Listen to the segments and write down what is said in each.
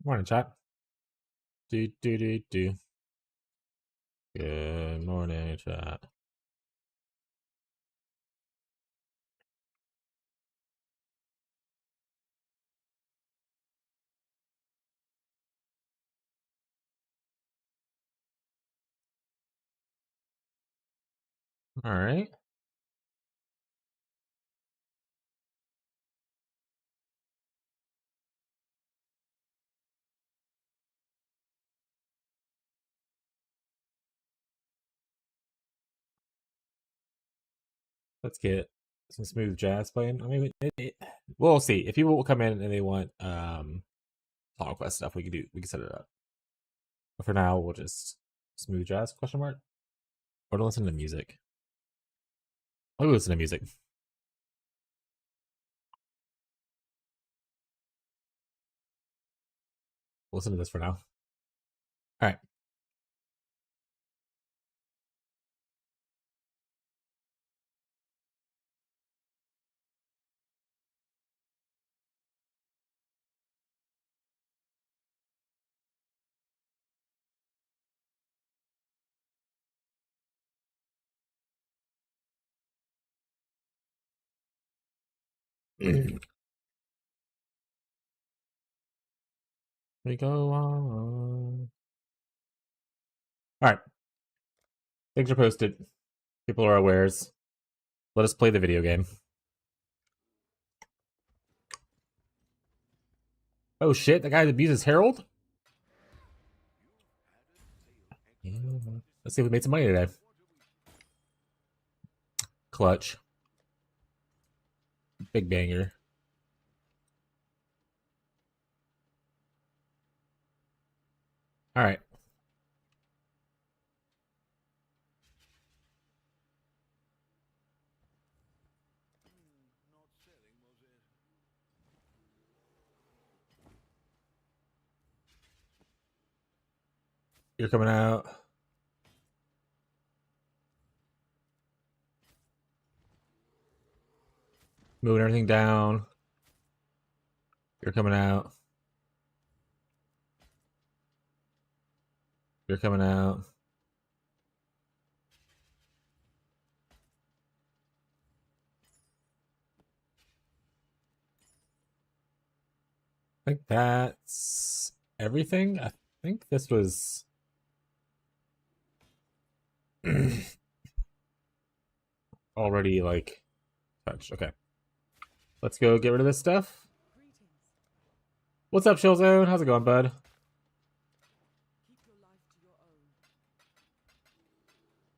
Morning, chat. Do. Good morning, chat. All right. Let's get some smooth jazz playing. I mean, we'll see. If people will come in and they want song quest stuff, we can set it up. But for now, we'll just smooth jazz question mark. Or to listen to music. I'll listen to music. Listen to this for now. All right. We go on. All right. Things are posted. People are awares. Let us play the video game. Oh shit, that guy that abuses Harold? Let's see if we made some money today. Clutch. Big banger. All right. You're coming out. Moving everything down. You're coming out. You're coming out. I think that's everything. I think this was already like touched. Okay. Let's go get rid of this stuff. What's up, Chillzone? How's it going, bud?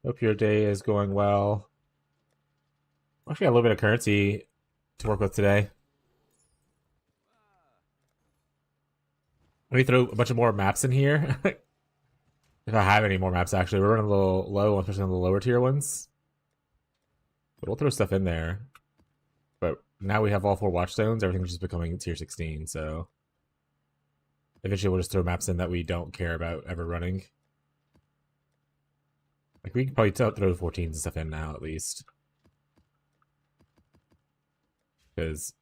Hope your day is going well. Actually, got a little bit of currency to work with today. Let me throw a bunch of more maps in here. If I have any more maps, actually. We're running a little low, especially on the lower tier ones. But we'll throw stuff in there. But now we have all 4 watchstones. Everything's just becoming tier 16, so eventually we'll just throw maps in that we don't care about ever running. Like, we can probably throw the 14s and stuff in now, at least. Because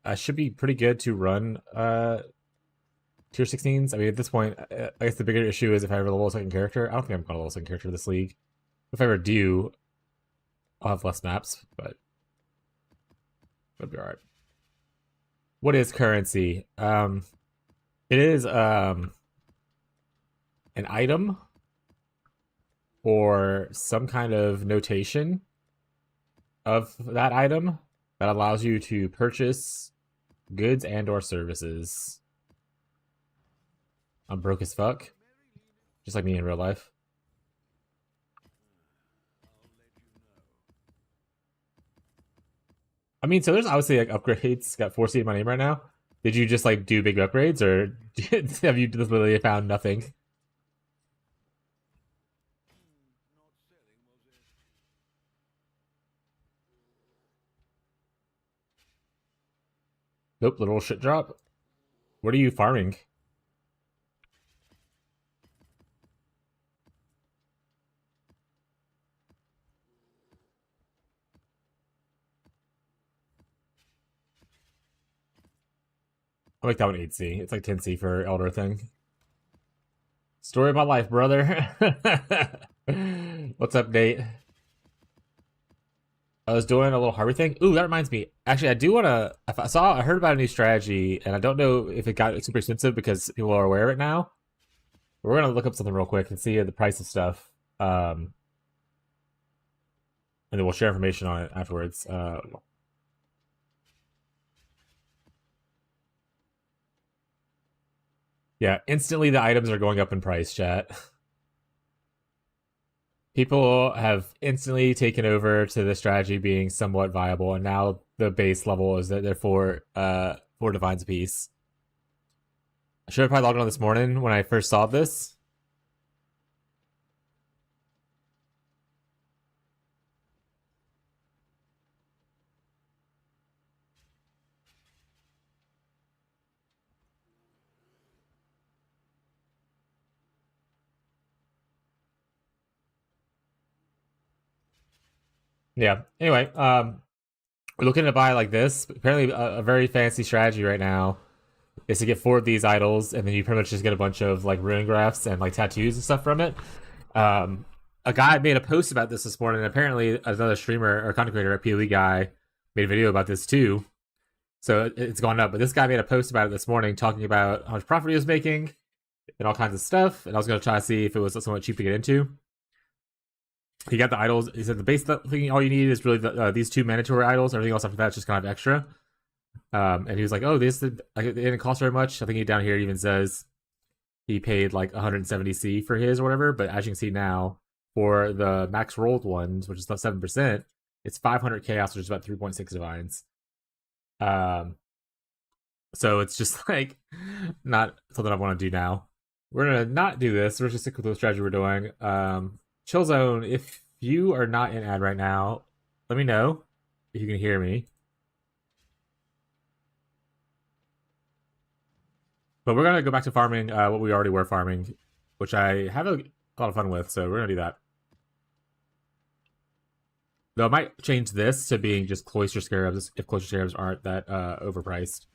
I should be pretty good to run tier 16s. I mean, at this point, I guess the bigger issue is if I ever level a second character. I don't think I'm going to level a second character this league. If I ever do, I'll have less maps, but it'll be alright. What is currency? It is an item or some kind of notation of that item that allows you to purchase goods and or services. I'm broke as fuck, just like me in real life. I mean, so there's obviously like upgrades. Got 4C in my name right now. Did you just like do big upgrades, or have you literally found nothing? Nope, little shit drop. What are you farming? I'll make that one 8C. It's like 10C for Elder thing. Story of my life, brother. What's up, Nate? I was doing a little Harvey thing. Ooh, that reminds me. Actually, I do want to. I heard about a new strategy, and I don't know if it got super expensive because people are aware of it now. We're gonna look up something real quick and see the price of stuff, and then we'll share information on it afterwards. Yeah, instantly the items are going up in price, chat. People have instantly taken over to the strategy being somewhat viable, and now the base level is that they're four divines apiece. I should have probably logged on this morning when I first saw this. Yeah. Anyway, we're looking to buy like this. Apparently, a very fancy strategy right now is to get 4 of these idols, and then you pretty much just get a bunch of like rune grafts and like tattoos and stuff from it. A guy made a post about this morning, and apparently another streamer or content creator, a PoE guy, made a video about this too. So it's gone up. But this guy made a post about it this morning, talking about how much profit he was making and all kinds of stuff. And I was going to try to see if it was somewhat cheap to get into. He got the idols. He said the base thing, all you need is really these 2 mandatory idols. Everything else after that is just kind of extra. And he was like, "Oh, this it didn't cost very much." I think he down here even says he paid like 170C for his or whatever. But as you can see now, for the max rolled ones, which is about 7%, it's 500 chaos, which is about 3.6 divines. So it's just like not something I want to do now. We're gonna not do this. We're just stick with the strategy we're doing. Chill Zone, if you are not in ad right now, let me know if you can hear me. But we're gonna go back to farming what we already were farming, which I have a lot of fun with, so we're gonna do that. Though I might change this to being just Cloister Scarabs if Cloister Scarabs aren't that overpriced.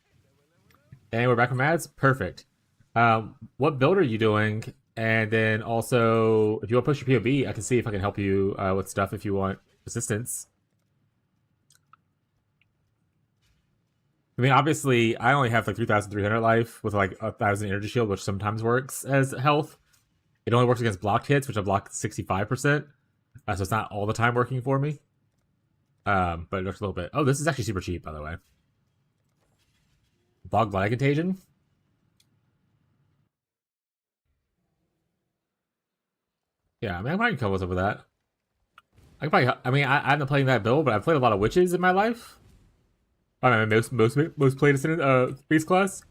And we're back from ads? Perfect. What build are you doing? And then also, if you want to push your POB, I can see if I can help you with stuff if you want assistance. I mean, obviously, I only have like 3,300 life with like 1,000 energy shield, which sometimes works as health. It only works against blocked hits, which I blocked 65%. So it's not all the time working for me. But it works a little bit. Oh, this is actually super cheap, by the way. Bog Blight Contagion. Yeah, I mean, I might come up with that. I could probably. I mean, I haven't played that build, but I've played a lot of witches in my life. I mean, most played base class.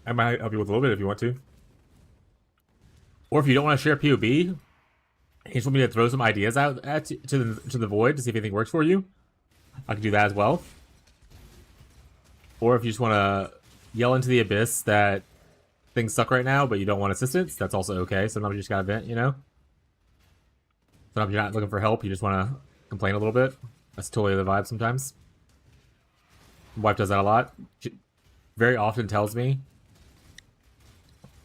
I might help you with a little bit if you want to, or if you don't want to share POB, you just want me to throw some ideas out to the void to see if anything works for you. I can do that as well. Or if you just want to yell into the abyss that things suck right now, but you don't want assistance, that's also okay. Sometimes you just gotta vent, you know? Sometimes you're not looking for help, you just want to complain a little bit. That's totally the vibe sometimes. My wife does that a lot. She very often tells me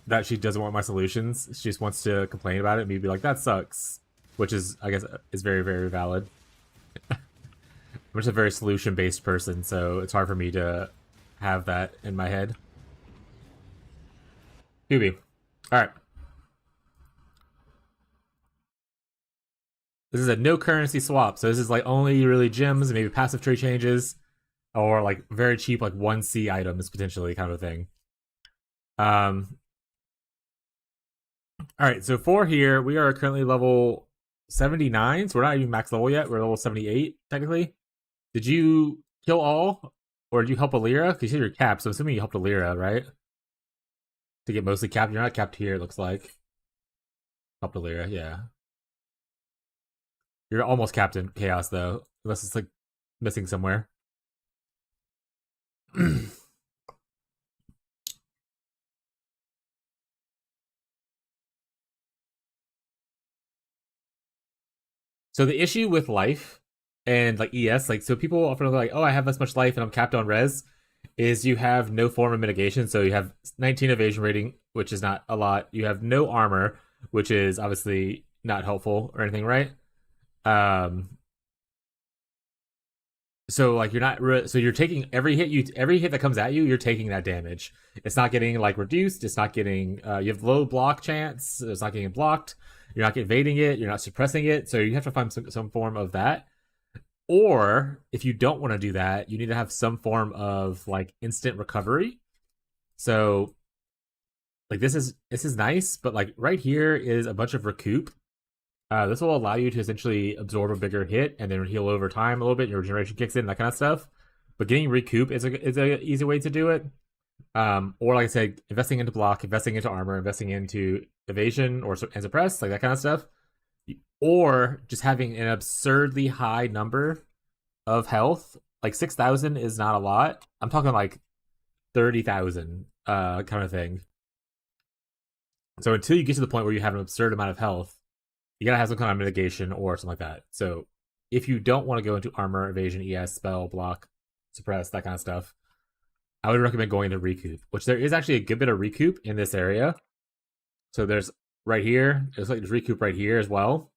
that she doesn't want my solutions. She just wants to complain about it and me be like, that sucks. Which is, I guess, is very, very valid. I'm just a very solution-based person, so it's hard for me to have that in my head. QB. Alright. This is a no currency swap, so this is like only really gems, maybe passive tree changes, or like very cheap like 1C items potentially kind of a thing. Alright, so for here, we are currently level 79, so we're not even max level yet. We're level 78, technically. Did you kill all? Or did you help Alira? Because you're capped, so I'm assuming you helped Alira, right? To get mostly capped. You're not capped here, it looks like. Helped Alira, yeah. You're almost capped in Chaos, though. Unless it's, like, missing somewhere. So the issue with life and, like, ES, like, so people often are like, oh, I have this much life and I'm capped on res. is you have no form of mitigation. So you have 19 evasion rating, which is not a lot. You have no armor, which is obviously not helpful or anything, right? Um, so like you're not so you're taking every hit that comes at you, you're taking that damage. It's not getting like reduced. It's not getting you have low block chance. It's not getting blocked. You're not evading it. You're not suppressing it. So you have to find some form of that. Or if you don't want to do that, you need to have some form of like instant recovery. So like this is nice, but like right here is a bunch of recoup. This will allow you to essentially absorb a bigger hit and then heal over time a little bit. Your regeneration kicks in, that kind of stuff. But getting recoup is a easy way to do it. Or like I said, investing into block, investing into armor, investing into evasion or and suppress, like that kind of stuff. Or just having an absurdly high number of health. Like 6,000 is not a lot. I'm talking like 30,000 kind of thing. So until you get to the point where you have an absurd amount of health, you gotta have some kind of mitigation or something like that. So if you don't want to go into armor, evasion, ES, spell, block, suppress, that kind of stuff, I would recommend going into recoup, which there is actually a good bit of recoup in this area. So there's right here, there's recoup right here as well.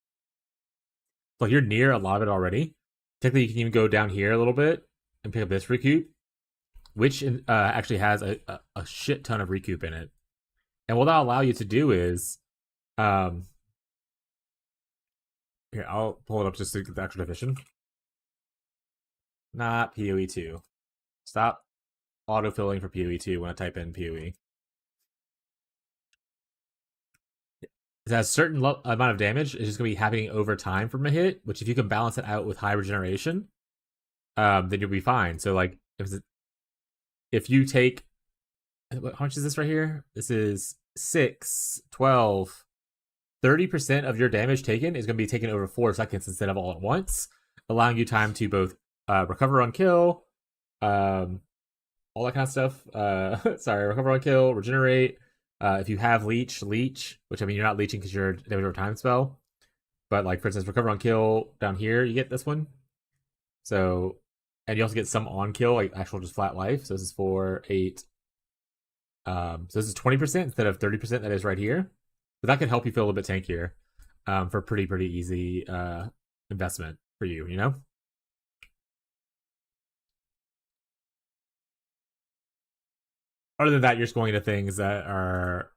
So you're near a lot of it already. Technically, you can even go down here a little bit and pick up this recoup, which actually has a shit ton of recoup in it. And what that'll allow you to do is, here, I'll pull it up just to get the actual definition. Not PoE2. Stop autofilling for PoE2 when I type in PoE. It has a certain amount of damage. It's just going to be happening over time from a hit, which if you can balance it out with high regeneration, then you'll be fine. So like if you take, how much is this right here? This is 6, 12, 30% of your damage taken is going to be taken over 4 seconds instead of all at once, allowing you time to both recover on kill, all that kind of stuff. Recover on kill, regenerate. If you have leech, which I mean you're not leeching because you're a damage over time spell, but like for instance, recover on kill down here, you get this one. So, and you also get some on kill, like actual just flat life. So this is 4, 8. So this is 20% instead of 30% that is right here. But that could help you feel a little bit tankier for pretty easy investment for you, you know? Other than that, you're just going into things that are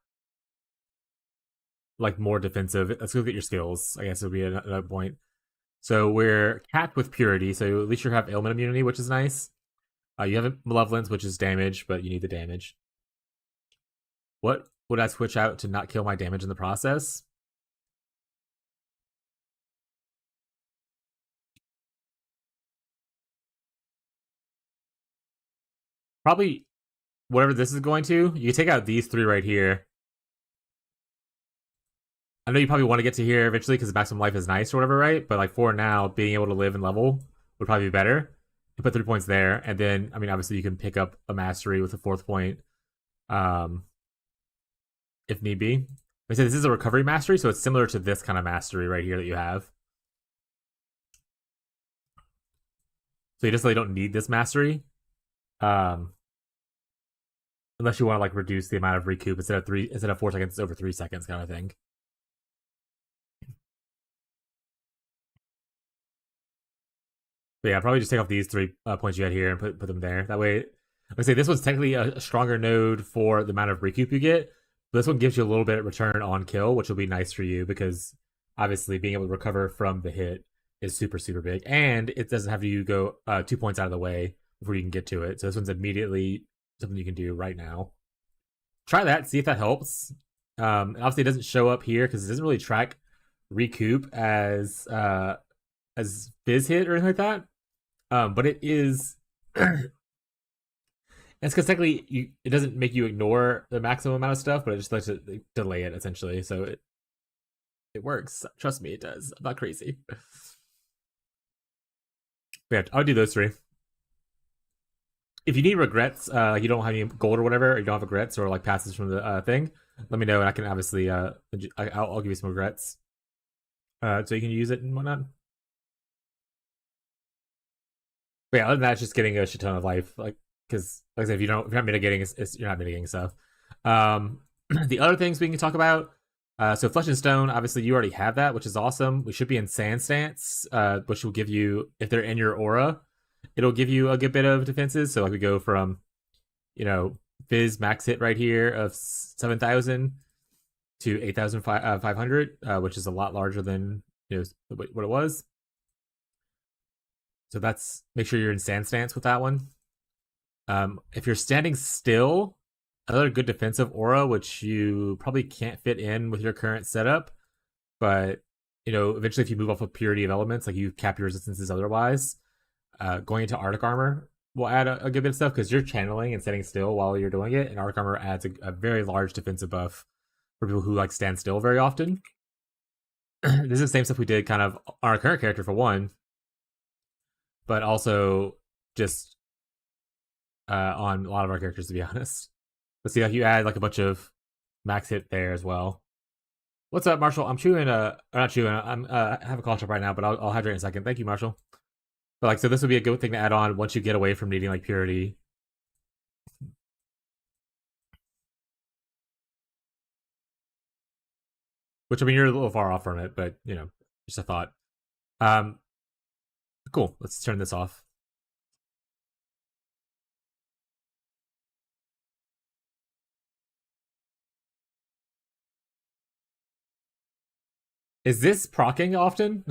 like more defensive. Let's go get your skills, I guess would be another point. So we're capped with purity, so at least you have ailment immunity, which is nice. You have malevolence, which is damage, but you need the damage. What would I switch out to not kill my damage in the process? Probably whatever this is going to. You can take out these 3 right here. I know you probably want to get to here eventually because maximum life is nice or whatever, right? But like for now, being able to live and level would probably be better. You put 3 points there, and then I mean obviously you can pick up a mastery with a 4th point, if need be. I said this is a recovery mastery, so it's similar to this kind of mastery right here that you have. So you just really don't need this mastery, unless you want to like reduce the amount of recoup instead of 4 seconds, it's over 3 seconds kind of thing. But yeah, probably just take off these 3 points you had here and put them there. That way, like I say, this one's technically a stronger node for the amount of recoup you get. But this one gives you a little bit of return on kill, which will be nice for you because obviously being able to recover from the hit is super big, and it doesn't have you go 2 points out of the way before you can get to it. So this one's immediately something you can do right now. Try that, see if that helps. And obviously, it doesn't show up here because it doesn't really track recoup as Fizz hit or anything like that. But it is. It's because technically it doesn't make you ignore the maximum amount of stuff, but it just lets it delay it essentially. So it works. Trust me, it does. I'm not crazy. Yeah, I'll do those 3. If you need regrets, you don't have any gold or whatever, or you don't have regrets or like passes from the thing, let me know and I can obviously I'll give you some regrets, so you can use it and whatnot. But yeah, other than that, it's just getting a shit ton of life. Like because like I said, if you're not mitigating, you're not mitigating stuff. The other things we can talk about. So Flesh and Stone, obviously you already have that, which is awesome. We should be in Sand Stance, which will give you, if they're in your aura, it'll give you a good bit of defenses. So like we go from, Fizz max hit right here of 7,000 to 8,500, which is a lot larger than what it was. So that's, make sure you're in Sand Stance with that one. If you're standing still, another good defensive aura, which you probably can't fit in with your current setup, but eventually if you move off of Purity of Elements, like you cap your resistances otherwise, going into Arctic Armor will add a good bit of stuff because you're channeling and standing still while you're doing it, and Arctic Armor adds a very large defensive buff for people who like stand still very often. This is the same stuff we did kind of on our current character for one, but also just on a lot of our characters, to be honest. Let's see, like you add like a bunch of max hit there as well. What's up, Marshall? I'm chewing or not chewing. I have a cough drop right now, but I'll hydrate in a second. Thank you, Marshall. But like, so this would be a good thing to add on once you get away from needing like Purity. Which, I mean, you're a little far off from it, but just a thought. Cool. Let's turn this off. Is this proccing often?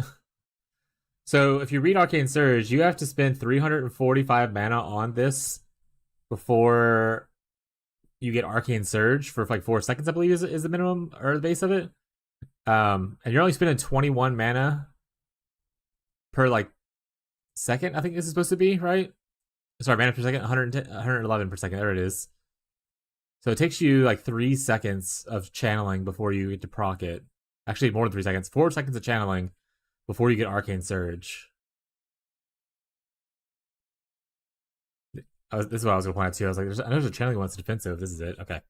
So if you read Arcane Surge, you have to spend 345 mana on this before you get Arcane Surge for like 4 seconds, I believe is the minimum or the base of it. And you're only spending 21 mana per like second, I think this is supposed to be, right? Sorry, mana per second, 111 per second. There it is. So it takes you like 3 seconds of channeling before you get to proc it. Actually, more than 3 seconds. 4 seconds of channeling before you get Arcane Surge. This is what I was going to point out too. I was like, I know there's a channeling one that's defensive. This is it. Okay.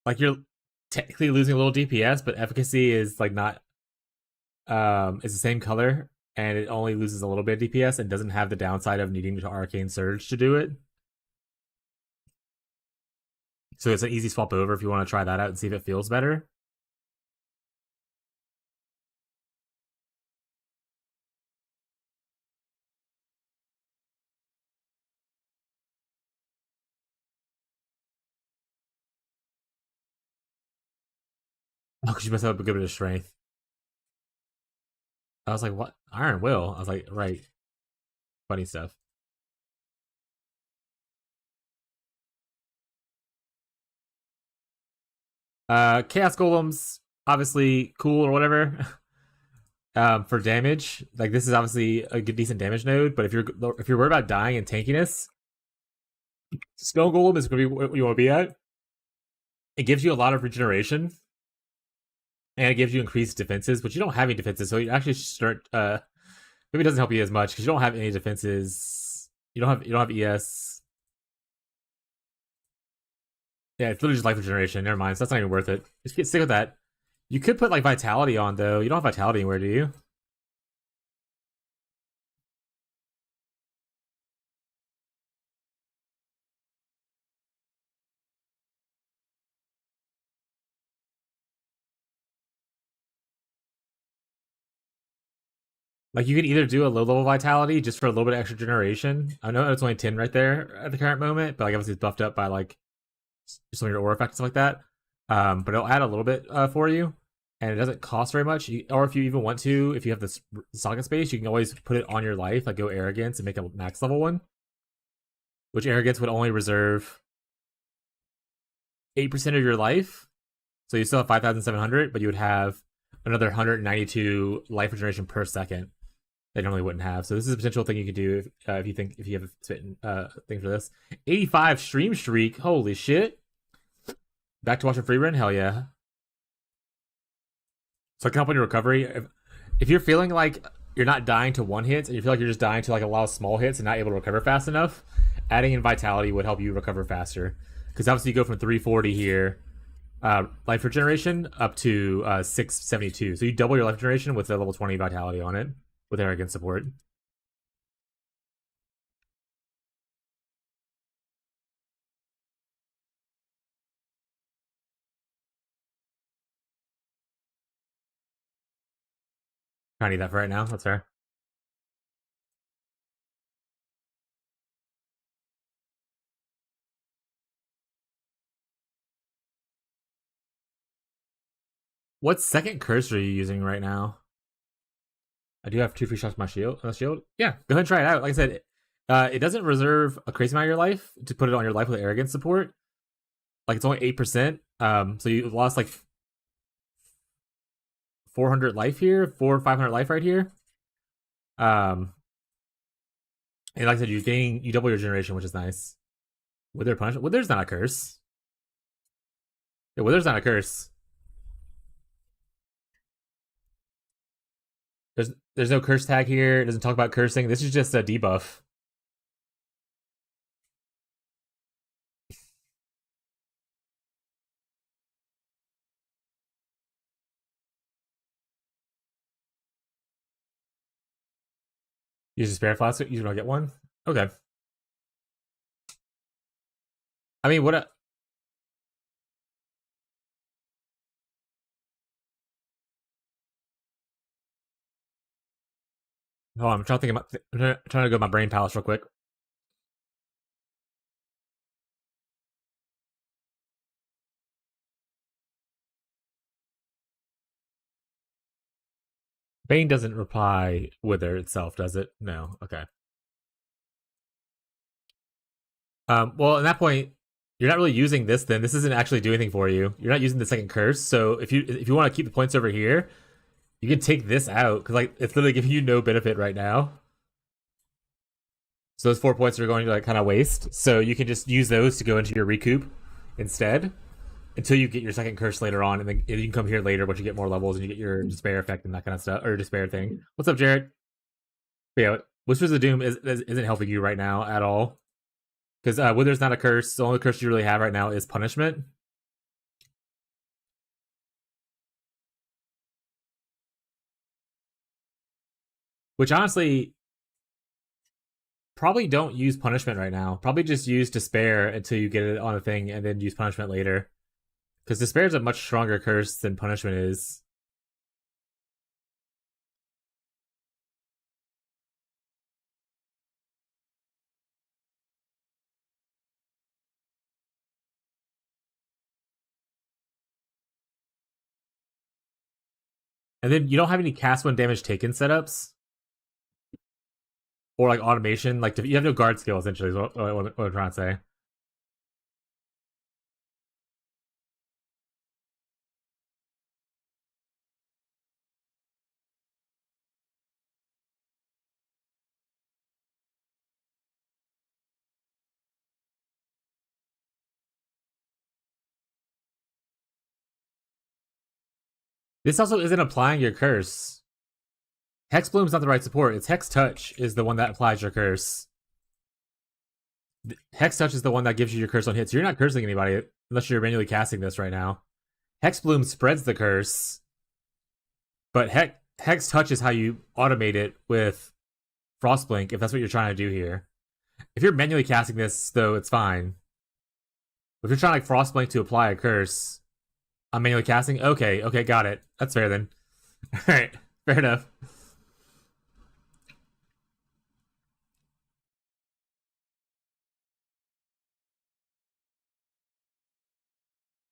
Like you're technically losing a little DPS, but efficacy is like not it's the same color, and it only loses a little bit of DPS and doesn't have the downside of needing to Arcane Surge to do it. So it's an easy swap over if you want to try that out and see if it feels better. Oh, because you must have a good bit of strength. I was like, what? Iron Will? I was like, right. Funny stuff. Chaos Golems, obviously cool or whatever. For damage, like this is obviously a good decent damage node, but if you're worried about dying and tankiness, Stone Golem is going to be what you want to be at. It gives you a lot of regeneration, and it gives you increased defenses, but you don't have any defenses, so you actually start. Maybe it doesn't help you as much because you don't have any defenses. You don't have ES. Yeah, it's literally just life regeneration. Never mind. So that's not even worth it. Just stick with that. You could put like Vitality on though. You don't have Vitality anywhere, do you? Like you could either do a low level Vitality just for a little bit of extra generation. I know it's only 10 right there at the current moment, but like obviously it's buffed up by like some of your aura effects and stuff like that. But it'll add a little bit for you, and it doesn't cost very much. Or if you even want to, if you have this socket space, you can always put it on your life, like go Arrogance and make a max level one. Which Arrogance would only reserve 8% of your life. So you still have 5,700, but you would have another 192 life regeneration per second. They normally wouldn't have. So this is a potential thing you could do if you have a spitting thing for this. 85 stream streak. Holy shit. Back to watching free run? Hell yeah. So I can help on your recovery. If you're feeling like you're not dying to one hit and you feel like you're just dying to like a lot of small hits and not able to recover fast enough, adding in Vitality would help you recover faster. because obviously you go from 340 here, life regeneration, up to 672. So you double your life regeneration with a level 20 vitality on it with arrogant support. I need that for right now. That's fair. What second curse are you using right now? I do have 2 free shots on my shield. Yeah, go ahead and try it out. Like I said, it doesn't reserve a crazy amount of your life to put it on your life with arrogance support. Like it's only 8%. So you lost like 400 life here, 500 life right here. And like I said, you double your generation, which is nice. Wither punishment. Wither's not a curse. Yeah, Wither's not a curse. There's no curse tag here. It doesn't talk about cursing. This is just a debuff. Use a spare flask. You don't get one. Okay. I mean, what? Oh, I'm trying to think about. I'm trying to go to my brain palace real quick. Bane doesn't reply Wither itself, does it? No. Okay. Well, at that point, you're not really using this. Then this isn't actually doing anything for you. You're not using the second curse. So if you want to keep the points over here, you can take this out because like it's literally giving you no benefit right now. So those 4 points are going to like kind of waste. So you can just use those to go into your recoup instead until you get your second curse later on, and then you can come here later once you get more levels and you get your despair effect and that kind of stuff, or despair thing. What's up, Jared? But yeah, Whispers of Doom isn't helping you right now at all because Wither's not a curse. The only curse you really have right now is punishment. Which honestly, probably don't use punishment right now. Probably just use despair until you get it on a thing, and then use punishment later. Because despair is a much stronger curse than punishment is. And then you don't have any cast when damage taken setups or like automation. Like you have no guard skill essentially. Is what I'm trying to say. This also isn't applying your curse. Hex Bloom's not the right support. It's Hex Touch is the one that applies your curse. Hex Touch is the one that gives you your curse on hits. You're not cursing anybody unless you're manually casting this right now. Hex Bloom spreads the curse, but Hex Touch is how you automate it with Frostblink if that's what you're trying to do here. If you're manually casting this, though, it's fine. If you're trying like Frostblink to apply a curse, I'm manually casting. Okay, got it. That's fair then. All right, fair enough.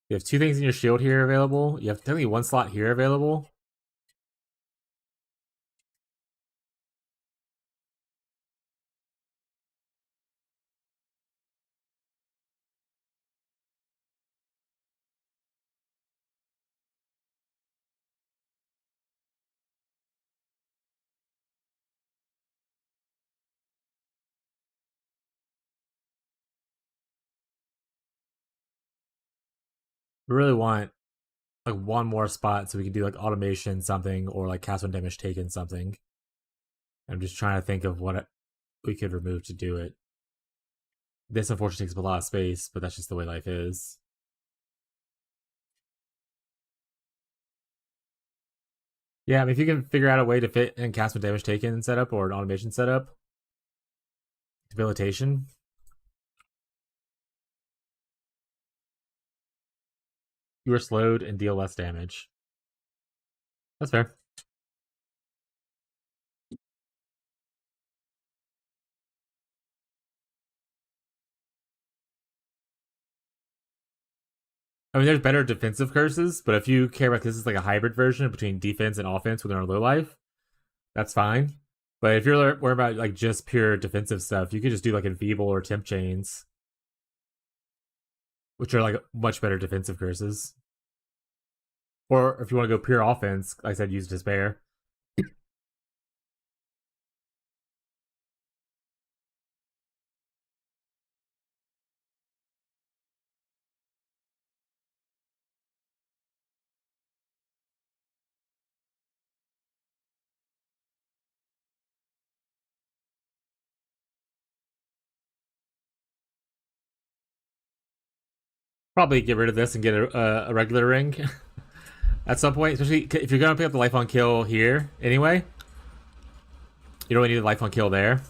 You have 2 things in your shield here available. You have technically 1 slot here available. We really want like 1 more spot so we can do like automation something or like cast when damage taken something. I'm just trying to think of what we could remove to do it. This unfortunately takes up a lot of space, but that's just the way life is. Yeah, I mean, if you can figure out a way to fit and cast with damage taken setup or an automation setup, debilitation. You are slowed and deal less damage. That's fair. I mean, there's better defensive curses, but if you care about this is like a hybrid version between defense and offense within our low life, that's fine. But if you're worried about like just pure defensive stuff, you could just do like Enfeeble or Temp Chains, which are like much better defensive curses. Or if you want to go pure offense, like I said, use Despair. Probably get rid of this and get a regular ring at some point, especially if you're going to pick up the life on kill here anyway. You don't really need the life on kill there.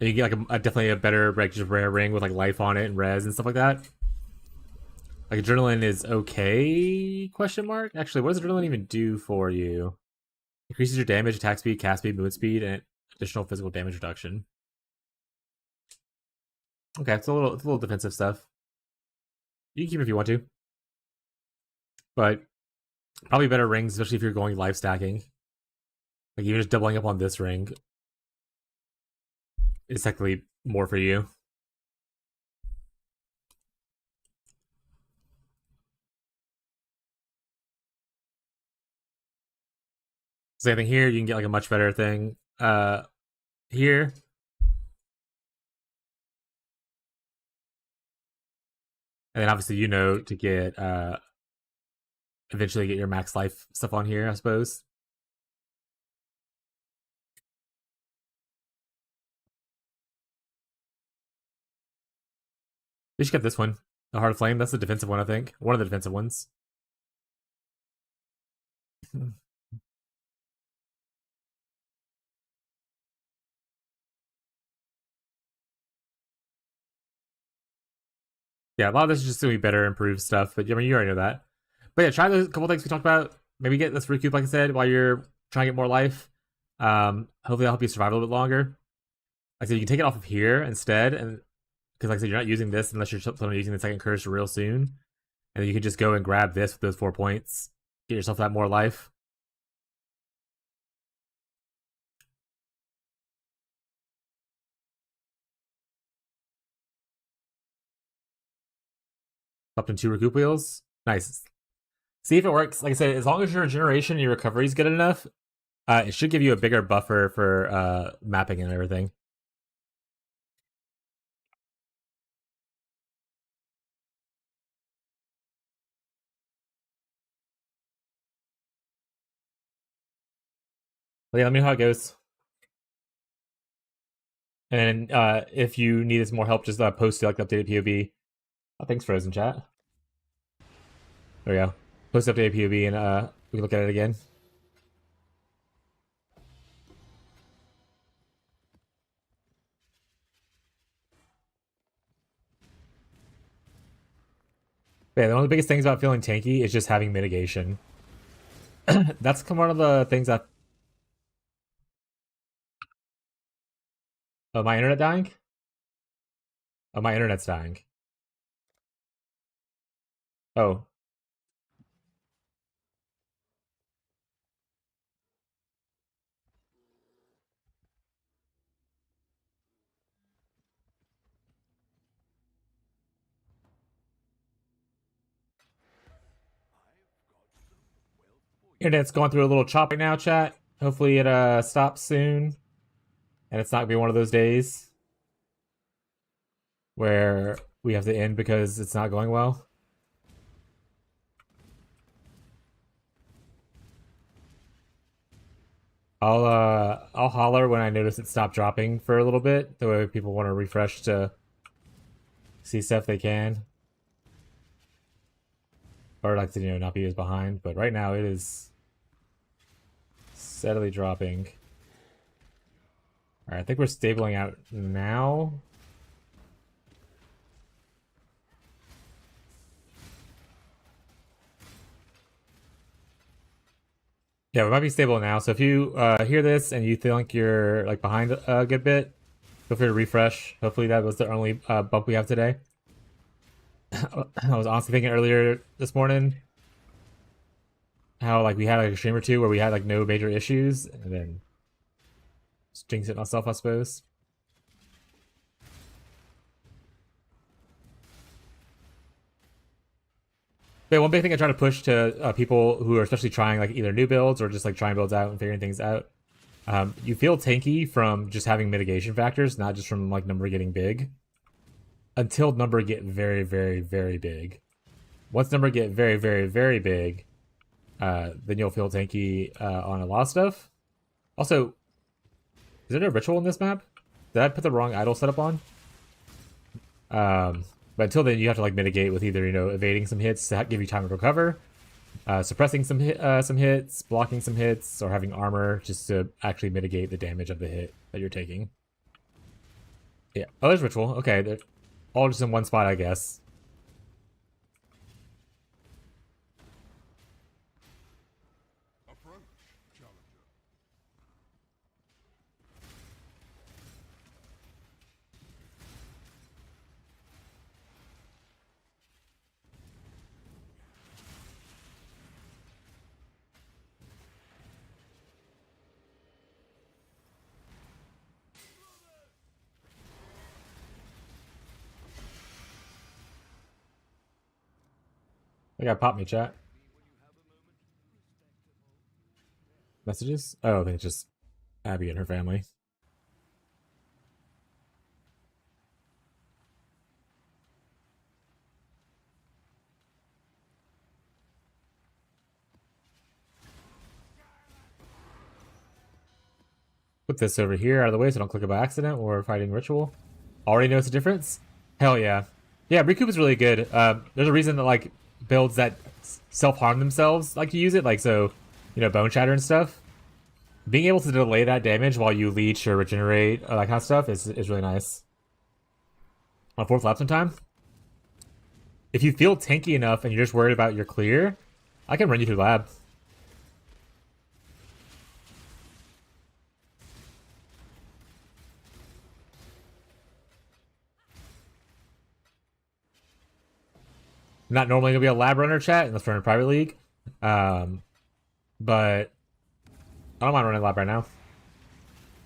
And you get like definitely a better just rare ring with like life on it and res and stuff like that. Like adrenaline is okay? Question mark. Actually, what does adrenaline even do for you? Increases your damage, attack speed, cast speed, movement speed, and additional physical damage reduction. Okay, it's a little defensive stuff. You can keep it if you want to, but probably better rings, especially if you're going life stacking. Like even just doubling up on this ring is technically more for you. Same thing here. You can get like a much better thing here. And then obviously you know to get eventually get your max life stuff on here, I suppose. You should get this one. The Heart of Flame. That's the defensive one, I think. One of the defensive ones. Yeah, a lot of this is just going to be better, improved stuff, but I mean, you already know that. But yeah, try those couple things we talked about. Maybe get this recoup, like I said, while you're trying to get more life. Hopefully, that'll help you survive a little bit longer. Like I said, you can take it off of here instead, and because like I said, you're not using this unless you're planning on using the second curse real soon, and then you can just go and grab this with those 4 points, get yourself that more life. Up in 2 recoup wheels. Nice. See if it works. Like I said, as long as your regeneration and your recovery is good enough, it should give you a bigger buffer for mapping and everything. But yeah, let me know how it goes. And if you need some more help, just post like the updated POV. Oh, thanks, Frozen Chat. There we go. Post updated POV and we can look at it again. But yeah, one of the biggest things about feeling tanky is just having mitigation. That's one of the things that. Oh, my internet dying? Oh, my internet's dying. Oh. Internet's going through a little chop right now, chat. Hopefully it stops soon. And it's not gonna be one of those days where we have to end because it's not going well. I'll holler when I notice it stopped dropping for a little bit. The way people want to refresh to see stuff they can. Or like to, not be as behind. But right now it is steadily dropping. Alright, I think we're stabling out now. Yeah, we might be stable now. So if you hear this and you think you're like behind a good bit, feel free to refresh. Hopefully that was the only bump we have today. I was honestly thinking earlier this morning how like we had like a stream or two where we had like no major issues, and then just jinx it myself, I suppose. But one big thing I try to push to people who are especially trying like either new builds or just like trying builds out and figuring things out, you feel tanky from just having mitigation factors, not just from like number getting big. Until number get very, very, very big. Once number get very, very, very big, then you'll feel tanky on a lot of stuff. Also, is there a ritual in this map? Did I put the wrong idol setup on? But until then, you have to like mitigate with either evading some hits to give you time to recover, suppressing some hits, blocking some hits, or having armor just to actually mitigate the damage of the hit that you're taking. Yeah. Oh, there's ritual. Okay, they're all just in one spot, I guess. I got pop me chat. Messages? Oh, I think it's just Abby and her family. Put this over here out of the way so I don't click it by accident or fighting ritual. Already notice the difference? Hell yeah. Yeah, recoup is really good. There's a reason that like builds that self-harm themselves like to use it, like so, bone shatter and stuff. Being able to delay that damage while you leech or regenerate or that kind of stuff is really nice. On 4th lap sometime, if you feel tanky enough and you're just worried about your clear, I can run you through lab. Not normally gonna be a lab runner chat unless we're in a private league, but I don't mind running lab right now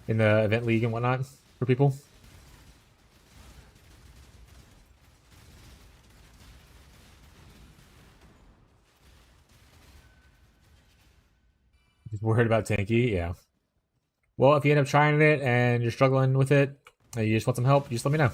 in the event league and whatnot for people. Just worried about tanky, yeah. Well, if you end up trying it and you're struggling with it, and you just want some help, just let me know.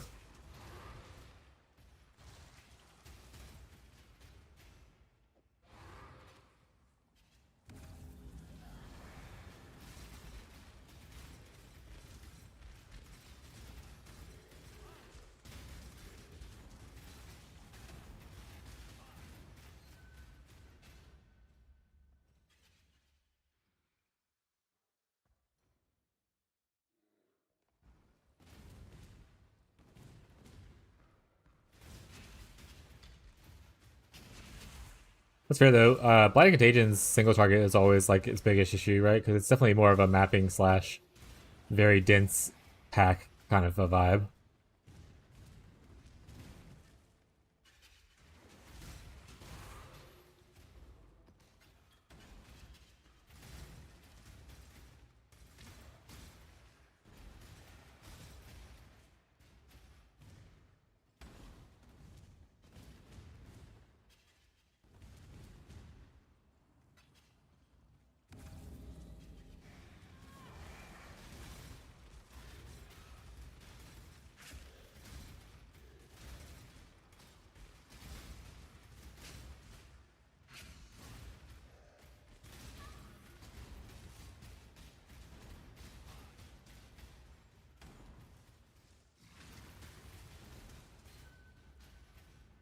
That's fair though. Blighting Contagion's single target is always like its biggest issue, right? Because it's definitely more of a mapping slash very dense pack kind of a vibe.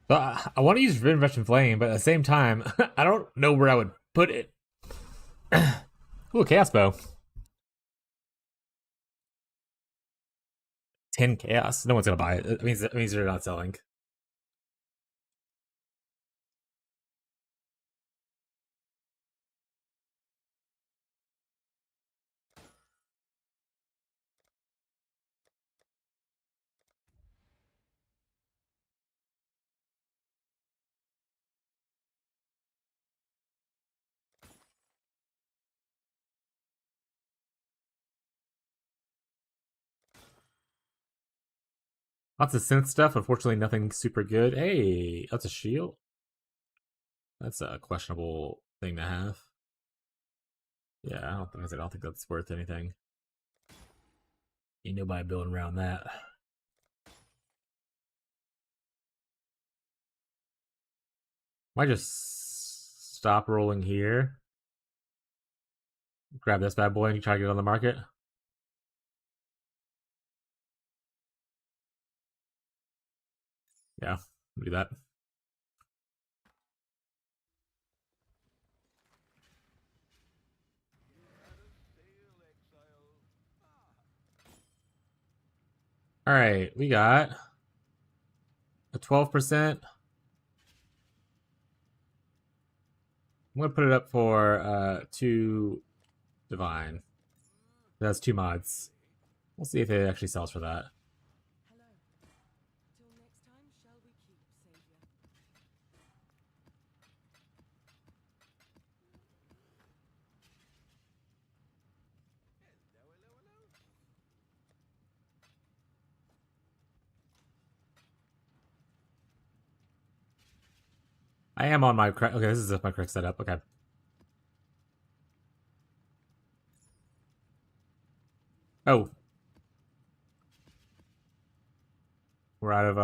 But I want to use Forbidden Russian Flame, but at the same time, I don't know where I would put it. Ooh, Chaos Bow. 10 Chaos. No one's gonna buy it. It means they're not selling. Lots of synth stuff. Unfortunately, nothing super good. Hey, that's a shield. That's a questionable thing to have. Yeah, I don't think that's worth anything. Ain't nobody building around that. Might just stop rolling here. Grab this bad boy and try to get it on the market. Yeah, do that. All right, we got a 12%. I'm gonna put it up for 2 divine. That's 2 mods. We'll see if it actually sells for that. I am on my correct. Okay, this is my correct setup. Okay. Oh, we're out of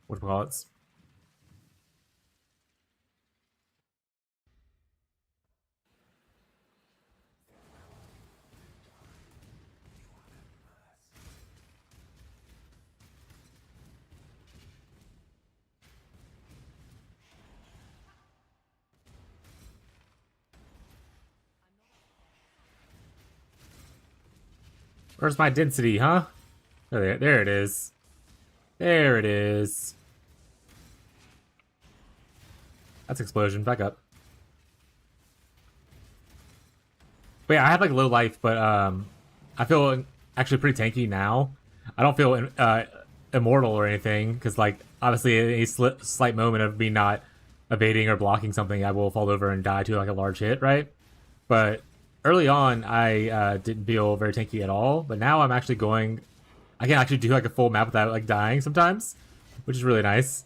what do we call it? Where's my density, huh? There it is. There it is. That's explosion. Back up. But yeah, I have like low life, but I feel actually pretty tanky now. I don't feel immortal or anything because like obviously a slight moment of me not evading or blocking something, I will fall over and die to like a large hit, right? But early on, I didn't feel very tanky at all. But now I'm actually going. I can actually do like a full map without like dying sometimes, which is really nice.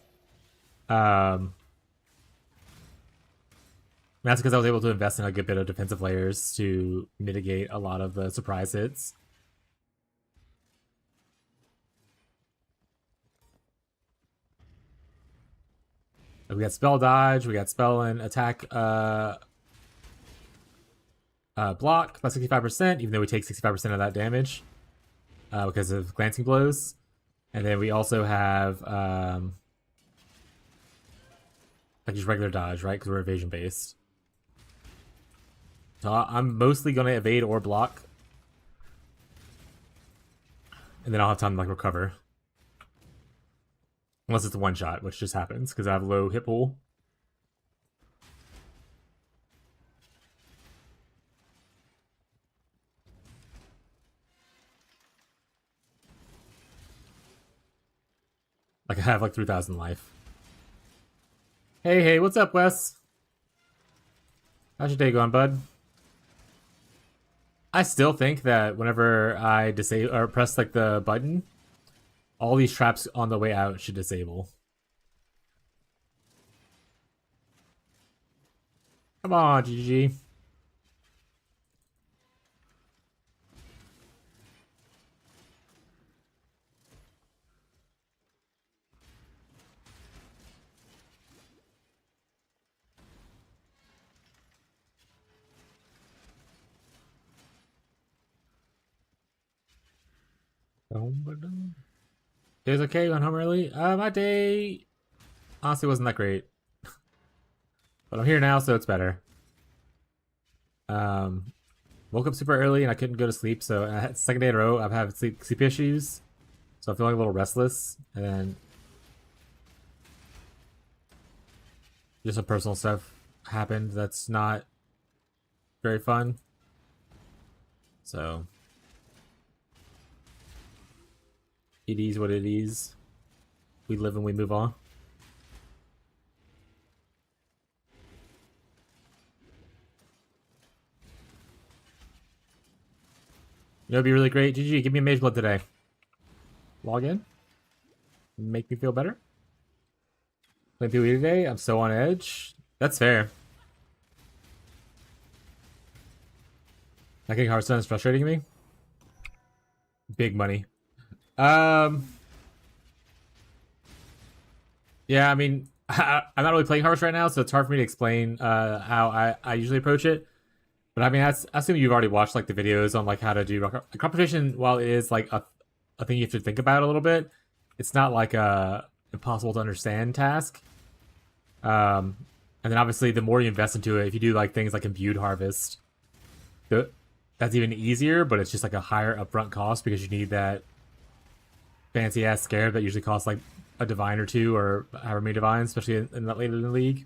That's because I was able to invest in a good bit of defensive layers to mitigate a lot of the surprise hits. We got spell dodge, we got spell and attack block by 65%, even though we take 65% of that damage because of glancing blows. And then we also have like just regular dodge, right? Because we're evasion based. So I'm mostly going to evade or block. And then I'll have time to like recover. Unless it's a one shot, which just happens because I have low hit pool. Like I have like 3,000 life. Hey, what's up, Wes? How's your day going, bud? I still think that whenever I disable or press like the button, all these traps on the way out should disable. Come on, GG. It was okay. Went home early. My day honestly wasn't that great, but I'm here now, so it's better. Um, Woke up super early and I couldn't go to sleep, so I had second day in a row I've had sleep issues, so I'm feeling a little restless, and then just some personal stuff happened that's not very fun. So it is what it is. We live and we move on. You know, it'd be really great. GG, give me a mage blood today. Log in. Make me feel better. Playing PoE today. I'm so on edge. That's fair. Not getting Hearthstone is frustrating me. Big money. Yeah, I mean, I'm not really playing Hearthstone right now, so it's hard for me to explain how I usually approach it. But I mean, I assume you've already watched like the videos on like how to do competition. While it is like a thing you have to think about a little bit, it's not like a impossible to understand task. And then obviously the more you invest into it, if you do like things like imbued harvest, that's even easier. But it's just like a higher upfront cost because you need that fancy ass scarab that usually costs like a divine or two or however many divines, especially in that later in the league.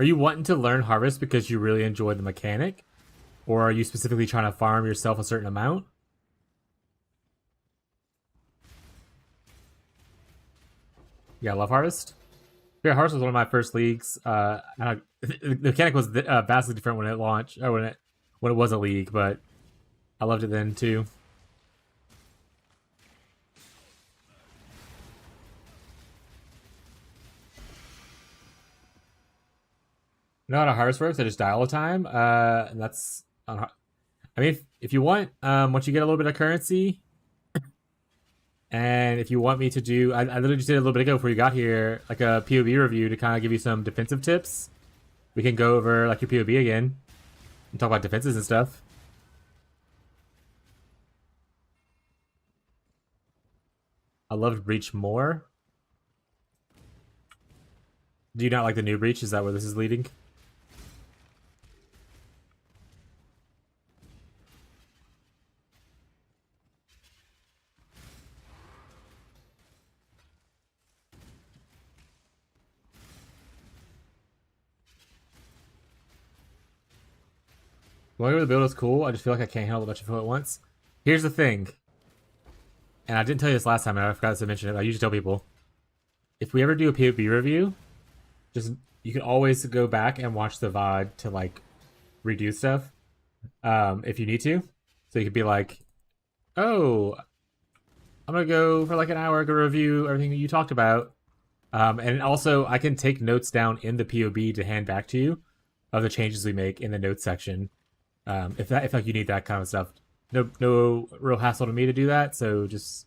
Are you wanting to learn harvest because you really enjoy the mechanic? Or are you specifically trying to farm yourself a certain amount? Yeah, I love harvest. Yeah, harvest was one of my first leagues. The mechanic was vastly different when it launched, or when it was a league, but I loved it then too. You know how harvest works? I just die all the time. And that's on. I mean, if you want, once you get a little bit of currency, and if you want me to do, I literally just did a little bit ago before you got here, like a PoB review to kind of give you some defensive tips. We can go over like your PoB again and talk about defenses and stuff. I loved Breach more. Do you not like the new Breach? Is that where this is leading? Whenever the build is cool, I just feel like I can't handle a bunch of people at once. Here's the thing, and I didn't tell you this last time, and I forgot to mention it. I usually tell people, if we ever do a PoB review, just you can always go back and watch the VOD to like redo stuff, if you need to. So you could be like, oh, I'm gonna go for like an hour, go review everything that you talked about. And also I can take notes down in the PoB to hand back to you of the changes we make in the notes section. If like you need that kind of stuff. No real hassle to me to do that, so just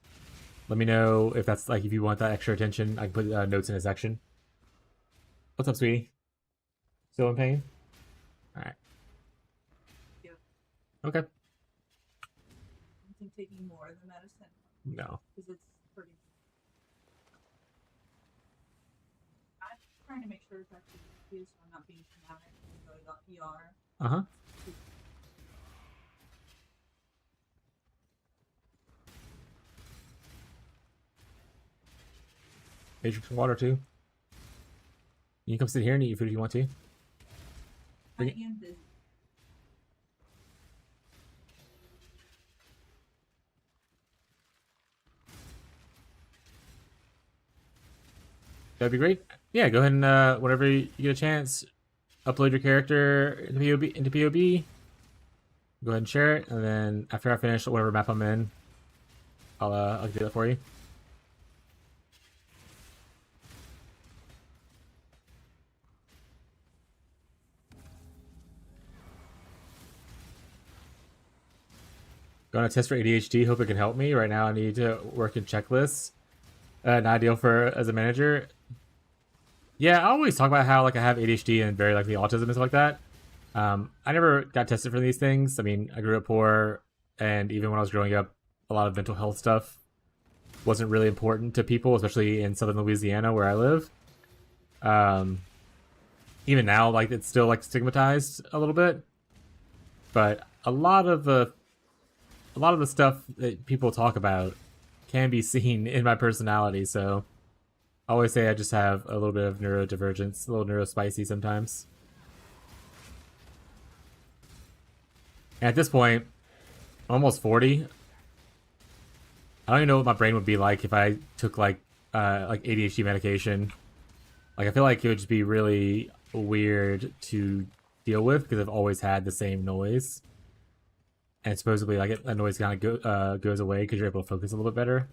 let me know if that's like if you want that extra attention. I can put notes in a section. What's up, sweetie? Still in pain? Alright. Yeah. Okay. I think taking more of the medicine. No. Because it's pretty. I'm trying to make sure it's actually used, so I'm not being traumatic and go to the ER. Uh-huh. Drink some water too. You can come sit here and eat your food if you want to. I am busy. That'd be great. Yeah, go ahead and whenever you get a chance, upload your character into PoB. Go ahead and share it, and then after I finish whatever map I'm in, I'll do that for you. Going to test for ADHD. Hope it can help me. Right now, I need to work in checklists. Not ideal for as a manager. Yeah, I always talk about how like I have ADHD and very likely autism and stuff like that. I never got tested for these things. I mean, I grew up poor, and even when I was growing up, a lot of mental health stuff wasn't really important to people, especially in southern Louisiana where I live. Um, Even now, like it's still like stigmatized a little bit, but a lot of the stuff that people talk about can be seen in my personality. So I always say I just have a little bit of neurodivergence, a little neurospicy sometimes. And at this point, I'm almost 40. I don't even know what my brain would be like if I took like ADHD medication. Like I feel like it would just be really weird to deal with because I've always had the same noise, and supposedly like that noise kind of goes away because you're able to focus a little bit better.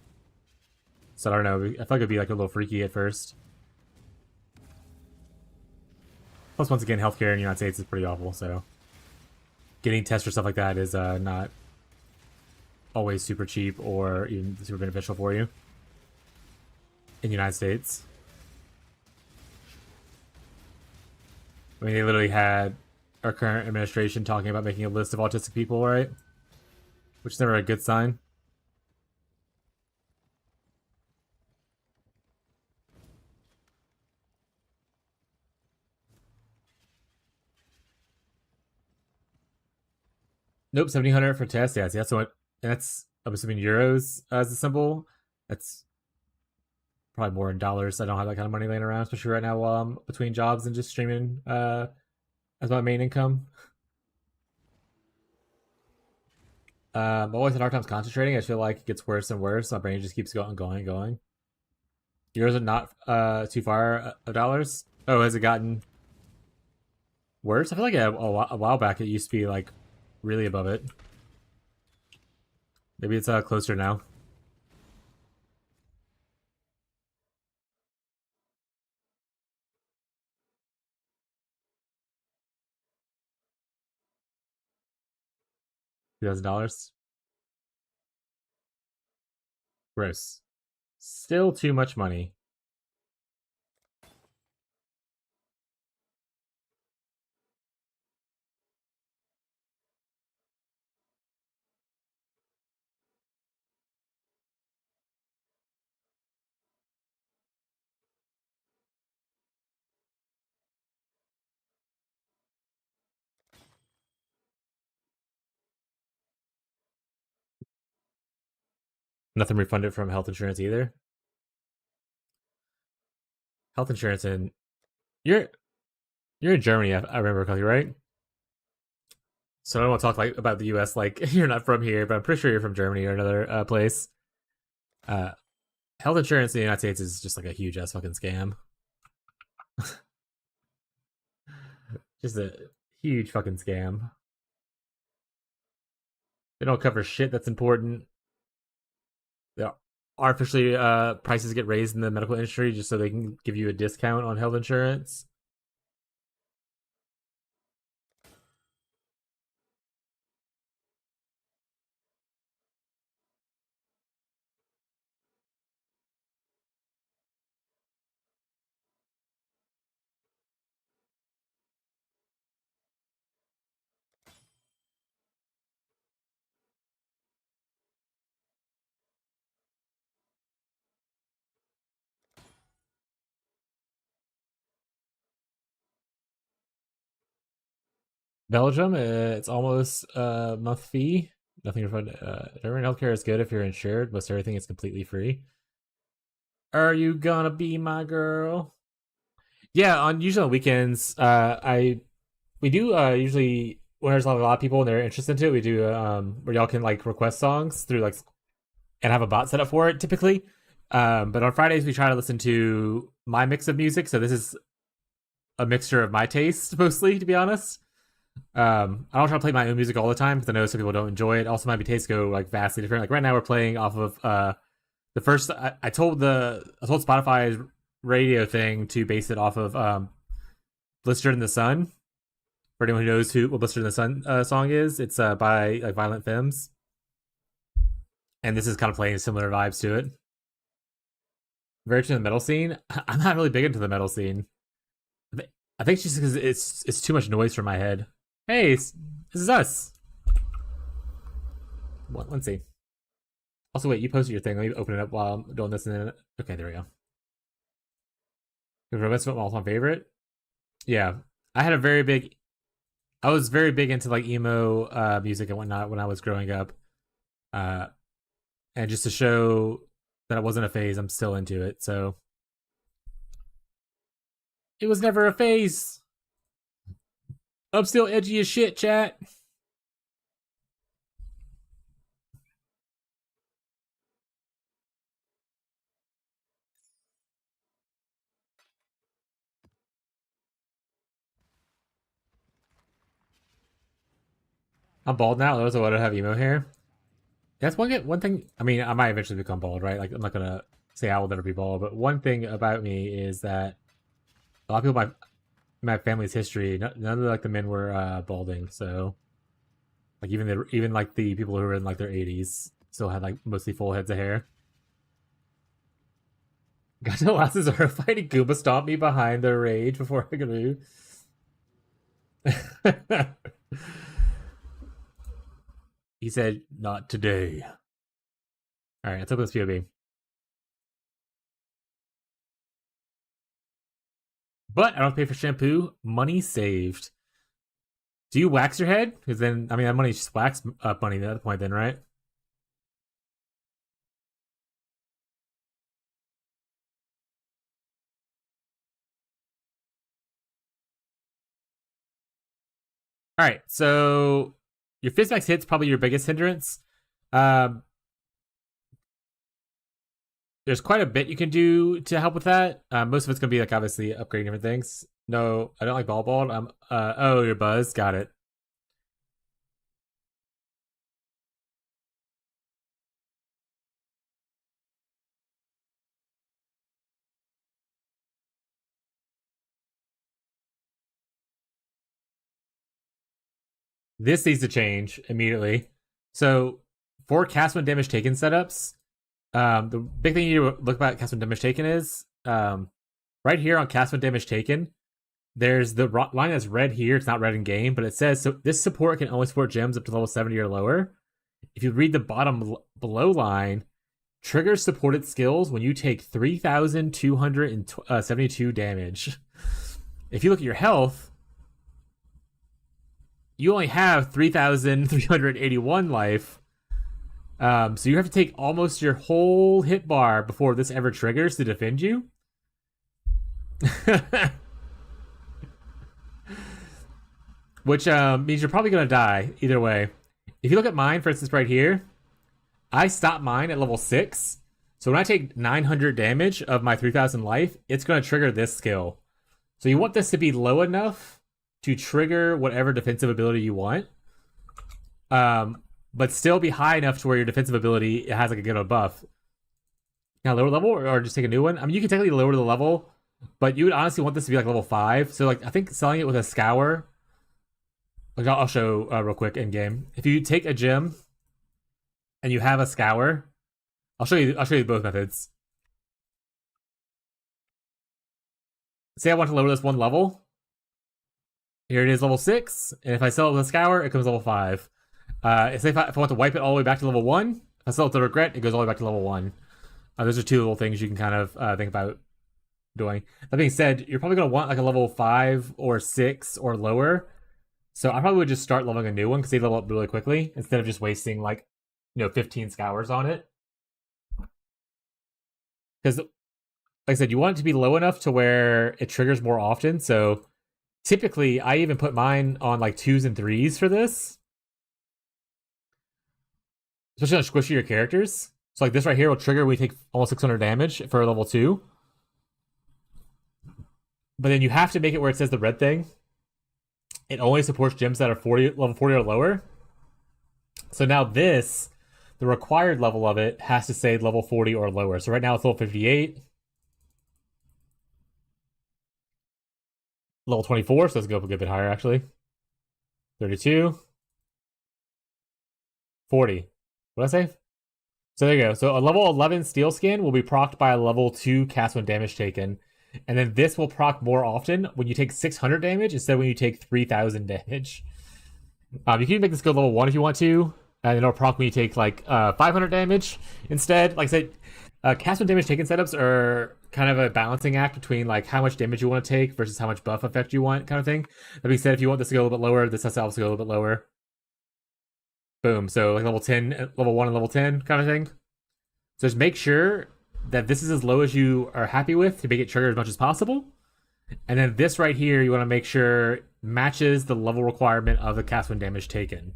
So I don't know. I feel like it'd be like a little freaky at first. Plus, once again, healthcare in the United States is pretty awful. So getting tests for stuff like that is not always super cheap or even super beneficial for you in the United States. I mean, they literally had our current administration talking about making a list of autistic people, right? Which is never a good sign. Nope, 1700 for test. Yeah, see, that's what. That's I'm assuming euros as a symbol. That's probably more in dollars. I don't have that kind of money laying around, especially right now while I'm between jobs and just streaming as my main income. I've always had hard times concentrating. I feel like it gets worse and worse. My brain just keeps going, going, going. Euros are not too far of dollars. Oh, has it gotten worse? I feel like a while back it used to be like really above it. Maybe it's closer now. $2,000. Gross. Still too much money. Nothing refunded from health insurance either. Health insurance in you're you're in Germany. I remember correctly, right? So I don't want to talk like about the U.S. like you're not from here, but I'm pretty sure you're from Germany or another place. Uh, Health insurance in the United States is just like a huge ass fucking scam. Just a huge fucking scam. They don't cover shit that's important. They artificially prices get raised in the medical industry just so they can give you a discount on health insurance. Belgium, it's almost a month fee. Nothing refunded. German healthcare is good if you're insured, but everything is completely free. Are you gonna be my girl? Yeah, on usually on weekends, I we do usually when there's a lot of people and they're interested in it, we do where y'all can like request songs through like and have a bot set up for it typically. But on Fridays we try to listen to my mix of music, so this is a mixture of my tastes mostly, to be honest. I don't try to play my own music all the time because I know some people don't enjoy it. Also, my tastes go like vastly different. Like right now, we're playing off of the first. I told Spotify's radio thing to base it off of "Blistered in the Sun." For anyone who knows who what "Blistered in the Sun" song is, it's by like Violent Femmes, and this is kind of playing similar vibes to it. Very into the metal scene. I'm not really big into the metal scene. I think it's just because it's too much noise for my head. Hey, this is us. Let's see. Also, wait, you posted your thing. Let me open it up while I'm doing this. And then, okay, there we go. Romance my all-time favorite. Yeah, I had a very big. I was very big into like emo music and whatnot when I was growing up. And just to show that it wasn't a phase, I'm still into it. So it was never a phase. I'm still edgy as shit, chat. I'm bald now. Those are what I have emo hair. That's one thing. I mean, I might eventually become bald, right? Like, I'm not gonna say I will never be bald, but one thing about me is that a lot of people, my family's history, none of like the men were balding. So, like even like the people who were in like their 80s still had like mostly full heads of hair. Got no lasses are fighting Goomba stomp me behind the rage before I can move. He said, "Not today." All right, let's open this POB. But I don't pay for shampoo. Money saved. Do you wax your head? Because then, I mean, that money just wax up money at that point, then, right? All right, so your Fizzmax hit's probably your biggest hindrance. Um, there's quite a bit you can do to help with that. Most of it's gonna be like obviously upgrading different things. No, I don't like bald. Oh, your buzz, got it. This needs to change immediately. So for cast when damage taken setups, the big thing you need to look about cast when damage taken is right here on cast when damage taken. There's the line that's red here. It's not red in game, but it says so this support can only support gems up to level 70 or lower. If you read the bottom below line, triggers supported skills when you take 3,272 damage. If you look at your health, you only have 3,381 life. So you have to take almost your whole hit bar before this ever triggers to defend you. Which means you're probably going to die either way. If you look at mine, for instance, right here, I stop mine at level 6. So when I take 900 damage of my 3,000 life, it's going to trigger this skill. So you want this to be low enough to trigger whatever defensive ability you want. But still be high enough to where your defensive ability has like a good buff. Now lower level or just take a new one. I mean, you can technically lower the level, but you would honestly want this to be like level 5. So like I think selling it with a scour. Like I'll show real quick in game. If you take a gem and you have a scour, I'll show you both methods. Say I want to lower this one level. Here it is, level 6. And if I sell it with a scour, it comes level 5. Say if I want to wipe it all the way back to level 1, if I sell it to regret, it goes all the way back to level 1. Those are two little things you can kind of think about doing. That being said, you're probably going to want like a level 5 or 6 or lower. So I probably would just start leveling a new one because they level up really quickly instead of just wasting like, 15 scours on it. Because, like I said, you want it to be low enough to where it triggers more often. So typically, I even put mine on like 2s and 3s for this. Especially on squishier characters. So like this right here will trigger when we take almost 600 damage for level 2. But then you have to make it where it says the red thing. It only supports gems that are level 40 or lower. So now this, the required level of it, has to say level 40 or lower. So right now it's level 58. Level 24, so let's go up a good bit higher actually. 32. 40. What did I say? So there you go. So a level 11 steel skin will be procced by a level 2 cast when damage taken. And then this will proc more often when you take 600 damage instead of when you take 3000 damage. You can make this go level 1 if you want to, and it'll proc when you take like 500 damage instead. Like I said, cast when damage taken setups are kind of a balancing act between like how much damage you want to take versus how much buff effect you want, kind of thing. That being said, if you want this to go a little bit lower, this has to also go a little bit lower. Boom. So like level 10, level 1 and level 10 kind of thing. So just make sure that this is as low as you are happy with to make it trigger as much as possible. And then this right here, you want to make sure matches the level requirement of the cast when damage taken.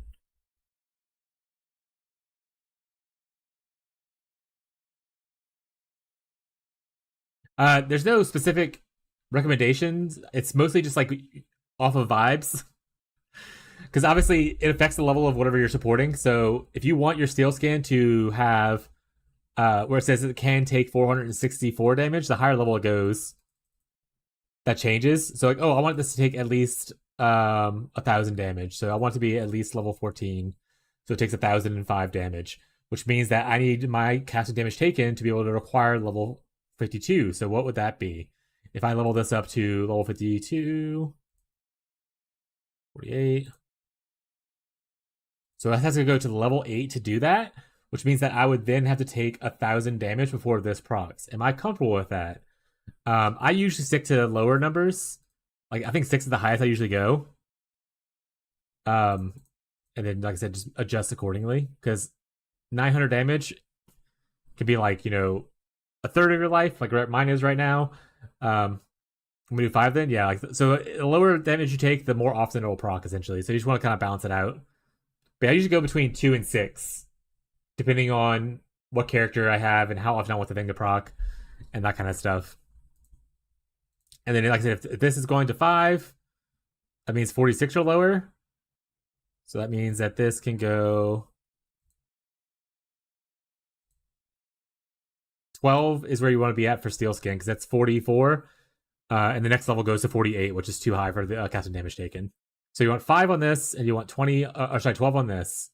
There's no specific recommendations. It's mostly just like off of vibes. Because obviously it affects the level of whatever you're supporting. So if you want your steel scan to have where it says it can take 464 damage, the higher level it goes, that changes. So like, oh, I want this to take at least 1000 damage. So I want it to be at least level 14. So it takes 1005 damage, which means that I need my casting damage taken to be able to require level 52. So what would that be? If I level this up to level 52, 48. So that has to go to level 8 to do that, which means that I would then have to take 1000 damage before this procs. Am I comfortable with that? I usually stick to lower numbers. Like I think 6 is the highest I usually go. And then like I said, just adjust accordingly, because 900 damage can be like, you know, a third of your life, like mine is right now. I'm gonna do 5 then, yeah. Like so, the lower damage you take, the more often it will proc essentially. So you just want to kind of balance it out. But I usually go between 2 and 6, depending on what character I have and how often I want the thing to proc, and that kind of stuff. And then, like I said, if this is going to 5, that means 46 or lower. So that means that this can go 12 is where you want to be at for steel skin, because that's 44. And the next level goes to 48, which is too high for the casting damage taken. So you want 5 on this, and you want 20, or sorry, 12 on this.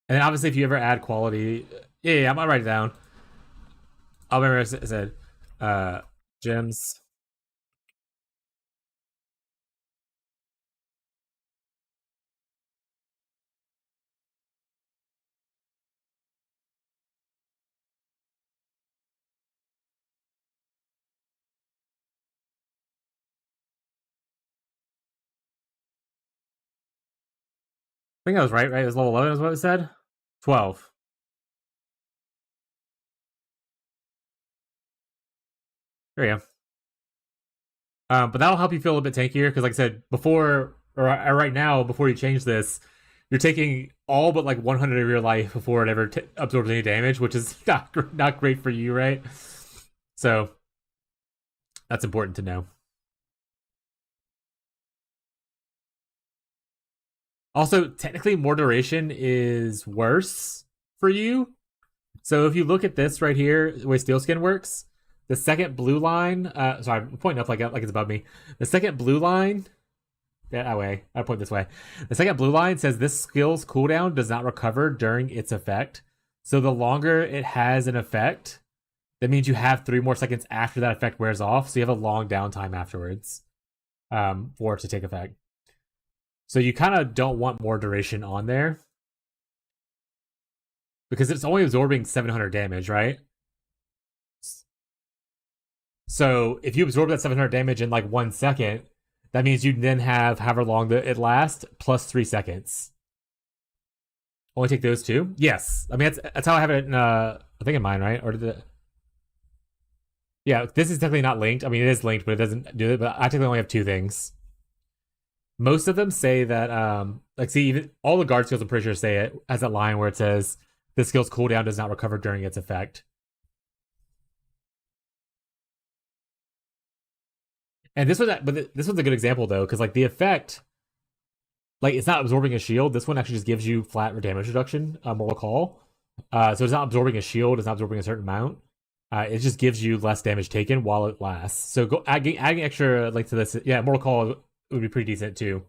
And then obviously if you ever add quality, yeah, I'm gonna write it down. I'll remember I said, gems. I think I was right? It was level 11 is what it said? 12. There you go. But that'll help you feel a bit tankier, because like I said, before, or right now, before you change this, you're taking all but like 100 of your life before it ever absorbs any damage, which is not great for you, right? So that's important to know. Also, technically, more duration is worse for you. So if you look at this right here, the way Steel Skin works, the second blue line, sorry, I'm pointing up like it's above me. The second blue line, that way, I point this way. The second blue line says this skill's cooldown does not recover during its effect. So the longer it has an effect, that means you have 3 more seconds after that effect wears off. So you have a long downtime afterwards for it to take effect. So you kind of don't want more duration on there, because it's only absorbing 700 damage, right? So if you absorb that 700 damage in like 1 second, that means you then have however long it lasts plus 3 seconds. Only take those 2? Yes. I mean, that's how I have it in, I think in mine, right? Or did it... Yeah, this is technically not linked. I mean, it is linked, but it doesn't do it. But I technically only have 2 things. Most of them say that, like, see, even all the guard skills, I'm pretty sure, say it as that line where it says the skill's cooldown does not recover during its effect. And this was, but this one's a good example though, because like the effect, like it's not absorbing a shield. This one actually just gives you flat damage reduction, mortal call. So it's not absorbing a shield. It's not absorbing a certain amount. It just gives you less damage taken while it lasts. So go adding extra like to this. Yeah, mortal call would be pretty decent too.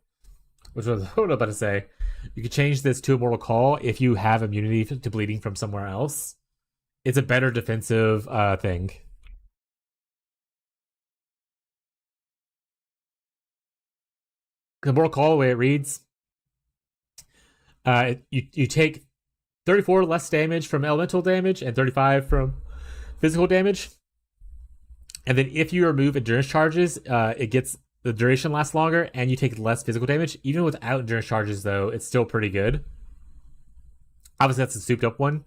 Which was what I was about to say. You could change this to a mortal call if you have immunity to bleeding from somewhere else. it's a better defensive thing. The Mortal Call, the way it reads, you take 34 less damage from elemental damage and 35 from physical damage. And then if you remove endurance charges, it gets the duration lasts longer and you take less physical damage. Even without endurance charges, though, it's still pretty good. Obviously, that's a souped up one.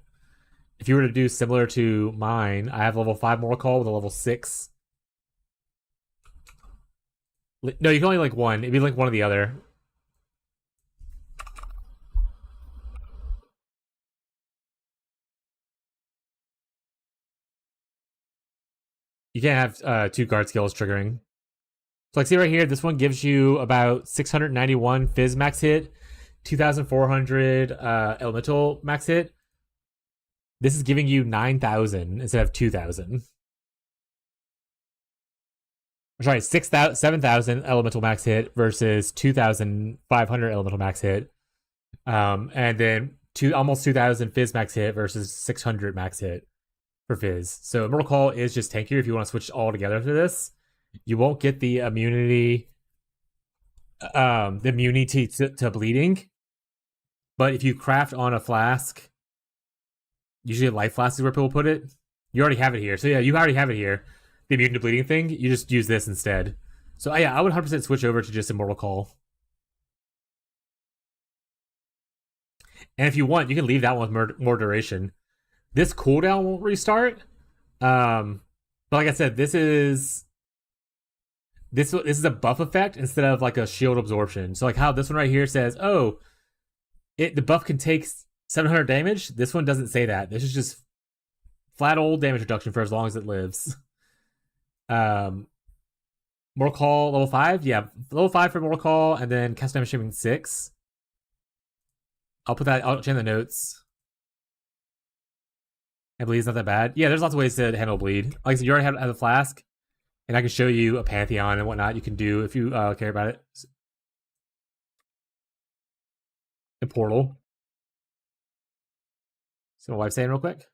If you were to do similar to mine, I have level 5 Mortal Call with a level 6. No, you can only link one. It'd be like one or the other. You can't have 2 guard skills triggering. So like see right here, this one gives you about 691 Fizz max hit, 2,400 Elemental max hit. This is giving you 9,000 instead of 2,000. Sorry, 7,000 Elemental max hit versus 2,500 Elemental max hit. And then almost 2,000 Fizz max hit versus 600 max hit for Fizz. So Immortal Call is just tankier if you want to switch all together to this. You won't get the immunity to bleeding. But if you craft on a flask, usually a life flask is where people put it. You already have it here. So yeah, you already have it here. The immune to bleeding thing, you just use this instead. So yeah, I would 100% switch over to just Immortal Call. And if you want, you can leave that one with more duration. This cooldown won't restart. But like I said, this is a buff effect instead of like a shield absorption. So like how this one right here says, oh, the buff can take 700 damage. This one doesn't say that. This is just flat old damage reduction for as long as it lives. Mortal Call level 5, yeah, level 5 for Mortal Call, and then cast damage streaming 6. I'll change the notes. And bleed's not that bad. Yeah, there's lots of ways to handle bleed. Like I said, you already have a flask, and I can show you a Pantheon and whatnot you can do if you care about it. A portal. So my wife's saying real quick.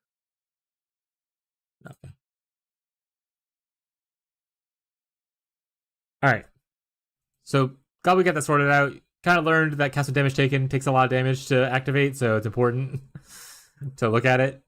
Okay. All right. So glad we got that sorted out. Kind of learned that cast damage taken takes a lot of damage to activate, so it's important to look at it.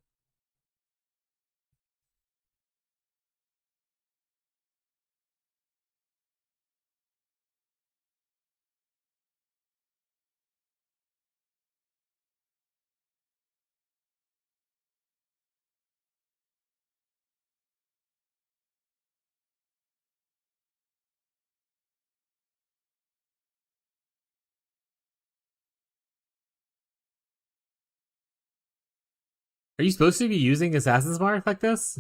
Are you supposed to be using Assassin's Mark like this?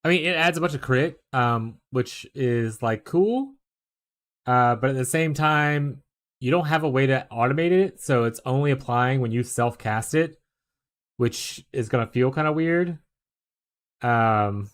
I mean, it adds a bunch of crit, which is like cool. But at the same time, you don't have a way to automate it, so it's only applying when you self-cast it, which is gonna feel kind of weird. And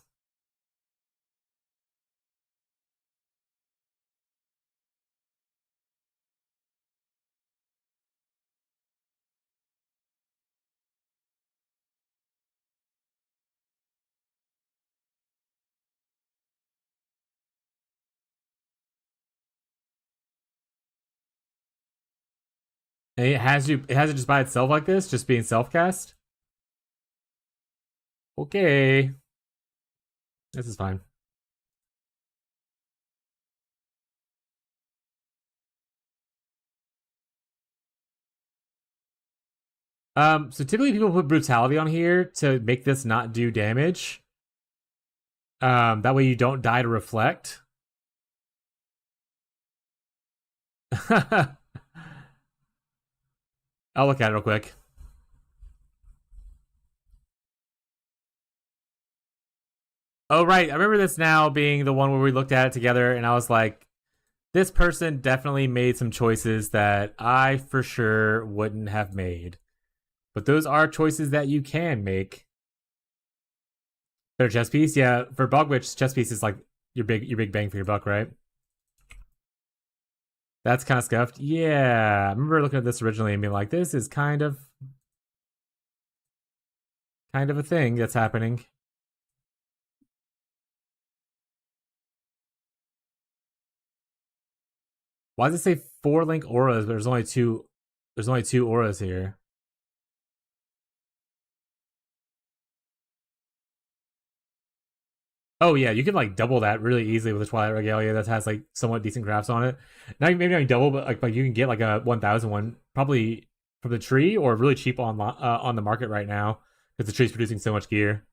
it has it just by itself like this, just being self-cast. Okay, this is fine. So typically people put brutality on here to make this not do damage. That way you don't die to reflect. I'll look at it real quick. Oh, right. I remember this now being the one where we looked at it together and I was like, this person definitely made some choices that I for sure wouldn't have made. But those are choices that you can make. Better chest piece, yeah. For Bog Witch, chest piece is like your big bang for your buck, right? That's kind of scuffed. Yeah, I remember looking at this originally and being like, this is kind of a thing that's happening. Why does it say 4 link auras, but there's only two? There's only 2 auras here. Oh yeah, you can like double that really easily with the Twilight Regalia that has like somewhat decent crafts on it. Now maybe not double, but like you can get like a 1,000 one probably from the tree or really cheap on the market right now because the tree's producing so much gear.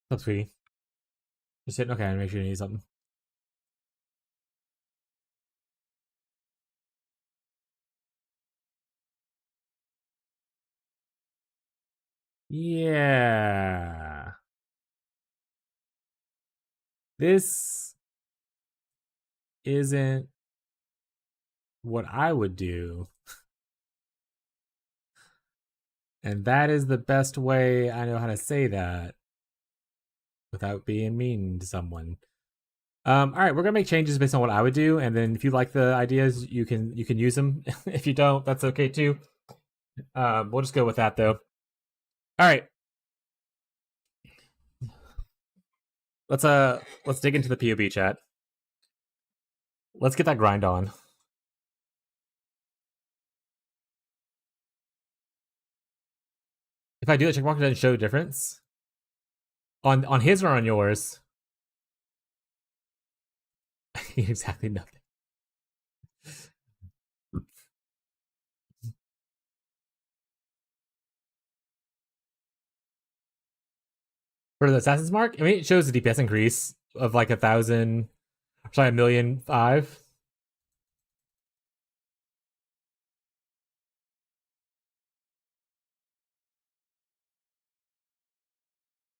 That's sweetie. Just hitting okay, make sure you need something. Yeah. This isn't what I would do. And that is the best way I know how to say that without being mean to someone. All right, we're gonna make changes based on what I would do, and then if you like the ideas, you can use them. If you don't, that's okay too. We'll just go with that though. All right, let's dig into the POB chat. Let's get that grind on. If I do the check mark, it doesn't show a difference on his or on yours. Exactly nothing. For the Assassin's Mark, I mean, it shows the DPS increase of like 1,000, sorry, 1,000,005.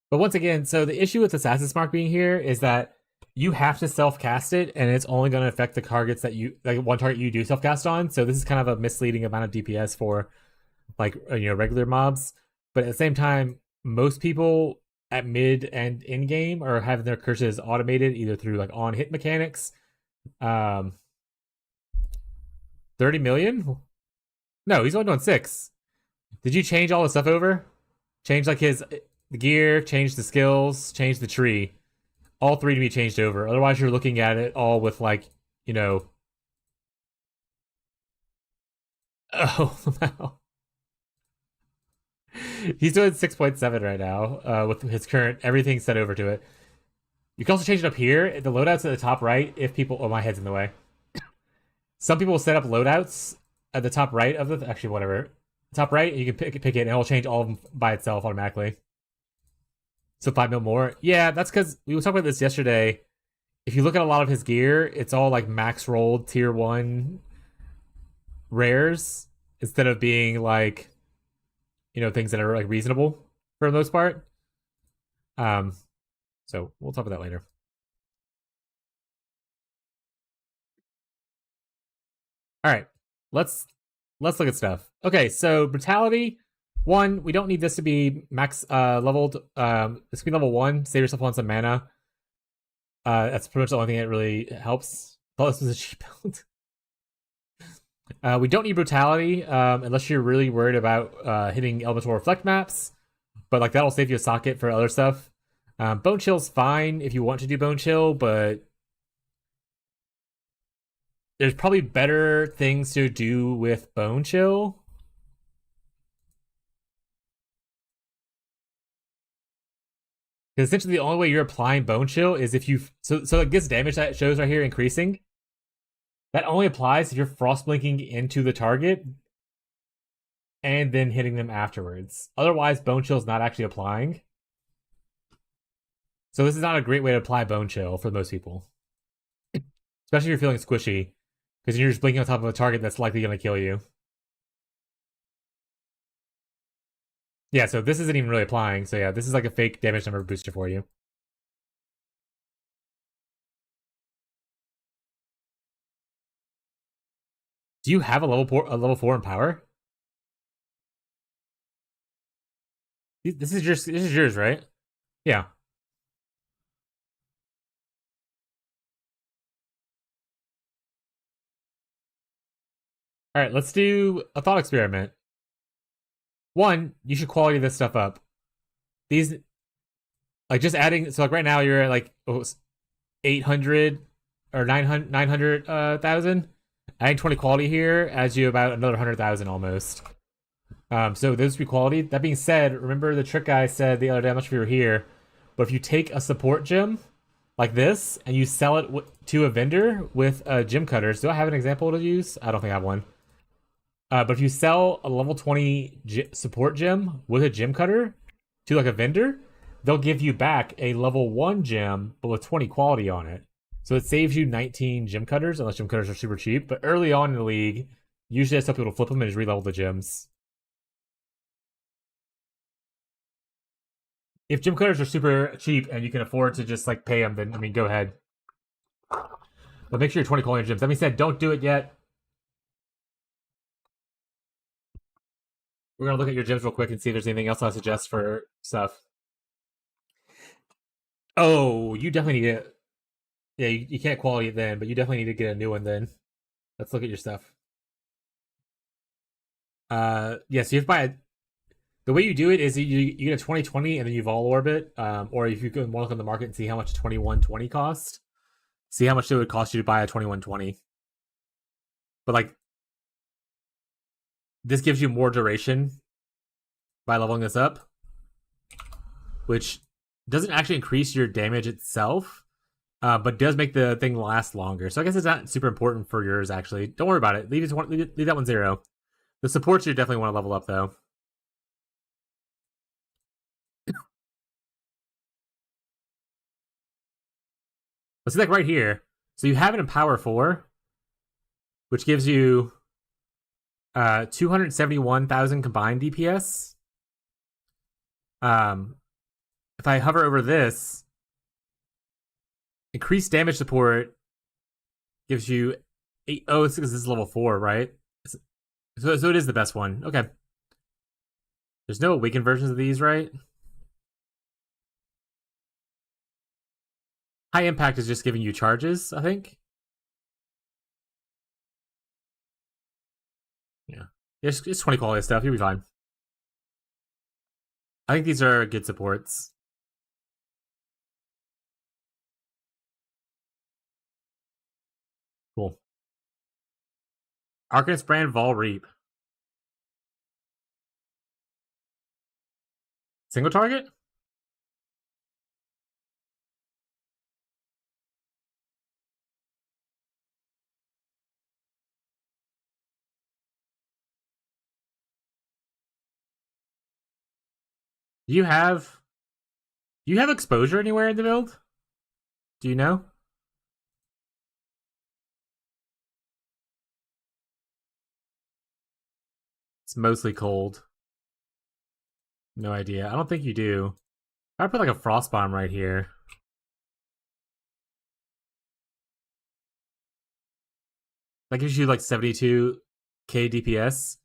But once again, so the issue with Assassin's Mark being here is that you have to self-cast it, and it's only going to affect the targets that you like one target you do self-cast on. So this is kind of a misleading amount of DPS for like regular mobs. But at the same time, most people at mid and in game are having their curses automated either through like on hit mechanics. 30 million? No, he's only doing 6. Did you change all the stuff over? Change like his the gear, change the skills, change the tree. All 3 to be changed over. Otherwise, you're looking at it all with like, oh wow. He's doing 6.7 right now with his current everything set over to it. You can also change it up here. The loadouts at the top right. If people, oh my head's in the way. Some people will set up loadouts at the top right of the actually whatever top right. You can pick it and it'll change all of them by itself automatically. So 5 mil more. Yeah, that's because we were talking about this yesterday. If you look at a lot of his gear, it's all like max rolled tier 1 rares instead of being like, things that are like reasonable for the most part. So we'll talk about that later. All right, let's look at stuff. Okay, so brutality 1. We don't need this to be max leveled. This can be level 1. Save yourself on some mana. That's pretty much the only thing that really helps. Thought this was a cheap build. We don't need brutality unless you're really worried about hitting elemental reflect maps, but like that'll save you a socket for other stuff. Bone chill's fine if you want to do bone chill, but there's probably better things to do with bone chill. Because essentially the only way you're applying bone chill is if you so like this damage that it shows right here increasing. That only applies if you're frost blinking into the target and then hitting them afterwards. Otherwise, bone chill is not actually applying. So this is not a great way to apply bone chill for most people, especially if you're feeling squishy, because you're just blinking on top of a target that's likely going to kill you. Yeah, so this isn't even really applying. So yeah, this is like a fake damage number booster for you. Do you have a level 4 in power? This is yours, right? Yeah. All right, let's do a thought experiment. One, you should quality this stuff up. These, like, just adding. So like right now you're at like 800 or 900,000. Adding 20 quality here adds you about another 100,000 almost. So those would be quality. That being said, remember the trick I said the other day. I'm not sure if you were here, but if you take a support gem like this and you sell it to a vendor with a gem cutters, do I have an example to use? I don't think I have one. But if you sell a level 20 support gem with a gem cutter to like a vendor, they'll give you back a level 1 gem but with 20 quality on it. So it saves you 19 gem cutters, unless gem cutters are super cheap. But early on in the league, usually I tell people to flip them and just re-level the gems. If gem cutters are super cheap and you can afford to just like pay them, then I mean, go ahead. But make sure you're 20 quality gems. That being said, don't do it yet. We're gonna look at your gems real quick and see if there's anything else I suggest for stuff. Oh, you definitely need it. Yeah, you can't quality it then, but you definitely need to get a new one then. Let's look at your stuff. Yeah, so you have to buy a, the way you do it is you get a 2020 and then you vol orbit, or if you go look on the market and see how much 2120 cost, see how much it would cost you to buy a 2120. But like, this gives you more duration by leveling this up, which doesn't actually increase your damage itself, but does make the thing last longer. So I guess it's not super important for yours, actually. Don't worry about it. Leave that one 0. The supports you definitely want to level up, though. Let's see, like right here. So you have it in power 4, which gives you 271,000 combined DPS. If I hover over this, increased damage support gives you 8. Oh, it's because this is level 4, right? So it is the best one. Okay. There's no awakened versions of these, right? High impact is just giving you charges, I think. Yeah. It's 20 quality stuff. You'll be fine. I think these are good supports. Cool. Arcanist Brand Vol Reap. Single target? Do you have exposure anywhere in the build? Do you know? It's mostly cold. No idea. I don't think you do. I put like a frost bomb right here. That gives you like 72k DPS.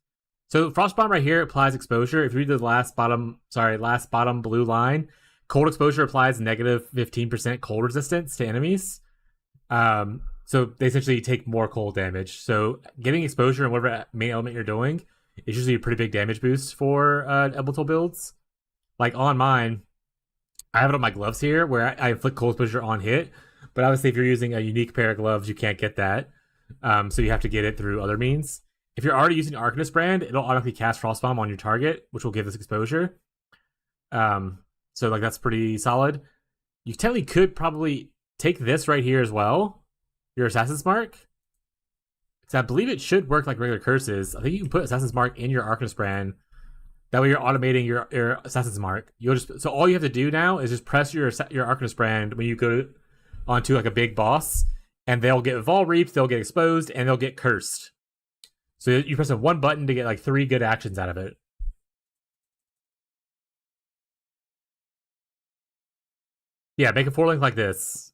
So frost bomb right here applies exposure. If you read the last bottom blue line, cold exposure applies negative 15% cold resistance to enemies. So they essentially take more cold damage. So getting exposure in whatever main element you're doing is usually a pretty big damage boost for Elemental builds. Like on mine, I have it on my gloves here where I inflict cold exposure on hit. But obviously, if you're using a unique pair of gloves, you can't get that. So you have to get it through other means. If you're already using Arcanist Brand, it'll automatically cast Frostbomb on your target, which will give this exposure. So like that's pretty solid. You technically could probably take this right here as well, your Assassin's Mark. Because I believe it should work like regular curses. I think you can put Assassin's Mark in your Arcanist Brand. That way you're automating your Assassin's Mark. So all you have to do now is just press your Arcanist Brand when you go onto like a big boss, and they'll get Vol Reaped, they'll get exposed, and they'll get cursed. So you press one button to get like 3 good actions out of it. Yeah, make a 4-link like this.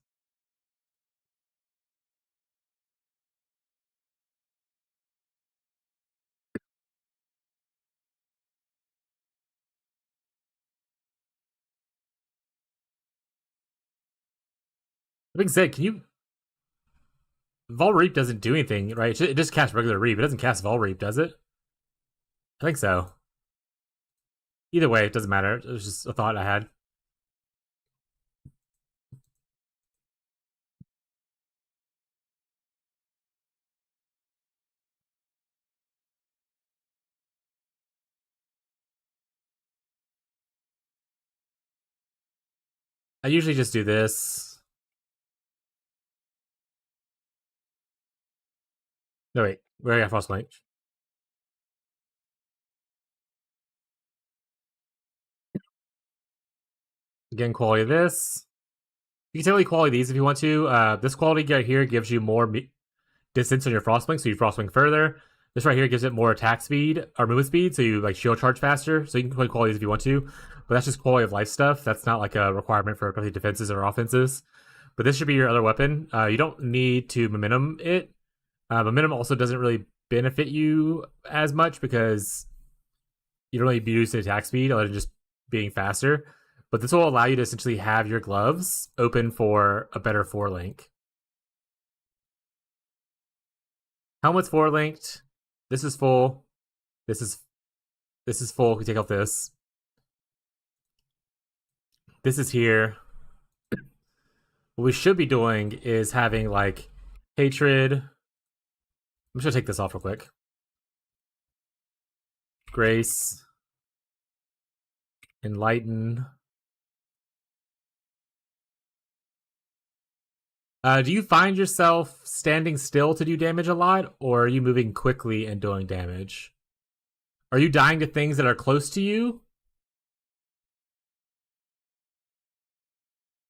Like I said, can you... Vol Reap doesn't do anything, right? It just casts regular Reap. It doesn't cast Vol Reap, does it? I think so. Either way, it doesn't matter. It was just a thought I had. I usually just do this. No, wait. Where I got Frostbite? Again, quality of this. You can totally quality these if you want to. This quality right here gives you more distance on your Frostwing, so you Frostwing further. This right here gives it more attack speed or movement speed, so you like shield charge faster. So you can play qualities if you want to, but that's just quality of life stuff. That's not like a requirement for complete defenses or offenses. But this should be your other weapon. You don't need to momentum it. Momentum also doesn't really benefit you as much because you don't really use the attack speed other than just being faster. But this will allow you to essentially have your gloves open for a better 4-link. Helmet's 4-linked. This is full. This is full. We take off this. This is here. What we should be doing is having like hatred. I'm just gonna take this off real quick. Grace. Enlighten. Do you find yourself standing still to do damage a lot, or are you moving quickly and doing damage? Are you dying to things that are close to you?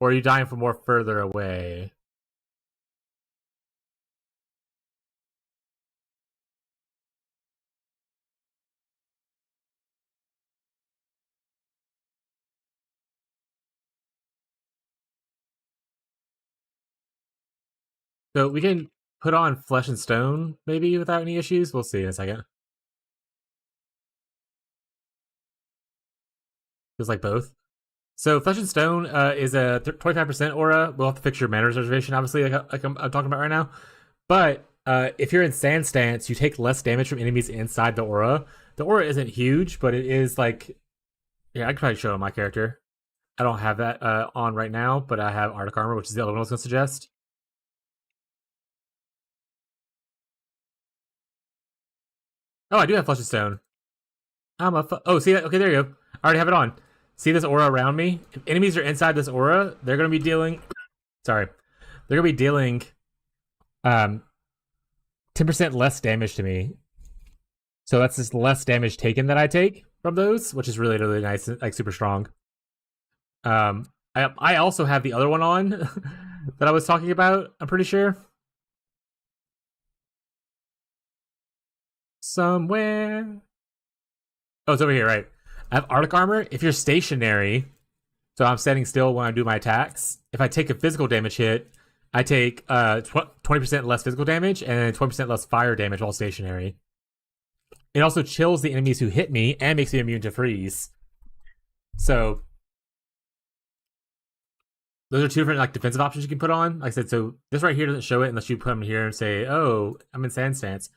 Or are you dying from more further away? So we can put on Flesh and Stone, maybe, without any issues. We'll see in a second. Feels like both. So Flesh and Stone is a 25% aura. We'll have to fix your mana reservation, obviously, like I'm talking about right now. But if you're in Sand Stance, you take less damage from enemies inside the aura. The aura isn't huge, but it is like... Yeah, I can probably show my character. I don't have that on right now, but I have Arctic Armor, which is the other one I was going to suggest. Oh, I do have Flesh and Stone. Oh, see that? Okay, there you go. I already have it on. See this aura around me? If enemies are inside this aura, they're going to be dealing... Sorry. They're going to be dealing 10% less damage to me. So that's just less damage taken that I take from those, which is really, really nice, like super strong. I also have the other one on that I was talking about, I'm pretty sure. Somewhere. Oh, it's over here, right. I have Arctic Armor. If you're stationary, so I'm standing still when I do my attacks, if I take a physical damage hit, I take 20% less physical damage and 20% less fire damage while stationary. It also chills the enemies who hit me and makes me immune to freeze. So those are two different like defensive options you can put on. Like I said, so this right here doesn't show it unless you put them here and say, "Oh, I'm in Sand Stance."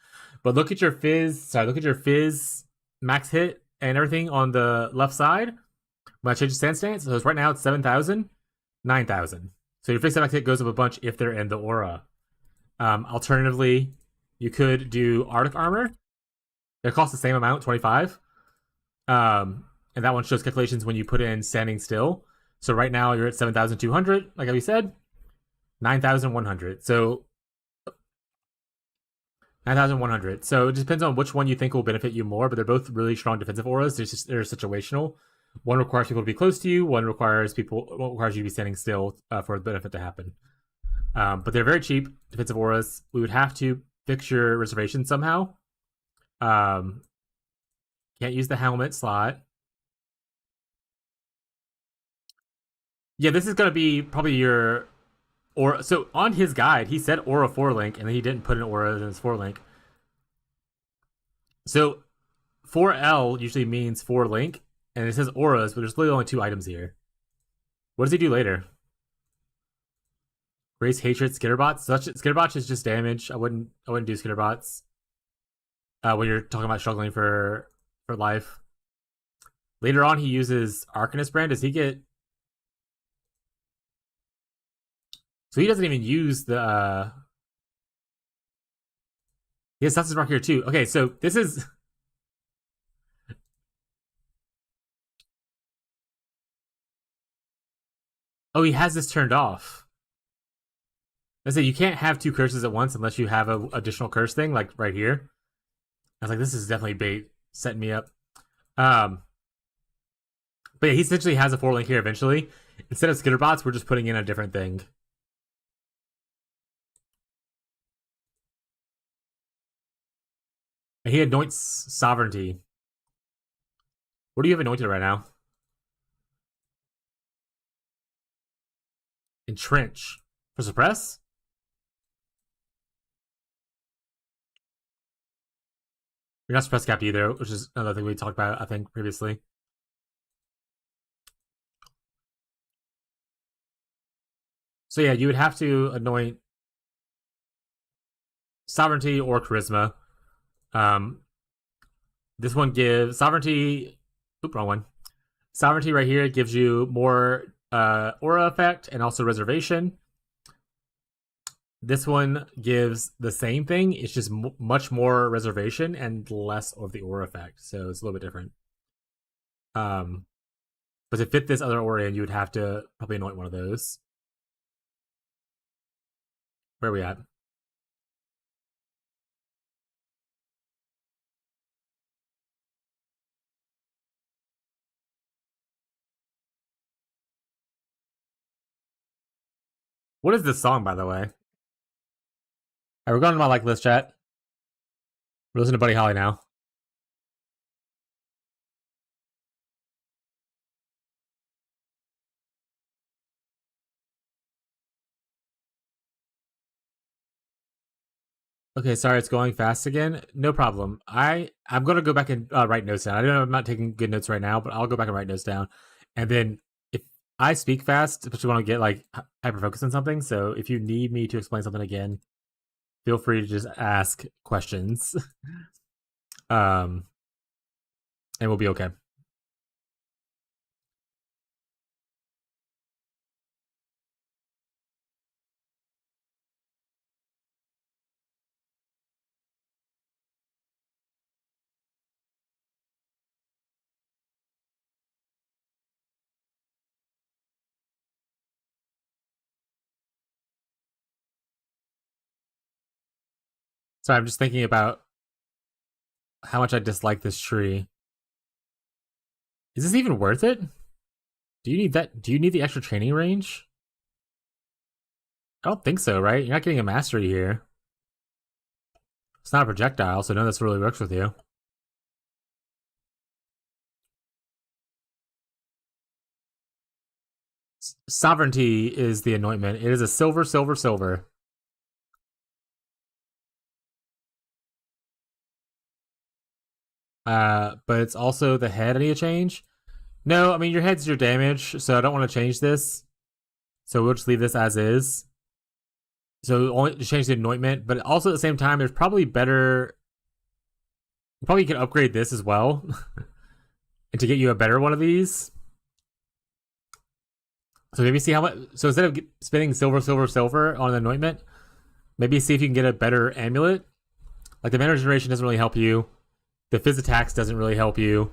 But look at your fizz. Sorry, look at your fizz max hit and everything on the left side. When I change to Sand Stance, so right now it's 7,000, 9,000. So your fixed max hit goes up a bunch if they're in the aura. Alternatively, you could do Arctic Armor. It costs the same amount, 25. And that one shows calculations when you put in standing still. So right now you're at 7,200, like we said. 9,100. So 9,100. So it depends on which one you think will benefit you more, but they're both really strong defensive auras. They're situational. One requires people to be close to you. One requires you to be standing still for the benefit to happen. But they're very cheap defensive auras. We would have to fix your reservation somehow. Can't use the helmet slot. Yeah, this is gonna be probably your aura. So on his guide, he said aura 4 link, and then he didn't put an aura in his 4 link. So 4L usually means 4 link, and it says auras, but there's literally only 2 items here. What does he do later? Raise hatred, skitterbots. Skitterbots is just damage. I wouldn't do skitterbots when you're talking about struggling for life. Later on, he uses Arcanist Brand. Does he get? So he doesn't even use the. He has Substance Mark here too. Okay, so this is. Oh, he has this turned off. I say you can't have 2 curses at once unless you have an additional curse thing, like right here. I was like, this is definitely bait, setting me up. But yeah, he essentially has a 4 link here eventually. Instead of skitterbots, we're just putting in a different thing. And he anoints sovereignty. What do you have anointed right now? Entrench. For suppress? You're not suppress capped either, which is another thing we talked about, I think, previously. So yeah, you would have to anoint sovereignty or charisma. This one gives sovereignty. Oop, wrong one. Sovereignty right here gives you more aura effect and also reservation. This one gives the same thing. It's just much more reservation and less of the aura effect. So it's a little bit different. But to fit this other aura in, you would have to probably anoint one of those. Where are we at? What is this song, by the way? Alright, we're going to my like list chat. We're listening to Buddy Holly now. Okay, sorry, it's going fast again. No problem. I'm gonna go back and write notes down. I don't know. I'm not taking good notes right now, but I'll go back and write notes down. And then if I speak fast, especially when I get like hyper focused on something, so if you need me to explain something again, feel free to just ask questions. And we'll be okay. So I'm just thinking about how much I dislike this tree. Is this even worth it? Do you need that? Do you need the extra training range? I don't think so, right? You're not getting a mastery here. It's not a projectile, so none of this really works with you. Sovereignty is the anointment. It is a silver, silver, silver. But it's also the head I need to change. No, I mean your head's your damage, so I don't want to change this. So we'll just leave this as is. So only to change the anointment, but also at the same time, there's probably better. You probably can upgrade this as well, and to get you a better one of these. So maybe see how much. So instead of spending silver, silver, silver on an anointment, maybe see if you can get a better amulet. Like the mana regeneration doesn't really help you. The fizz attacks doesn't really help you.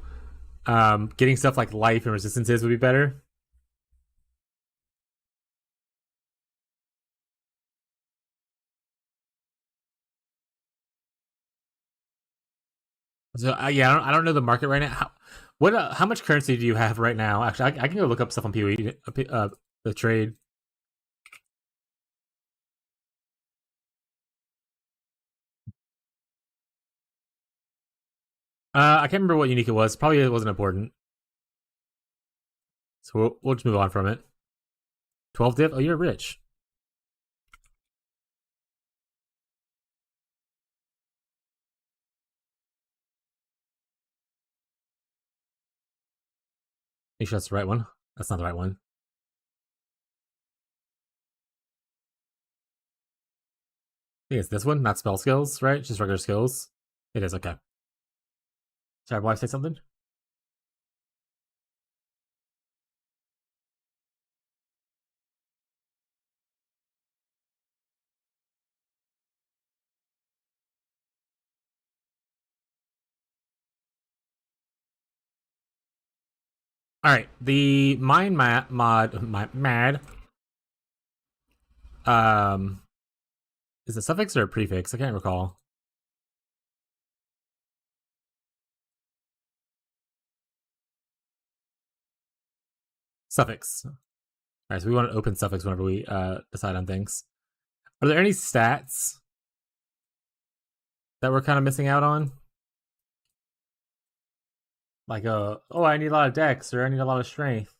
Getting stuff like life and resistances would be better. So yeah, I don't know the market right now. How much currency do you have right now? Actually, I can go look up stuff on PoE, the trade. I can't remember what unique it was. Probably it wasn't important. So we'll just move on from it. 12 div? Oh, you're rich. Make sure that's the right one. That's not the right one. I think it's this one, not spell skills, right? Just regular skills. It is, okay. Sorry, wife say something? All right, the mine mod is a suffix or a prefix? I can't recall. Suffix. All right, so we want to open suffix whenever we decide on things. Are there any stats that we're kind of missing out on? Like, oh, I need a lot of dex, or I need a lot of strength.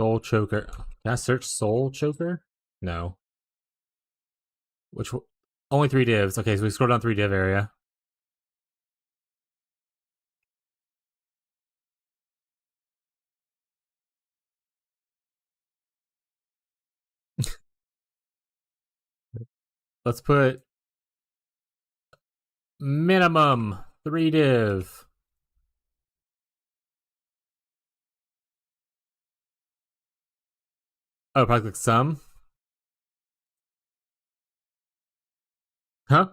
Soul choker. Can I search soul choker? No. Which only 3 divs. Okay, so we scroll down 3 div area. Let's put minimum 3 div. Oh, probably click some. Huh?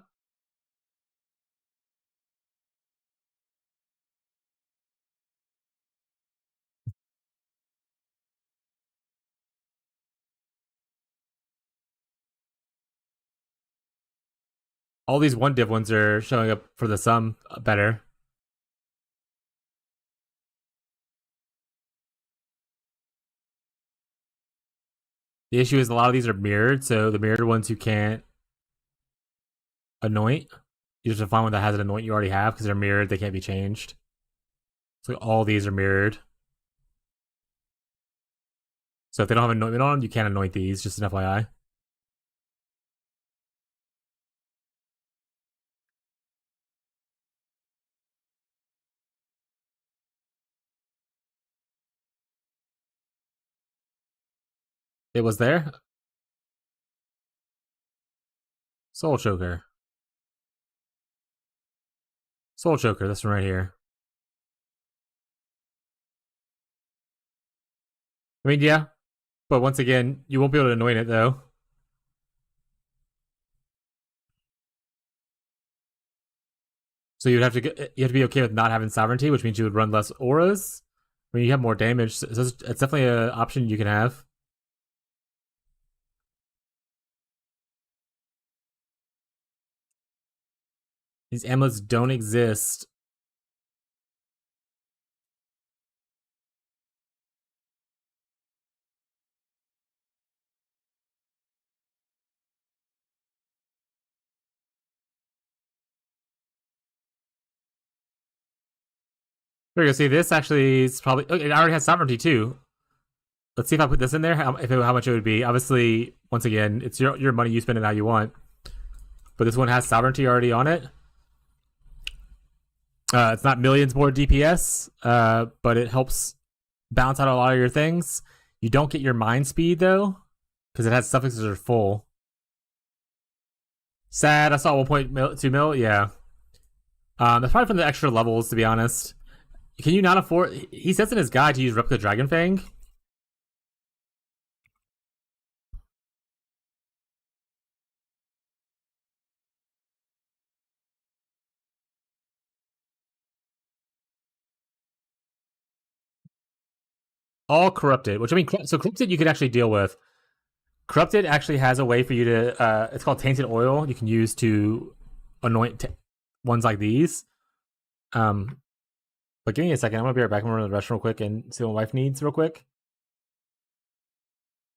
All these 1 div ones are showing up for the sum better. The issue is a lot of these are mirrored, so the mirrored ones you can't anoint. You just have to find one that has an anoint you already have because they're mirrored, they can't be changed. So all these are mirrored. So if they don't have anointment on, you can't anoint these, just an FYI. It was there. Soul choker. Soul choker, this one right here. I mean, yeah. But once again, you won't be able to anoint it though. So you have to be okay with not having sovereignty, which means you would run less auras. I mean, you have more damage. So it's definitely an option you can have. These amulets don't exist. There you go. See, this actually is probably... Oh, it already has sovereignty too. Let's see if I put this in there, how much it would be. Obviously, once again, it's your money. You spend it how you want. But this one has sovereignty already on it. It's not millions more DPS, but it helps balance out a lot of your things. You don't get your mind speed, though, because it has suffixes that are full. Sad. I saw 1.2 mil. Yeah. That's probably from the extra levels, to be honest. Can you not afford... He says in his guide to use Replica Dragon Fang. All corrupted, which I mean, so corrupted you can actually deal with. Corrupted actually has a way for you to, it's called tainted oil. You can use to anoint ones like these. But give me a second. I'm gonna be right back. I'm gonna run to the restroom real quick and see what my wife needs real quick.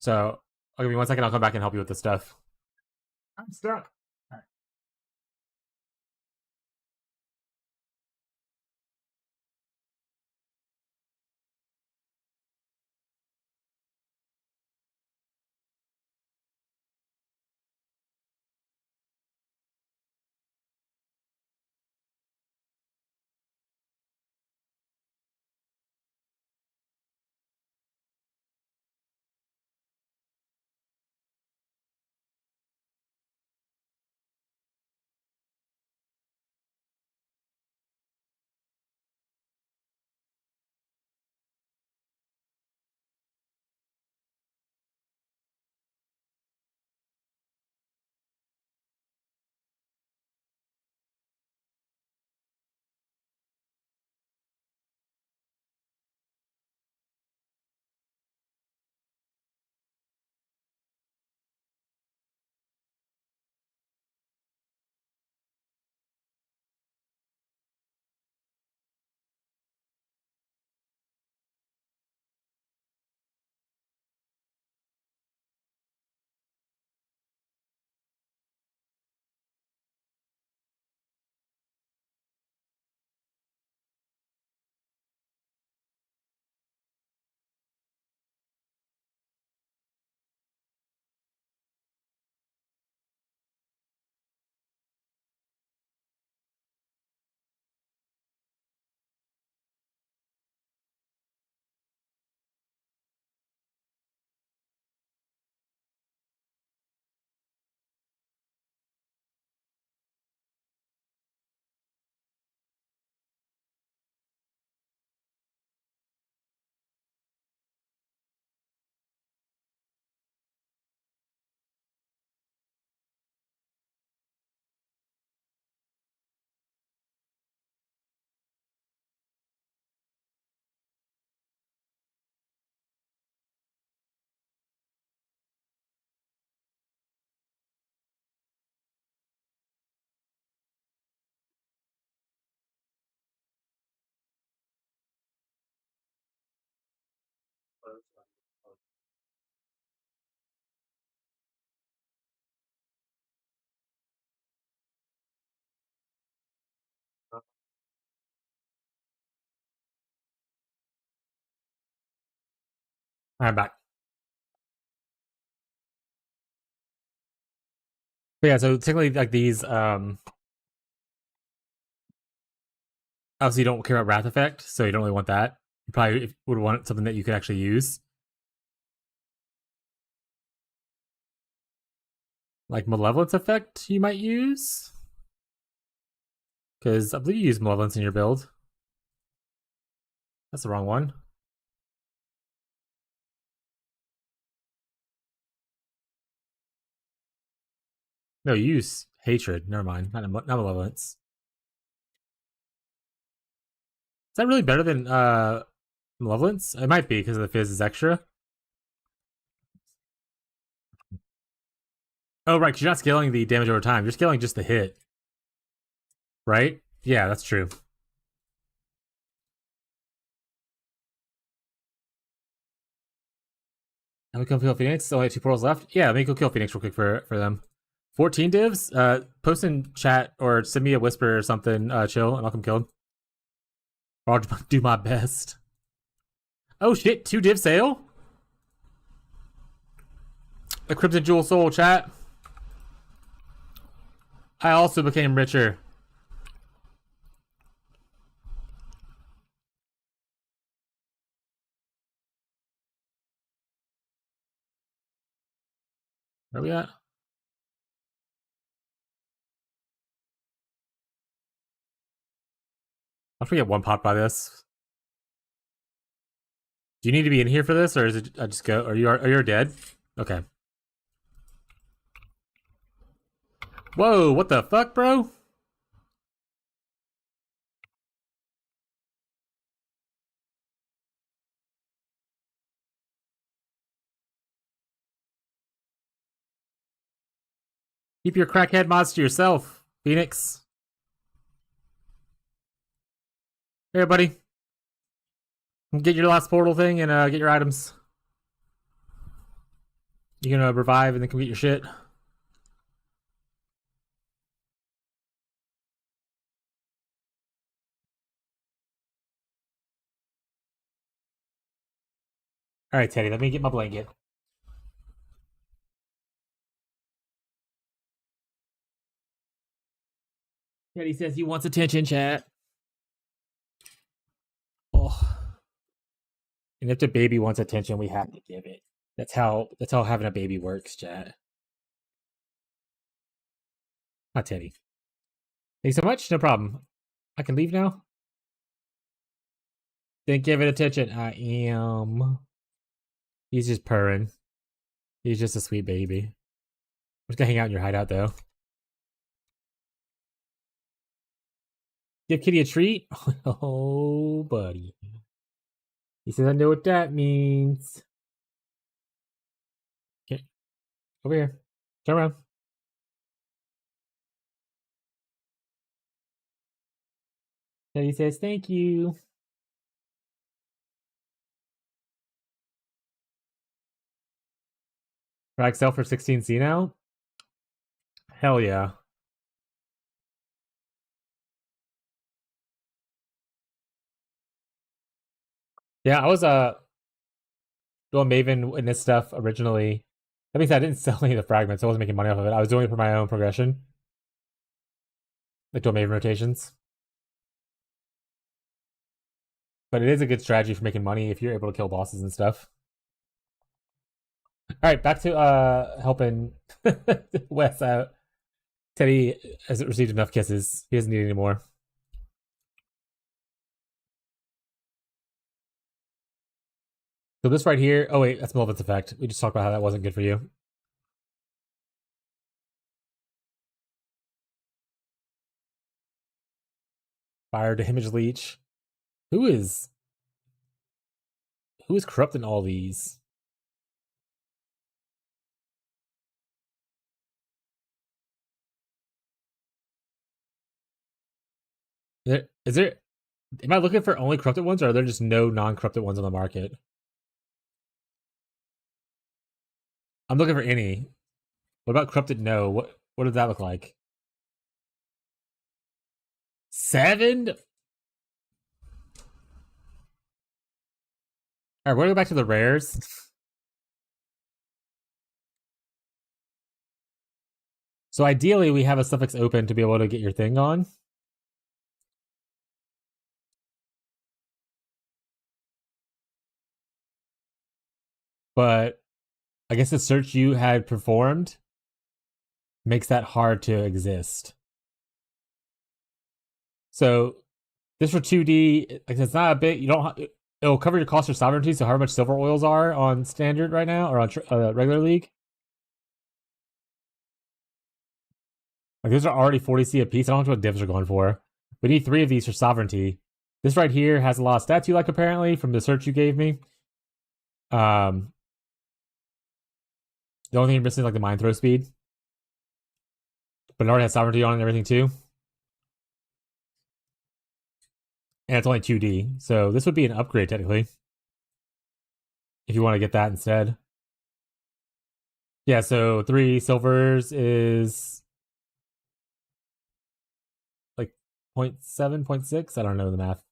So I'll give you 1 second. I'll come back and help you with this stuff. I'm stuck. I'm back. But yeah, so technically, like these, obviously you don't care about Wrath Effect, so you don't really want that. You probably would want something that you could actually use. Like Malevolence Effect, you might use. Because I believe you use Malevolence in your build. That's the wrong one. No, you use Hatred. Never mind. Not Malevolence. Is that really better than Malevolence? It might be because the Fizz is extra. Oh, right, because you're not scaling the damage over time. You're scaling just the hit. Right? Yeah, that's true. Let me go kill Phoenix. Only 2 portals left. Yeah, let me go kill Phoenix real quick for them. 14 divs. Post in chat or send me a whisper or something. Chill, and I'll come killed. Or I'll do my best. Oh shit! 2 div sale. The Crimson Jewel Soul chat. I also became richer. Where are we at? I'll forget 1 pop by this. Do you need to be in here for this, or is it I just go? Are you dead? Okay. Whoa! What the fuck, bro? Keep your crackhead mods to yourself, Phoenix. Hey, buddy. Get your last portal thing and get your items. You can revive and then come get your shit. All right, Teddy. Let me get my blanket. Teddy says he wants attention, chat. Oh. And if the baby wants attention, we have to give it. That's how having a baby works, chat. Not Teddy. Thanks so much. No problem. I can leave now. Then give it attention. I am. He's just purring. He's just a sweet baby. I'm just gonna hang out in your hideout though. Give Kitty a treat? Oh, buddy. He says, I know what that means. Okay. Over here. Turn around. And he says, thank you. Drag sell for 16C now? Hell yeah. Yeah, I was doing Maven in this stuff originally. That means I didn't sell any of the fragments. I wasn't making money off of it. I was doing it for my own progression. Like doing Maven rotations. But it is a good strategy for making money if you're able to kill bosses and stuff. Alright, back to helping Wes out. Teddy hasn't received enough kisses. He doesn't need any more. So this right here, oh wait, that's Melvin's effect. We just talked about how that wasn't good for you. Fire damage leech. Who is corrupting all these? Is there am I looking for only corrupted ones, or are there just no non-corrupted ones on the market? I'm looking for any. What about corrupted? No. What does that look like? 7? Alright, we're gonna go back to the rares. So ideally, we have a suffix open to be able to get your thing on. But I guess the search you had performed makes that hard to exist. So this for 2D, like it's not a big. You don't. It'll cover your cost for sovereignty. So how much silver oils are on standard right now, or on regular league? Like those are already 40C a piece. I don't know what divs are going for. We need 3 of these for sovereignty. This right here has a lot of stats you like apparently from the search you gave me. The only thing you're missing is like the mind throw speed. But it already has sovereignty on it and everything too. And it's only 2D. So this would be an upgrade technically. If you want to get that instead. Yeah, so 3 silvers is like 0.7, 0.6. I don't know the math.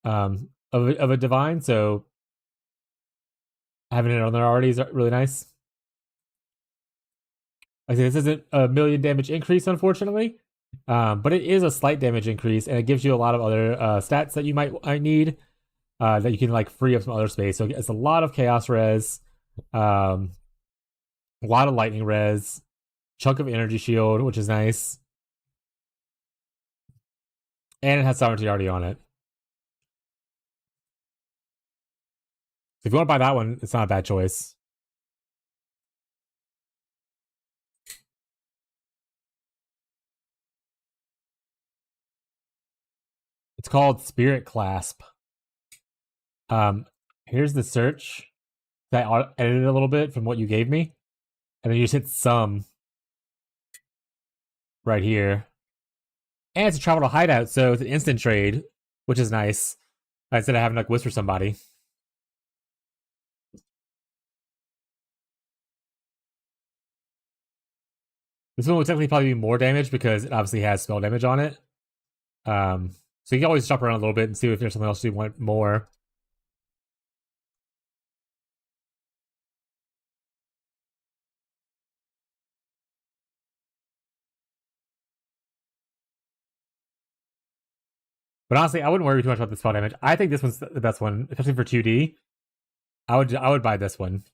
Of a divine, so having it on there already is really nice. Like I say, this isn't a million damage increase, unfortunately, but it is a slight damage increase, and it gives you a lot of other stats that you might need that you can like free up some other space. So it's a lot of chaos res, a lot of lightning res, chunk of energy shield, which is nice, and it has sovereignty already on it. So if you want to buy that one, it's not a bad choice. It's called Spirit Clasp. Here's the search that I edited a little bit from what you gave me, and then you just hit sum right here, and it's a travel to hideout, so it's an instant trade, which is nice. Instead of having to like whisper somebody. This one will technically probably be more damage because it obviously has spell damage on it. So you can always shop around a little bit and see if there's something else you want more. But honestly, I wouldn't worry too much about the spell damage. I think this one's the best one, especially for 2D. I would buy this one.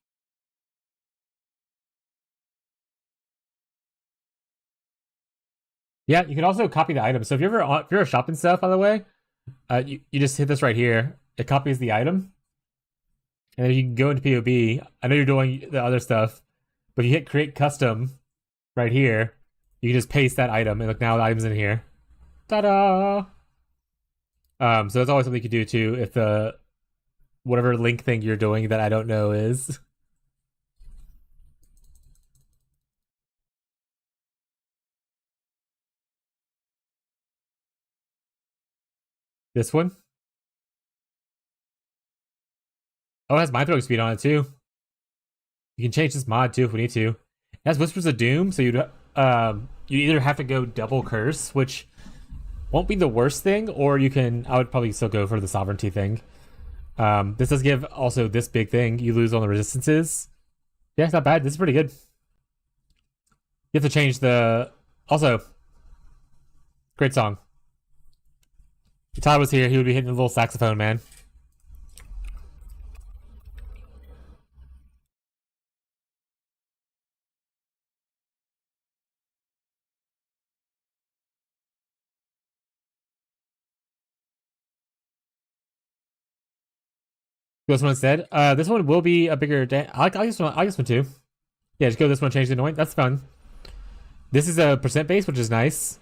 Yeah, you can also copy the item. So if you're shopping stuff, by the way, you just hit this right here. It copies the item, and then you can go into POB. I know you're doing the other stuff, but if you hit create custom right here, you can just paste that item, and look, now the item's in here. Ta-da! So that's always something you could do too if the whatever link thing you're doing that I don't know is. This one. Oh, it has mind throwing speed on it too. You can change this mod too if we need to. It has Whispers of Doom, so you either have to go double curse, which won't be the worst thing, or you can. I would probably still go for the sovereignty thing. This does give also this big thing. You lose on the resistances. Yeah, it's not bad. This is pretty good. You have to change the. Also, great song. If Todd was here, he would be hitting a little saxophone, man. This one instead. This one will be a bigger. I like this one. I like this one too. Yeah, just go this one. Change the anoint. That's fun. This is a percent base, which is nice.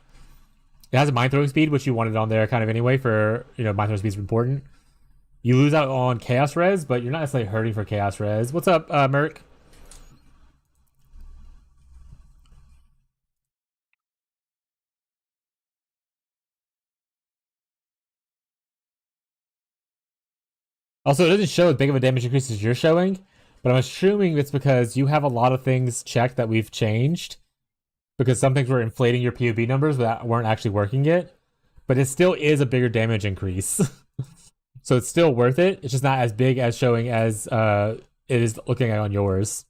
It has a mind throwing speed, which you wanted on there kind of anyway. For mind throwing speed is important. You lose out on chaos res, but you're not necessarily hurting for chaos res. What's up, Merc? Also, it doesn't show as big of a damage increase as you're showing, but I'm assuming it's because you have a lot of things checked that we've changed. Because some things were inflating your POB numbers that weren't actually working yet. But it still is a bigger damage increase. So it's still worth it. It's just not as big as showing as it is looking at on yours.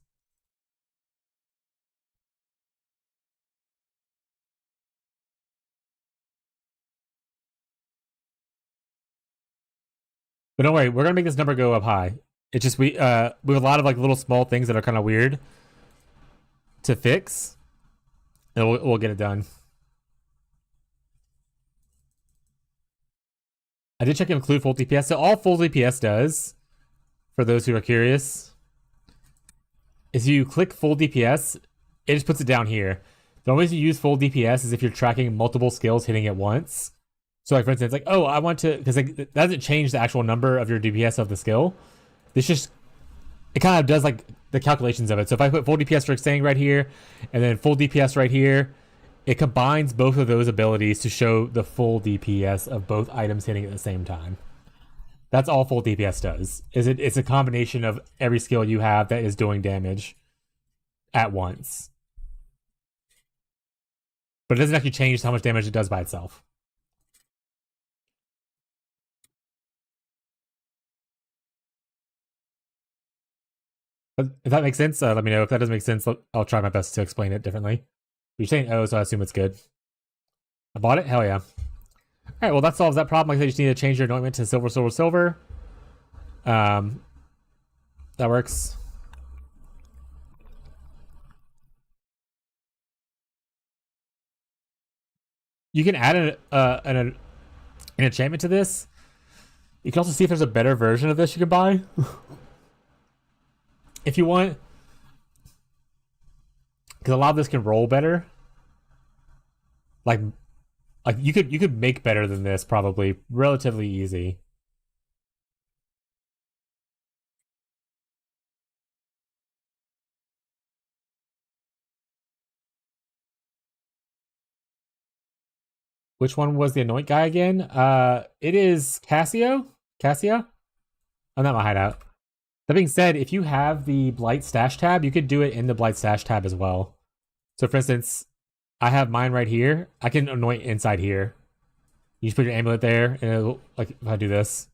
But don't worry, we're gonna make this number go up high. It's just we have a lot of like little small things that are kind of weird to fix, and we'll get it done. I did check include full DPS. So all full DPS does, for those who are curious, is you click full DPS, it just puts it down here. The only reason you use full DPS is if you're tracking multiple skills hitting at once. So like for instance, like, oh, I want to, because like, that doesn't change the actual number of your DPS of the skill. This just, it kind of does like the calculations of it. So if I put full DPS for Extending right here, and then full DPS right here, it combines both of those abilities to show the full DPS of both items hitting at the same time. That's all full DPS does. It's a combination of every skill you have that is doing damage at once. But it doesn't actually change how much damage it does by itself. If that makes sense, let me know. If that doesn't make sense, I'll try my best to explain it differently. You're saying oh, so I assume it's good. I bought it? Hell yeah. Alright, well that solves that problem. Like I said, you just need to change your anointment to silver, silver, silver. That works. You can add an enchantment to this. You can also see if there's a better version of this you can buy. If you want. Because a lot of this can roll better. Like you could make better than this probably relatively easy. Which one was the anoint guy again? It is Cassio. Cassia? Oh, not my hideout. That being said, if you have the Blight Stash tab, you could do it in the Blight Stash tab as well. So for instance, I have mine right here. I can anoint inside here. You just put your amulet there, and it'll, like if I do this,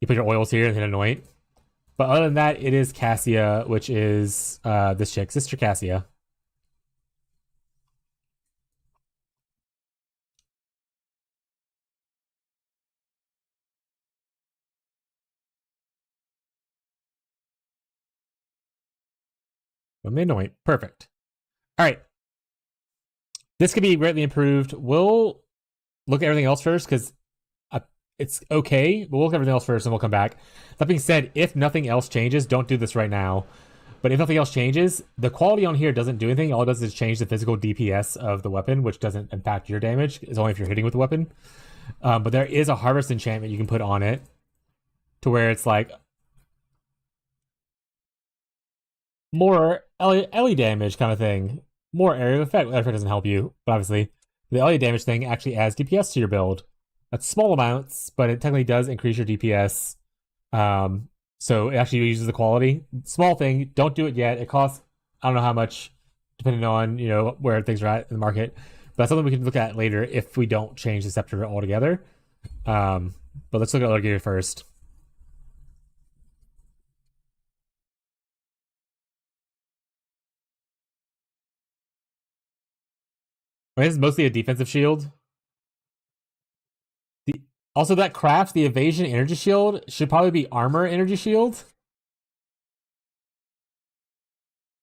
you put your oils here and then anoint. But other than that, it is Cassia, which is this chick, Sister Cassia. When they anoint, perfect. All right, this could be greatly improved. We'll look at everything else first because it's okay, but we'll look at everything else first and we'll come back. That being said, if nothing else changes, don't do this right now. But if nothing else changes, the quality on here doesn't do anything. All it does is change the physical DPS of the weapon, which doesn't impact your damage. It's only if you're hitting with the weapon. But there is a harvest enchantment you can put on it to where it's like more LE damage kind of thing. More area of effect. Effect doesn't help you, but obviously the LE damage thing actually adds DPS to your build. That's small amounts, but it technically does increase your DPS. So it actually uses the quality. Small thing, don't do it yet. It costs, I don't know how much, depending on, you know, where things are at in the market. But that's something we can look at later if we don't change the scepter altogether. But let's look at other gear first. This is mostly a defensive shield. Also, that crafts the evasion energy shield should probably be armor energy shield.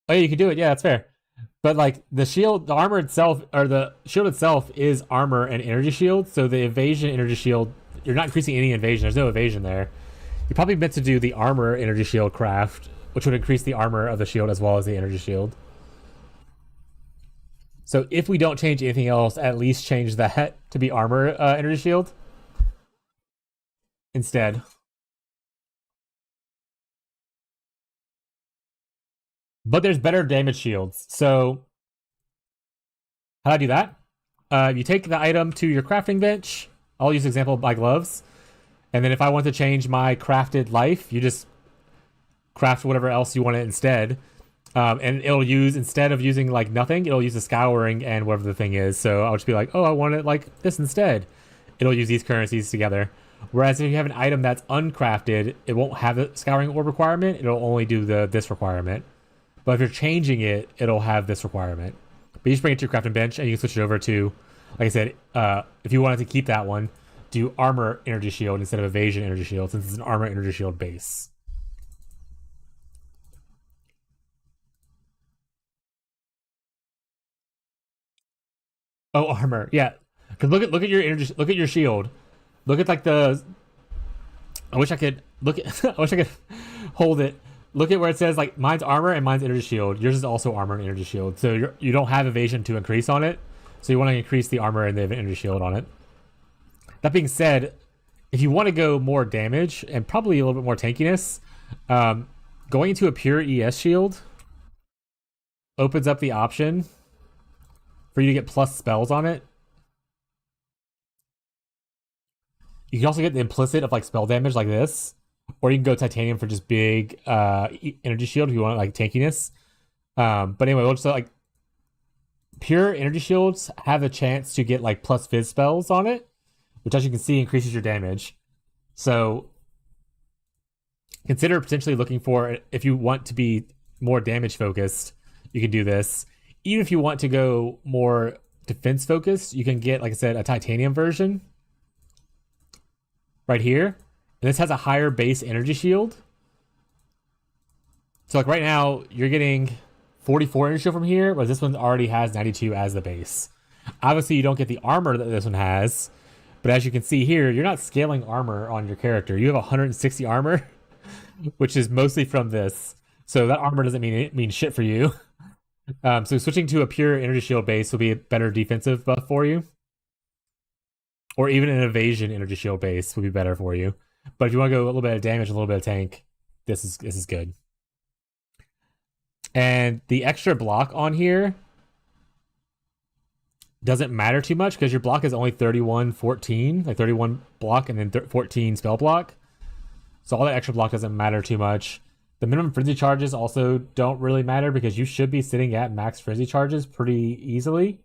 Oh, yeah, you can do it. Yeah, that's fair. But like the shield, the armor itself, or the shield itself is armor and energy shield. So the evasion energy shield, you're not increasing any evasion. There's no evasion there. You probably meant to do the armor energy shield craft, which would increase the armor of the shield as well as the energy shield. So if we don't change anything else, at least change that to be armor energy shield instead. But there's better damage shields. So how do I do that? You take the item to your crafting bench. I'll use the example of my gloves. And then if I want to change my crafted life, you just craft whatever else you want it instead. And it'll use, instead of using like nothing, it'll use the scouring and whatever the thing is. So I'll just be like, oh, I want it like this instead. It'll use these currencies together. Whereas if you have an item that's uncrafted, it won't have the scouring orb requirement. It'll only do this requirement. But if you're changing it, it'll have this requirement. But you just bring it to your crafting bench and you can switch it over to, like I said, if you wanted to keep that one, do armor energy shield instead of evasion energy shield, since it's an armor energy shield base. Oh, armor, yeah. Cause look at your energy, look at your shield. Look at like the. I wish I could look at. I wish I could hold it. Look at where it says like mine's armor and mine's energy shield. Yours is also armor and energy shield. So you don't have evasion to increase on it. So you want to increase the armor and the energy shield on it. That being said, if you want to go more damage and probably a little bit more tankiness, going into a pure ES shield opens up the option for you to get plus spells on it. You can also get the implicit of like spell damage like this, or you can go titanium for just big energy shield if you want like tankiness. But anyway, we'll just like pure energy shields have a chance to get like plus fizz spells on it, which as you can see increases your damage. So consider potentially looking for, if you want to be more damage focused, you can do this. Even if you want to go more defense focused, you can get, like I said, a titanium version right here. And this has a higher base energy shield. So like right now, you're getting 44 energy shield from here, whereas this one already has 92 as the base. Obviously, you don't get the armor that this one has, but as you can see here, you're not scaling armor on your character. You have 160 armor, which is mostly from this. So that armor doesn't mean shit for you. So switching to a pure energy shield base will be a better defensive buff for you. Or even an evasion energy shield base would be better for you. But if you want to go a little bit of damage, a little bit of tank, this is good. And the extra block on here doesn't matter too much because your block is only 31-14, like 31 block and then 14 spell block. So all that extra block doesn't matter too much. The minimum frenzy charges also don't really matter because you should be sitting at max frenzy charges pretty easily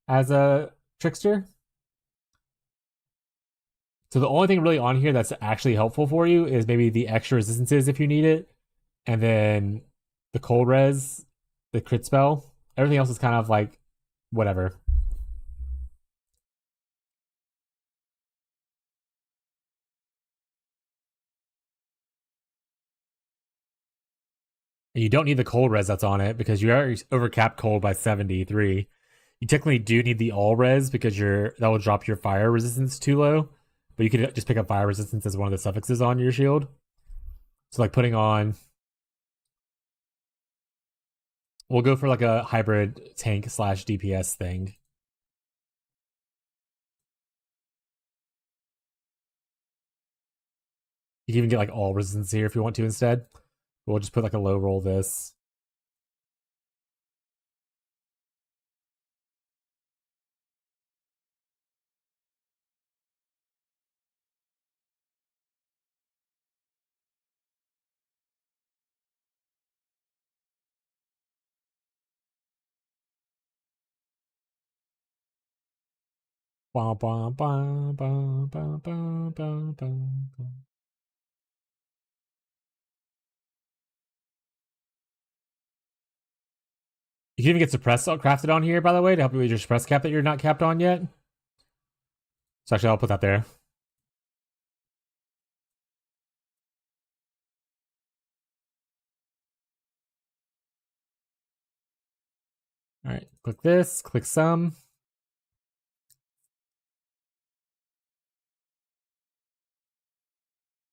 as a trickster. So the only thing really on here that's actually helpful for you is maybe the extra resistances if you need it, and then the cold res, the crit spell. Everything else is kind of like whatever. And you don't need the cold res that's on it because you already overcapped cold by 73. You technically do need the all res because that will drop your fire resistance too low. But you could just pick up fire resistance as one of the suffixes on your shield. So like putting on, we'll go for like a hybrid tank / DPS thing. You can even get like all resistance here if you want to instead. We'll just put like a low roll this. Bah, bah, bah, bah, bah, bah, bah, bah. You can even get suppress crafted on here, by the way, to help you with your suppress cap that you're not capped on yet. So actually, I'll put that there. All right, click this, click some.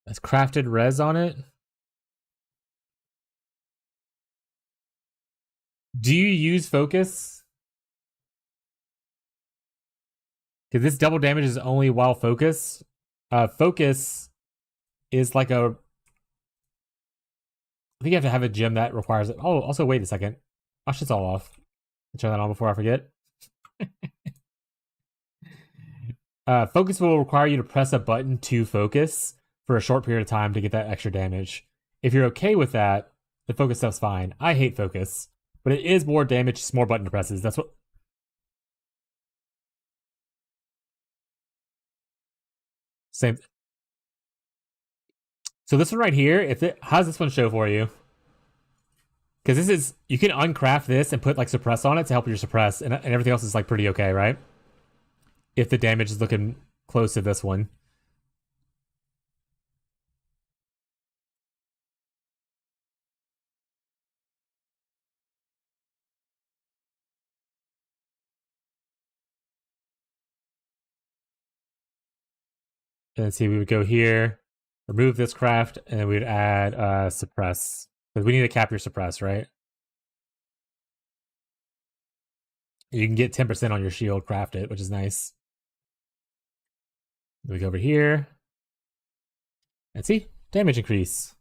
That's crafted res on it. Do you use focus? Because this double damage is only while focus. Focus is like a. I think you have to have a gem that requires it. Oh, also wait a second. My shit's all off. I'll turn that on before I forget. Focus will require you to press a button to focus for a short period of time to get that extra damage. If you're okay with that, the focus stuff's fine. I hate focus, but it is more damage, just more button presses. That's what. Same. So this one right here, how does this one show for you? Because this is, you can uncraft this and put like suppress on it to help your suppress, and everything else is like pretty okay, right? If the damage is looking close to this one. And see, we would go here, remove this craft, and then we'd add suppress. Because we need to cap your suppress, right? You can get 10% on your shield crafted, which is nice. We go over here. And see, damage increase.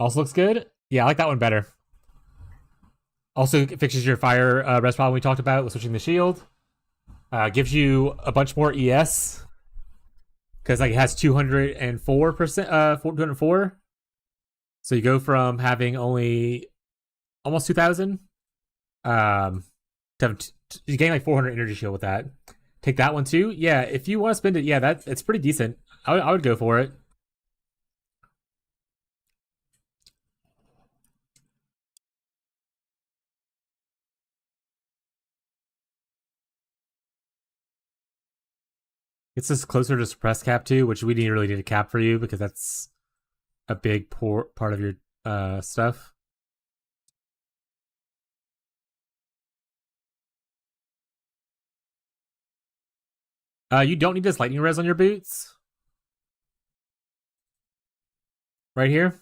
Also looks good. Yeah, I like that one better. Also fixes your fire res problem we talked about with switching the shield. Gives you a bunch more ES. Because like it has 204%, 204. So you go from having only almost 2,000. You gain like 400 energy shield with that. Take that one too. Yeah, if you want to spend it, yeah, it's pretty decent. I would go for it. It's just closer to suppress cap too, which we really need a cap for you because that's a big part of your stuff. You don't need this lightning res on your boots. Right here.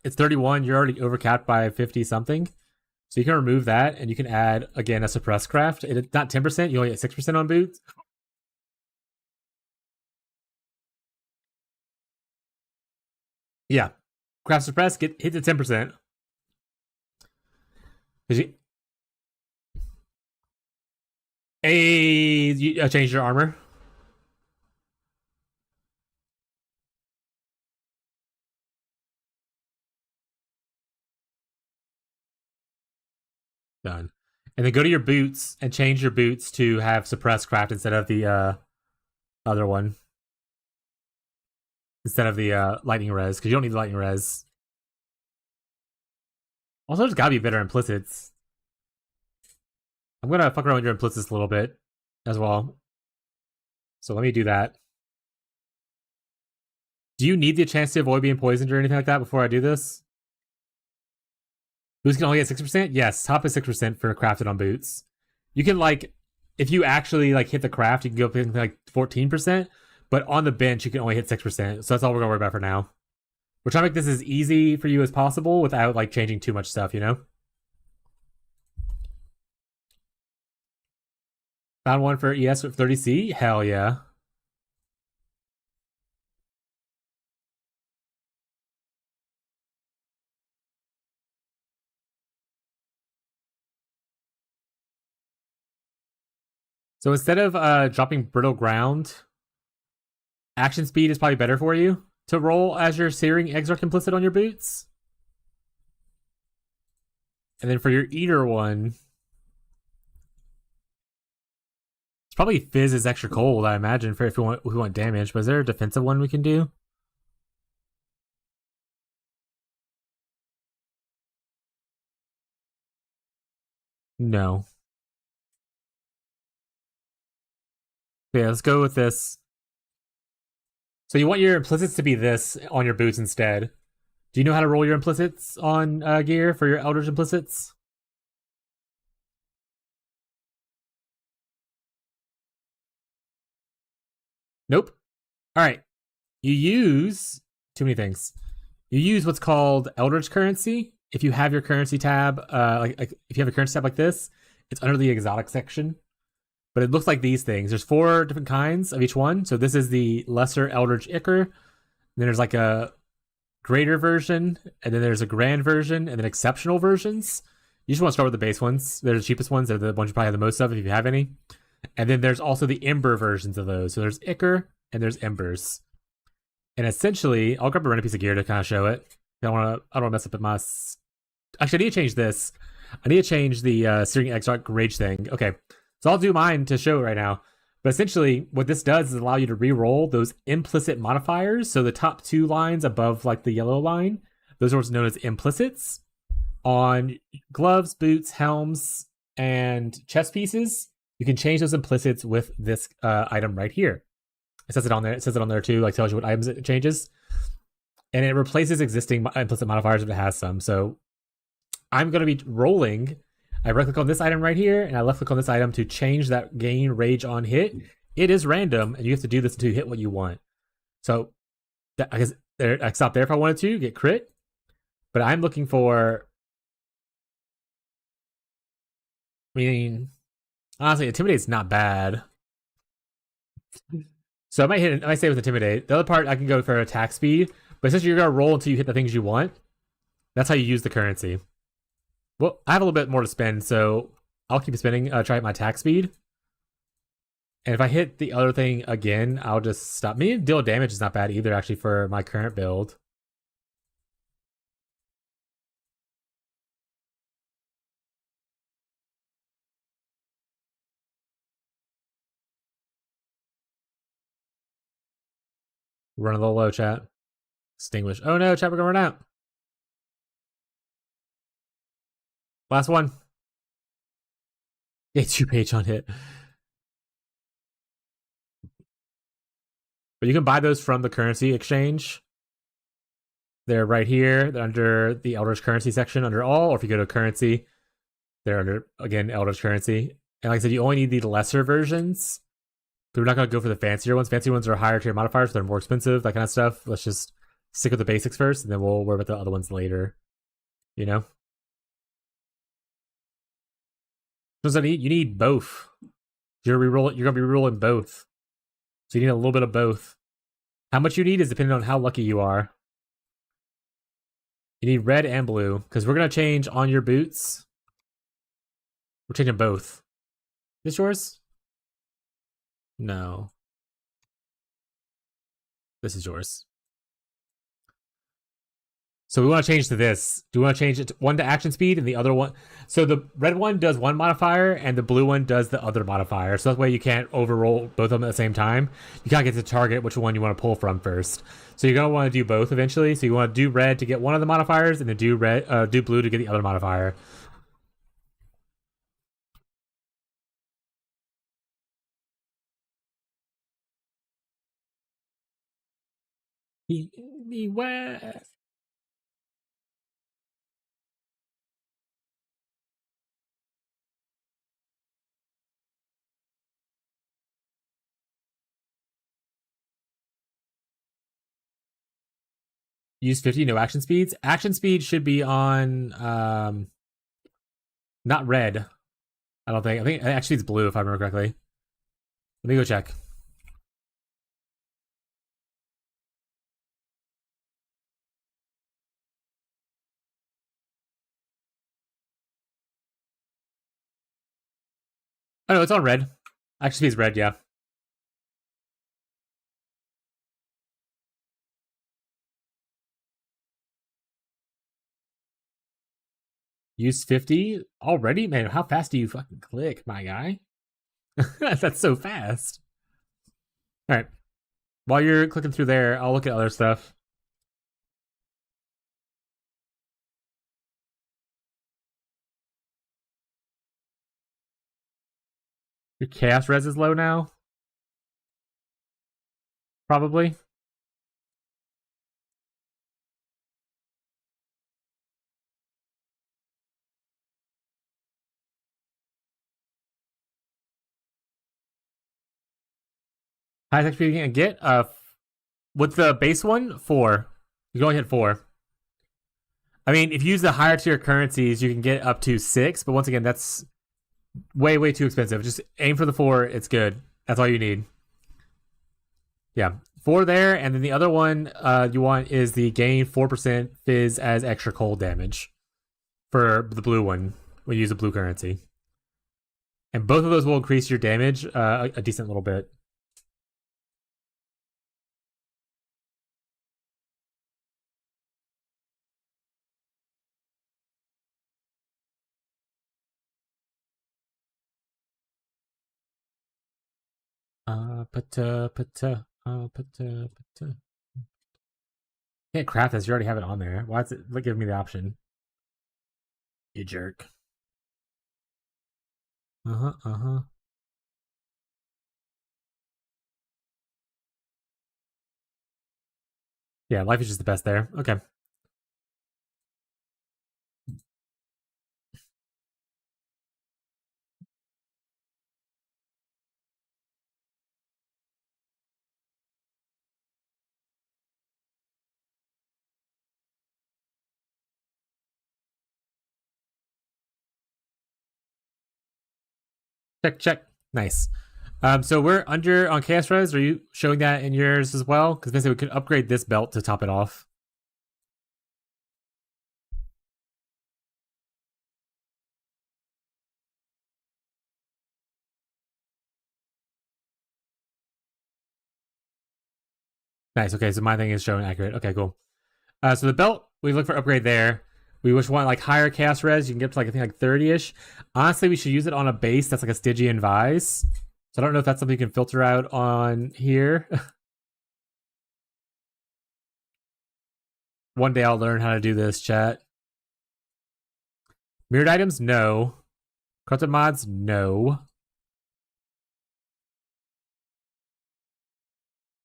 It's 31. You're already overcapped by 50 something. So you can remove that and you can add, again, a suppress craft. It's not 10%. You only get 6% on boots. Yeah. craft suppress, hit the 10%. You change your armor. Done. And then go to your boots and change your boots to have suppressed craft instead of the other one. Instead of the lightning res, because you don't need the lightning res. Also, there's gotta be better implicits. I'm gonna fuck around with your implicits a little bit as well. So let me do that. Do you need the chance to avoid being poisoned or anything like that before I do this? Boots can only get 6%? Yes, top is 6% for crafted on boots. You can, like, if you actually, like, hit the craft, you can go up to, like, 14%, but on the bench, you can only hit 6%, so that's all we're gonna worry about for now. We're trying to make this as easy for you as possible without, like, changing too much stuff, you know? Found one for ES with 30C? Hell yeah. So instead of dropping brittle ground, action speed is probably better for you to roll as your searing exarch implicit on your boots. And then for your eater one, it's probably fizz is extra cold, I imagine, for if we want damage. But is there a defensive one we can do? No. Yeah, let's go with this. So you want your implicits to be this on your boots instead. Do you know how to roll your implicits on gear for your Eldritch implicits? Nope. All right. You use too many things. You use what's called Eldritch currency. If you have your currency tab, like if you have a currency tab like this, it's under the exotic section. But it looks like these things. There's 4 different kinds of each one. So this is the lesser Eldritch Ichor. Then there's like a greater version, and then there's a grand version, and then exceptional versions. You just want to start with the base ones. They're the cheapest ones. They're the ones you probably have the most of if you have any. And then there's also the Ember versions of those. So there's Ichor and there's Embers. And essentially, I'll grab a random piece of gear to kind of show it. I don't want to mess up my. Actually, I need to change this. I need to change the Searing Exarch Rage thing. Okay, so I'll do mine to show it right now. But essentially, what this does is allow you to re-roll those implicit modifiers. So the top 2 lines above, like the yellow line, those are what's known as implicits on gloves, boots, helms, and chest pieces. You can change those implicits with this item right here. It says it on there. It says it on there too. Like tells you what items it changes, and it replaces existing implicit modifiers if it has some. So I'm going to be rolling. I right click on this item right here, and I left click on this item to change that gain rage on hit. It is random, and you have to do this until you hit what you want. So I guess I stop there if I wanted to get crit, but I'm looking for. I mean, honestly, Intimidate's not bad. So I might stay with Intimidate. The other part I can go for attack speed, but since you're gonna roll until you hit the things you want, that's how you use the currency. Well, I have a little bit more to spend, so I'll keep spending. Try my attack speed, and if I hit the other thing again, I'll just stop. Me deal damage is not bad either, actually, for my current build. Run a little low, chat. Extinguish. Oh no, chat, we're gonna run out. Last one. Yeah, 2 page on hit. But you can buy those from the currency exchange. They're right here. They're under the Eldritch currency section under all, or if you go to currency, they're under, again, Eldritch currency. And like I said, you only need the lesser versions. We're not going to go for the fancier ones. Fancier ones are higher tier modifiers, so they're more expensive, that kind of stuff. Let's just stick with the basics first, and then we'll worry about the other ones later. You know? What does that need? You need both. You're going to be rerolling both. So you need a little bit of both. How much you need is depending on how lucky you are. You need red and blue, because we're going to change on your boots. We're changing both. Is this yours? No. This is yours. So we want to change to this. Do we want to change it to one to action speed and the other one? So the red one does one modifier and the blue one does the other modifier. So that way you can't overroll both of them at the same time. You can't get to target which one you want to pull from first. So you're going to want to do both eventually. So you want to do red to get one of the modifiers and then do blue to get the other modifier. Beware. Use 50, no action speeds. Action speed should be on not red. I don't think. I think actually it's blue if I remember correctly. Let me go check. Oh no, it's on red. Action speed is red, yeah. Use 50 already? Man, how fast do you fucking click, my guy? That's so fast. Alright. While you're clicking through there, I'll look at other stuff. Your chaos res is low now? Probably. Highest XP you can get? What's the base one? 4. You can only hit 4. I mean, if you use the higher tier currencies, you can get up to 6, but once again, that's way, way too expensive. Just aim for the 4, it's good. That's all you need. Yeah. 4 there, and then the other one you want is the gain 4% fizz as extra cold damage for the blue one when you use a blue currency. And both of those will increase your damage a decent little bit. Can't craft this. You already have it on there. Why is it giving me the option? You jerk. Uh-huh. Yeah, life is just the best there. Okay. Check. Nice. So we're under on Chaos Res. Are you showing that in yours as well? Because basically we could upgrade this belt to top it off. Nice. Okay, so my thing is showing accurate. Okay, cool. So the belt, we look for upgrade there. We wish want like higher Chaos Res. You can get up to like I think like 30-ish. Honestly, we should use it on a base that's like a Stygian Vise. So I don't know if that's something you can filter out on here. One day I'll learn how to do this, chat. Mirrored items? No. Corrupted mods? No.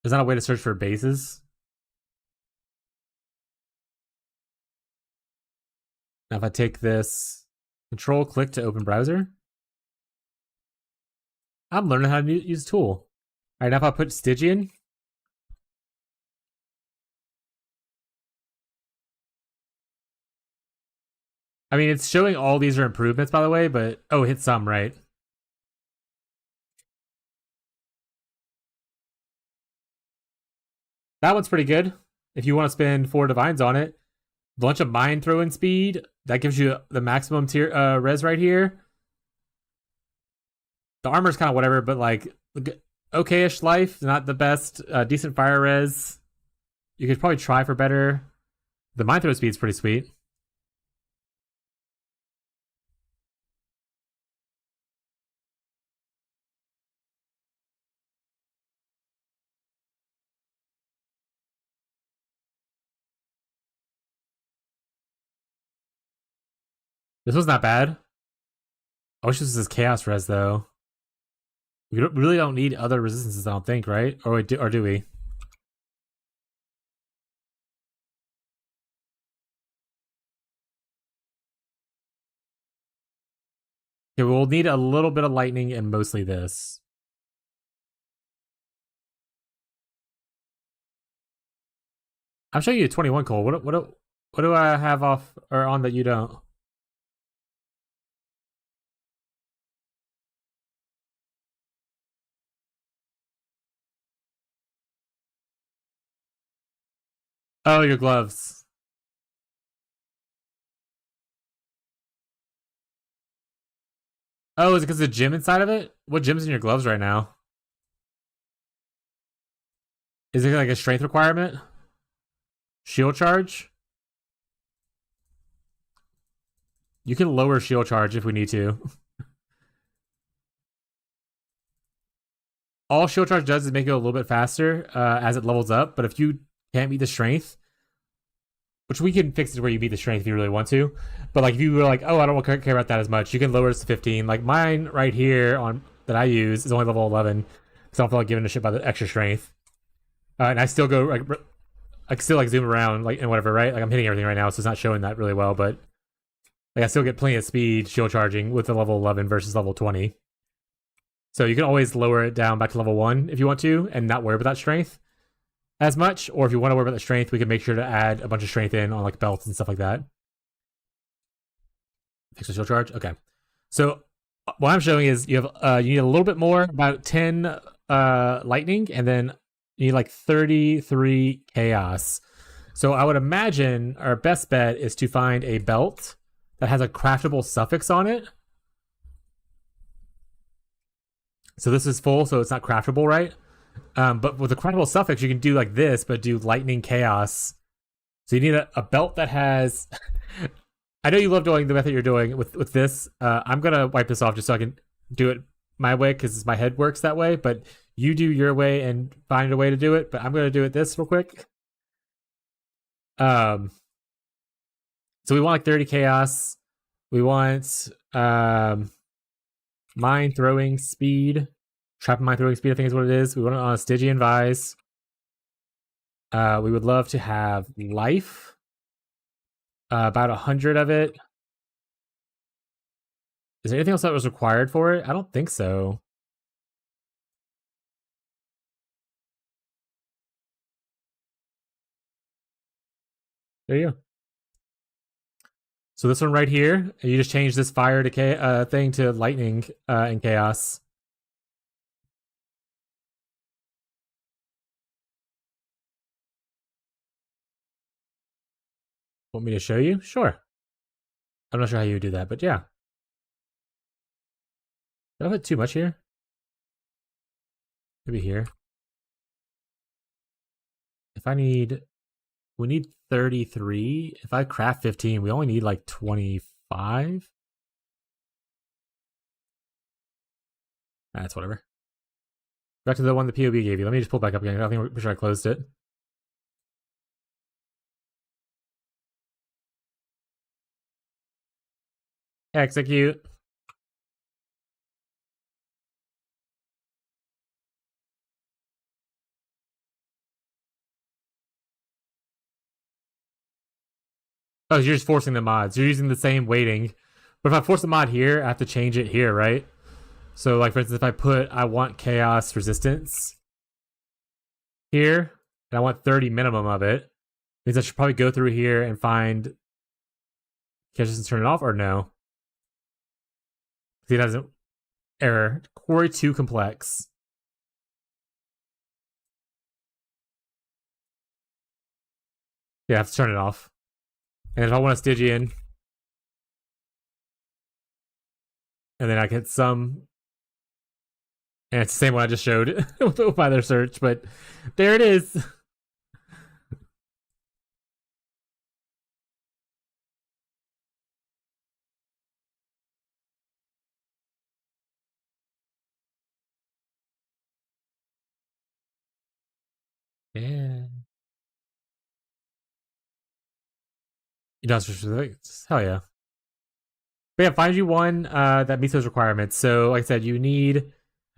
There's not a way to search for bases. Now if I take this, control click to open browser. I'm learning how to use the tool. All right, now if I put Stygian. I mean, it's showing all these are improvements, by the way, but oh, hit some, right? That one's pretty good. If you want to spend 4 divines on it, Bunch of mine throwing speed. That gives you the maximum tier res right here. The armor's kind of whatever, but like okay-ish life, not the best. Decent fire res. You could probably try for better. The mine throw speed's pretty sweet. This was not bad. I wish this was chaos res though. We really don't need other resistances, I don't think, right? Or do we? Okay, we'll need a little bit of lightning and mostly this. I'm showing you 21, Cole. What do I have off or on that you don't? Oh, your gloves. Oh, is it because of the gym inside of it? What gym's in your gloves right now? Is it like a strength requirement? Shield charge? You can lower shield charge if we need to. All shield charge does is make it a little bit faster as it levels up, but if you can't meet the strength, which we can fix it where you beat the strength if you really want to. But like if you were like, oh, I don't care about that as much, you can lower this to 15. Like mine right here on that I use is only level 11, so I don't feel like giving a shit about the extra strength. And I still go like I can still like zoom around like and whatever, right? Like I'm hitting everything right now, so it's not showing that really well, but like I still get plenty of speed shield charging with the level 11 versus level 20. So you can always lower it down back to level 1 if you want to, and not worry about that strength as much, or if you want to worry about the strength, we can make sure to add a bunch of strength in on like belts and stuff like that. Extra shield charge. Okay, so what I'm showing is you have you need a little bit more, about 10 lightning, and then you need like 33 chaos. So I would imagine our best bet is to find a belt that has a craftable suffix on it. So this is full, so it's not craftable, right? But with the craftable suffix, you can do like this, but do lightning chaos. So you need a belt that has. I know you love doing the method you're doing with this. I'm gonna wipe this off just so I can do it my way because my head works that way. But you do your way and find a way to do it. But I'm gonna do it this real quick. So we want like 30 chaos. We want mine throwing speed. Trap mine throwing speed, I think is what it is. We want it on a Stygian Vise. We would love to have life. About 100 of it. Is there anything else that was required for it? I don't think so. There you go. So this one right here, you just change this fire to thing to lightning and chaos. Want me to show you? Sure. I'm not sure how you would do that, but yeah. Did I put too much here? Maybe here. If I need... We need 33. If I craft 15, we only need like 25. That's whatever. Back to the one the POB gave you. Let me just pull it back up again. I think we're sure I closed it. Execute. Oh, you're just forcing the mods. You're using the same weighting. But if I force the mod here, I have to change it here, right? So, like, for instance, if I put, I want chaos resistance here, and I want 30 minimum of it, means I should probably go through here and find chaos resistance, turn it off, or no? See, it doesn't. Error. Quarry too complex. Yeah, I have to turn it off. And if I want a Stygian, and then I get some, and it's the same one I just showed with my other search, but there it is. Yeah. You know, hell yeah. But yeah, find you one that meets those requirements. So, like I said, you need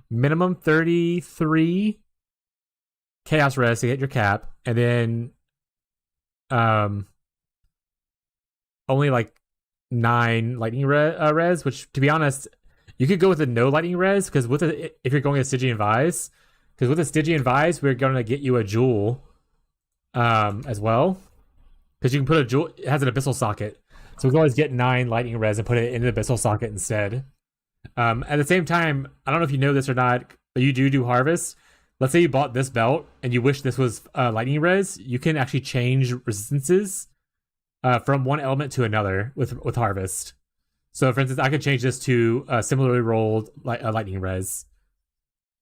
minimum 33 chaos res to hit your cap, and then only like 9 lightning res, which, to be honest, you could go with a no lightning res, because with if you're going a Stygian Vise, because with a Stygian Vise, we're going to get you a jewel as well, because you can put a jewel, it has an abyssal socket, so we can always get 9 lightning res and put it into the abyssal socket instead. At the same time, I don't know if you know this or not, but you do harvest. Let's say you bought this belt and you wish this was lightning res, you can actually change resistances from one element to another with harvest. So, for instance, I could change this to similarly rolled lightning res.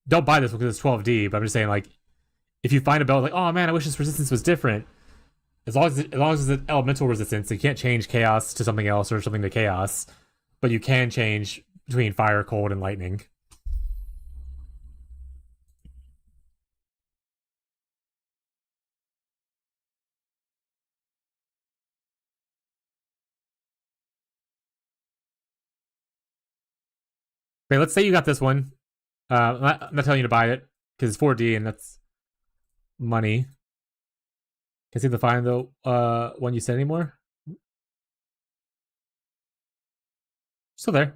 Don't buy this because it's 12D, but I'm just saying, like, if you find a belt like, oh man, I wish this resistance was different, as long as it's an elemental resistance, you can't change chaos to something else or something to chaos, but you can change between fire, cold, and lightning. Okay, let's say you got this one. I'm not telling you to buy it because it's 4D and that's money. Can seem to find the one you said anymore. Still there.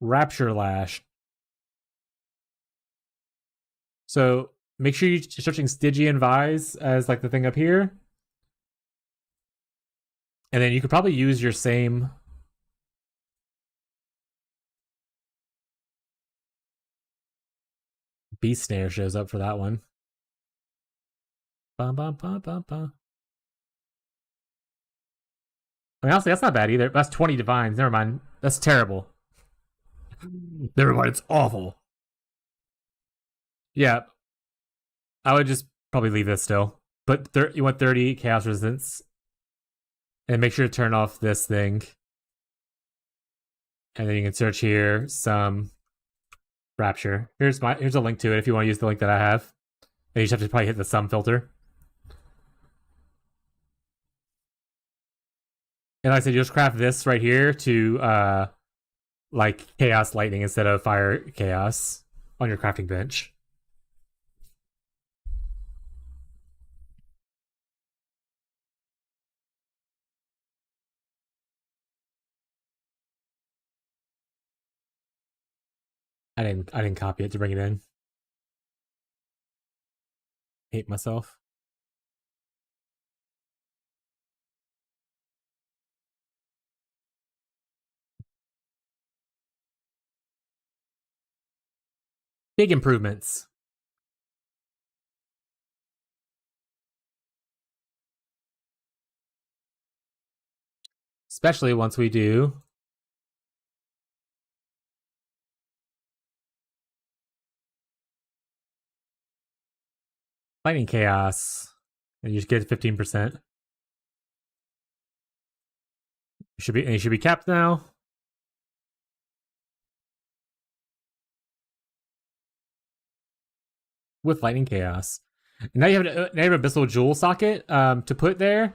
Rapture Lash. So make sure you're searching Stygian Vise as like the thing up here. And then you could probably use your same Beast Snare shows up for that one. Bum, bum, bum, bum, bum. I mean, honestly, that's not bad either. That's 20 divines. Never mind. That's terrible. Never mind. It's awful. Yeah. I would just probably leave this still. But you want 30 chaos resistance. And make sure to turn off this thing. And then you can search here some Rapture. Here's a link to it if you want to use the link that I have. And you just have to probably hit the sum filter. And like I said, you just craft this right here to like chaos lightning instead of fire chaos on your crafting bench. I didn't copy it to bring it in. Hate myself. Big improvements. Especially once we do lightning chaos. And you just get 15%. You should be capped now. With lightning chaos. And now you have an abyssal jewel socket to put there.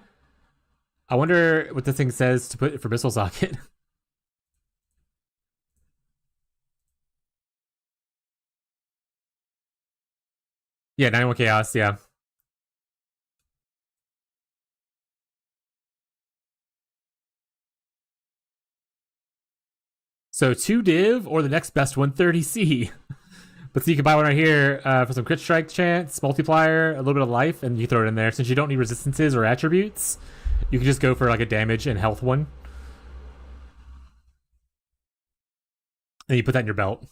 I wonder what this thing says to put for abyssal socket. Yeah, 91 chaos, yeah. So 2 div or the next best one, 30C. But so you can buy one right here for some crit strike chance, multiplier, a little bit of life, and you throw it in there. Since you don't need resistances or attributes, you can just go for like a damage and health one. And you put that in your belt.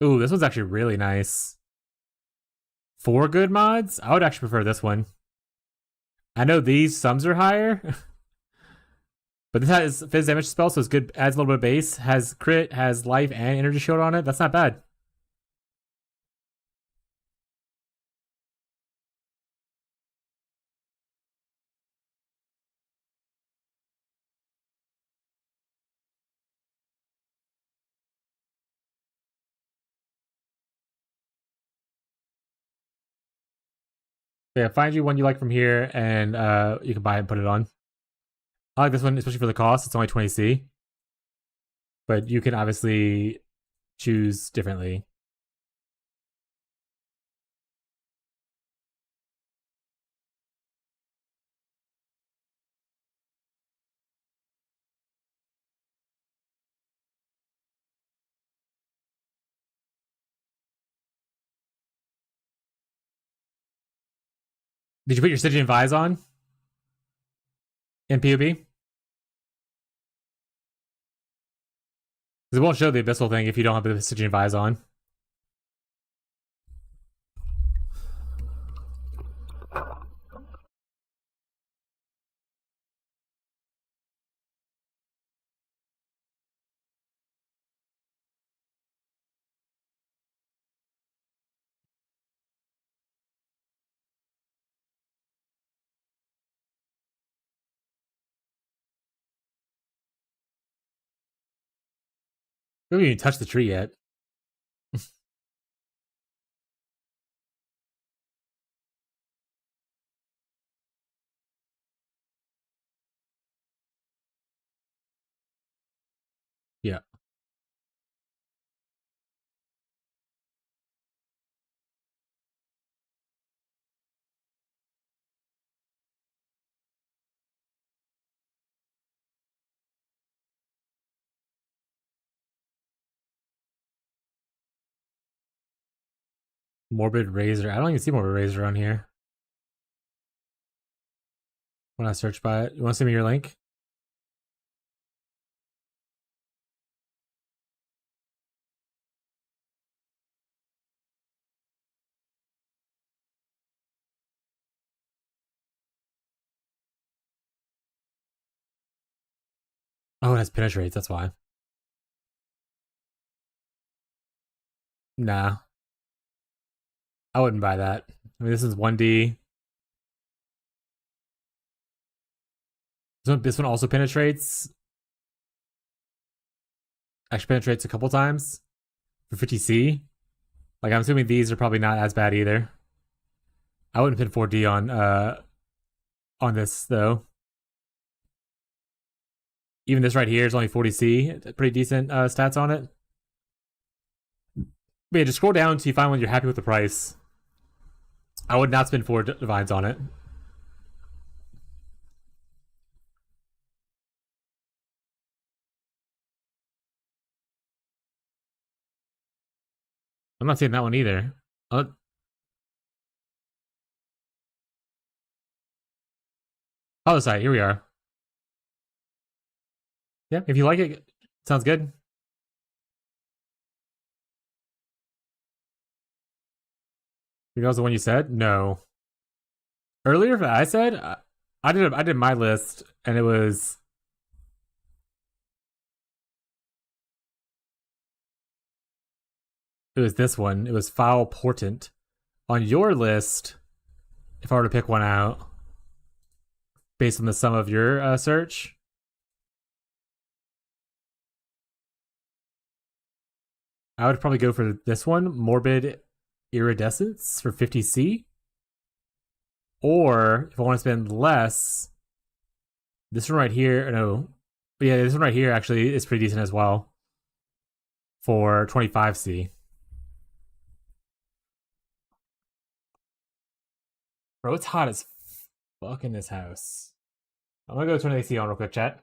Ooh, this one's actually really nice. 4 good mods? I would actually prefer this one. I know these sums are higher, but this has phys damage spell, so it's good. Adds a little bit of base. Has crit, has life and energy shield on it. That's not bad. Yeah, find you one you like from here, and you can buy it and put it on. I like this one, especially for the cost. It's only 20C, but you can obviously choose differently. Did you put your Stygian Vise on in POB? Because it won't show the Abyssal thing if you don't have the Stygian Vise on. We haven't even touched the tree yet. Yeah. Morbid Razor. I don't even see Morbid Razor on here. When I search by it, you want to send me your link? Oh, it has penetrates. That's why. Nah, I wouldn't buy that. I mean, this is 1D. This one also penetrates. Actually, penetrates a couple times for 50C. Like, I'm assuming these are probably not as bad either. I wouldn't pin 4D on this though. Even this right here is only 40C. Pretty decent stats on it. But yeah, just scroll down until you find one you're happy with the price. I would not spend 4 divines on it. I'm not seeing that one either. Other side, here we are. Yeah, if you like it, sounds good. That was the one you said? No. Earlier, I said I did my list, and it was this one. It was Foul Portent. On your list, if I were to pick one out, based on the sum of your search, I would probably go for this one, Morbid Iridescence for 50C. Or if I want to spend less, this one right here, no. But yeah, this one right here actually is pretty decent as well for 25C. Bro, it's hot as fuck in this house. I'm gonna go turn the AC on real quick, chat.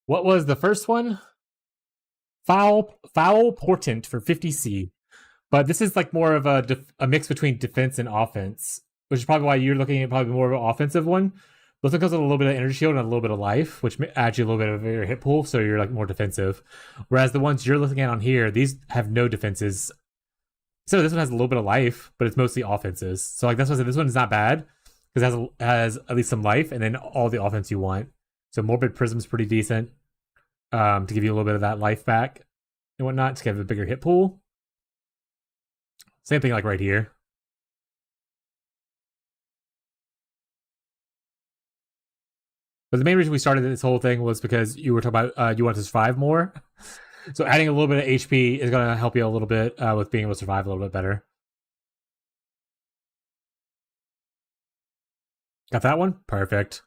What was the first one? Foul Portent for 50C. But this is like more of a mix between defense and offense, which is probably why you're looking at probably more of an offensive one. This one comes with a little bit of energy shield and a little bit of life, which adds you a little bit of your hit pool, so you're like more defensive. Whereas the ones you're looking at on here, these have no defenses. So this one has a little bit of life, but it's mostly offenses. So like that's why I said this one is not bad because it has at least some life and then all the offense you want. So Morbid Prism's pretty decent to give you a little bit of that life back and whatnot to give a bigger hit pool. Same thing like right here. But the main reason we started this whole thing was because you were talking about you want to survive more. So adding a little bit of HP is going to help you a little bit with being able to survive a little bit better. Got that one? Perfect.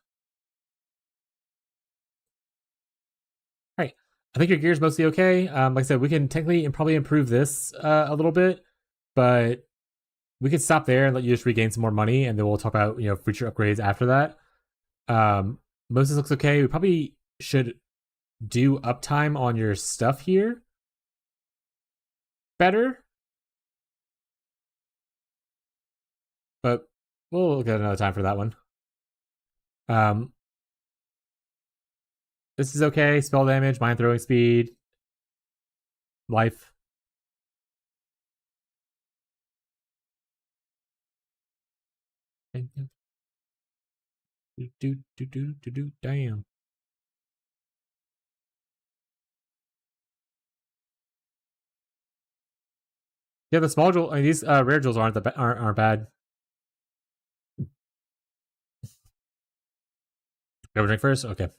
All right. I think your gear's mostly okay. Like I said, we can technically and probably improve this a little bit, but we could stop there and let you just regain some more money, and then we'll talk about future upgrades after that. Most of this looks okay. We probably should do uptime on your stuff here better, but we'll get another time for that one. This is okay. Spell damage, mind throwing speed, life. Damn. Yeah, the small jewels, these rare jewels aren't bad. Go drink first? Okay.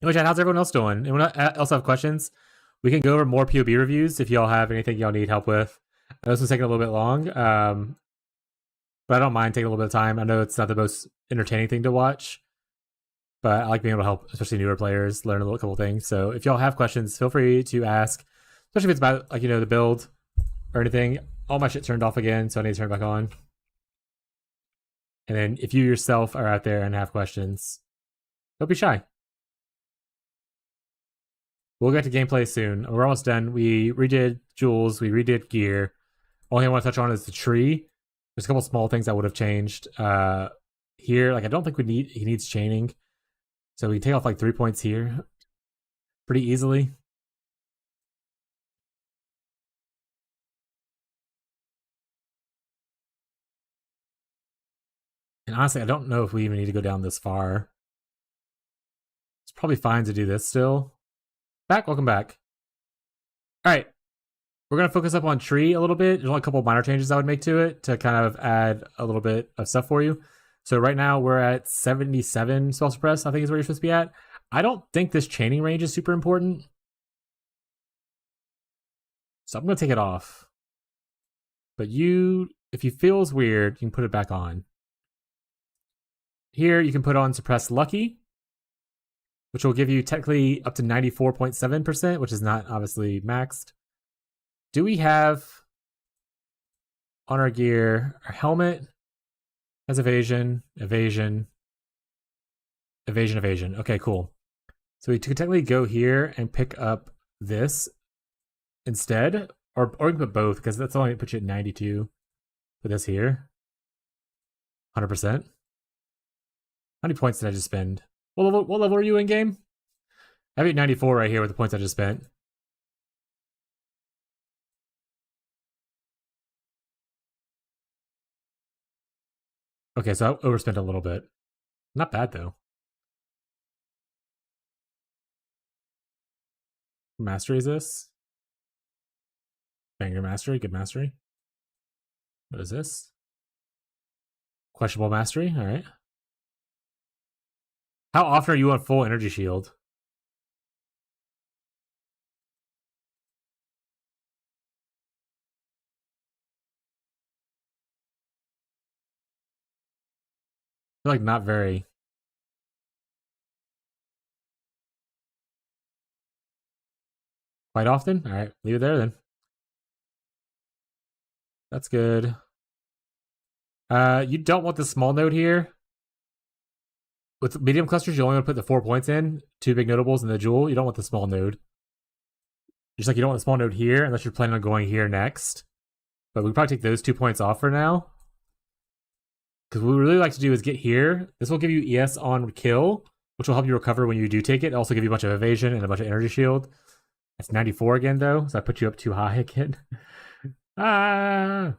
Anyway, chat, how's everyone else doing? Anyone else have questions? We can go over more POB reviews if y'all have anything y'all need help with. I know this one's taking a little bit long, but I don't mind taking a little bit of time. I know it's not the most entertaining thing to watch, but I like being able to help, especially newer players, learn a couple things. So if y'all have questions, feel free to ask, especially if it's about the build or anything. All my shit turned off again, so I need to turn it back on. And then if you yourself are out there and have questions, don't be shy. We'll get to gameplay soon. We're almost done. We redid jewels. We redid gear. Only thing I want to touch on is the tree. There's a couple small things that would have changed. Here, I don't think he needs chaining. So we take off 3 points here pretty easily. And honestly, I don't know if we even need to go down this far. It's probably fine to do this still. Welcome back. All right. We're going to focus up on tree a little bit. There's only a couple minor changes I would make to it to kind of add a little bit of stuff for you. So right now we're at 77 spell suppress, I think is where you're supposed to be at. I don't think this chaining range is super important. So I'm going to take it off. But if you feels weird, you can put it back on. Here you can put on suppress lucky, which will give you technically up to 94.7%, which is not obviously maxed. Do we have on our gear, our helmet has evasion, evasion, evasion, evasion. Okay, cool. So we could technically go here and pick up this instead, or we can put both because that's only put you at 92. Put this here, 100%. How many points did I just spend? What level are you in game? I have you at 94 right here with the points I just spent. Okay, so I overspent a little bit. Not bad though. Mastery is this? Banger mastery, good mastery. What is this? Questionable mastery, alright. How often are you on full energy shield? I feel like not very. Quite often? Alright, leave it there then. That's good. You don't want the small node here. With medium clusters, you only want to put the 4 points in, 2 big notables and the jewel. You don't want the small node. Just like you don't want the small node here unless you're planning on going here next. But we can probably take those 2 points off for now. Because what we really like to do is get here. This will give you ES on kill, which will help you recover when you do take it. It'll also give you a bunch of evasion and a bunch of energy shield. That's 94 again, though, so I put you up too high again. Ah!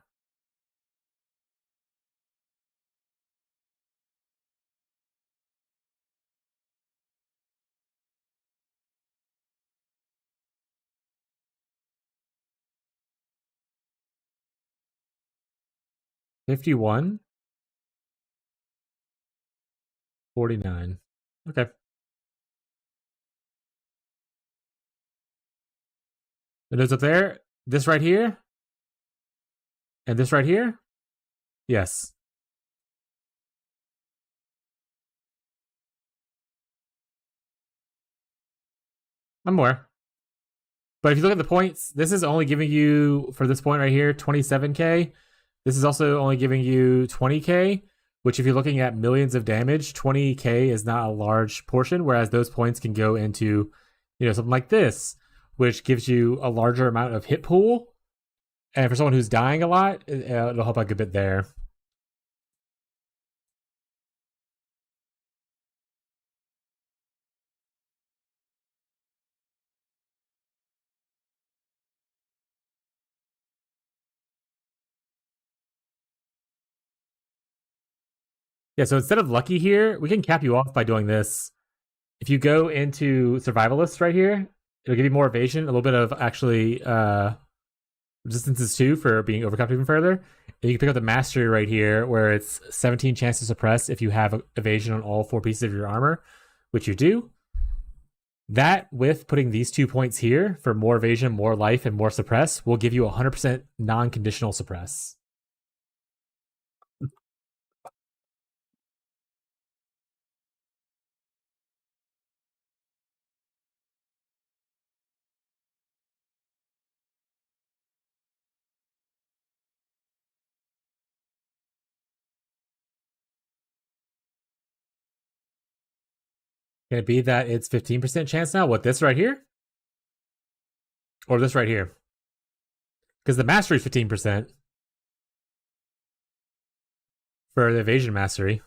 $51. 49. Okay. The nodes up there, this right here, and this right here. Yes. I'm more. But if you look at the points, this is only giving you, for this point right here, 27k. This is also only giving you 20k, which if you're looking at millions of damage, 20k is not a large portion, whereas those points can go into, something like this, which gives you a larger amount of hit pool. And for someone who's dying a lot, it'll help out a bit there. Yeah, so instead of lucky here, we can cap you off by doing this. If you go into survivalist right here, it'll give you more evasion, a little bit of actually resistances too for being overcapped even further. And you can pick up the mastery right here, where it's 17 chance to suppress if you have evasion on all 4 pieces of your armor, which you do. That, with putting these 2 points here for more evasion, more life, and more suppress, will give you 100% non-conditional suppress. Can it be that it's 15% chance now? What, this right here? Or this right here? Because the mastery is 15% for the evasion mastery.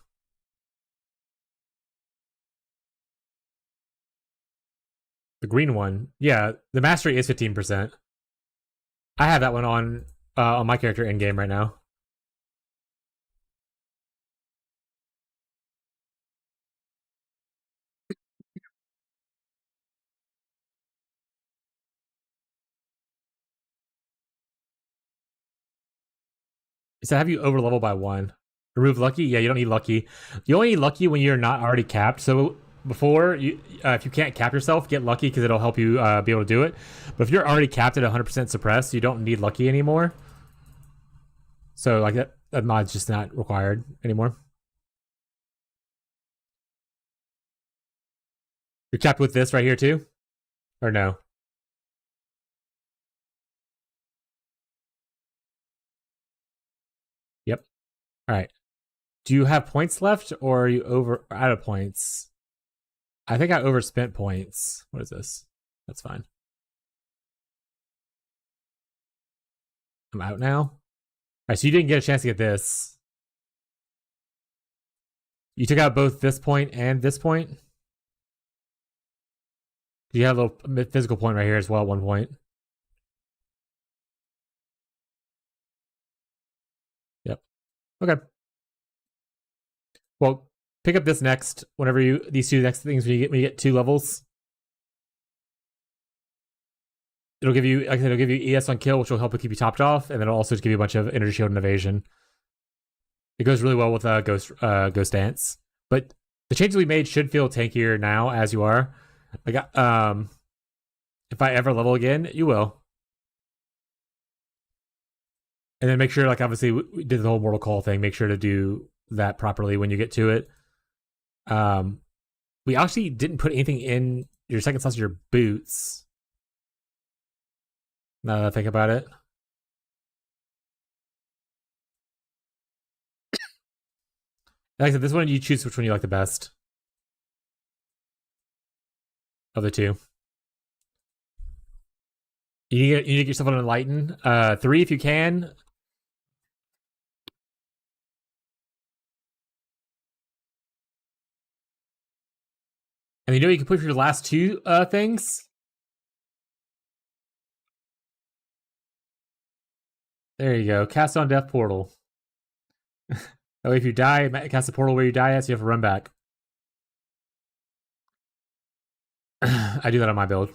The green one. Yeah, the mastery is 15%. I have that one on my character in game right now. So have you over level by 1? Remove lucky? Yeah, you don't need lucky. You only need lucky when you're not already capped. So before, if you can't cap yourself, get lucky because it'll help you be able to do it. But if you're already capped at 100% suppressed, you don't need lucky anymore. So like that mod's just not required anymore. You're capped with this right here too? Or no? Yep. All right. Do you have points left, or are you out of points? I think I overspent points. What is this? That's fine. I'm out now. All right, so you didn't get a chance to get this. You took out both this point and this point. You have a little physical point right here as well at 1 point. Yep. Okay. Well, pick up this next whenever these 2 next things when you get 2 levels. It'll give you, it'll give you ES on kill, which will help keep you topped off, and then it'll also just give you a bunch of energy shield and evasion. It goes really well with Ghost Dance. But the changes we made should feel tankier now as you are. Like, if I ever level again, you will. And then make sure, like, obviously, we did the whole Mortal Call thing. Make sure to do that properly when you get to it. We actually didn't put anything in your second class of your boots. Now that I think about it. Like I said, this one you choose which one you like the best. of the two. You need to get yourself on Enlighten. 3 if you can. And you know you can put your last 2 things? There you go. Cast on Death Portal. Oh, if you die, cast the portal where you die at, so you have to run back. I do that on my build.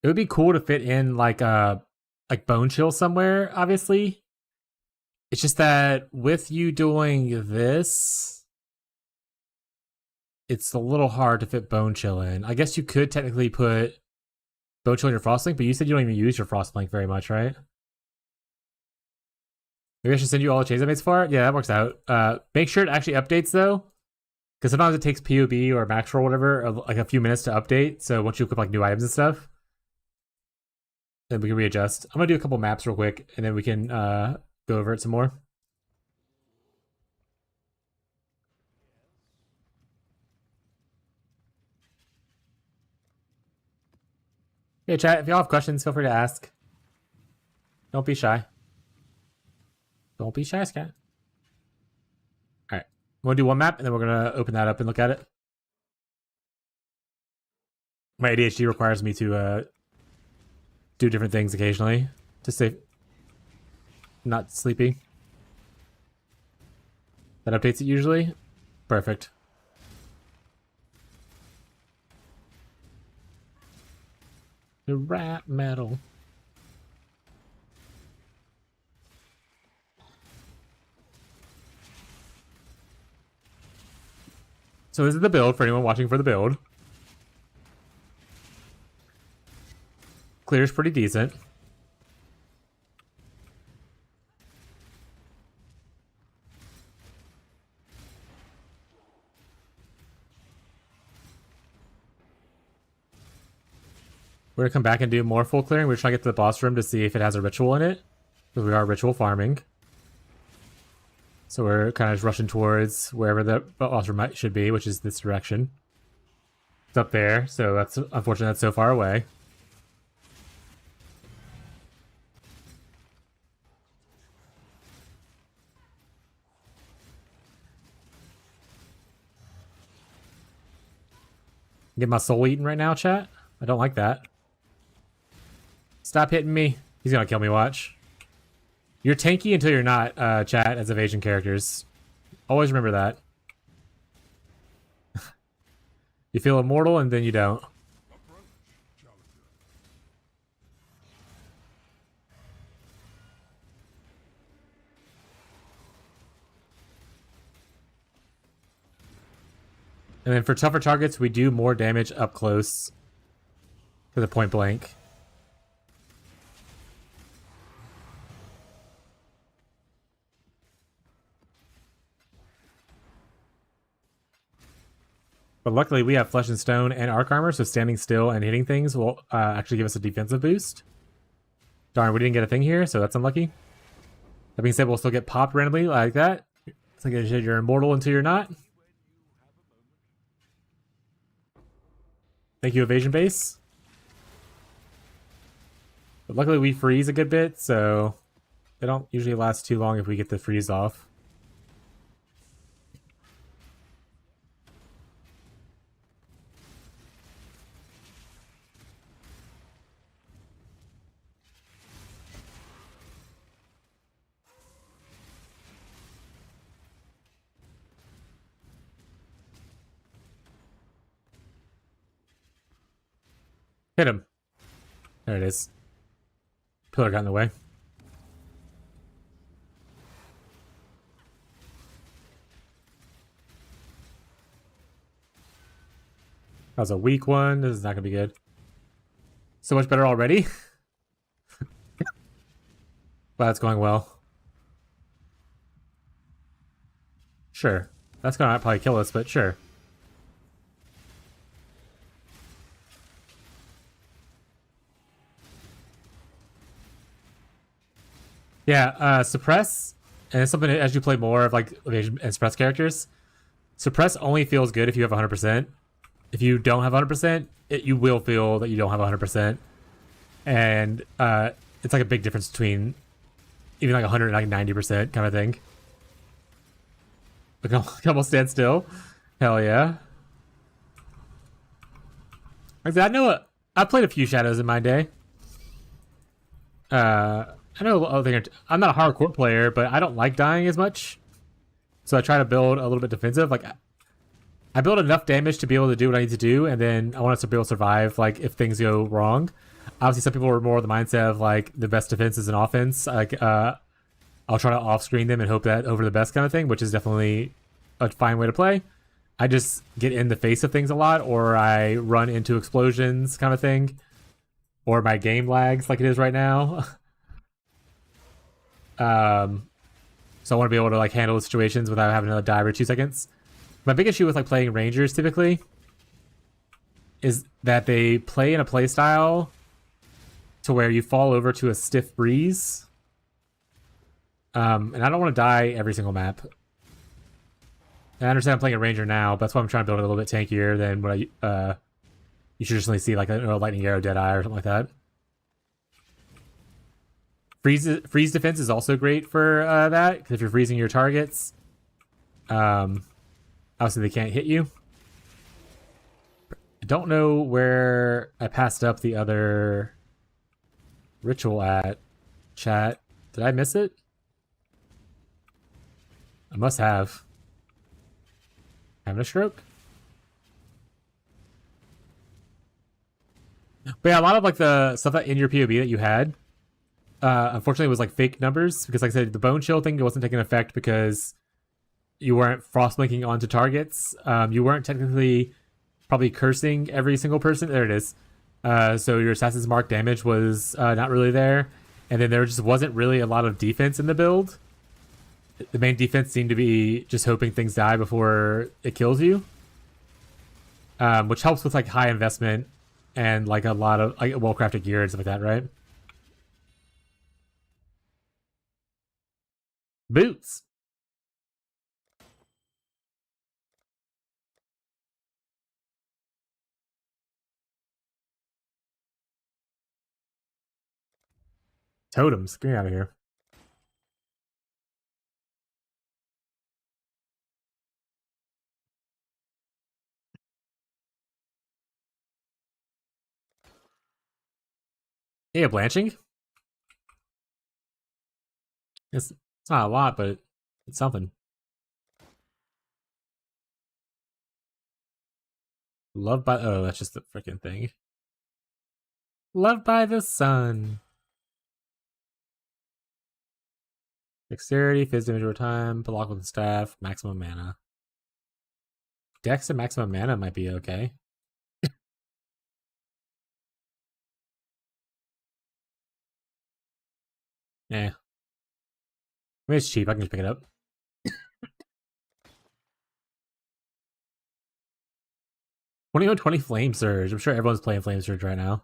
It would be cool to fit in like Bone Chill somewhere, obviously. It's just that with you doing this, it's a little hard to fit Bone Chill in. I guess you could technically put Bone Chill in your Frostlink, but you said you don't even use your Frostlink very much, right? Maybe I should send you all the chains I made so far? Yeah, that works out. Make sure it actually updates though, because sometimes it takes POB or max or whatever, like a few minutes to update. So once you equip like new items and stuff, then we can readjust. I'm gonna do a couple maps real quick, and then we can go over it some more. Hey chat, if y'all have questions, feel free to ask. Don't be shy. Don't be shy, Scat. Alright. We're gonna do one map, and then we're gonna open that up and look at it. My ADHD requires me to do different things occasionally to stay not sleepy. That updates it usually. Perfect. The rap metal. So this is the build for anyone watching for the build. Clear's pretty decent. We're gonna come back and do more full clearing. We're trying to get to the boss room to see if it has a ritual in it, because we are ritual farming. So we're kind of just rushing towards wherever the boss room should be, which is this direction. It's up there, so that's unfortunate that's so far away. Get my soul eaten right now, chat? I don't like that. Stop hitting me. He's gonna kill me, watch. You're tanky until you're not, chat, as evasion characters. Always remember that. You feel immortal and then you don't. And then for tougher targets, we do more damage up close to the point blank. But luckily we have Flesh and Stone and Arc Armor, so standing still and hitting things will actually give us a defensive boost. Darn, we didn't get a thing here, so that's unlucky. That being said, we'll still get popped randomly like that. It's like you're immortal until you're not. Thank you, Evasion Base. But luckily we freeze a good bit, so they don't usually last too long if we get the freeze off. Hit him. There it is. Pillar got in the way. That was a weak one. This is not going to be good. So much better already. But that's going well. Sure. That's going to probably kill us, but sure. Yeah, suppress, and it's something as you play more of like evasion and suppress characters. Suppress only feels good if you have 100%. If you don't have 100%, you will feel that you don't have 100%, and it's like a big difference between even like 100 and like 90% kind of thing. Look, I almost stand still. Hell yeah! Like I know I played a few shadows in my day. I know a thing. I'm not a hardcore player, but I don't like dying as much, so I try to build a little bit defensive. Like I build enough damage to be able to do what I need to do, and then I want us to be able to survive. Like if things go wrong, obviously some people are more of the mindset of like the best defense is an offense. Like I'll try to off screen them and hope that over the best kind of thing, which is definitely a fine way to play. I just get in the face of things a lot, or I run into explosions kind of thing, or my game lags like it is right now. So I want to be able to like handle the situations without having to die every 2 seconds. My big issue with like playing rangers typically is that they play in a play style to where you fall over to a stiff breeze. And I don't want to die every single map. And I understand I'm playing a ranger now, but that's why I'm trying to build it a little bit tankier than what you traditionally see, like a lightning arrow, dead eye, or something like that. Freeze defense is also great for that, because if you're freezing your targets, obviously they can't hit you. I don't know where I passed up the other ritual at, chat. Did I miss it? I must have. Having a stroke? But yeah, a lot of like the stuff that in your POB that you had, unfortunately was like fake numbers, because like I said, the bone chill thing wasn't taking effect because you weren't frost blinking onto targets. You weren't technically probably cursing every single person. There it is. So your Assassin's Mark damage was not really there. And then there just wasn't really a lot of defense in the build. The main defense seemed to be just hoping things die before it kills you. Which helps with like high investment and like a lot of like well-crafted gear and stuff like that, right? Boots. Totems. Get me out of here. Yeah, blanching. It's not a lot, but it's something. Love by that's just the freaking thing. Love by the sun. Dexterity, fizz damage over time, block with the staff, maximum mana. Dex and maximum mana might be okay. Yeah. I mean, it's cheap. I can just pick it up. 2020 Flame Surge. I'm sure everyone's playing Flame Surge right now.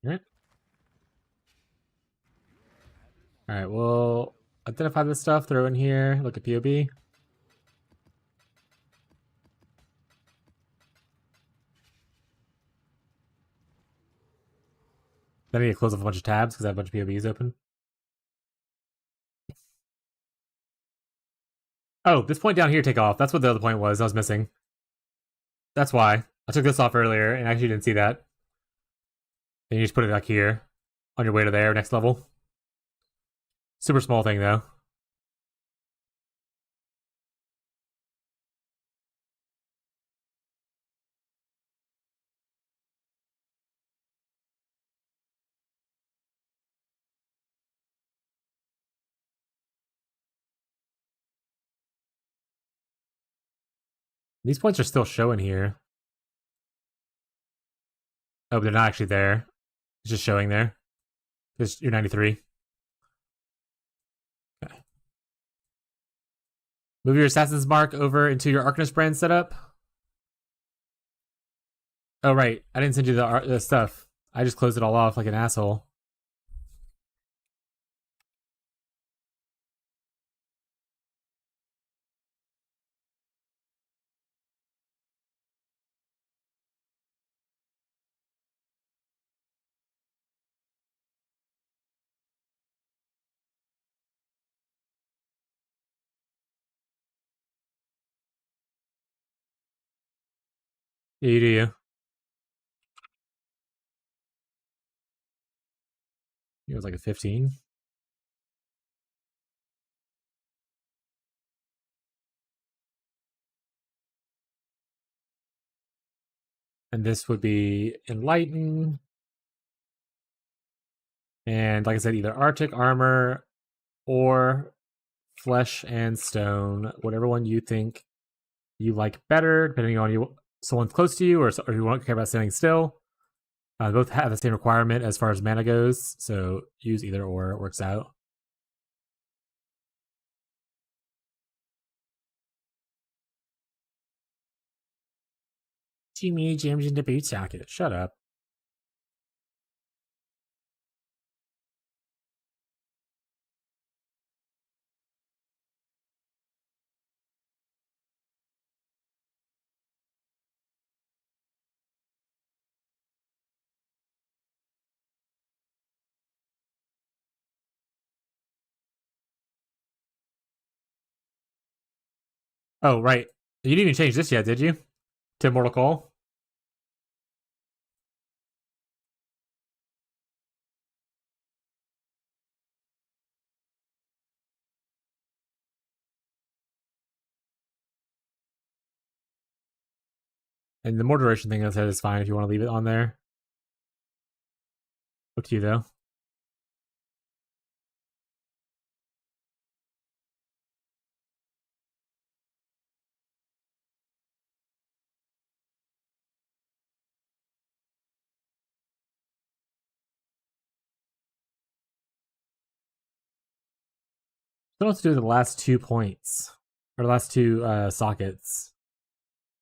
Alright. Alright, we'll identify this stuff, throw in here, look at POB. Then I need to close off a bunch of tabs because I have a bunch of POBs open. Oh, this point down here take off. That's what the other point was I was missing. That's why. I took this off earlier and actually didn't see that. Then you just put it back here on your way to there, next level. Super small thing though. These points are still showing here. Oh, but they're not actually there. It's just showing there. Because you're 93. Okay. Move your Assassin's Mark over into your Arcanist brand setup. Oh, right. I didn't send you the stuff. I just closed it all off like an asshole. Yeah, you do you. It was like a 15. And this would be Enlighten. And like I said, either Arctic Armor or Flesh and Stone, whatever one you think you like better, depending on you, someone's close to you, or you won't care about standing still. Both have the same requirement as far as mana goes, so use either or, it works out. Jimmy jammed into boot socket. Shut up. Oh, right. You didn't even change this yet, did you? To Mortal Call? And the more duration thing I said is fine if you want to leave it on there. Up to you, though. Don't have to do the last 2 points. Or the last 2 sockets.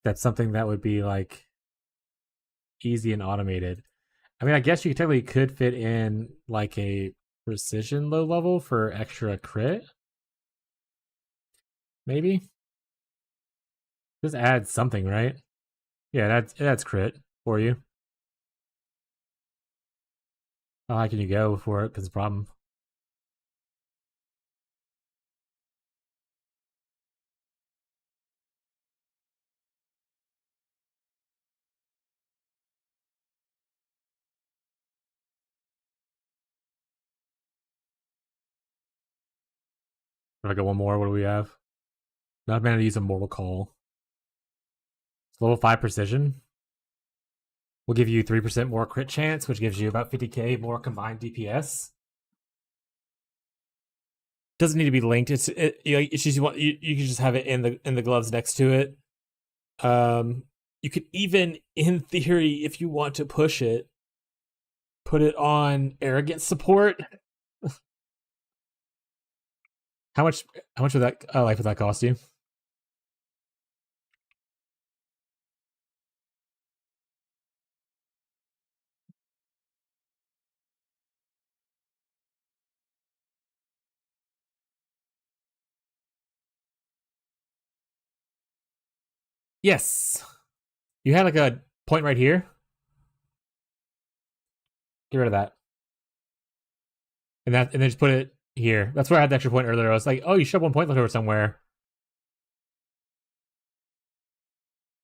That's something that would be, like, easy and automated. I mean, I guess you technically could fit in, like, a precision low level for extra crit. Maybe? Just add something, right? Yeah, that's crit for you. How high can you go before it becomes a problem? If I go one more, what do we have? Not mana to use a Mortal Call. It's level 5 precision. We'll give you 3% more crit chance, which gives you about 50k more combined DPS. Doesn't need to be linked. It's just you can just have it in the gloves next to it. You could even, in theory, if you want to push it, put it on arrogance support. How much would that life would that cost you? Yes. You had like a point right here. Get rid of that. And then just put it here. That's where I had the extra point earlier. I was like, oh, you should have 1 point left over somewhere.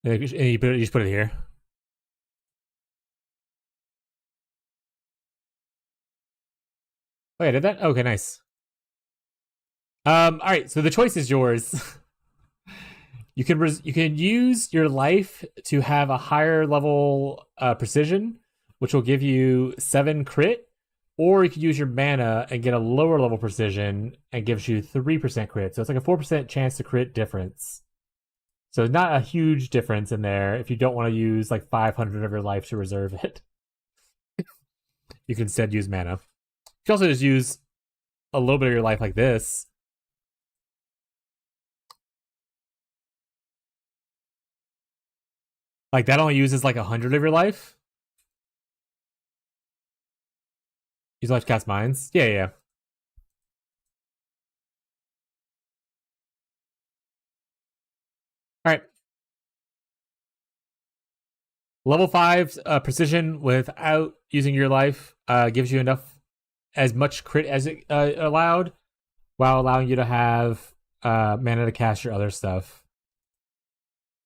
And you just put it here. Oh yeah, did that? Okay, nice. All right, so the choice is yours. You can use your life to have a higher level precision, which will give you 7 crit, or you could use your mana and get a lower level precision and gives you 3% crit. So it's like a 4% chance to crit difference. So not a huge difference in there if you don't want to use like 500 of your life to reserve it. You can instead use mana. can also just use a little bit of your life like this. Like that only uses like 100 of your life. Use life to cast mines. Yeah, yeah. All right. Level 5 precision without using your life gives you enough, as much crit as it allowed, while allowing you to have mana to cast your other stuff.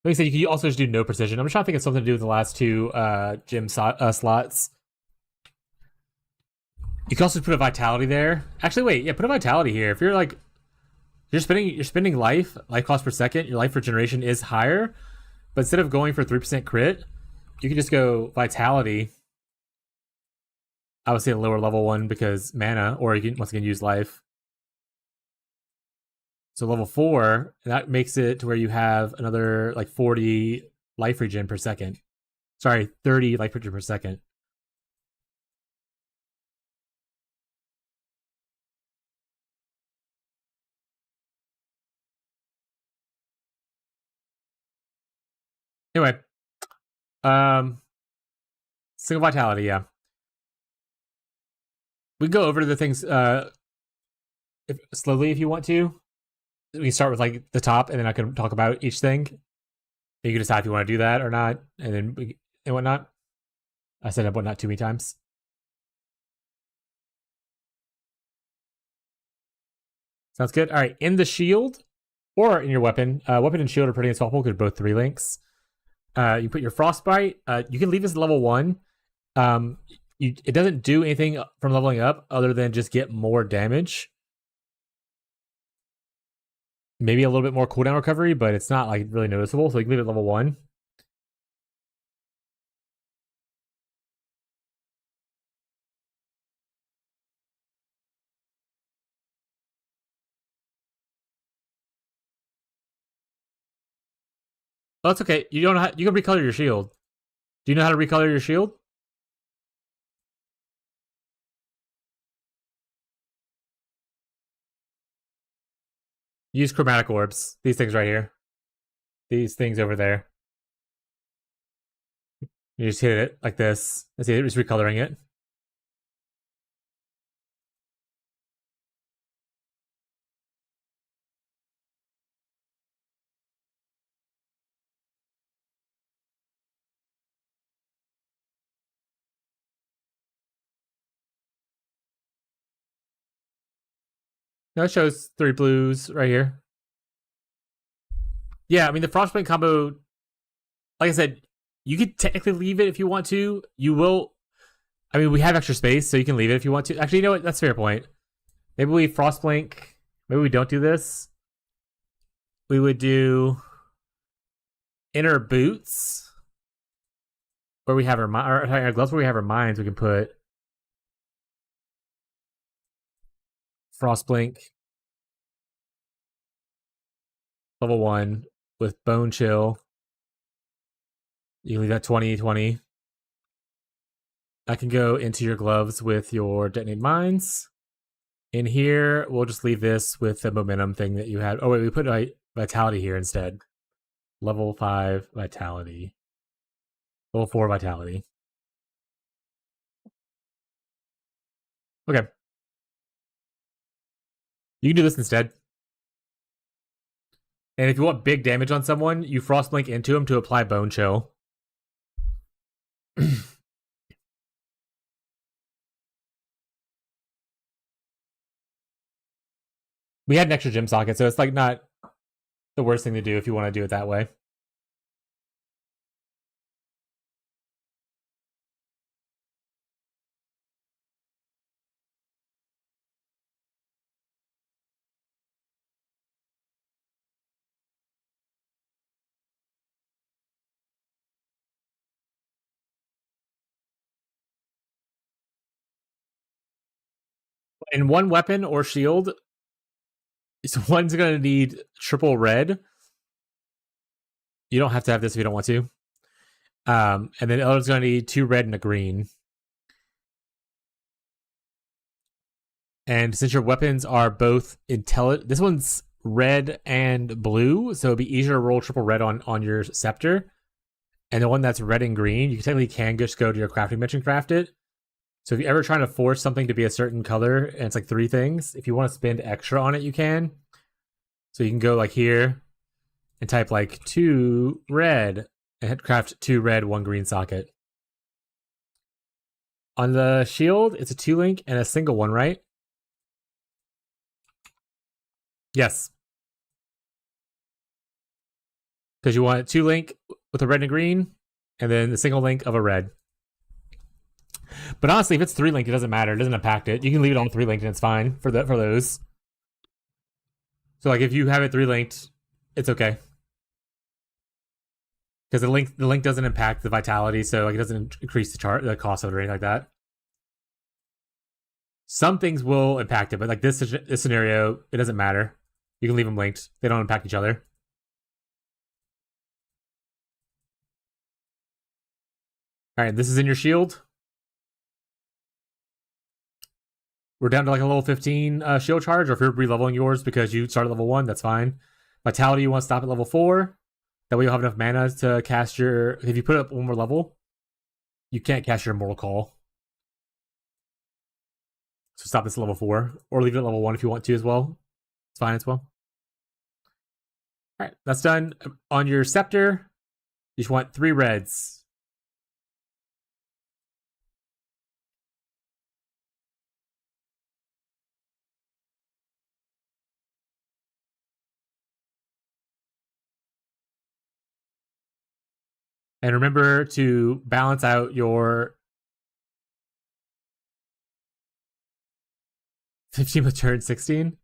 Like I said, you can also just do no precision. I'm just trying to think of something to do with the last two gym slots. You can also put a vitality there. Actually, wait, yeah, put a vitality here. If you're like you're spending life cost per second, your life regeneration is higher, but instead of going for 3% crit, you can just go vitality. I would say a lower level one because mana, or you can once again use life. So level 4, that makes it to where you have another like 40 life regen per second. Sorry, 30 life regen per second. Anyway, single vitality, yeah. We can go over to the things slowly if you want to. We can start with like the top, and then I can talk about each thing. You can decide if you want to do that or not, and then and whatnot. I said whatnot too many times. Sounds good. All right, in the shield or in your weapon. Weapon and shield are pretty swappable because both 3 links. You put your frostbite. You can leave this level 1. It doesn't do anything from leveling up other than just get more damage. Maybe a little bit more cooldown recovery, but it's not like really noticeable. So you can leave it level 1. Oh, that's okay. You don't. You can recolor your shield. Do you know how to recolor your shield? Use chromatic orbs. These things right here. These things over there. You just hit it like this. I see it. It's recoloring it. No, it shows 3 blues right here. Yeah, I mean the frostbite combo. Like I said, you could technically leave it if you want to. You will. I mean, we have extra space, so you can leave it if you want to. Actually, you know what? That's a fair point. Maybe we frostblink. Maybe we don't do this. We would do inner boots, where we have our gloves, where we have our mines. We can put frostblink level 1 with bone chill. You can leave that 20/20. I can go into your gloves with your detonated mines. In here, we'll just leave this with the momentum thing that you had. Oh wait, we put vitality here instead. Level 5 vitality. Level 4 vitality. Okay. You can do this instead. And if you want big damage on someone, you frostblink into him to apply bone chill. We had an extra gym socket, so it's like not the worst thing to do if you want to do it that way. In one weapon or shield, so one's going to need triple red. You don't have to have this if you don't want to. And then the other's going to need 2 red and a green. And since your weapons are both intelligent, this one's red and blue, so it'd be easier to roll triple red on your scepter. And the one that's red and green, you technically can just go to your crafting bench and craft it. So if you're ever trying to force something to be a certain color, and it's like 3 things, if you want to spend extra on it, you can. So you can go like here and type like 2 red and craft 2 red, 1 green socket. On the shield, it's a 2 link and a single one, right? Yes. Because you want 2 link with a red and a green, and then the single link of a red. But honestly, if it's 3 linked, it doesn't matter. It doesn't impact it. You can leave it on 3 linked and it's fine for those. So like if you have it 3 linked, it's okay. Because the link doesn't impact the vitality, so like it doesn't increase the cost of it or anything like that. Some things will impact it, but like this scenario, it doesn't matter. You can leave them linked. They don't impact each other. Alright, this is in your shield. We're down to like a level 15 shield charge, or if you're re-leveling yours because you started level 1, that's fine. Vitality, you want to stop at level 4. That way you'll have enough mana to cast your... If you put up 1 more level, you can't cast your Immortal Call. So stop this at level 4. Or leave it at level 1 if you want to as well. It's fine as well. Alright, that's done. On your scepter, you just want 3 reds. And remember to balance out your 15 with turn 16.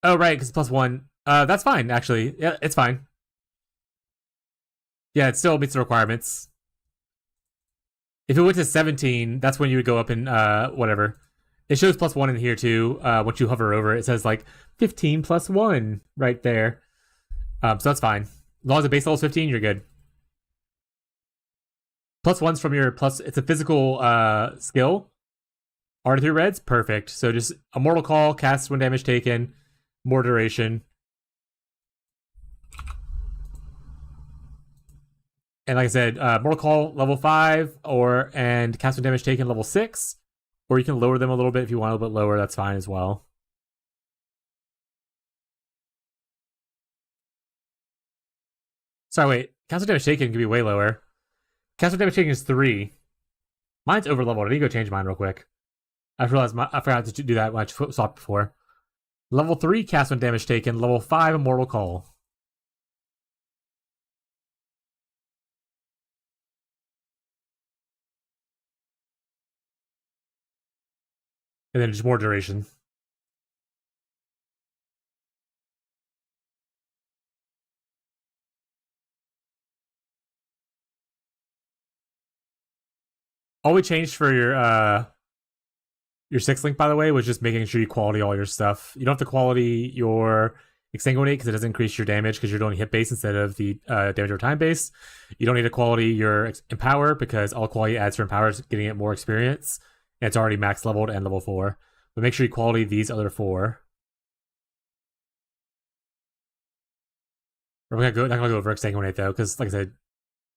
Oh, right, because plus 1. That's fine, actually. Yeah, it's fine. Yeah, it still meets the requirements. If it went to 17, that's when you would go up in whatever. It shows plus 1 in here too. Once you hover over it, it says like 15 plus 1 right there. So that's fine. As long as the base level is 15, you're good. Plus 1's from your plus... It's a physical skill. R3 reds, perfect. So just a Mortal Call, cast when damage taken, more duration. And like I said, Mortal Call level 5, and cast when damage taken level 6. Or you can lower them a little bit if you want a little bit lower, that's fine as well. Sorry, wait. Cast when damage taken can be way lower. Cast when damage taken is 3. Mine's over leveled. I need to go change mine real quick. I realized I forgot to do that when I swapped before. Level 3 cast when damage taken. Level 5 Immortal Call. And then just more duration. All we changed for your 6 link, by the way, was just making sure you quality all your stuff. You don't have to quality your exsanguinate because it doesn't increase your damage because you're doing hit base instead of the damage over time base. You don't need to quality your empower because all quality adds for empower is getting it more experience. And it's already max leveled and level 4. But make sure you quality these other 4. We're not gonna go over exsanguinate though, because like I said,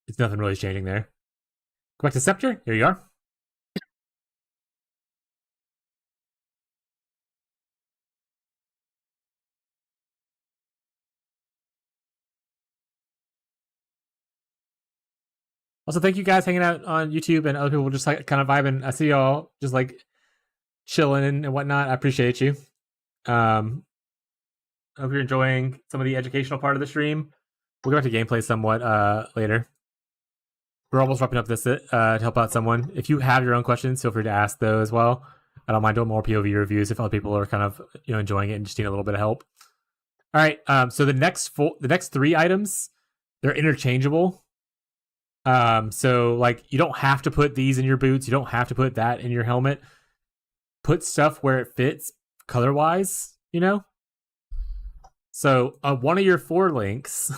it's nothing really changing there. Go back to Scepter. Here you are. Also, thank you guys hanging out on YouTube and other people just like kind of vibing. I see y'all just like chilling and whatnot. I appreciate you. I hope you're enjoying some of the educational part of the stream. We'll go back to gameplay somewhat later. We're almost wrapping up this to help out someone. If you have your own questions, feel free to ask those as well. I don't mind doing more POV reviews if other people are kind of enjoying it and just need a little bit of help. All right. So the next 3 items, they're interchangeable. So like you don't have to put these in your boots. You don't have to put that in your helmet. Put stuff where it fits color wise. So one of your 4 links,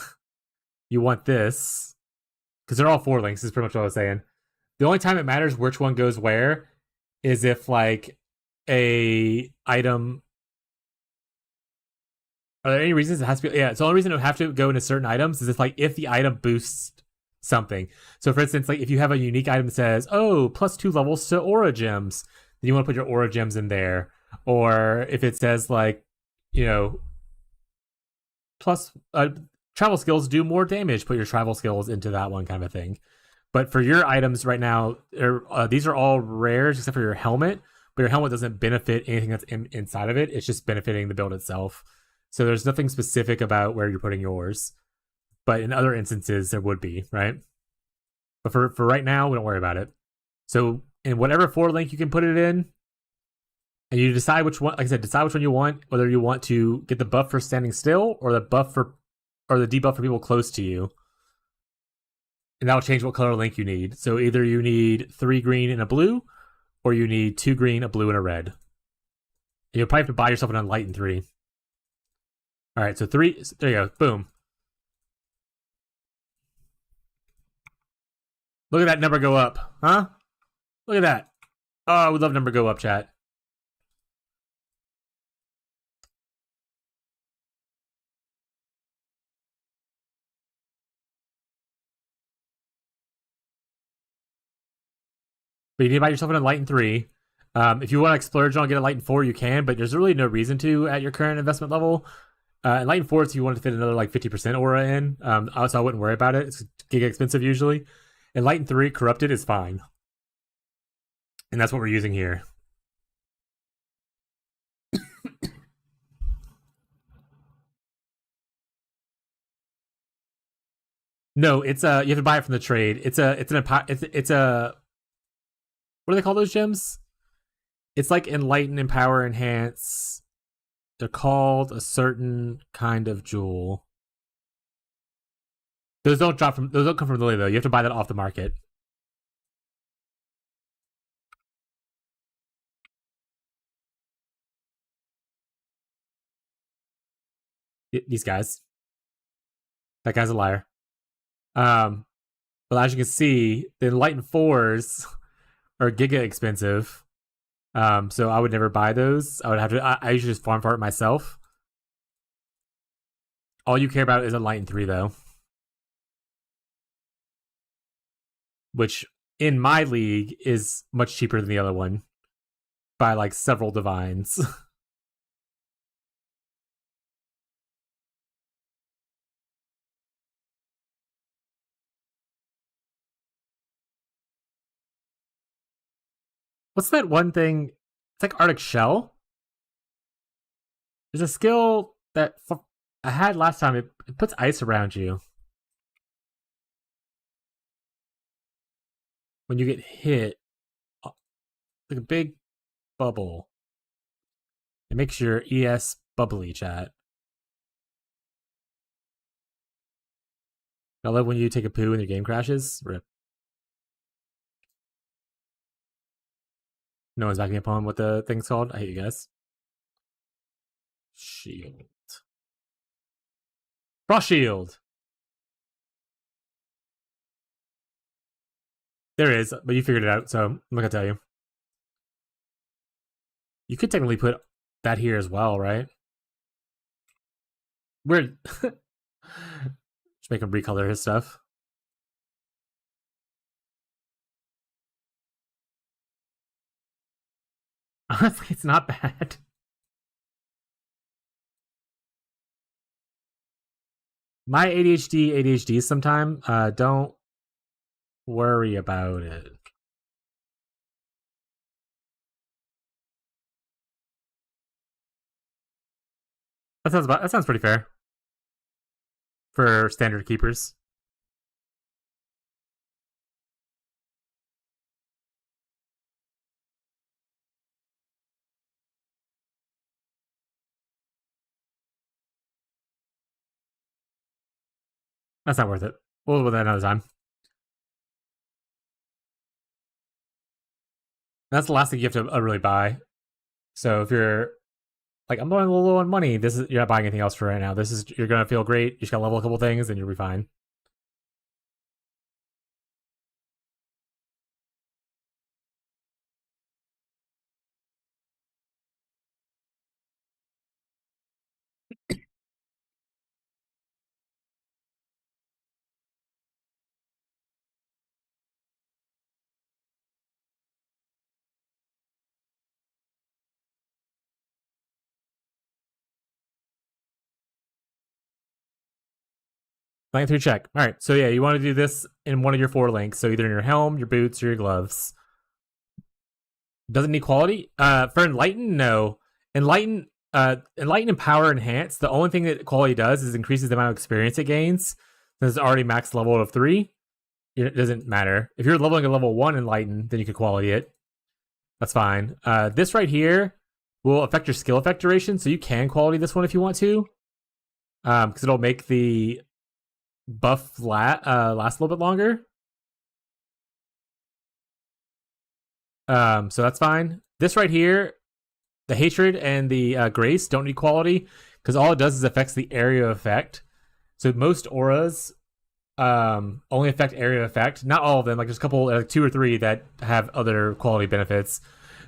you want this. Because they're all 4 links, is pretty much what I was saying. The only time it matters which one goes where is if, like, a item. Are there any reasons it has to be? Yeah, it's the only reason it would have to go into certain items is if the item boosts something. So, for instance, like if you have a unique item that says, "Oh, +2 levels to aura gems," then you want to put your aura gems in there. Or if it says like, plus travel skills do more damage, put your travel skills into that one kind of thing. But for your items right now, these are all rares except for your helmet. But your helmet doesn't benefit anything that's inside of it. It's just benefiting the build itself. So there's nothing specific about where you're putting yours. But in other instances, there would be, right? But for right now, we don't worry about it. So in whatever 4 link you can put it in, and you decide which one, like I said, decide which one you want, whether you want to get the buff for standing still or the buff for, or the debuff for people close to you. And that'll change what color link you need. So either you need 3 green and a blue, or you need 2 green, a blue, and a red. And you'll probably have to buy yourself an Unlightened 3. All right, so 3, there you go, boom. Look at that number go up, huh? Look at that. Oh, I would love number go up, chat. But you need to buy yourself an Enlightened 3. If you want to splurge on get Enlightened 4, you can, but there's really no reason to at your current investment level. Enlightened 4 is if you want to fit another like 50% aura in. So I wouldn't worry about it. It's giga expensive usually. Enlightened 3 corrupted is fine. And that's what we're using here. No, it's you have to buy it from the trade. It's a what do they call those gems? It's like Enlighten, Empower, Enhance. They're called a certain kind of jewel. Those don't come from Lily though. You have to buy that off the market. These guys. That guy's a liar. But as you can see, the Enlightened 4s are giga expensive. So I would never buy those. I usually just farm for it myself. All you care about is Enlightened 3 though. Which in my league is much cheaper than the other one. By like several divines. What's that one thing? It's like Arctic Shell. There's a skill that I had last time. It puts ice around you. When you get hit, like a big bubble. It makes your ES bubbly, chat. I love when you take a poo and your game crashes. Rip. No one's backing up on what the thing's called. I hate you guys. Shield. Frost Shield. There is, but you figured it out, so I'm not gonna tell you. You could technically put that here as well, right? Weird. Just make him recolor his stuff. Honestly, it's not bad. My ADHD sometime. Don't worry about it. That sounds pretty fair for standard keepers. That's not worth it. We'll do that another time. That's the last thing you have to really buy. So if you're like, I'm going a little low on money, you're not buying anything else for right now. You're gonna feel great. You just gotta level a couple things, and you'll be fine. Length 3 check. All right, so yeah, you want to do this in one of your 4 links. So either in your helm, your boots, or your gloves. Doesn't need quality. For Enlighten, no. Enlighten and Power Enhance, the only thing that quality does is increases the amount of experience it gains. Since it's already max level of 3, it doesn't matter. If you're leveling a level 1 Enlighten, then you could quality it. That's fine. This right here will affect your skill effect duration, so you can quality this one if you want to. Because it'll make the buff last a little bit longer. So that's fine. This right here, the Hatred and the Grace don't need quality, because all it does is affects the area of effect. So most auras only affect area of effect. Not all of them, like there's a couple, like 2 or 3 that have other quality benefits.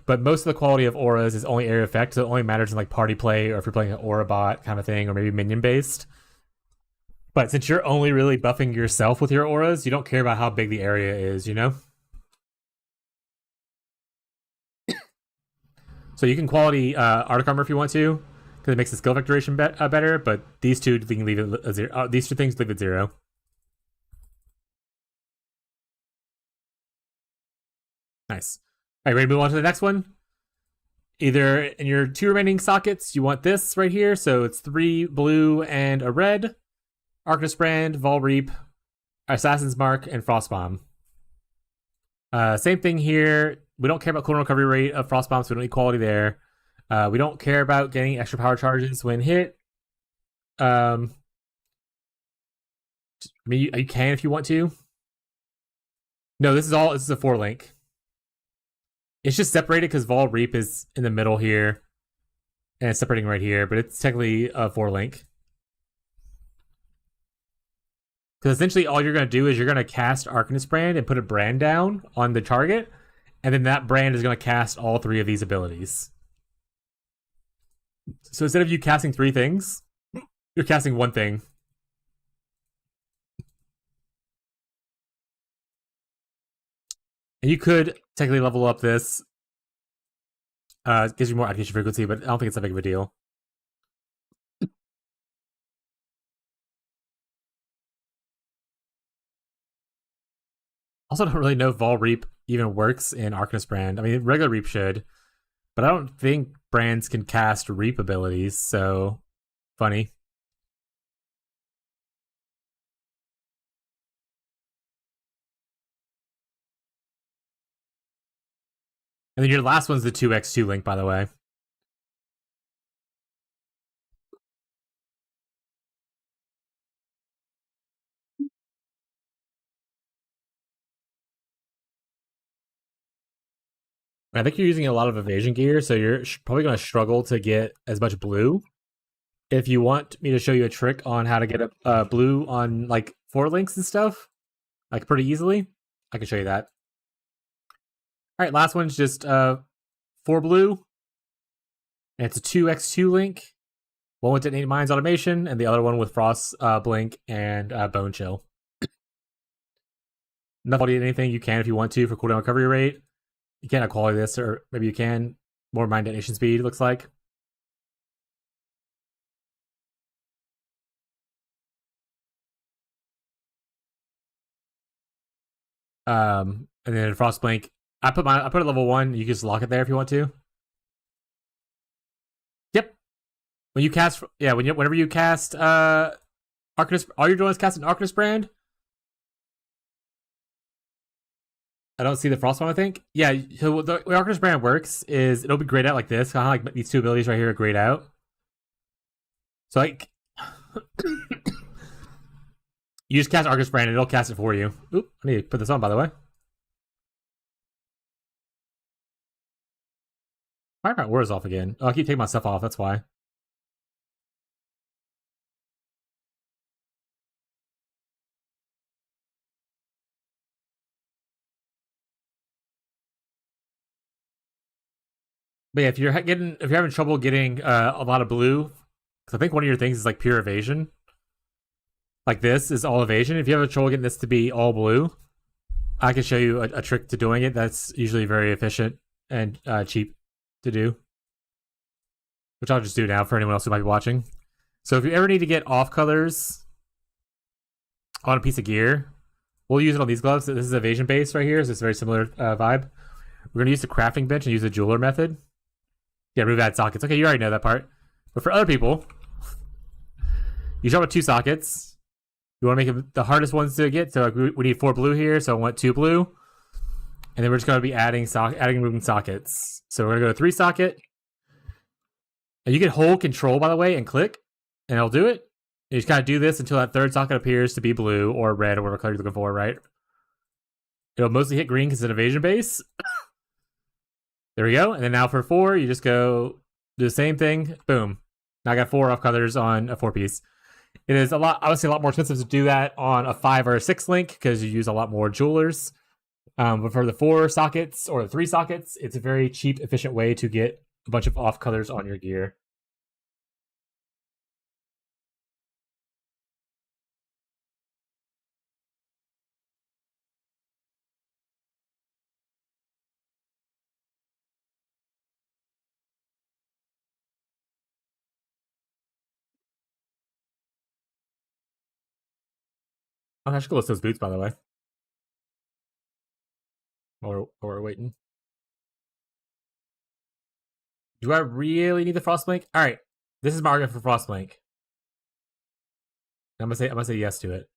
But most of the quality of auras is only area effect, so it only matters in like party play or if you're playing an aura bot kind of thing, or maybe minion based. But since you're only really buffing yourself with your auras, you don't care about how big the area is, you know? So you can quality Arctic Armor if you want to, because it makes the skill effect duration better, but these two, we can leave it 0. These 2 things leave it 0. Nice. All right, ready to move on to the next one? Either in your 2 remaining sockets, you want this right here, so it's 3 blue and a red. Arcanist Brand, Vol Reap, Assassin's Mark, and Frostbomb. Same thing here. We don't care about cooldown recovery rate of Frostbomb, so we don't need quality there. We don't care about getting extra power charges when hit. I mean, you can if you want to. No, this is a 4 link. It's just separated because Vol Reap is in the middle here, and it's separating right here, but it's technically a 4 link. Because essentially all you're going to do is you're going to cast Arcanist Brand and put a brand down on the target, and then that brand is going to cast all 3 of these abilities. So instead of you casting 3 things, you're casting 1 thing. And you could technically level up this. It gives you more activation frequency, but I don't think it's that big of a deal. Also, don't really know if Vol Reap even works in Arcanist Brand. I mean, regular Reap should, but I don't think brands can cast Reap abilities, so funny. And then your last one's the 2x2 link, by the way. I think you're using a lot of evasion gear, so you're probably going to struggle to get as much blue. If you want me to show you a trick on how to get a blue on like 4 links and stuff, like pretty easily, I can show you that. All right, last one's just 4 blue, and it's a 2x2 link. One with Detonating Mines automation, and the other one with Frost Blink and Bone Chill. Not quality anything you can if you want to for cooldown recovery rate. You cannot quality this, or maybe you can. More mine detonation speed, looks like. And then Frost Blink. I put it level 1. You can just lock it there if you want to. Yep. When you cast, yeah, whenever you cast Arcanist, all you're doing is casting Arcanist Brand. I don't see the Frostbomb, I think. Yeah, so the way Arcanist Brand works is it'll be grayed out like this, kind of like these 2 abilities right here are grayed out. So like, you just cast Arcanist Brand and it'll cast it for you. Oop, I need to put this on, by the way. Why are my auras off again? Oh, I keep taking my stuff off, that's why. But yeah, if you're having trouble getting a lot of blue, because I think one of your things is like pure evasion. Like this is all evasion. If you have trouble getting this to be all blue, I can show you a trick to doing it. That's usually very efficient and cheap to do, which I'll just do now for anyone else who might be watching. So if you ever need to get off colors, on a piece of gear. We'll use it on these gloves. This is evasion base right here, so it's a very similar vibe. We're going to use the crafting bench and use the jeweler method. Yeah, remove add sockets. Okay, you already know that part. But for other people, you start with 2 sockets. You want to make it the hardest ones to get. So like we need 4 blue here, so I want 2 blue. And then we're just going to be adding and removing sockets. So we're going to go to 3 socket. And you can hold control, by the way, and click, and it'll do it. You just kind of do this until that 3rd socket appears to be blue or red or whatever color you're looking for, right? It'll mostly hit green because it's an evasion base. There we go. And then now for 4, you just go do the same thing. Boom. Now I got 4 off colors on a 4-piece. It is obviously a lot more expensive to do that on a 5 or a 6 link because you use a lot more jewelers. But for the 4 sockets or the 3 sockets, it's a very cheap, efficient way to get a bunch of off colors on your gear. I should go list those boots, by the way. While we're waiting. Do I really need the Frostblink? All right, this is my argument for Frostblink. I'm gonna say yes to it.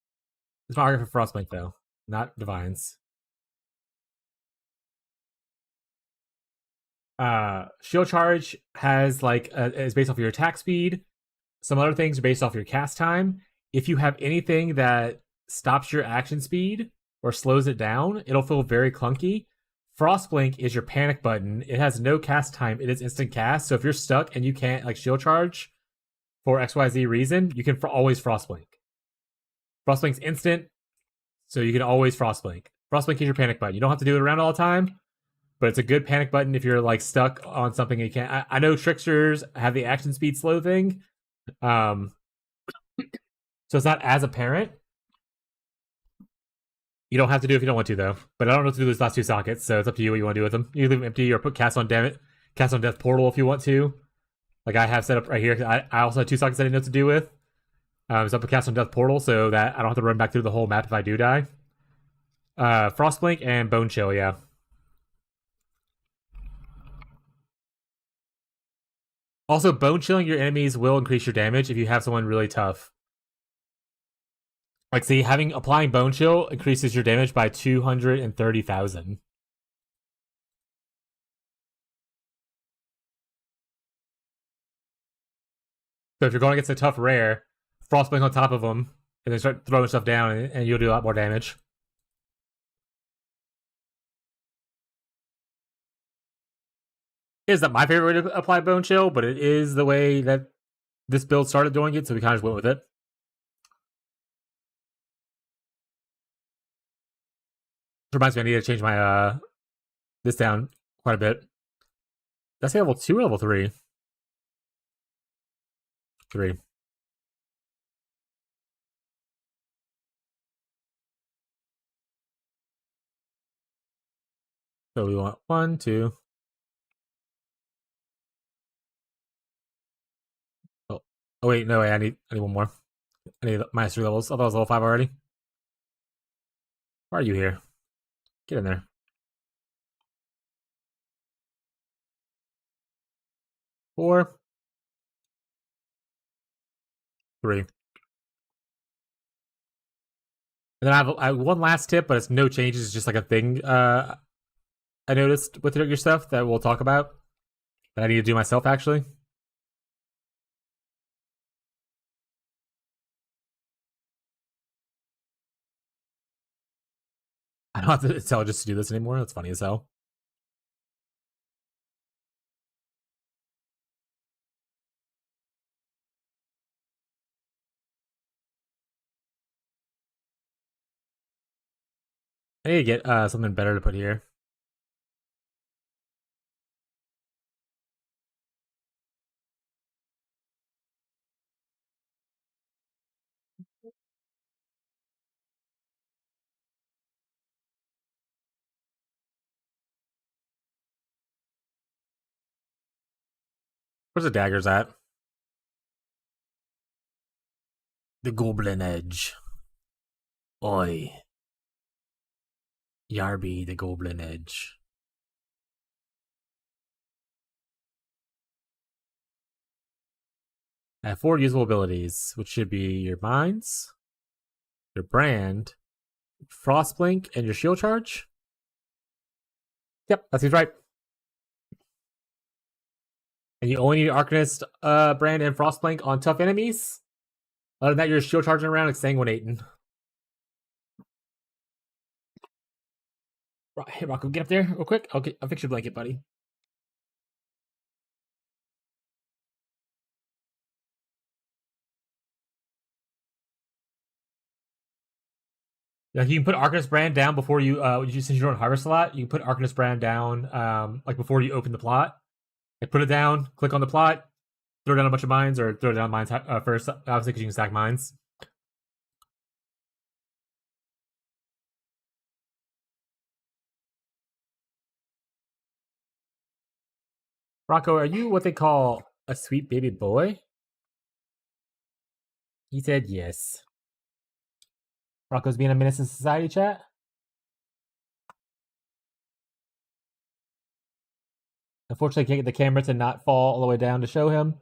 This is my argument for Frostblink though, not Divines. Shield Charge has like is based off your attack speed. Some other things are based off your cast time. If you have anything that stops your action speed or slows it down, it'll feel very clunky. Frostblink is your panic button. It has no cast time. It is instant cast. So if you're stuck and you can't like shield charge for XYZ reason, you can always Frostblink. Frostblink's instant, so you can always Frostblink. Frostblink is your panic button. You don't have to do it around all the time, but it's a good panic button if you're like stuck on something and you can't. I know tricksters have the action speed slow thing, so it's not as apparent. You don't have to do it if you don't want to, though. But I don't know what to do with those last 2 sockets, so it's up to you what you want to do with them. You leave them empty or put cast on death portal if you want to. Like I have set up right here. I also have 2 sockets I didn't know what to do with. So I put cast on death portal so that I don't have to run back through the whole map if I do die. Frostblink and Bone Chill, yeah. Also, Bone Chilling your enemies will increase your damage if you have someone really tough. Like, see, applying Bone Chill increases your damage by 230,000. So if you're going against a tough rare, Frostblink on top of them, and then start throwing stuff down, and you'll do a lot more damage. It is not my favorite way to apply Bone Chill, but it is the way that this build started doing it, so we kind of just went with it. Reminds me, I need to change my this down quite a bit. That's level 2 or level 3? 3. So we want 1, 2. Oh wait, no way. I need one more. I need minus 3 levels. I thought I was level 5 already. Why are you here? Get in there. 4. 3. And then I have one last tip, but it's no changes. It's just like a thing I noticed with your stuff that we'll talk about. That I need to do myself, actually. I don't have to tell just to do this anymore. That's funny as hell. I need to get something better to put here. Where's the daggers at? The Goblin Edge. Oi. Yarby the Goblin Edge. I have 4 usable abilities, which should be your Mines, your Brand, Frostblink, and your Shield Charge. Yep, that seems right. And you only need Arcanist, Brand, and Frostblink on tough enemies. Other than that, you're Shield Charging around, exsanguinating. Hey, Rocco, get up there real quick. I'll fix your blanket, buddy. Like you can put Arcanist Brand down before you since you don't harvest a lot, you can put Arcanist Brand down like before you open the plot. Like put it down, click on the plot, throw down a bunch of mines, or throw down mines first, obviously because you can stack mines. Rocco, are you what they call a sweet baby boy? He said yes. Rocco's being a menace in society, chat. Unfortunately, I can't get the camera to not fall all the way down to show him.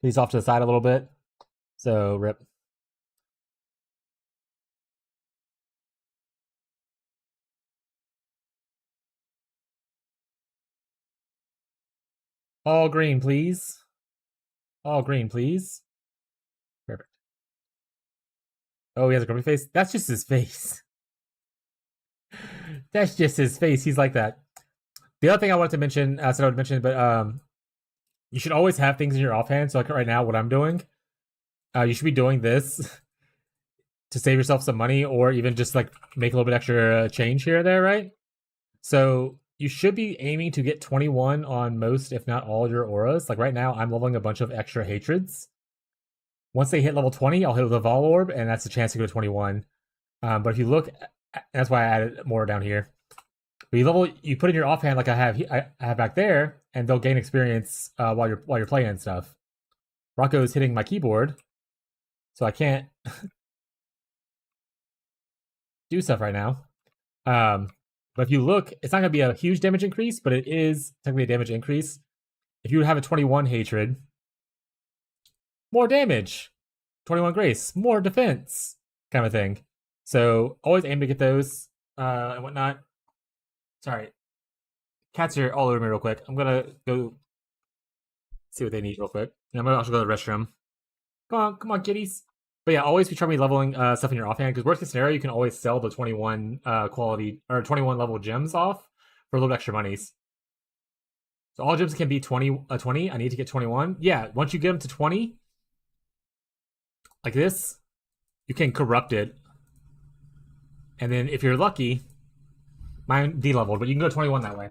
He's off to the side a little bit. So, rip. All green, please. All green, please. Perfect. Oh, he has a grumpy face? That's just his face. That's just his face. He's like that. The other thing I wanted to mention, I said I would mention, but you should always have things in your offhand. So, like right now, what I'm doing, you should be doing this to save yourself some money, or even just like make a little bit extra change here or there, right? So you should be aiming to get 21 on most, if not all, your auras. Like right now, I'm leveling a bunch of extra hatreds. Once they hit level 20, I'll hit with a Vol Orb, and that's a chance to go to 21. But if you look, that's why I added more down here. But you put in your offhand like I have back there, and they'll gain experience while you're playing and stuff. Rocco's hitting my keyboard, so I can't do stuff right now. But if you look, it's not going to be a huge damage increase, but it is technically a damage increase. If you have a 21 hatred, more damage. 21 grace, more defense, kind of thing. So always aim to get those and whatnot. Sorry. Cats are all over me real quick. I'm going to go see what they need real quick. And I'm going to also go to the restroom. Come on, kitties. But yeah, always be trying to be leveling stuff in your offhand, because worst case scenario, you can always sell the 21 quality or 21 level gems off for a little extra monies. So all gems can be 20. I need to get 21. Yeah, once you get them to 20, like this, you can corrupt it. And then if you're lucky, mine de-leveled, but you can go 21 that way.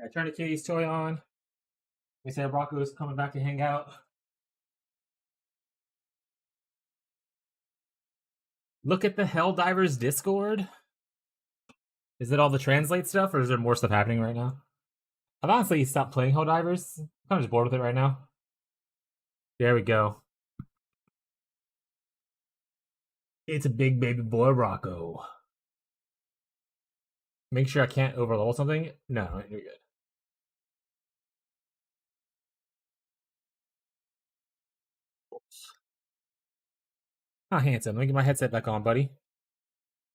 I turned the kitty's toy on. They said Rocco's coming back to hang out. Look at the Helldivers Discord. Is it all the translate stuff, or is there more stuff happening right now? I've honestly stopped playing Helldivers. I'm kind of just bored with it right now. There we go. It's a big baby boy Rocco. Make sure I can't overlevel something. No, you're good. Oh, handsome. Let me get my headset back on, buddy.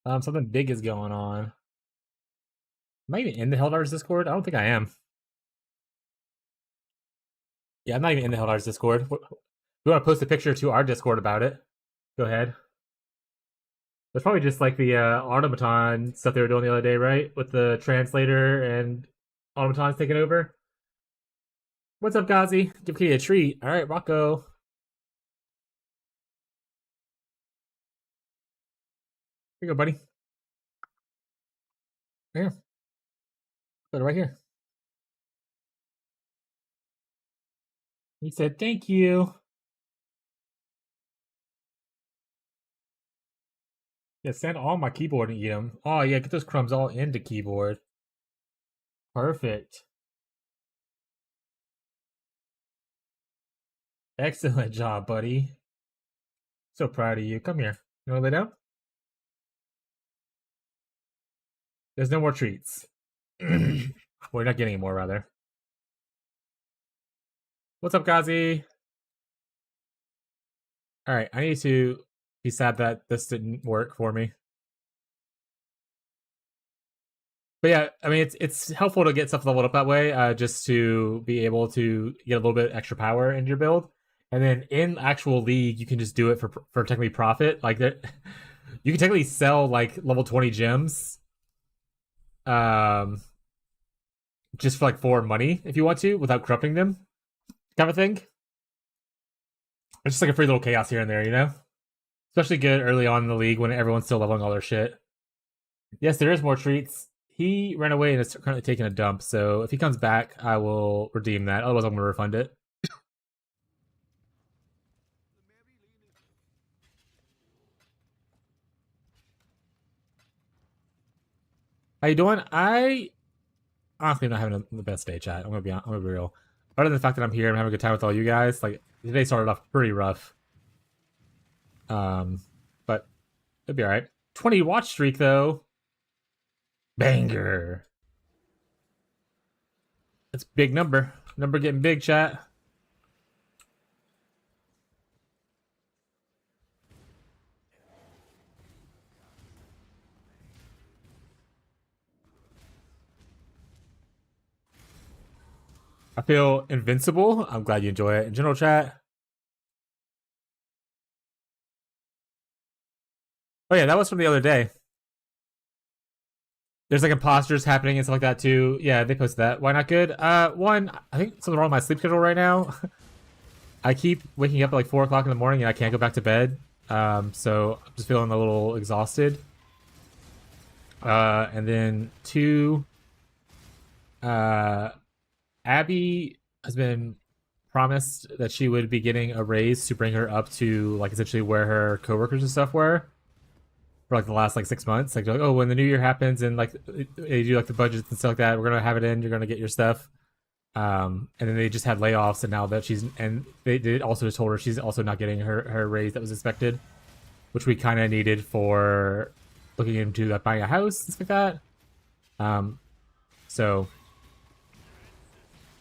Something big is going on. Am I even in the Helldivers Discord? I don't think I am. Yeah, I'm not even in the Helldivers Discord. We want to post a picture to our Discord about it. Go ahead. That's probably just like the automaton stuff they were doing the other day, right? With the translator and automatons taking over. What's up, Gazi? Give Kitty a treat. All right, Rocco. Here you go, buddy. Right here. Put it right here. He said, thank you. Yeah, send all my keyboard and eat them. Oh, yeah, get those crumbs all into keyboard. Perfect. Excellent job, buddy. So proud of you. Come here. You want to lay down? There's no more treats. We're not getting any more, rather. What's up, Gazi? Alright, I need to be sad that this didn't work for me. But yeah, I mean, it's helpful to get stuff leveled up that way, just to be able to get a little bit extra power into your build. And then in actual League, you can just do it for technically profit. Like that, you can technically sell like level 20 gems, just for like for money if you want to, without corrupting them, kind of thing. It's just like a free little chaos here and there, you know. Especially good early on in the League when everyone's still leveling all their shit. Yes, there is more treats. He ran away and is currently taking a dump, so if he comes back, I will redeem that. Otherwise, I'm going to refund it. How you doing? I honestly am not having the best day, chat. I'm gonna be real. Other than the fact that I'm here, I'm having a good time with all you guys. Like today started off pretty rough. But it'll be alright. 20 watch streak though. Banger. That's a big number. Number getting big, chat. I feel invincible. I'm glad you enjoy it. In general, chat. Oh yeah, that was from the other day. There's like imposters happening and stuff like that too. Yeah, they posted that. Why not good? One, I think something wrong with my sleep schedule right now. I keep waking up at like 4 o'clock in the morning and I can't go back to bed. So I'm just feeling a little exhausted. And then two, Abby has been promised that she would be getting a raise to bring her up to like essentially where her coworkers and stuff were for like the last like 6 months. Like, oh, when the new year happens and like they do like the budgets and stuff like that, we're gonna have it in. You're gonna get your stuff. And then they just had layoffs, and now that they also just told her she's also not getting her raise that was expected, which we kind of needed for looking into like buying a house and stuff like that. So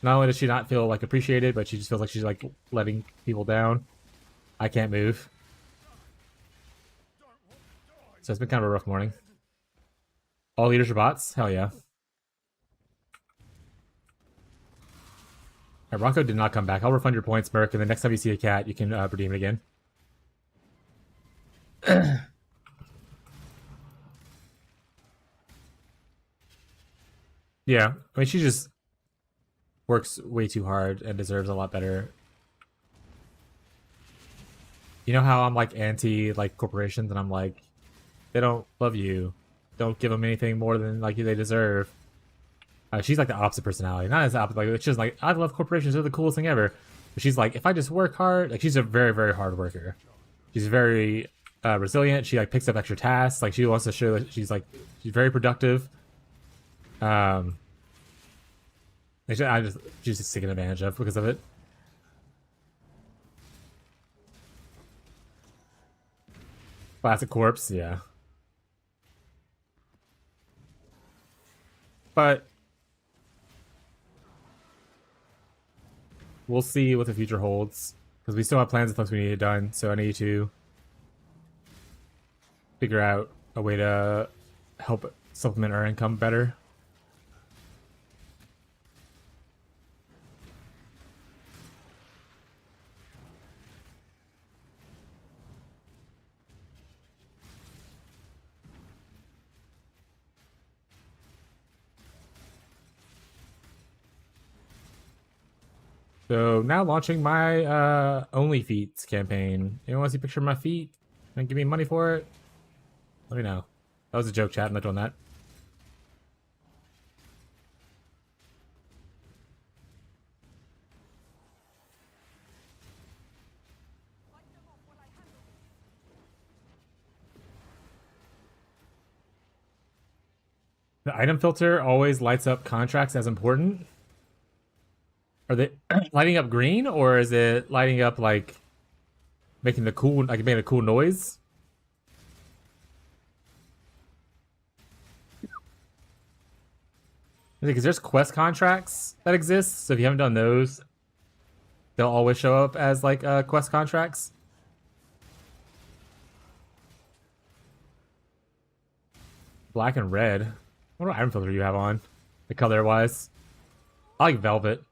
not only does she not feel like appreciated, but she just feels like she's like letting people down. I can't move. So it's been kind of a rough morning. All leaders are bots? Hell yeah. Right, Rocco did not come back. I'll refund your points, Merc, and the next time you see a cat, you can redeem it again. Yeah, I mean, she just works way too hard and deserves a lot better. You know how I'm like anti like corporations, and I'm like, they don't love you. Don't give them anything more than like they deserve. She's like the opposite personality. Not as opposite, like, she's like, I love corporations, they're the coolest thing ever. But she's like, if I just work hard, like, she's a very, very hard worker. She's very resilient. She like picks up extra tasks. Like, she wants to show that she's she's very productive. She's just taken advantage of because of it. Classic corpse, yeah. But we'll see what the future holds because we still have plans and things we need it done. So I need to figure out a way to help supplement our income better. So now launching my Only Feet campaign. Anyone want to see a picture of my feet and give me money for it? Let me know. That was a joke, chat. I'm not doing that. The item filter always lights up contracts as important. Are they lighting up green, or is it lighting up like making the cool, like making a cool noise? Because there's quest contracts that exist, so if you haven't done those, they'll always show up as like quest contracts. Black and red. What item filter do you have on? The color wise, I like velvet.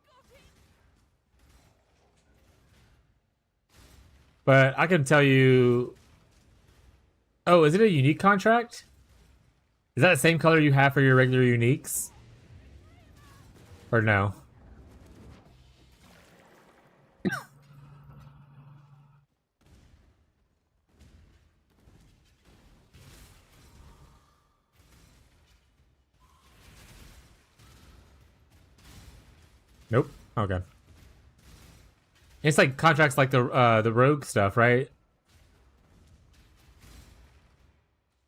But I can tell you. Oh, is it a unique contract? Is that the same color you have for your regular uniques? Or no? Nope. Okay. It's like contracts like the rogue stuff, right?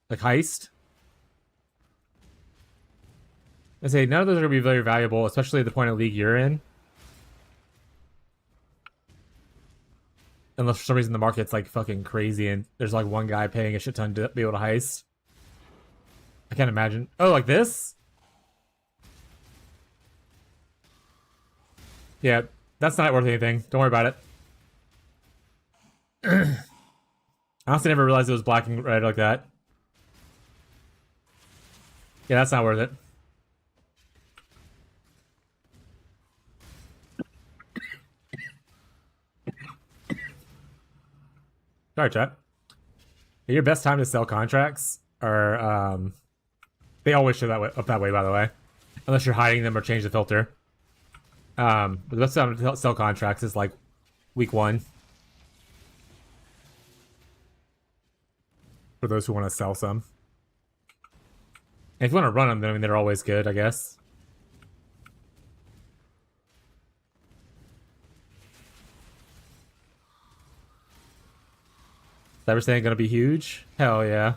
Like heist. I say none of those are gonna be very valuable, especially at the point of league you're in. Unless for some reason the market's like fucking crazy and there's like one guy paying a shit ton to be able to heist. I can't imagine. Oh, like this? Yeah, that's not worth anything. Don't worry about it. I honestly never realized it was black and red like that. Yeah, that's not worth it. Sorry, chat. Your best time to sell contracts are they always show that way, up that way, by the way, unless you're hiding them or change the filter. But the best time to sell contracts is like week 1 for those who want to sell some. And if you want to run them, then I mean they're always good, I guess. Cyberstand gonna be huge? Hell yeah.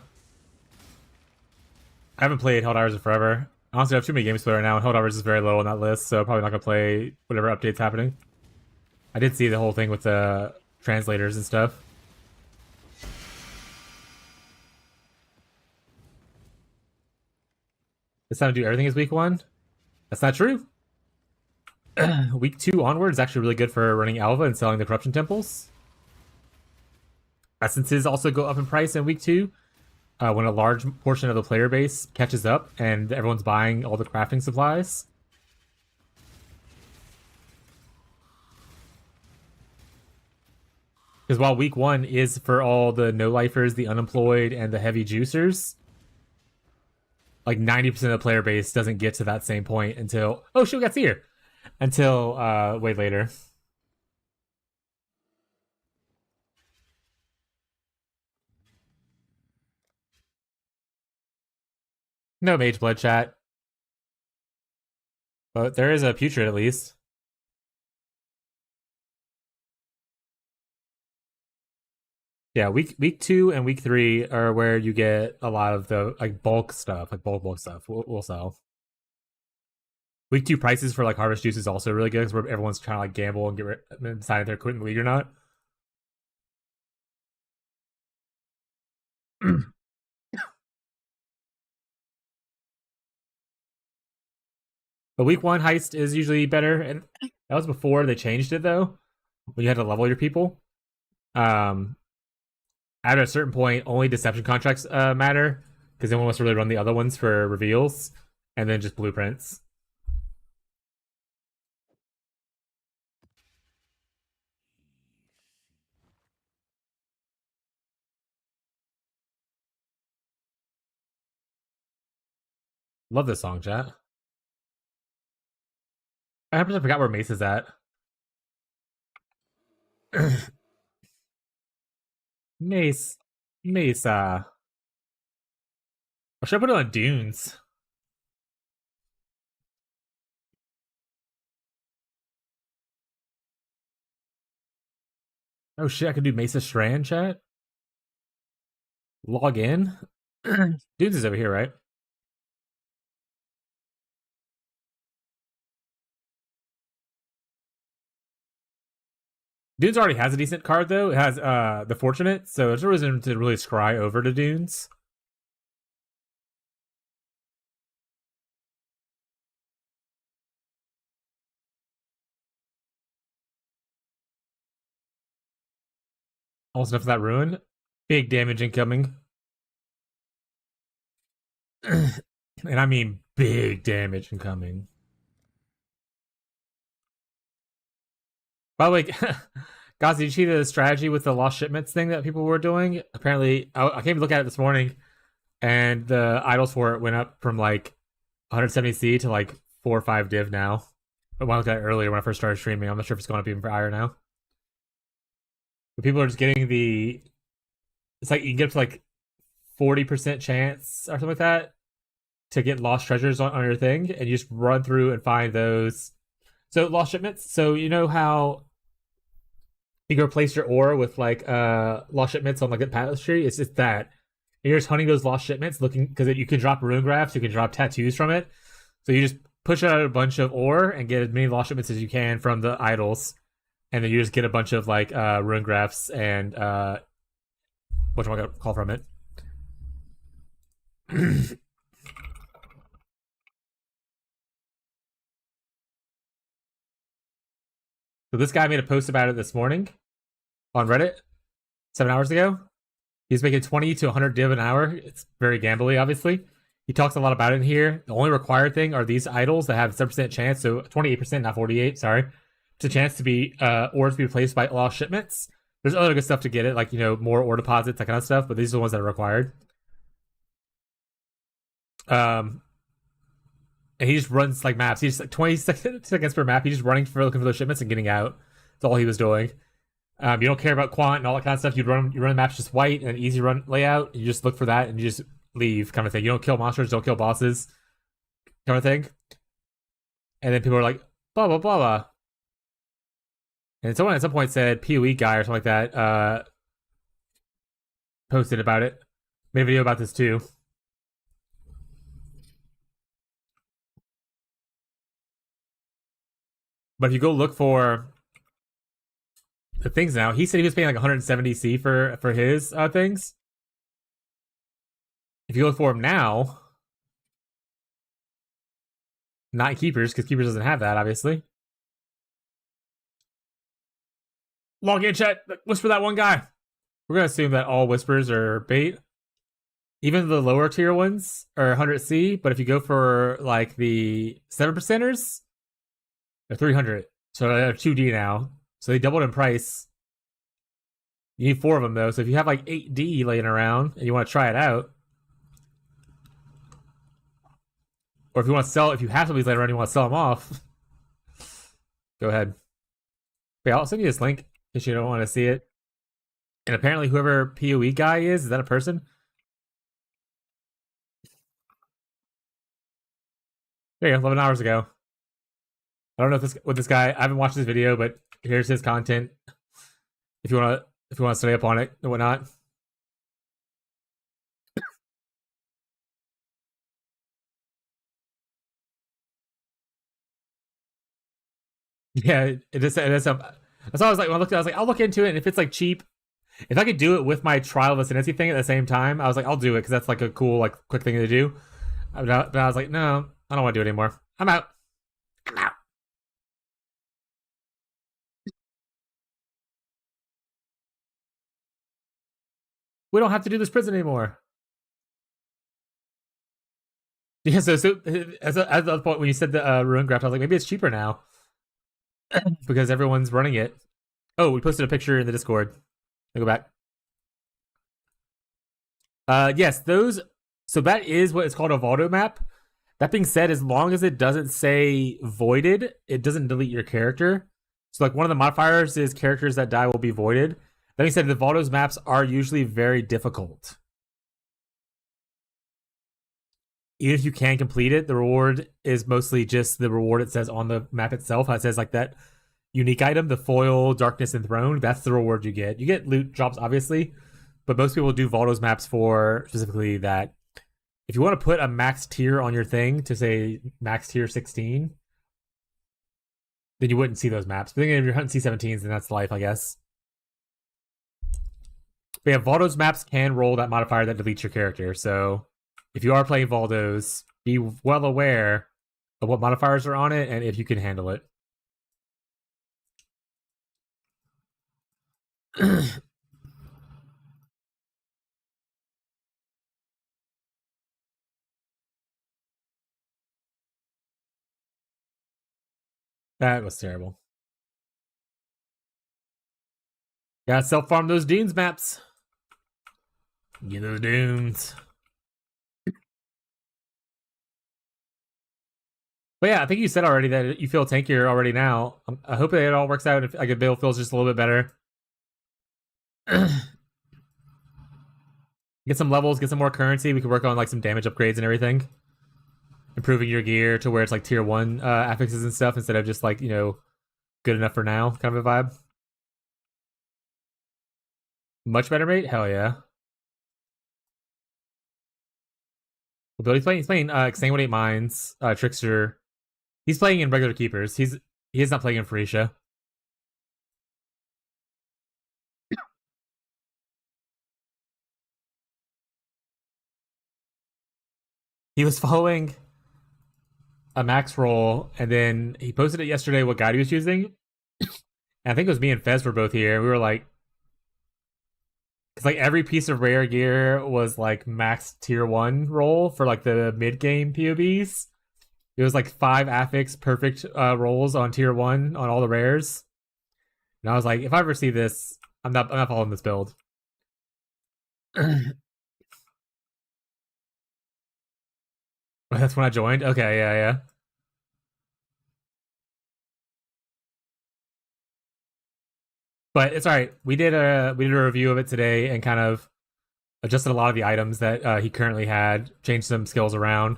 I haven't played Helldivers in forever. Honestly, I have too many games to play right now, and Helldivers is very low on that list, so probably not gonna play whatever update's happening. I did see the whole thing with the translators and stuff. It's time to do everything as week 1? That's not true. Week 2 onward is actually really good for running Alva and selling the corruption temples. Essences also go up in price in week 2 when a large portion of the player base catches up and everyone's buying all the crafting supplies. Because while week 1 is for all the no-lifers, the unemployed, and the heavy juicers, like 90% of the player base doesn't get to that same point until... Oh, shit, gets here! Until way later. No Mage Blood chat. But there is a putrid at least. Yeah, week 2 and week 3 are where you get a lot of the like bulk stuff, like bulk stuff. We'll sell. Week 2 prices for like harvest juice is also really good because where everyone's trying to like gamble and decide if they're quitting the league or not. But week 1 heist is usually better, and that was before they changed it though. When you had to level your people. Um, at a certain point, only deception contracts matter because no one wants to really run the other ones for reveals, and then just blueprints. Love this song, chat. I 100% forgot where Mace is at. Mace. Mace, or should I put it on Dunes? Oh shit, I could do Mesa Strand, chat? Log in? Dunes is over here, right? Dunes already has a decent card, though. It has the Fortunate, so there's no reason to really scry over to Dunes. Almost enough of that ruin. Big damage incoming. And I mean big damage incoming. By the way, guys, did you see the strategy with the lost shipments thing that people were doing? Apparently, I came to look at it this morning, and the idols for it went up from like 170C to like 4 or 5 div now. But when I looked at it earlier when I first started streaming, I'm not sure if it's going up even for higher now. But people are just getting the. It's like you can get up to like 40% chance or something like that to get lost treasures on your thing, and you just run through and find those. So lost shipments. So you know how you can replace your ore with like lost shipments on like a tapestry? It's just that. And you're just hunting those lost shipments, looking because you can drop rune graphs, you can drop tattoos from it. So you just push out a bunch of ore and get as many lost shipments as you can from the idols, and then you just get a bunch of like rune graphs and what do I call from it? So this guy made a post about it this morning on Reddit 7 hours ago. He's making 20 to 100 div an hour. It's very gambly, obviously. He talks a lot about it in here. The only required thing are these idols that have 7% chance, so 28%, not 48, sorry. It's a chance to be ore to be replaced by lost shipments. There's other good stuff to get it, like, you know, more ore deposits, that kind of stuff, but these are the ones that are required. And he just runs like maps. He's like 20 seconds per map. He's just running for looking for those shipments and getting out. That's all he was doing. You don't care about quant and all that kind of stuff. You run the maps just white and an easy run layout. You just look for that and you just leave, kind of thing. You don't kill monsters, don't kill bosses, kind of thing. And then people are like, blah blah blah blah. And someone at some point said PoE guy or something like that posted about it, made a video about this too. But if you go look for the things now, he said he was paying like 170C for his things. If you look for him now, not Keepers, because Keepers doesn't have that, obviously. Log in, chat. Whisper that one guy. We're gonna assume that all whispers are bait. Even the lower tier ones are 100C, but if you go for like the 7%ers, they're 300. So they're 2D now. So they doubled in price. You need 4 of them though. So if you have like 8D laying around and you want to try it out, or if you want to sell, if you have some of these laying around and you want to sell them off, go ahead. But yeah, I'll send you this link if you don't want to see it. And apparently whoever PoE guy is that a person? There you go, 11 hours ago. I don't know if this with this guy. I haven't watched this video, but here's his content. If you wanna study up on it and whatnot. Yeah, it just it is. That's all I was like when I looked. I was like, I'll look into it, and if it's like cheap, if I could do it with my trial of vicinity thing at the same time, I was like, I'll do it because that's like a cool, like quick thing to do. But I was like, no, I don't want to do it anymore. I'm out. I'm out. We don't have to do this prison anymore. Yeah, so as the point when you said the ruin graft, I was like, maybe it's cheaper now because everyone's running it. Oh, we posted a picture in the Discord. Let me go back. Yes, those. So that is what it's called a Valdo map. That being said, as long as it doesn't say voided, it doesn't delete your character. So like one of the modifiers is characters that die will be voided. That being said, the Valdo's maps are usually very difficult. Even if you can complete it, the reward is mostly just the reward it says on the map itself. It says like that unique item, the foil, darkness, and throne. That's the reward you get. You get loot drops, obviously, but most people do Valdo's maps for specifically that. If you want to put a max tier on your thing to say max tier 16, then you wouldn't see those maps. But then if you're hunting C17s, then that's life, I guess. But yeah, Valdo's maps can roll that modifier that deletes your character. So if you are playing Valdo's, be well aware of what modifiers are on it and if you can handle it. That was terrible. Gotta self-farm those dunes maps. Get those dunes. But yeah, I think you said already that you feel tankier already now. I hope it all works out. If like a build feels just a little bit better. Get some levels, get some more currency. We could work on like some damage upgrades and everything. Improving your gear to where it's like tier 1 affixes and stuff instead of just like, good enough for now kind of a vibe. Much better mate? Hell yeah. Well, he's playing Exsanguinate Minds, Trickster. He's playing in regular keepers. He is not playing in Phoenicia. He was following a max roll, and then he posted it yesterday what guide he was using. And I think it was me and Fez were both here. We were like, because like every piece of rare gear was like max tier 1 roll for like the mid game POBs. It was like 5 affix perfect rolls on tier 1 on all the rares. And I was like, if I ever see this, I'm not following this build. That's when I joined. Okay, yeah. But it's all right. We did a review of it today and kind of adjusted a lot of the items that he currently had, changed some skills around,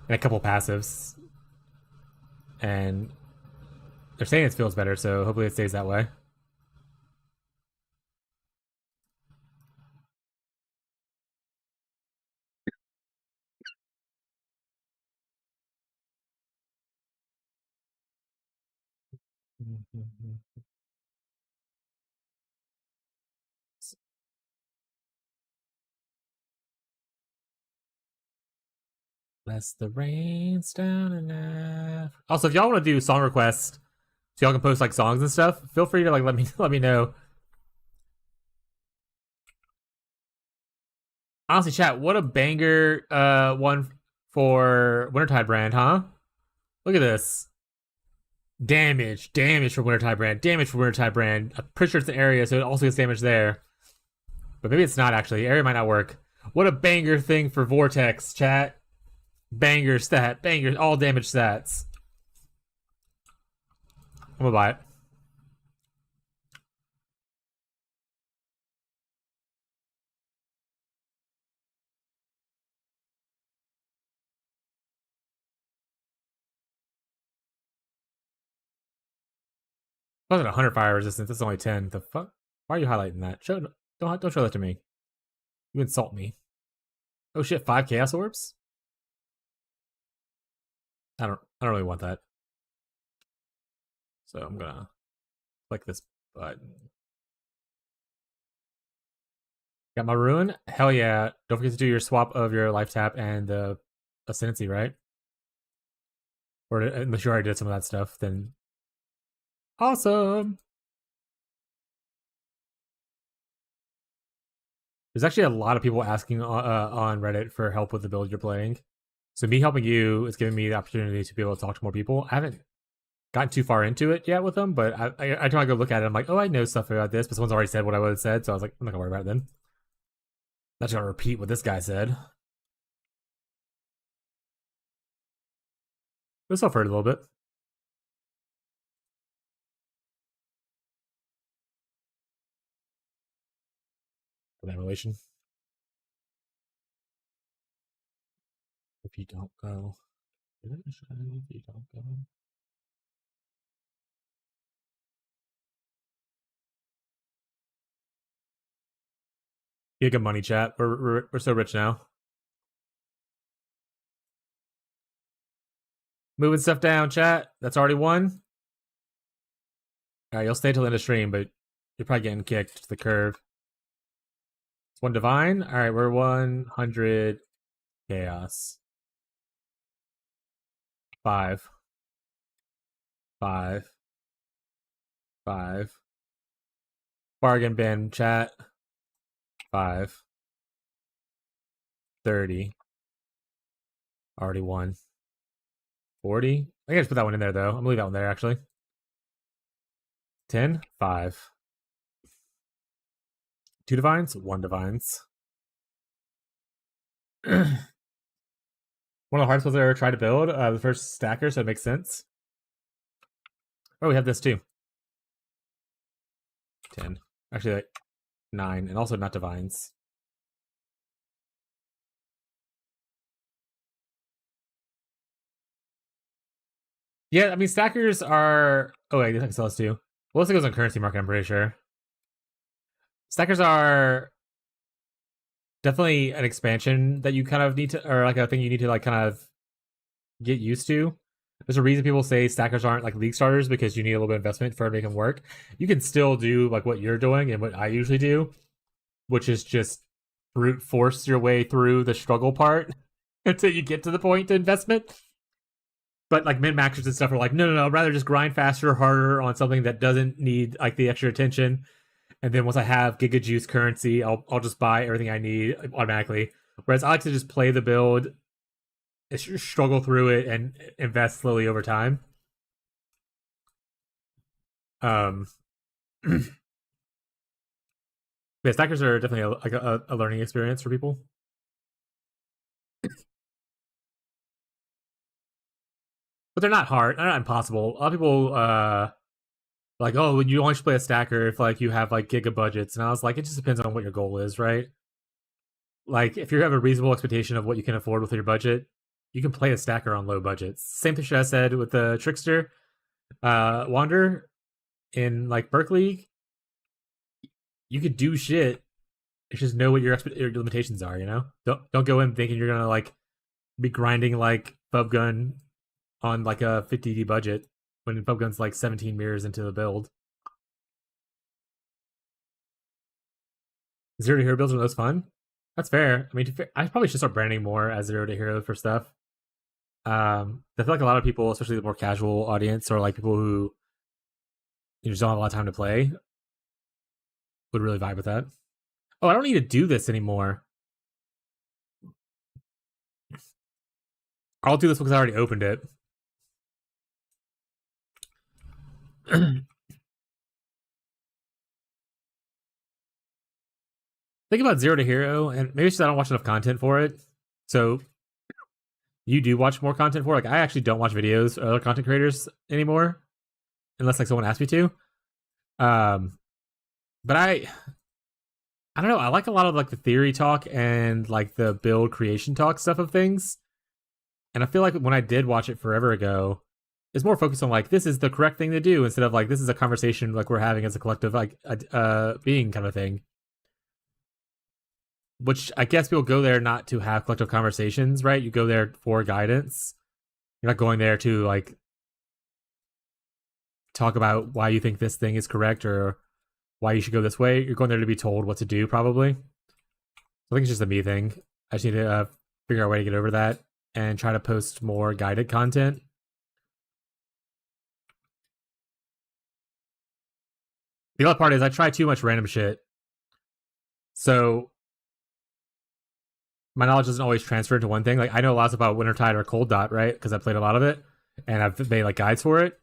and a couple passives. And they're saying it feels better, so hopefully it stays that way. Less the rain's down enough. Also, if y'all want to do song requests, so y'all can post like songs and stuff, feel free to like let me know. Honestly, chat, what a banger one for Wintertide brand, huh? Look at this. Damage for Wintertide brand, damage for Wintertide brand. I'm pretty sure it's an area, so it also gets damage there. But maybe it's not actually. Area might not work. What a banger thing for Vortex, chat. Banger stat, banger, all damage stats. I'm gonna buy it. I was at 100 fire resistance. That's only 10. The fuck? Why are you highlighting that? Don't show that to me. You insult me. Oh shit! 5 chaos orbs. I don't really want that. So I'm gonna click this button. Got my ruin? Hell yeah! Don't forget to do your swap of your life tap and the ascendancy, right? Or unless you already did some of that stuff, then awesome. There's actually a lot of people asking on Reddit for help with the build you're playing. So me helping you is giving me the opportunity to be able to talk to more people. I haven't gotten too far into it yet with them, but I try to go look at it. I'm like, oh, I know stuff about this, but someone's already said what I would have said, so I was like, I'm not gonna worry about it then. Not just gonna repeat what this guy said. This I've heard a little bit. For that relation. If you don't go. If you don't go. You get money, chat. We're so rich now. Moving stuff down, chat. That's already one. Alright, you'll stay till the end of stream, but you're probably getting kicked to the curve. It's one divine. Alright, we're 100 chaos. 5. 5. 5. Bargain bin, chat. 5. 30. Already won. 40. I gotta just put that one in there though. I'm gonna leave that one there actually. 10. 5. 2 divines, 1 divines. One of the hardest ones I ever tried to build. The first stacker, so it makes sense. Oh, we have this too. 10. Actually, like 9, and also not divines. Yeah, I mean, stackers are... Oh, wait, I guess I can sell this too. Well, this goes on currency market, I'm pretty sure. Stackers are definitely an expansion that you kind of need to... Or like a thing you need to like kind of get used to. There's a reason people say stackers aren't like league starters because you need a little bit of investment for it to make them work. You can still do like what you're doing and what I usually do, which is just brute force your way through the struggle part until you get to the point to investment. But like min-maxers and stuff are like, no, I'd rather just grind faster or harder on something that doesn't need like the extra attention. And then once I have Giga Juice currency, I'll just buy everything I need automatically. Whereas I like to just play the build, struggle through it, and invest slowly over time. Yeah, stackers are definitely a learning experience for people. But they're not hard. They're not impossible. A lot of people like, oh, you only should play a stacker if like you have like giga budgets. And I was like, it just depends on what your goal is, right? Like if you have a reasonable expectation of what you can afford with your budget, you can play a stacker on low budgets. Same thing I said with the Trickster Wander in like Berkeley. You could do shit. You just know what your limitations are, you know? Don't go in thinking you're gonna like be grinding like Bubgun on like a 50D budget when Bubgun's like 17 mirrors into the build. Zero to hero builds are most fun. That's fair. I mean, I probably should start branding more as zero to hero for stuff. I feel like a lot of people, especially the more casual audience or like people who just don't have a lot of time to play, would really vibe with that. Oh, I don't need to do this anymore. I'll do this because I already opened it. Think about Zero to Hero, and maybe it's just I don't watch enough content for it. So you do watch more content for it. Like I actually don't watch videos of other content creators anymore, unless like someone asks me to. But I don't know. I like a lot of like the theory talk and like the build creation talk stuff of things. And I feel like when I did watch it forever ago, is more focused on like this is the correct thing to do instead of like this is a conversation like we're having as a collective like being kind of thing. Which I guess people go there not to have collective conversations, right? You go there for guidance. You're not going there to like talk about why you think this thing is correct or why you should go this way. You're going there to be told what to do, probably. I think it's just a me thing. I just need to figure out a way to get over that and try to post more guided content. The other part is I try too much random shit. So my knowledge doesn't always transfer into one thing. Like I know lots about Wintertide or Cold Dot, right? Because I played a lot of it and I've made like guides for it.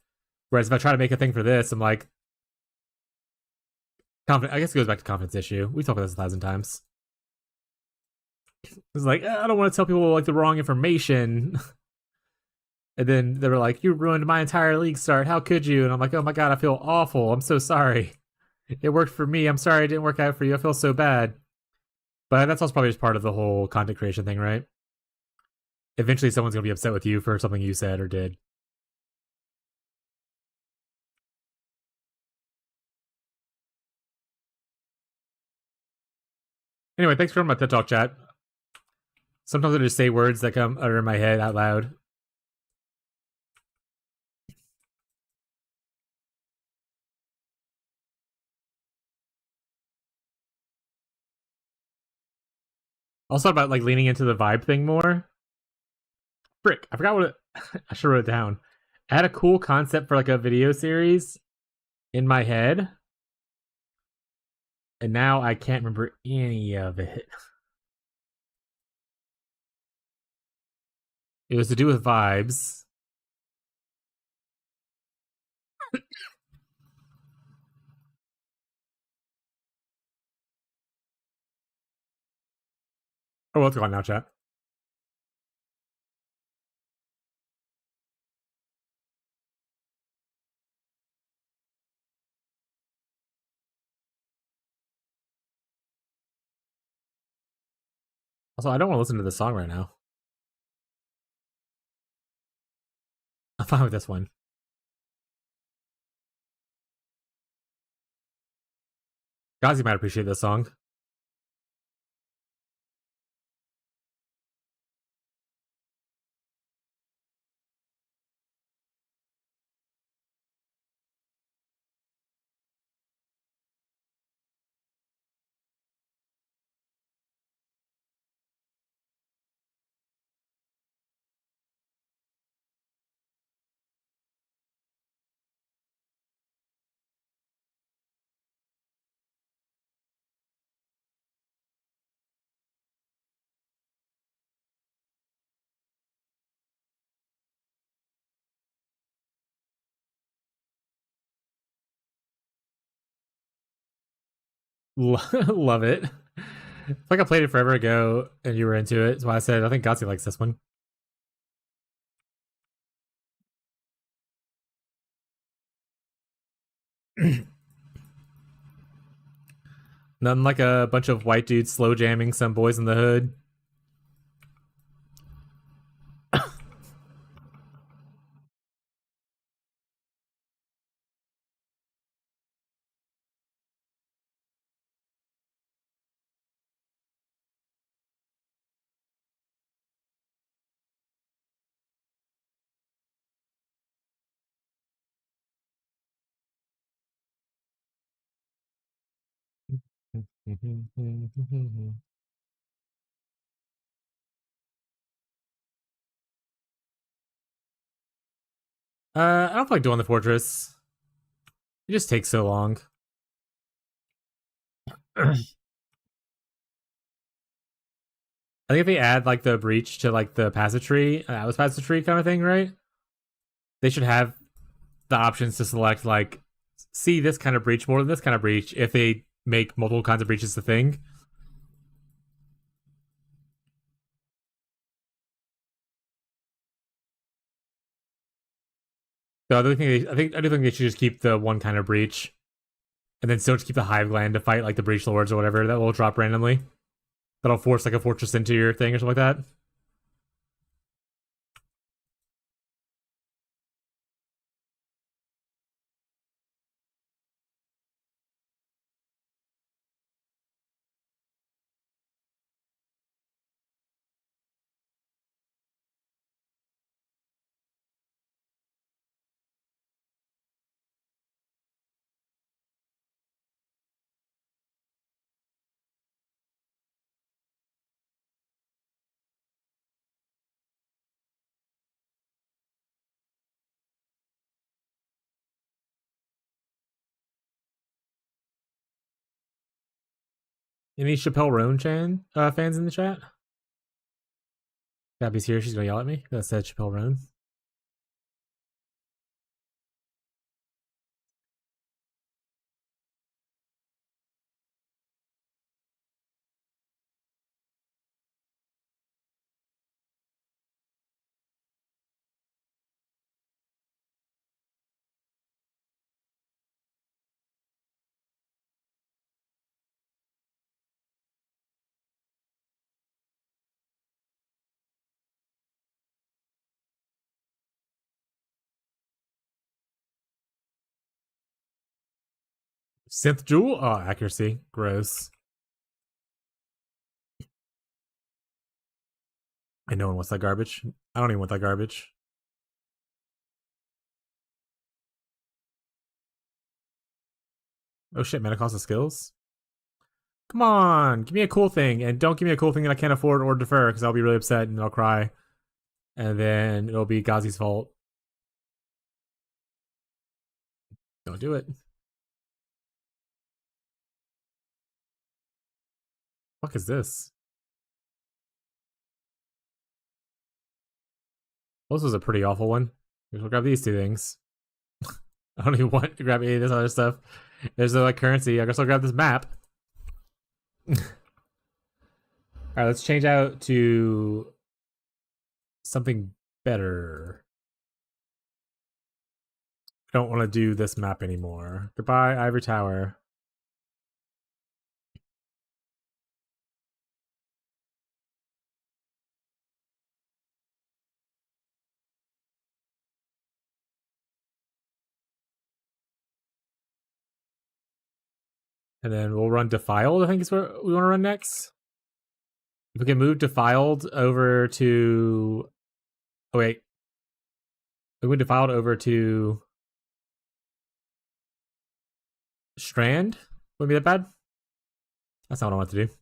Whereas if I try to make a thing for this, I'm like, I guess it goes back to confidence issue. We talked about this 1,000 times. It's like I don't want to tell people like the wrong information. And then they were like, "You ruined my entire league start. How could you?" And I'm like, "Oh my god, I feel awful. I'm so sorry. It worked for me. I'm sorry it didn't work out for you. I feel so bad." But that's also probably just part of the whole content creation thing, right? Eventually, someone's gonna be upset with you for something you said or did. Anyway, thanks for my TED Talk chat. Sometimes I just say words that come out of my head out loud. Also about like leaning into the vibe thing more. Frick, I forgot what it I should wrote it down. I had a cool concept for like a video series in my head. And now I can't remember any of it. It was to do with vibes. Oh, well, it's gone now, chat. Also, I don't want to listen to this song right now. I'm fine with this one. Gazi might appreciate this song. Love it. It's like I played it forever ago and you were into it. That's why I said I think Gazi likes this one. Nothing like a bunch of white dudes slow jamming some boys in the hood. I don't feel like doing the fortress. It just takes so long. I think if they add like the breach to like the passage tree, Atlas passage tree kind of thing, right? They should have the options to select like see this kind of breach more than this kind of breach if they make multiple kinds of breaches the thing. So I do think they should just keep the one kind of breach, and then still just keep the hive gland to fight like the breach lords or whatever that will drop randomly. That'll force like a fortress into your thing or something like that. Any Chappelle Roan fans in the chat? Gabby's here. She's gonna yell at me. That said Chappelle Roan. Synth Jewel? Oh, accuracy. Gross. And no one wants that garbage. I don't even want that garbage. Oh shit, mana cost of skills? Come on, give me a cool thing, and don't give me a cool thing that I can't afford or defer, because I'll be really upset and I'll cry. And then it'll be Ghazi's fault. Don't do it. Fuck is this? Well, this was a pretty awful one. We'll grab these two things. I don't even want to grab any of this other stuff. There's no like currency. I guess I'll grab this map. Alright, let's change out to something better. I don't want to do this map anymore. Goodbye, Ivory Tower. And then we'll run Defiled, I think is where we want to run next. If we can move Defiled over to... Oh, wait. We move Defiled over to... Strand? Wouldn't be that bad? That's not what I want to do.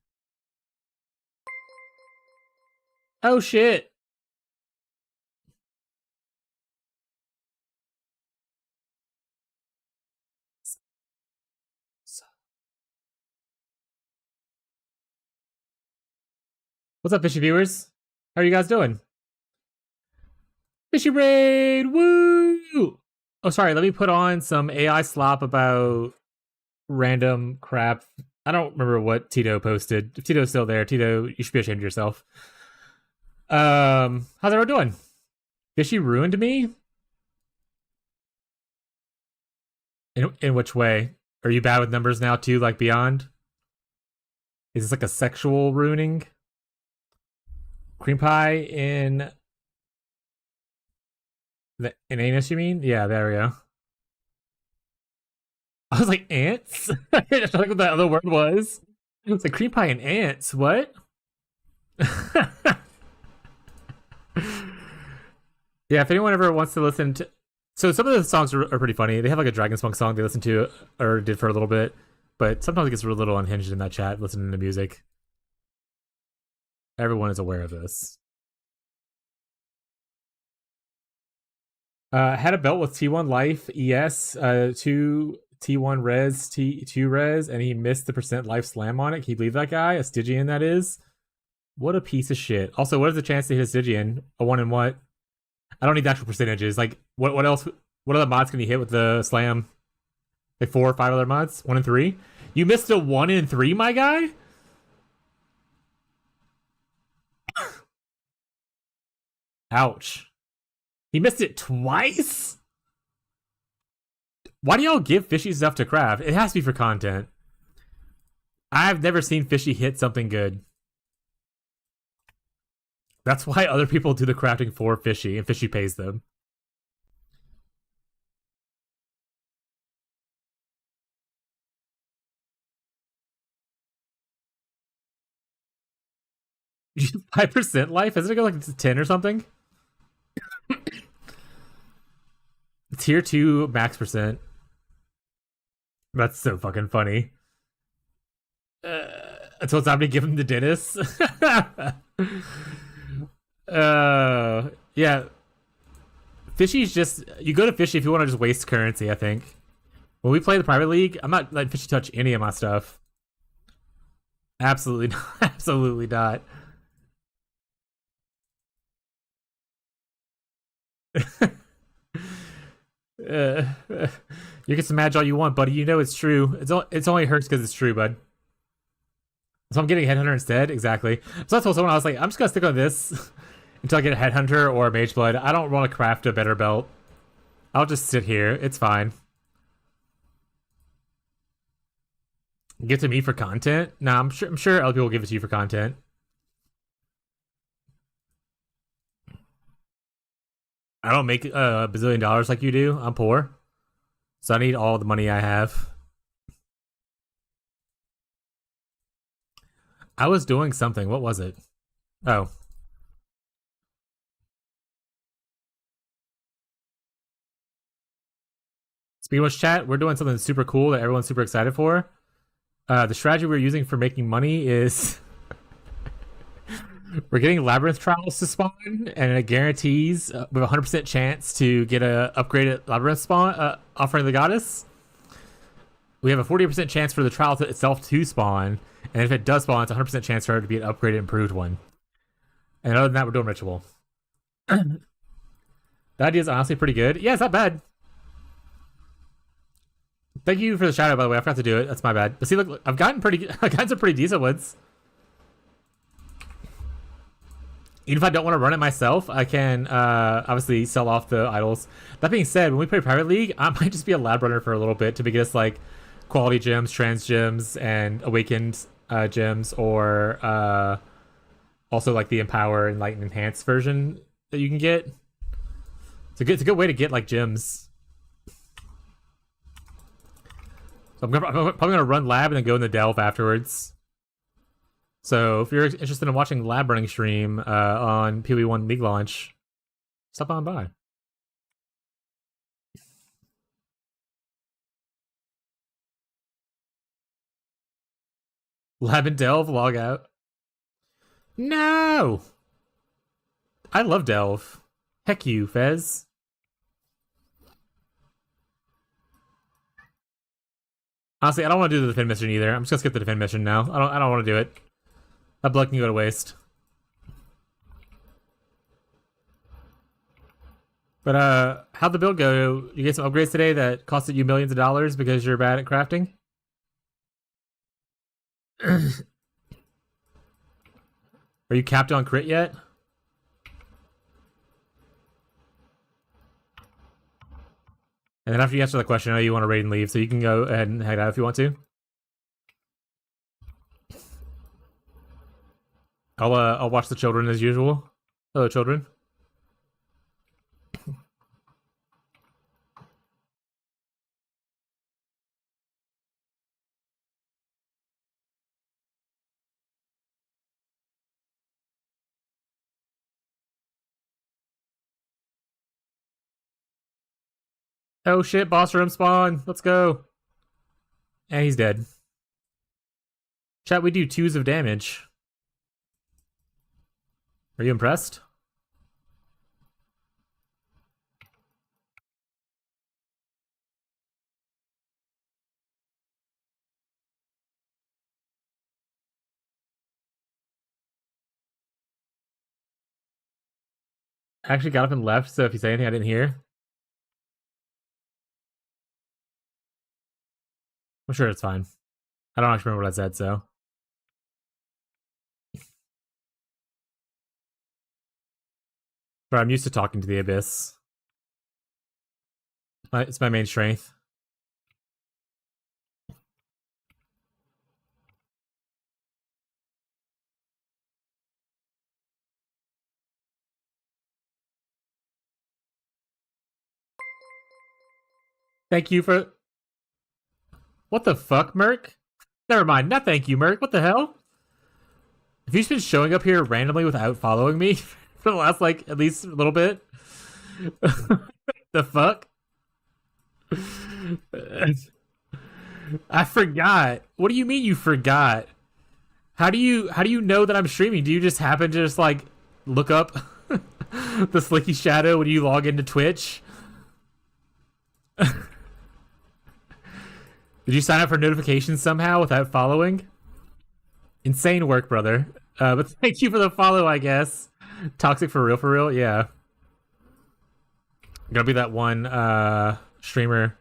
Oh, shit! What's up, fishy viewers? How are you guys doing? Fishy Raid! Woo! Oh, sorry, let me put on some AI slop about random crap. I don't remember what Tito posted. If Tito's still there, Tito, you should be ashamed of yourself. How's everyone doing? Fishy ruined me? In which way? Are you bad with numbers now too, like Beyond? Is this like a sexual ruining? Cream pie in anus, you mean? Yeah, there we go. I was like, ants? I don't know what that other word was. It was like cream pie and ants. What? Yeah, if anyone ever wants to listen to... So some of the songs are pretty funny. They have like a Dragon Spunk song they listen to, or did for a little bit. But sometimes it gets a little unhinged in that chat, listening to music. Everyone is aware of this. Had a belt with T1 life, ES, 2 T1 res, T2 res, and he missed the percent life slam on it. Can you believe that guy? A Stygian, that is. What a piece of shit. Also, what is the chance to hit a Stygian? A 1 in what? I don't need the actual percentages. Like, what else? What other mods can he hit with the slam? Like 4 or 5 other mods? 1 in 3? You missed a 1 in 3, my guy? Ouch. He missed it twice? Why do y'all give Fishy stuff to craft? It has to be for content. I've never seen Fishy hit something good. That's why other people do the crafting for Fishy, and Fishy pays them. You 5% life? Isn't it go like to 10 or something? Tier 2 max percent. That's so fucking funny. Until it's time to give him the dentist. Yeah. Fishy's just... You go to Fishy if you want to just waste currency, I think. When we play the private league, I'm not letting Fishy touch any of my stuff. Absolutely not. Absolutely not. uh, you can imagine all you want, buddy. You know it's true. It's only hurts because it's true, bud. So I'm getting Headhunter instead. Exactly. So I told someone, I was like, I'm just gonna stick on this until I get a Headhunter or a Mage Blood. I don't want to craft a better belt. I'll just sit here. It's fine. Give it to me for content? Nah, I'm sure other people will give it to you for content. I don't make a bazillion dollars like you do. I'm poor. So I need all the money I have. I was doing something. What was it? Oh. Speedwatch chat, we're doing something super cool that everyone's super excited for. The strategy we're using for making money is we're getting labyrinth trials to spawn, and it guarantees we have a 100% chance to get a upgraded labyrinth spawn offering the goddess. We have a 40% chance for the trial itself to spawn, and if it does spawn, it's a 100% chance for it to be an upgraded, improved one. And other than that, we're doing ritual. The idea is honestly pretty good. Yeah, it's not bad. Thank you for the shout out, by the way. I forgot to do it. That's my bad. But see, look, I've gotten some pretty decent ones. Even if I don't want to run it myself, I can obviously sell off the idols. That being said, when we play Private League, I might just be a lab runner for a little bit to get us like quality gems, trans gems, and awakened gems, or also like the Empower and Light and Enhance version that you can get. It's a good way to get like gems. So I'm probably gonna run lab and then go in the delve afterwards. So if you're interested in watching lab running stream on PoE1 League launch, stop on by. Lab and delve, log out. No! I love delve. Heck you, Fez. Honestly, I don't want to do the defend mission either. I'm just gonna skip the defend mission now. I don't want to do it. That blood can go to waste. But how'd the build go? You get some upgrades today that costed you millions of dollars because you're bad at crafting? Are you capped on crit yet? And then after you answer the question, I know you want to raid and leave, so you can go ahead and head out if you want to. I'll watch the children as usual. Hello, children. Oh shit, boss room spawn. Let's go. And he's dead. Chat, we do 2s of damage. Are you impressed? I actually got up and left, so if you say anything I didn't hear. I'm sure it's fine. I don't actually remember what I said, so. But I'm used to talking to the abyss. It's my main strength. Thank you for... What the fuck, Merc? Never mind. Not thank you, Merc. What the hell? Have you just been showing up here randomly without following me for the last, like, at least a little bit? The fuck? I forgot. What do you mean you forgot? How do you know that I'm streaming? Do you just happen to just, like, look up the Slicky Shadow when you log into Twitch? Did you sign up for notifications somehow without following? Insane work, brother. But thank you for the follow, I guess. Toxic for real, yeah. Gonna be that one streamer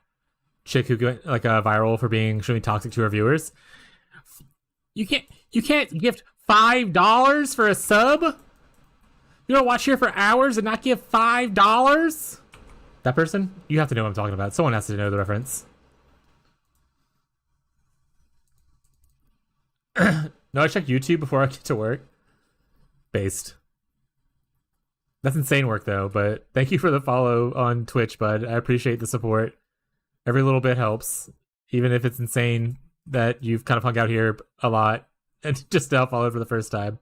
chick who got like viral for being extremely toxic to her viewers. You can't gift $5 for a sub? You don't watch here for hours and not give $5? That person? You have to know what I'm talking about. Someone has to know the reference. No, I check YouTube before I get to work. Based. That's insane work though, but thank you for the follow on Twitch, bud. I appreciate the support. Every little bit helps. Even if it's insane that you've kind of hung out here a lot and just now followed for the first time.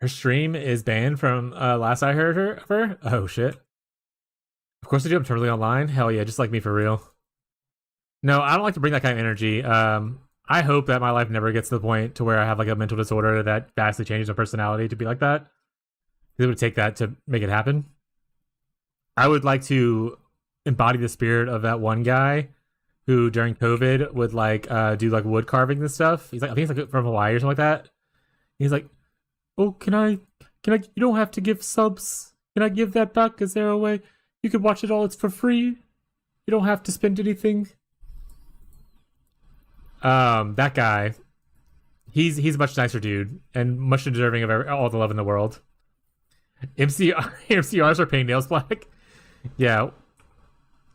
Her stream is banned from last I heard of her. Oh shit. Of course I do. I'm totally online. Hell yeah, just like me for real. No, I don't like to bring that kind of energy. I hope that my life never gets to the point to where I have like a mental disorder that vastly changes my personality to be like that. It would take that to make it happen. I would like to embody the spirit of that one guy who during COVID would like do like wood carving and stuff. He's like, I think he's like from Hawaii or something like that. He's like, oh, can I, you don't have to give subs. Can I give that back? Is there a way you could watch it all? It's for free. You don't have to spend anything. That guy, he's a much nicer dude and much deserving of all the love in the world. MCRs are painting nails black. Yeah,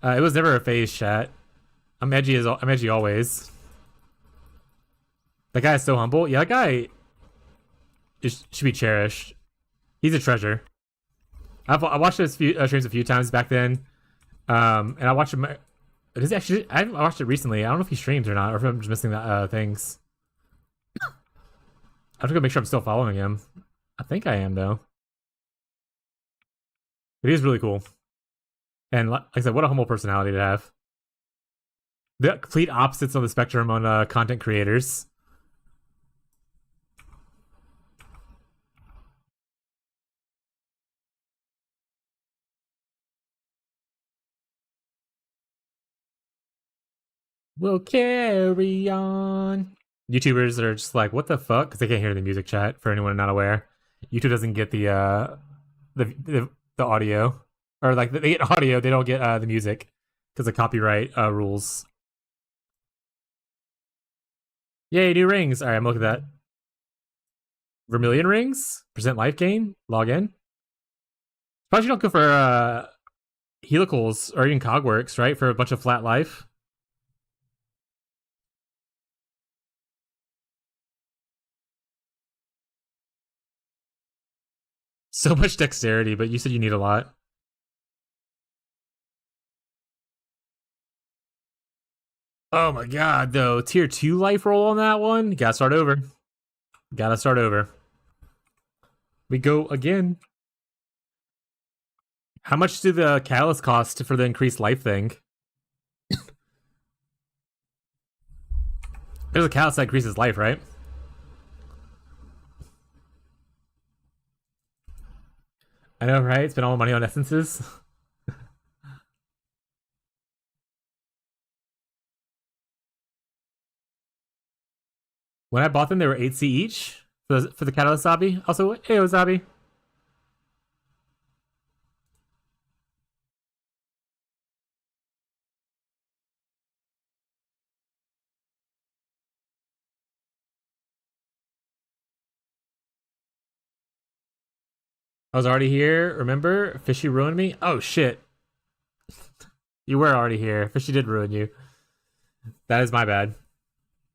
it was never a phase, chat. I'm edgy always. That guy is so humble. Yeah, that guy should be cherished. He's a treasure. I watched his streams a few times back then, and I watched him. I watched it recently. I don't know if he streams or not, or if I'm just missing the things. I have to go make sure I'm still following him. I think I am though. But he is really cool. And like I said, what a humble personality to have. The complete opposites on the spectrum on content creators. We'll carry on. YouTubers are just like, what the fuck? Because they can't hear the music chat, for anyone not aware. YouTube doesn't get the audio. Or like, they get audio, they don't get the music. Because of copyright rules. Yay, new rings. Alright, I'm looking at that. Vermilion rings? Percent life gain? Log in? Probably you don't go for helicals or even cogworks, right? For a bunch of flat life. So much dexterity, but you said you need a lot. Oh my god, though. Tier 2 life roll on that one? Gotta start over. Gotta start over. We go again. How much do the catalyst cost for the increased life thing? There's a catalyst that increases life, right? I know, right? Spend all my money on essences. When I bought them, they were 8C each for the catalyst Zabi. Also, hey, Zabi. I was already here. Remember, Fishy ruined me. Oh shit, you were already here. Fishy did ruin you. That is my bad.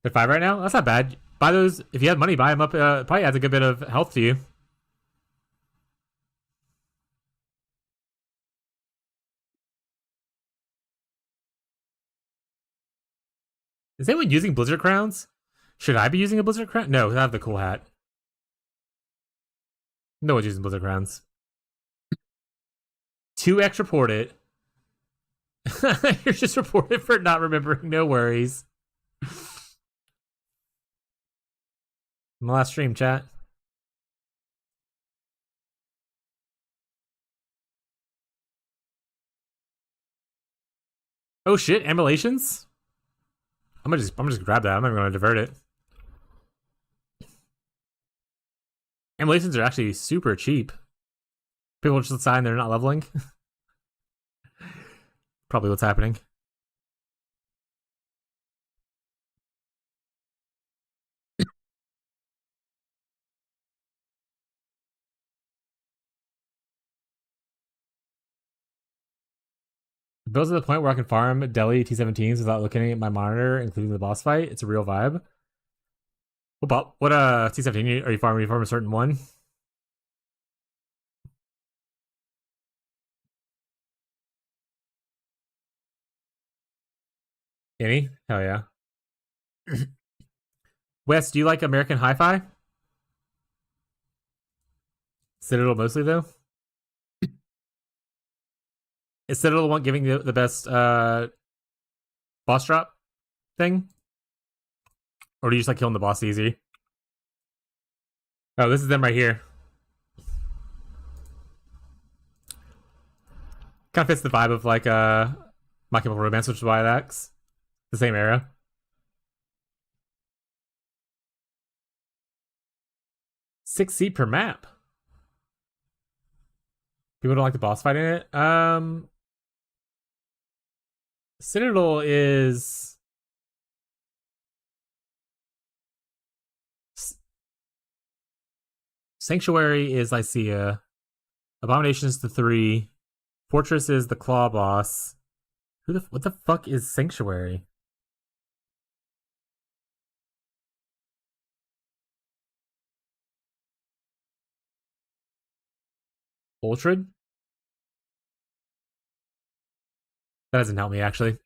At 5 right now. That's not bad. Buy those if you have money. Buy them up. Probably adds a good bit of health to you. Is anyone using Blizzard crowns? Should I be using a Blizzard crown? No, I have the cool hat. No one's using Blizzard crowns. 2x reported. You're just reported for not remembering. No worries. My last stream, chat. Oh shit, emulations? I'm gonna just grab that. I'm not even gonna divert it. Emulations are actually super cheap. People just decide they're not leveling. Probably what's happening. Builds to the point where I can farm Delhi T17s without looking at my monitor, including the boss fight. It's a real vibe. What T17 are you farming? Are you farming a certain one? Any? Hell yeah. Wes, do you like American Hi-Fi? Citadel mostly though. Is Citadel the one giving the best boss drop thing? Or do you just like killing the boss easy? Oh, this is them right here. Kind of fits the vibe of like My Chemical Romance, which is why that's the same era. Six seat per map. People don't like the boss fight in it. Citadel is Sanctuary is Lycia. Abomination is the 3. Fortress is the claw boss. What the fuck is Sanctuary? Ultrad? That doesn't help me actually.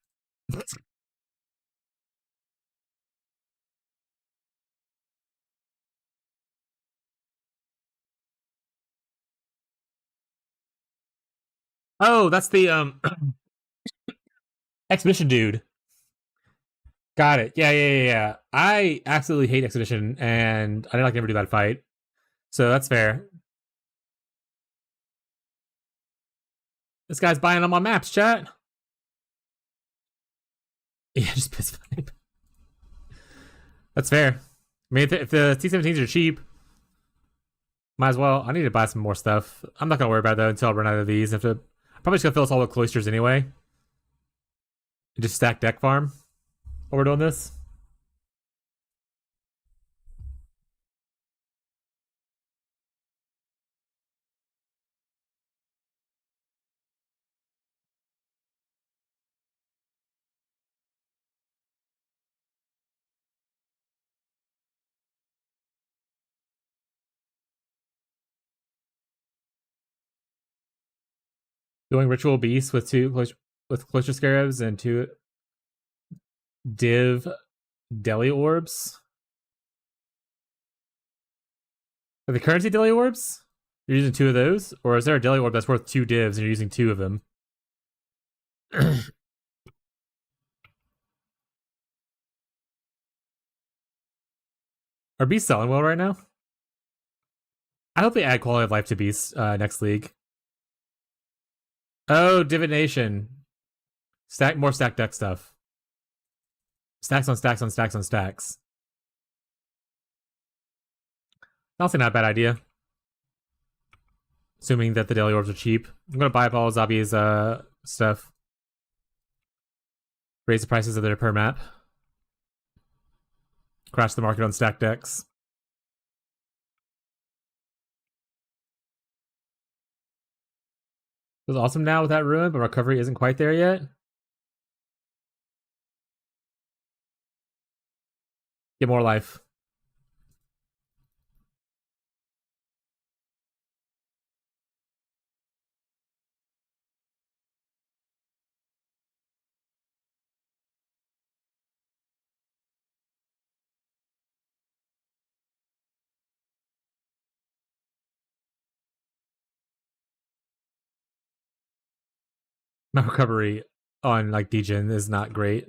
Oh, that's the Expedition dude. Got it. Yeah. I absolutely hate Expedition, and I didn't like never do that fight. So that's fair. This guy's buying on my maps, chat. Yeah, just piss pipe. That's fair. I mean, if the T17s are cheap, might as well. I need to buy some more stuff. I'm not gonna worry about that until I run out of these. I'm probably just gonna fill us all with cloisters anyway. And just stack deck farm while we're doing this. Doing ritual beasts with cloister scarabs and 2 div deli orbs. Are the currency deli orbs? You're using 2 of those? Or is there a deli orb that's worth 2 divs and you're using 2 of them? Are beasts selling well right now? I hope they add quality of life to beasts next league. Oh, divination. More stack deck stuff. Stacks on stacks on stacks on stacks. Honestly, not a bad idea. Assuming that the daily orbs are cheap. I'm gonna buy up all Zabi's stuff. Raise the prices of their per map. Crash the market on stack decks. It was awesome now with that ruin, but recovery isn't quite there yet. Get more life. My recovery on like degen is not great.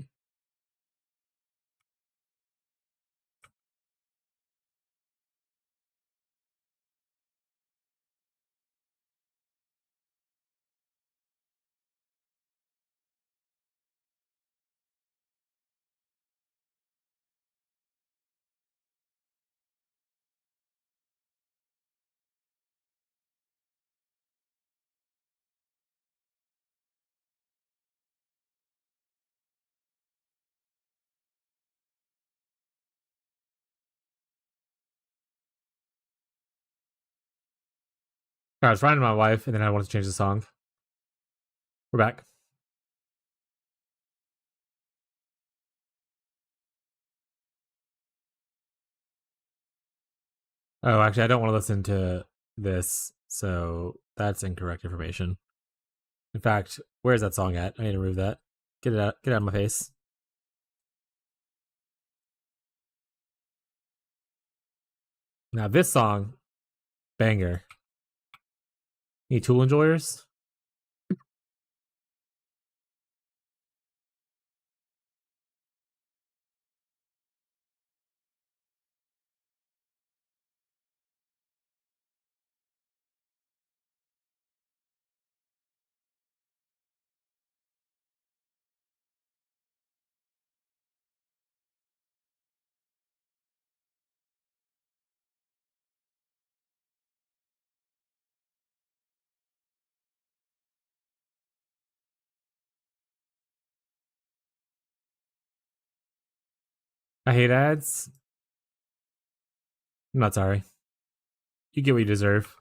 I was writing to my wife, and then I wanted to change the song. We're back. Oh, actually, I don't want to listen to this, so that's incorrect information. In fact, where's that song at? I need to remove that. Get it out. Get it out of my face. Now this song, banger. Any Tool enjoyers? I hate ads. I'm not sorry. You get what you deserve.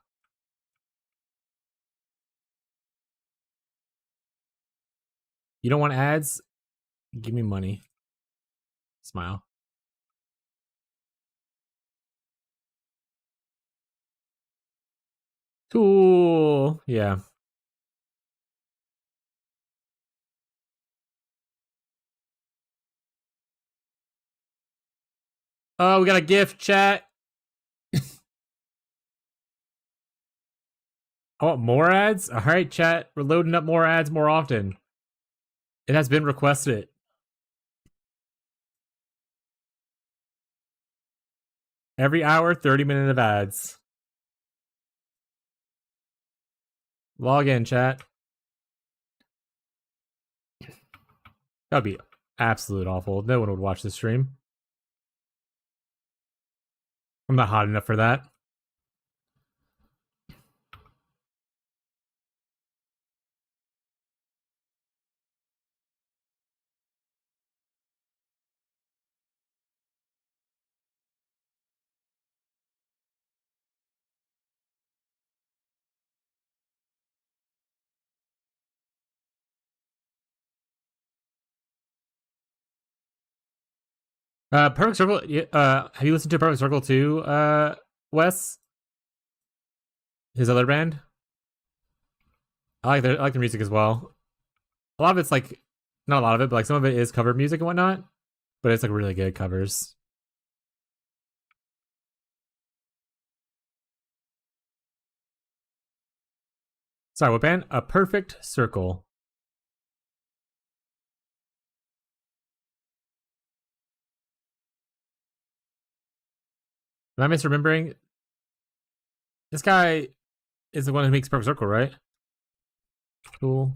You don't want ads? Give me money. Smile. Tool. Yeah. Oh, we got a gift, chat. I want more ads? Alright, chat. We're loading up more ads more often. It has been requested. Every hour, 30 minutes of ads. Log in, chat. That'd be absolute awful. No one would watch this stream. I'm not hot enough for that. Perfect Circle. Have you listened to Perfect Circle too, Wes? His other band. I like the music as well. A lot of it's like, not a lot of it, but like some of it is cover music and whatnot. But it's like really good covers. Sorry, what band? A Perfect Circle. Am I misremembering? This guy is the one who makes Perfect Circle, right? Cool.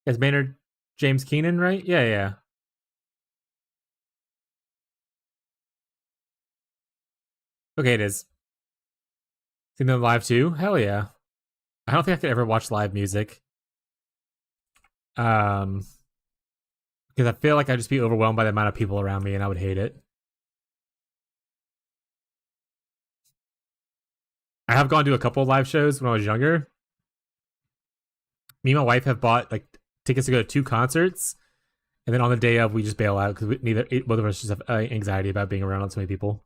Is Maynard James Keenan, right? Yeah, yeah. Okay, it is. Seen them live too? Hell yeah. I don't think I could ever watch live music. Because I feel like I'd just be overwhelmed by the amount of people around me and I would hate it. I have gone to a couple live shows when I was younger. Me and my wife have bought like tickets to go to 2 concerts, and then on the day of, we just bail out because both of us just have anxiety about being around so many people.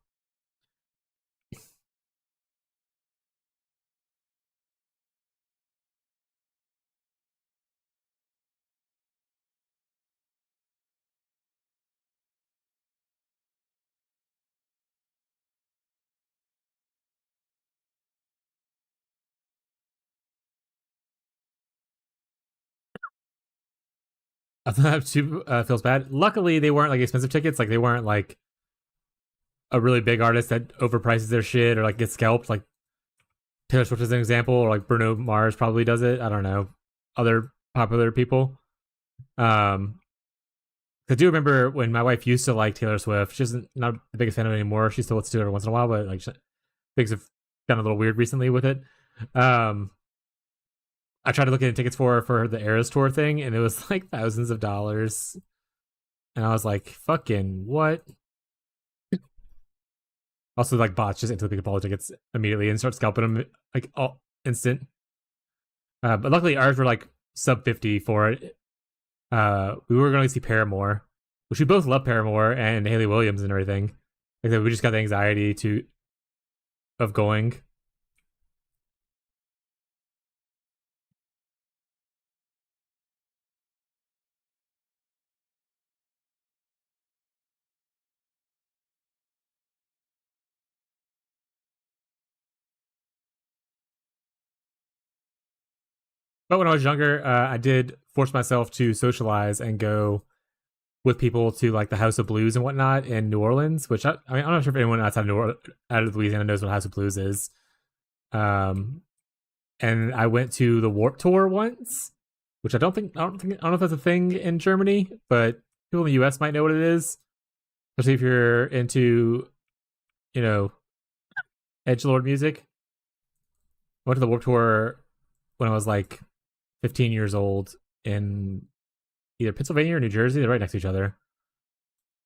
I thought that too feels bad. Luckily, they weren't like expensive tickets. Like they weren't like a really big artist that overprices their shit or like gets scalped. Like Taylor Swift is an example, or like Bruno Mars probably does it. I don't know. Other popular people. I do remember when my wife used to like Taylor Swift. She's not the biggest fan of it anymore. She still listens to it every once in a while, but like things have gotten a little weird recently with it. I tried to look at tickets for the Eras tour thing, and it was like thousands of dollars. And I was like, fucking what? Also, like bots just into the big Apollo tickets immediately and start scalping them like all instant. But luckily ours were like sub 50 for it. We were going to see Paramore, which we both love Paramore and Haley Williams and everything. Like we just got the anxiety of going. But when I was younger, I did force myself to socialize and go with people to like the House of Blues and whatnot in New Orleans. Which I'm not sure if anyone outside out of Louisiana knows what House of Blues is. And I went to the Warp Tour once, which I don't know if that's a thing in Germany, but people in the US might know what it is, especially if you're into, edgelord music. I went to the Warp Tour when I was like 15 years old in either Pennsylvania or New Jersey. They're right next to each other. I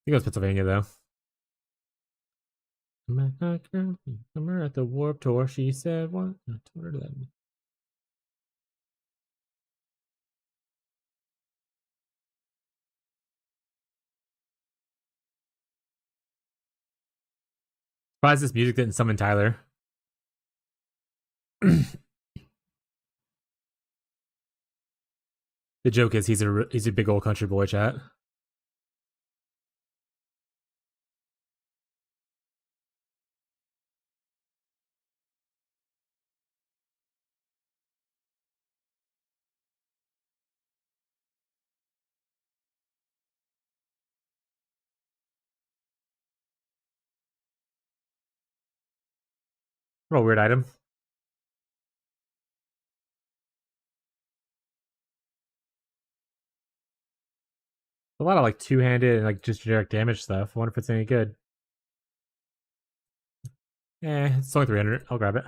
think it was Pennsylvania, though. Summer at the Warp Tour, she said, what? I told her that. Surprised this music didn't summon Tyler. The joke is he's a big old country boy, chat. What a weird item. A lot of like two-handed and like just generic damage stuff. I wonder if it's any good. It's only 300. I'll grab it.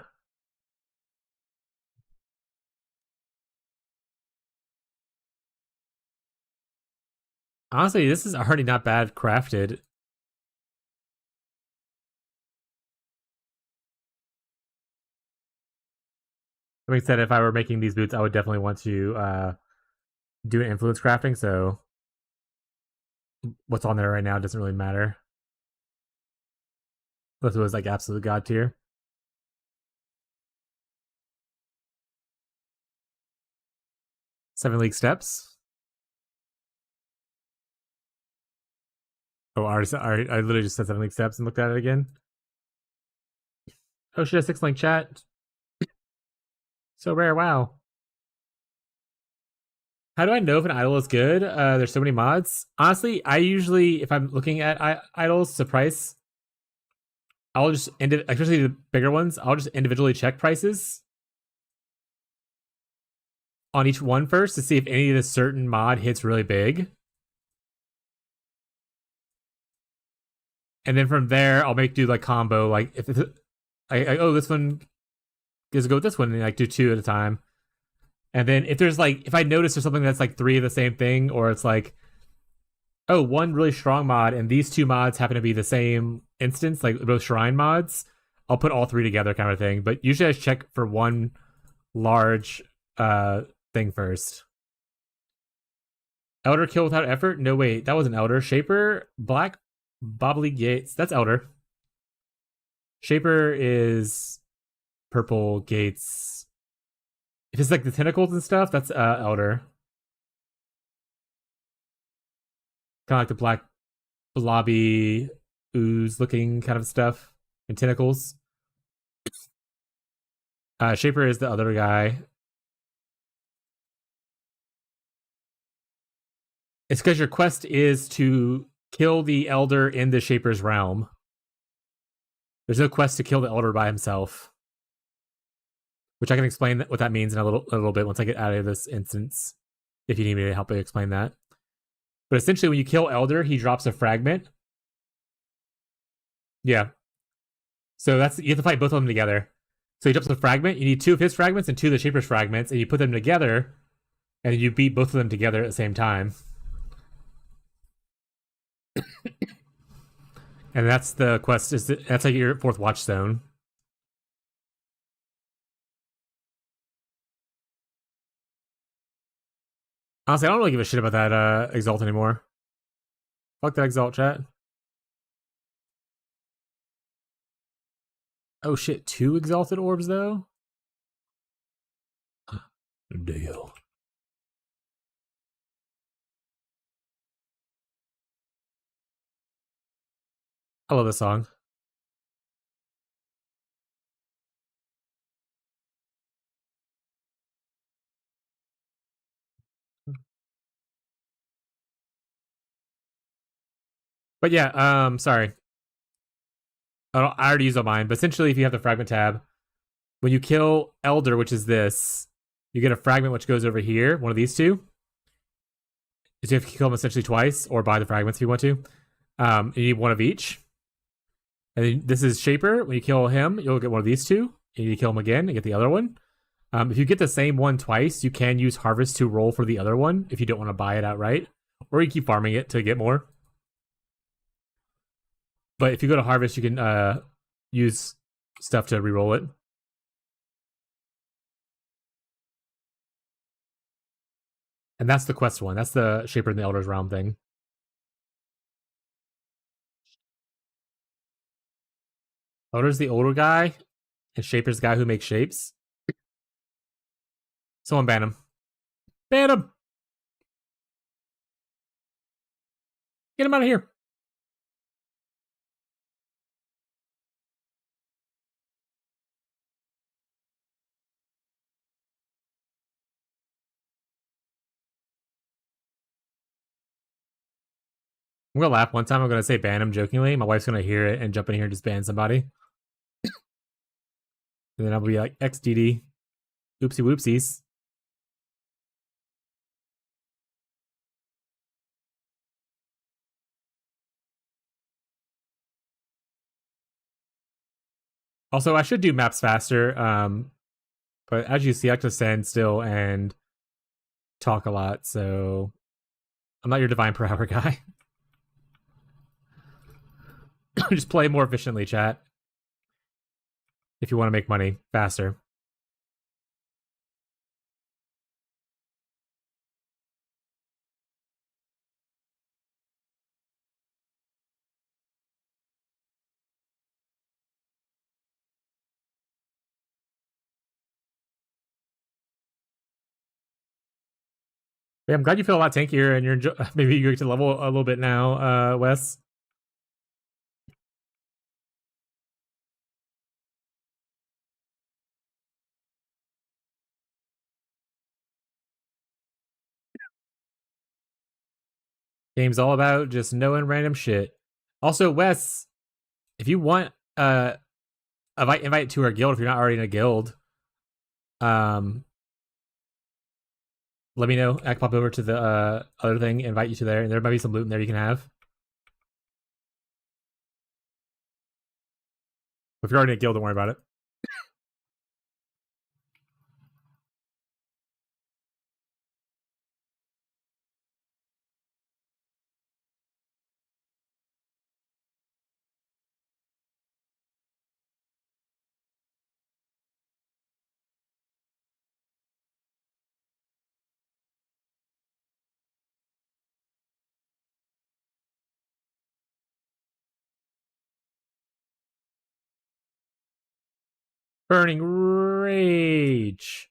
Honestly, this is already not bad crafted. That being said, if I were making these boots, I would definitely want to do an influence crafting, so what's on there right now doesn't really matter. Unless it was like absolute god tier. Seven League Steps. Oh, I literally just said 7 League Steps and looked at it again. Oh shit, 6-link chat. So rare, wow. How do I know if an idol is good? There's so many mods. Honestly, I usually, if I'm looking at idols to price, I'll just especially the bigger ones, I'll just individually check prices on each one first to see if any of the certain mod hits really big. And then from there, I'll do like combo. Like if it's, this one is go with this one and like do 2 at a time. And then if there's like, if I notice there's something that's like 3 of the same thing, or it's like, oh, one really strong mod and these 2 mods happen to be the same instance, like both shrine mods, I'll put all 3 together kind of thing. But usually I just check for one large thing first. Elder kill without effort? No, wait, that wasn't Elder. Shaper, Black Bobbly Gates. That's Elder. Shaper is purple Gates. If it's like the tentacles and stuff, that's Elder. Kind of like the black blobby ooze looking kind of stuff and tentacles. Shaper is the other guy. It's because your quest is to kill the Elder in the Shaper's realm. There's no quest to kill the Elder by himself. Which I can explain what that means in a little bit once I get out of this instance. If you need me to help you explain that. But essentially, when you kill Elder, he drops a fragment. Yeah. So you have to fight both of them together. So he drops a fragment. You need 2 of his fragments and 2 of the Shaper's fragments, and you put them together, and you beat both of them together at the same time. And that's the quest. That's like your 4th watch zone. Honestly, I don't really give a shit about that exalt anymore. Fuck that exalt, chat. Oh shit, 2 exalted orbs though? Deal. I love this song. But yeah, sorry. I already used all mine, but essentially if you have the fragment tab, when you kill Elder, which is this, you get a fragment which goes over here, one of these two. So you have to kill them essentially twice, or buy the fragments if you want to. You need one of each. And then this is Shaper. When you kill him, you'll get one of these two. You need to kill him again and get the other one. If you get the same one twice, you can use Harvest to roll for the other one if you don't want to buy it outright. Or you keep farming it to get more. But if you go to Harvest, you can use stuff to reroll it. And that's the quest one. That's the Shaper in the Elder's Realm thing. Elder's the older guy, and Shaper's the guy who makes shapes. Someone ban him. Ban him! Get him out of here. I'm gonna laugh one time. I'm gonna say ban him jokingly. My wife's gonna hear it and jump in here and just ban somebody. And then I'll be like, XDD. Oopsie whoopsies. Also, I should do maps faster. But as you see, I have to stand still and talk a lot, so I'm not your divine per hour guy. Just play more efficiently, chat. If you want to make money faster. Yeah, I'm glad you feel a lot tankier and you're maybe you get to level a little bit now, Wes. Game's all about just knowing random shit. Also, Wes, if you want, invite to our guild if you're not already in a guild. Let me know. I can pop over to the other thing, invite you to there, and there might be some loot in there you can have. If you're already in a guild, don't worry about it. Burning Rage.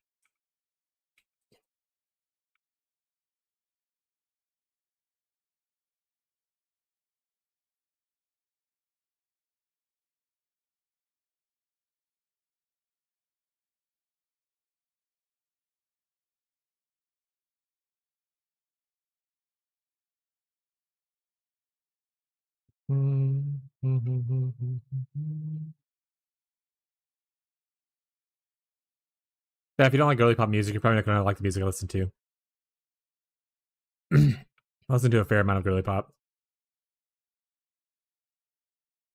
Yeah, if you don't like girly pop music, you're probably not gonna like the music I listen to. I listen to a fair amount of girly pop.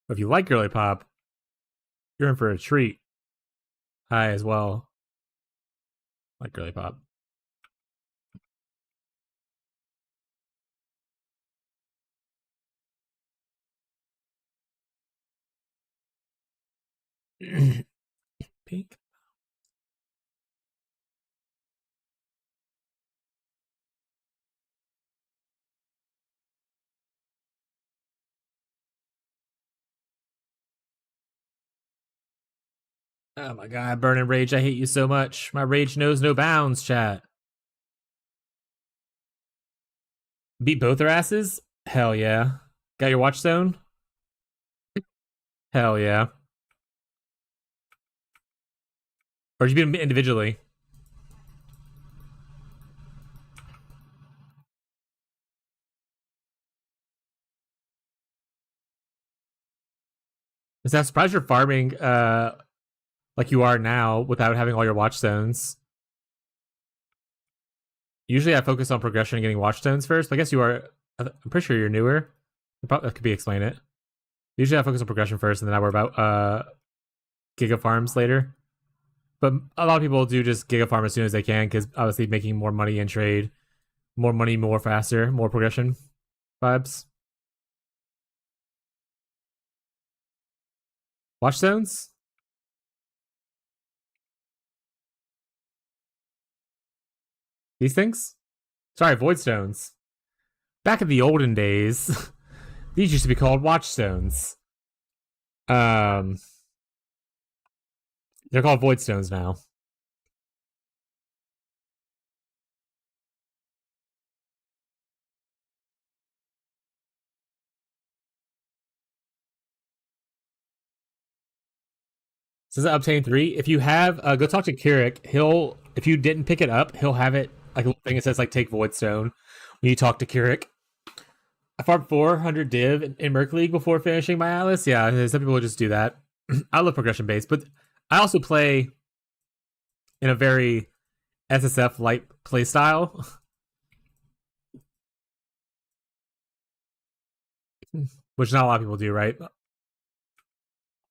But if you like girly pop, you're in for a treat. I as well like girly pop. Pink. Oh my god, burning rage, I hate you so much. My rage knows no bounds, chat. Beat both their asses? Hell yeah. Got your watch zone? Hell yeah. Or did you beat them individually? I'm surprised you're farming like you are now without having all your watch zones. Usually I focus on progression and getting watch zones first, but I guess you are. I'm pretty sure you're newer. That could be explain it. Usually I focus on progression first and then I worry about giga farms later. But a lot of people do just giga farm as soon as they can because obviously making more money in trade, more money, more faster, more progression vibes. Watch zones? These things? Sorry, void stones. Back in the olden days, these used to be called watch stones. They're called void stones now. Says obtain 3. If you have, go talk to Kirik. He'll, if you didn't pick it up, he'll have it like a little thing that says like take void stone when you talk to Kirik. I farmed 400 div in Merc League before finishing my Atlas. Yeah, some people will just do that. I love progression based, but I also play in a very SSF light play style. Which not a lot of people do, right?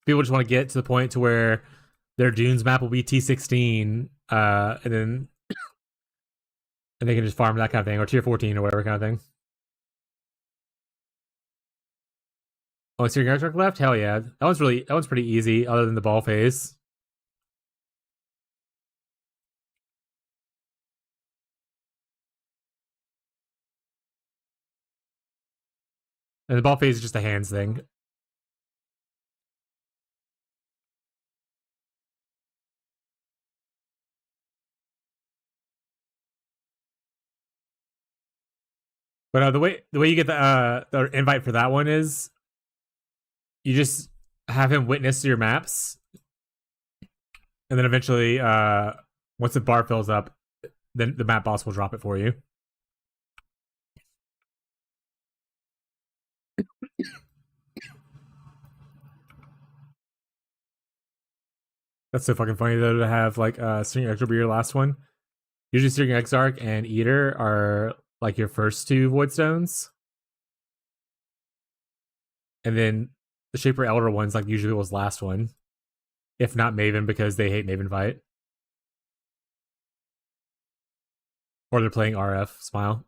People just want to get to the point to where their Dunes map will be T16, and then and they can just farm that kind of thing, or tier 14 or whatever kind of thing. Oh, so your character left? Hell yeah. That one's pretty easy, other than the ball phase. And the ball phase is just a hands thing. But the way you get the invite for that one is you just have him witness your maps, and then eventually, once the bar fills up, then the map boss will drop it for you. That's so fucking funny though to have like Searing Extra be your last one. Usually Searing Exarch and Eater are like your first two Void Stones. And then the Shaper Elder one's like usually was last one. If not Maven, because they hate Maven Fight. Or they're playing RF, smile.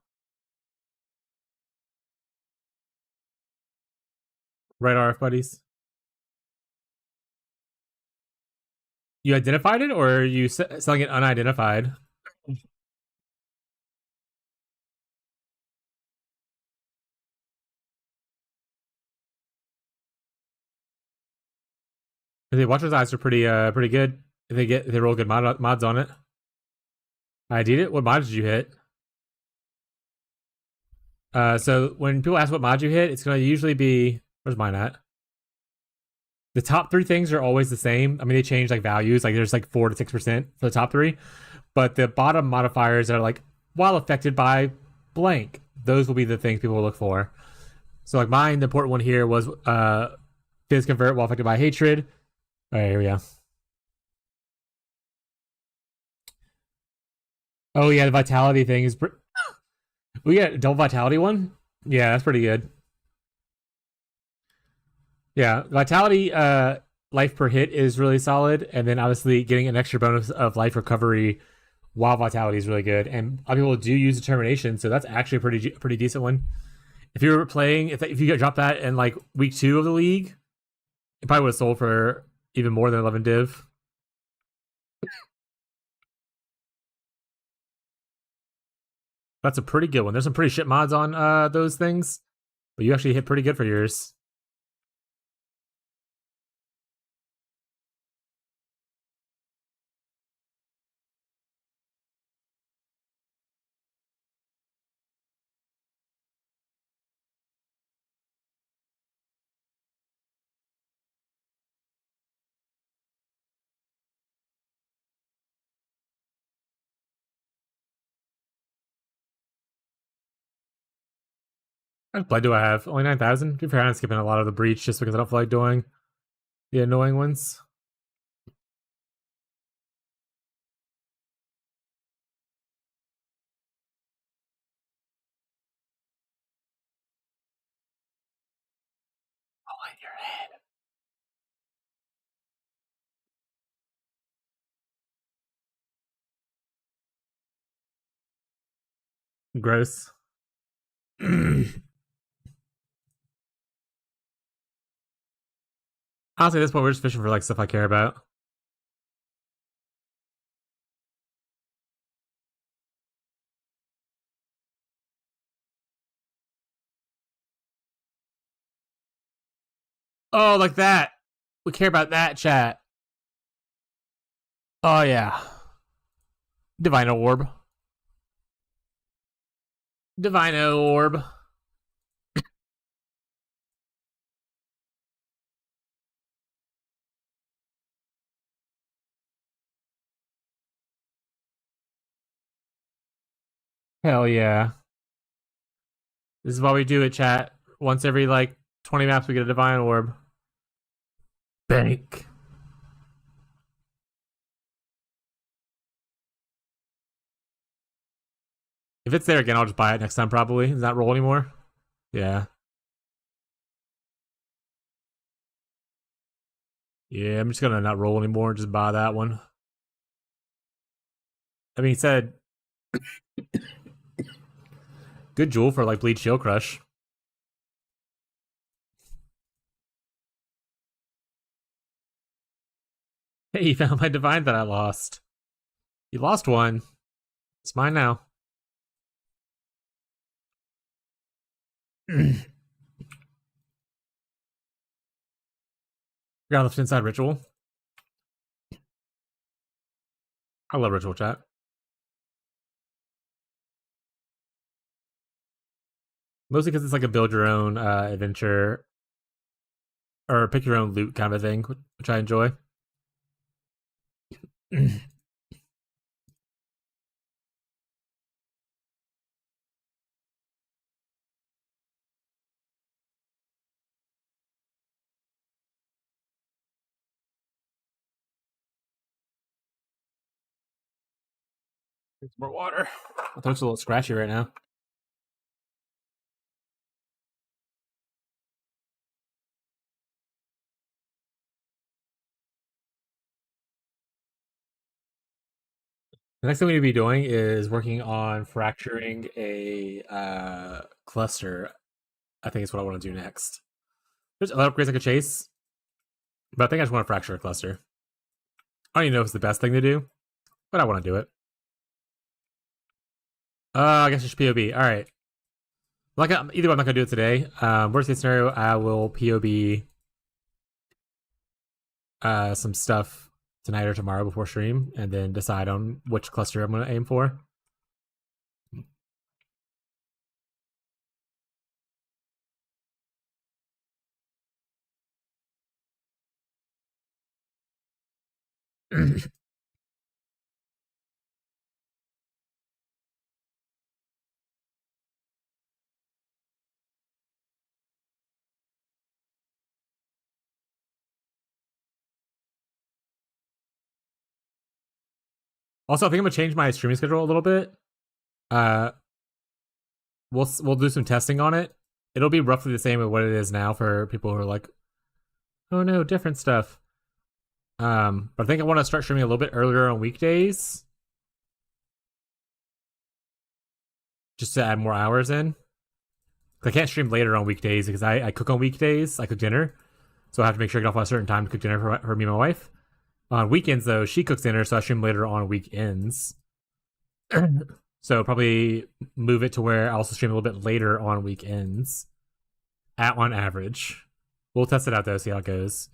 Right, RF buddies? You identified it, or are you selling it unidentified? The Watcher's Eyes are pretty good. If they roll good mods on it. I did it. What mod did you hit? So when people ask what mod you hit, it's gonna usually be, where's mine at? The top 3 things are always the same. I mean, they change like values. Like there's like 4 to 6% for the top 3, but the bottom modifiers are like while affected by blank. Those will be the things people will look for. So like mine, the important one here was Fizz convert while affected by hatred. All right, here we go. Oh yeah, the vitality thing is. We got a double vitality one. Yeah, that's pretty good. Yeah, vitality life per hit is really solid, and then obviously getting an extra bonus of life recovery while vitality is really good. And a lot of people do use determination, so that's actually a pretty decent one. If you were playing, if you got dropped that in like week 2 of the league, it probably would have sold for even more than 11 div. That's a pretty good one. There's some pretty shit mods on those things, but you actually hit pretty good for yours. How much blood do I have? Only 9,000? To be fair, I'm skipping a lot of the breach just because I don't feel like doing the annoying ones. Oh, in your head. Gross. Honestly, at this point, we're just fishing for like stuff I care about. Oh, like that. We care about that, chat. Oh, yeah. Divine Orb. Divine Orb. Hell yeah. This is why we do it, chat. Once every like 20 maps, we get a Divine Orb. Bank. If it's there again, I'll just buy it next time, probably. Does that roll anymore? Yeah. Yeah, I'm just gonna not roll anymore and just buy that one. I mean, he said, good jewel for like Bleed Shield Crush. Hey, you found my divine that I lost. You lost one. It's mine now. Got left inside ritual. I love ritual chat. Mostly because it's like a build your own adventure or pick your own loot kind of a thing, which I enjoy. Drink some more water. My throat's a little scratchy right now. The next thing we need to be doing is working on fracturing a cluster. I think it's what I want to do next. There's other upgrades I could chase, but I think I just want to fracture a cluster. I don't even know if it's the best thing to do, but I want to do it. I guess it's POB. All right. Like either way, I'm not gonna do it today. Worst case scenario, I will POB some stuff tonight or tomorrow before stream, and then decide on which cluster I'm gonna aim for. Also, I think I'm gonna change my streaming schedule a little bit. We'll do some testing on it. It'll be roughly the same as what it is now for people who are like, oh no, different stuff. But I think I want to start streaming a little bit earlier on weekdays, just to add more hours in. I can't stream later on weekdays because I cook on weekdays. I cook dinner, so I have to make sure I get off at a certain time to cook dinner for me and my wife. On weekends, though, she cooks dinner, so I stream later on weekends. So probably move it to where I also stream a little bit later on weekends, on average. We'll test it out though, see how it goes.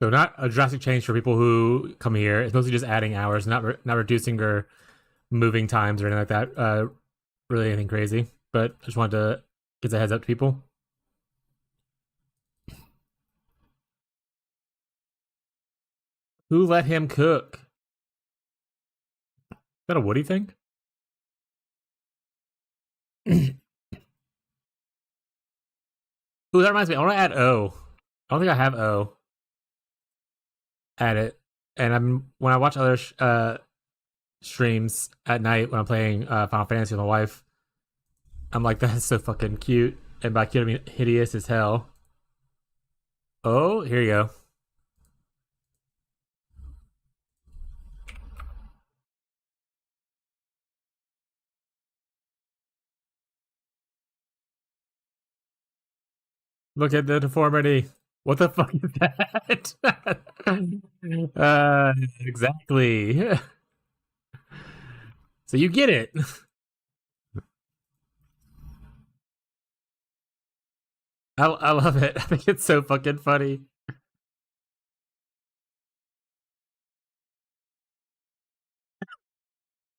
So not a drastic change for people who come here. It's mostly just adding hours, not reducing or moving times or anything like that. Really anything crazy. But I just wanted to get the heads up to people. Who let him cook? Is that a Woody thing? Ooh, that reminds me. I want to add O. I don't think I have O. Add it. And when I watch other streams at night when I'm playing Final Fantasy with my wife, I'm like, that's so fucking cute. And by cute, I mean hideous as hell. Oh, here you go. Look at the deformity. What the fuck is that? Exactly. So you get it. I love it. I think it's so fucking funny.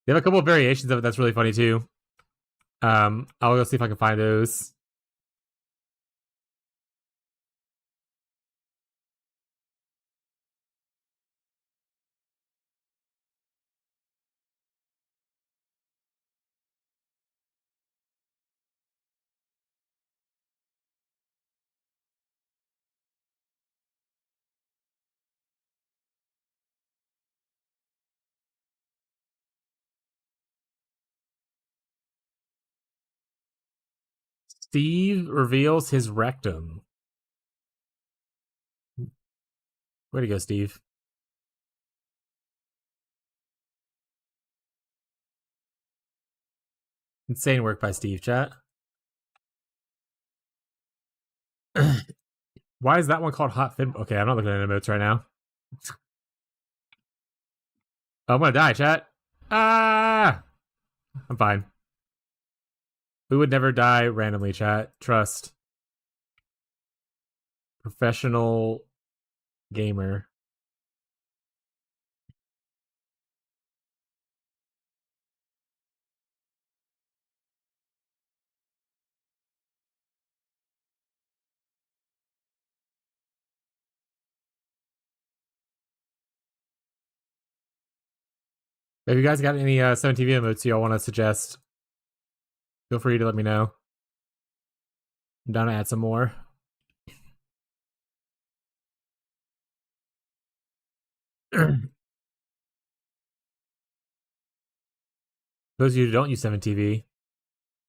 They have a couple of variations of it that's really funny too. I'll go see if I can find those. Steve reveals his rectum. Way to go, Steve. Insane work by Steve, chat. Why is that one called Hot Fin? Okay, I'm not looking at emotes right now. Oh, I'm gonna die, chat. Ah! I'm fine. We would never die randomly, chat. Trust. Professional gamer. If you guys got any 7TV emotes y'all want to suggest, feel free to let me know. I'm down to add some more. Those of you who don't use 7TV,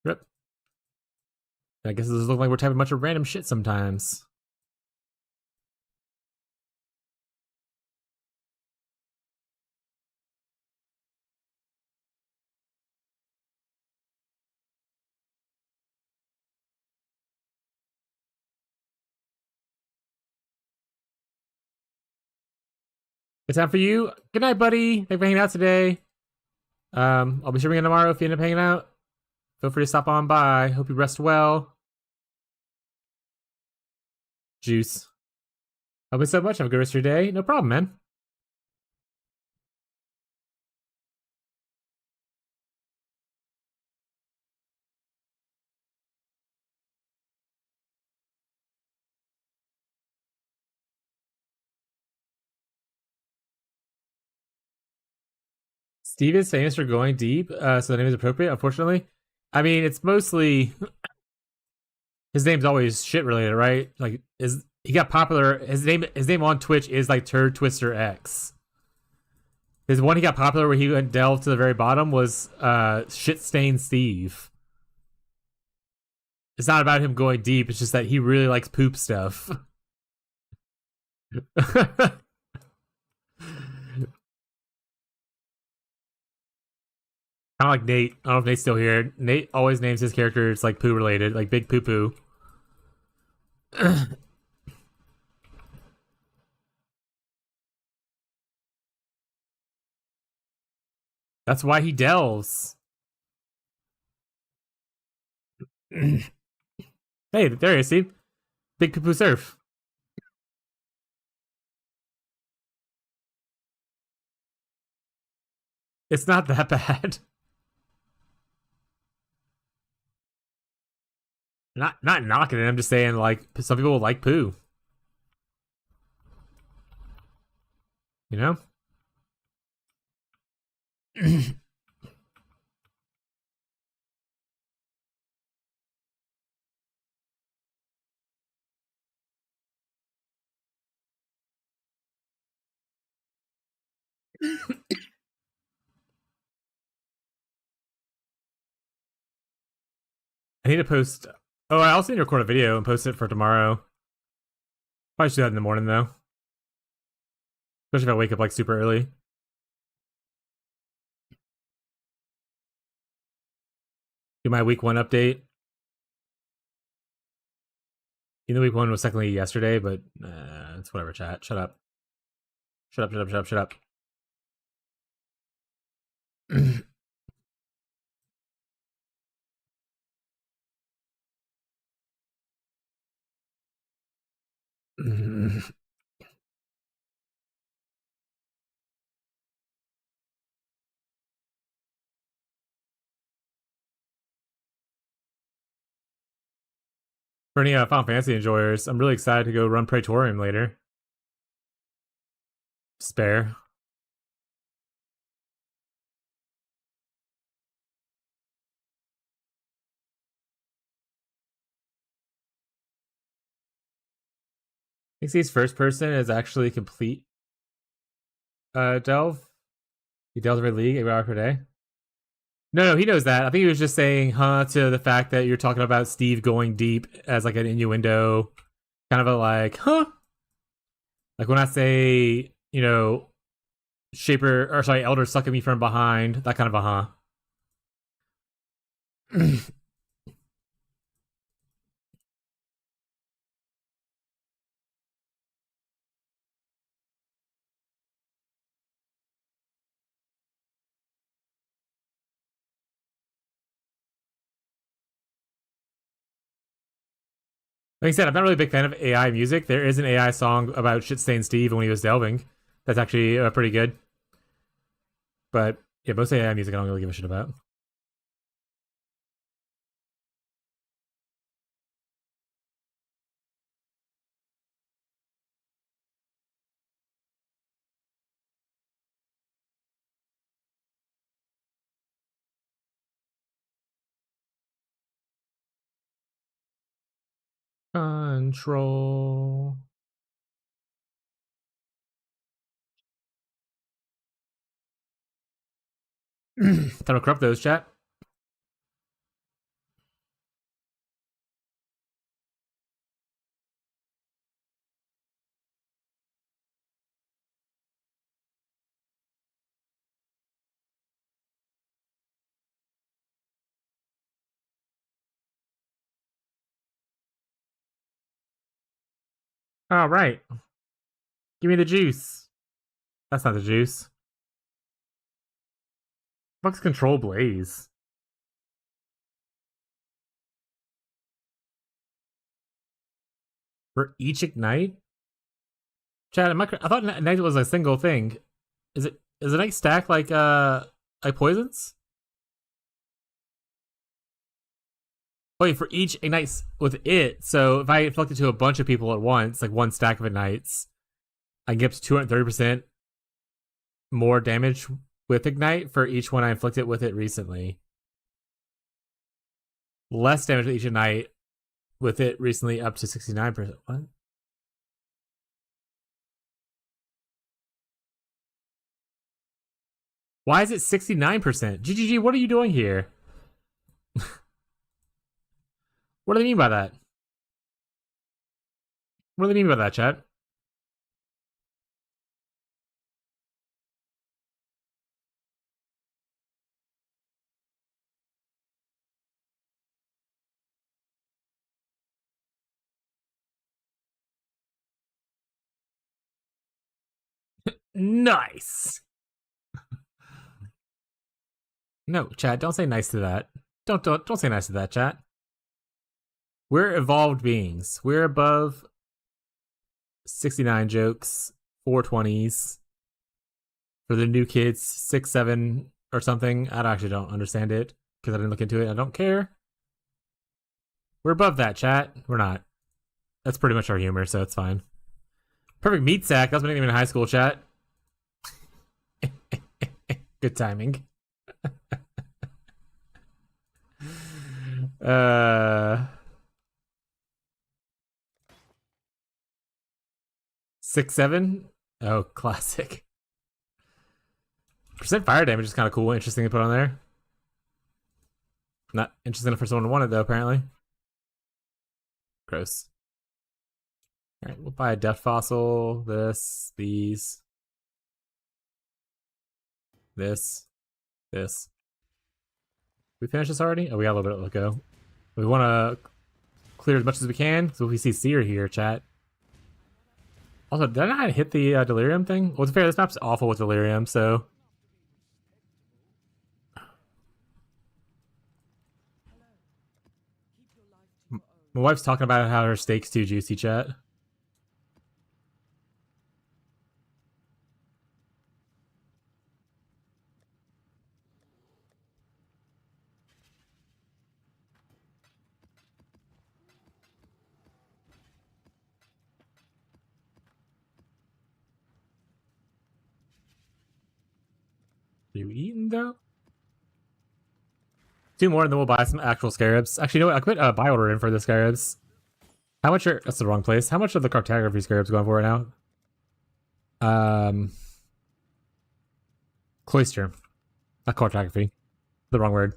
rip. I guess this looks like we're typing a bunch of random shit sometimes. It's time for you. Good night, buddy. Thanks for hanging out today. I'll be streaming again tomorrow if you end up hanging out. Feel free to stop on by. Hope you rest well. Juice. Help me so much. Have a good rest of your day. No problem, man. Steve is famous for going deep, so the name is appropriate, unfortunately. I mean, it's mostly his name's always shit related, right? Like, he got popular. His name on Twitch is like Turd Twister X. His one he got popular where he went delved to the very bottom was Shit Stain Steve. It's not about him going deep. It's just that he really likes poop stuff. Kind of like Nate. I don't know if Nate's still here. Nate always names his characters like poo related, like Big Poo Poo. That's why he delves. Hey, there you see. Big Poo Poo Surf. It's not that bad. Not knocking it. I'm just saying, like, some people like poo. You know? I need to post. Oh, I also need to record a video and post it for tomorrow. Probably should do that in the morning though. Especially if I wake up like super early. Do my week 1 update. You know, week 1 was technically yesterday, but it's whatever, chat. Shut up. Shut up, shut up, shut up, shut up. For any Final Fantasy enjoyers, I'm really excited to go run Praetorium later. Spare. Xyz's first person is actually complete. Delve. He delves every league 8 hours per day. No, he knows that. I think he was just saying, to the fact that you're talking about Steve going deep as like an innuendo, kind of a like, like when I say, you know, Elder sucking me from behind, that kind of a Like I said, I'm not really a big fan of AI music. There is an AI song about shit-stained Steve when he was delving. That's actually pretty good. But yeah, most AI music I don't really give a shit about. Control. Time to corrupt those, chat. All right. Give me the juice. That's not the juice. Fuck's control blaze. For each ignite? Chat, I thought ignite was a single thing. Is ignite stack like poisons? Wait, for each ignites with it. So if I inflict it to a bunch of people at once, like one stack of ignites, I can get up to 230% more damage with ignite for each one I inflicted with it recently. Less damage with each ignite with it recently up to 69%. What? Why is it 69%? GGG, what are you doing here? What do they mean by that? What do they mean by that, chat? Nice. No, chat, don't say nice to that. Don't say nice to that, chat. We're evolved beings. We're above 69 jokes, 420s. For the new kids, 6, 7, or something. I actually don't understand it because I didn't look into it. I don't care. We're above that, chat. We're not. That's pretty much our humor, so it's fine. Perfect meat sack. That's my nickname in high school, chat. Good timing. uh 6-7. Oh, classic. Percent fire damage is kind of cool, interesting to put on there. Not interesting enough for someone to want it though, apparently. Gross. Alright, we'll buy a death fossil, this, these. This. We finished this already? Oh, we got a little bit to go. We want to clear as much as we can. So if we see Seer here, chat. Also, did I not hit the delirium thing? Well, to be fair, this map's awful with delirium, so. My wife's talking about how her steak's too juicy, chat. Are you eating though? 2 more and then we'll buy some actual scarabs. Actually, you know what? I could put buy order in for the scarabs. How much are... That's the wrong place. How much are the cartography scarabs going for right now? Cloister. Not cartography. The wrong word.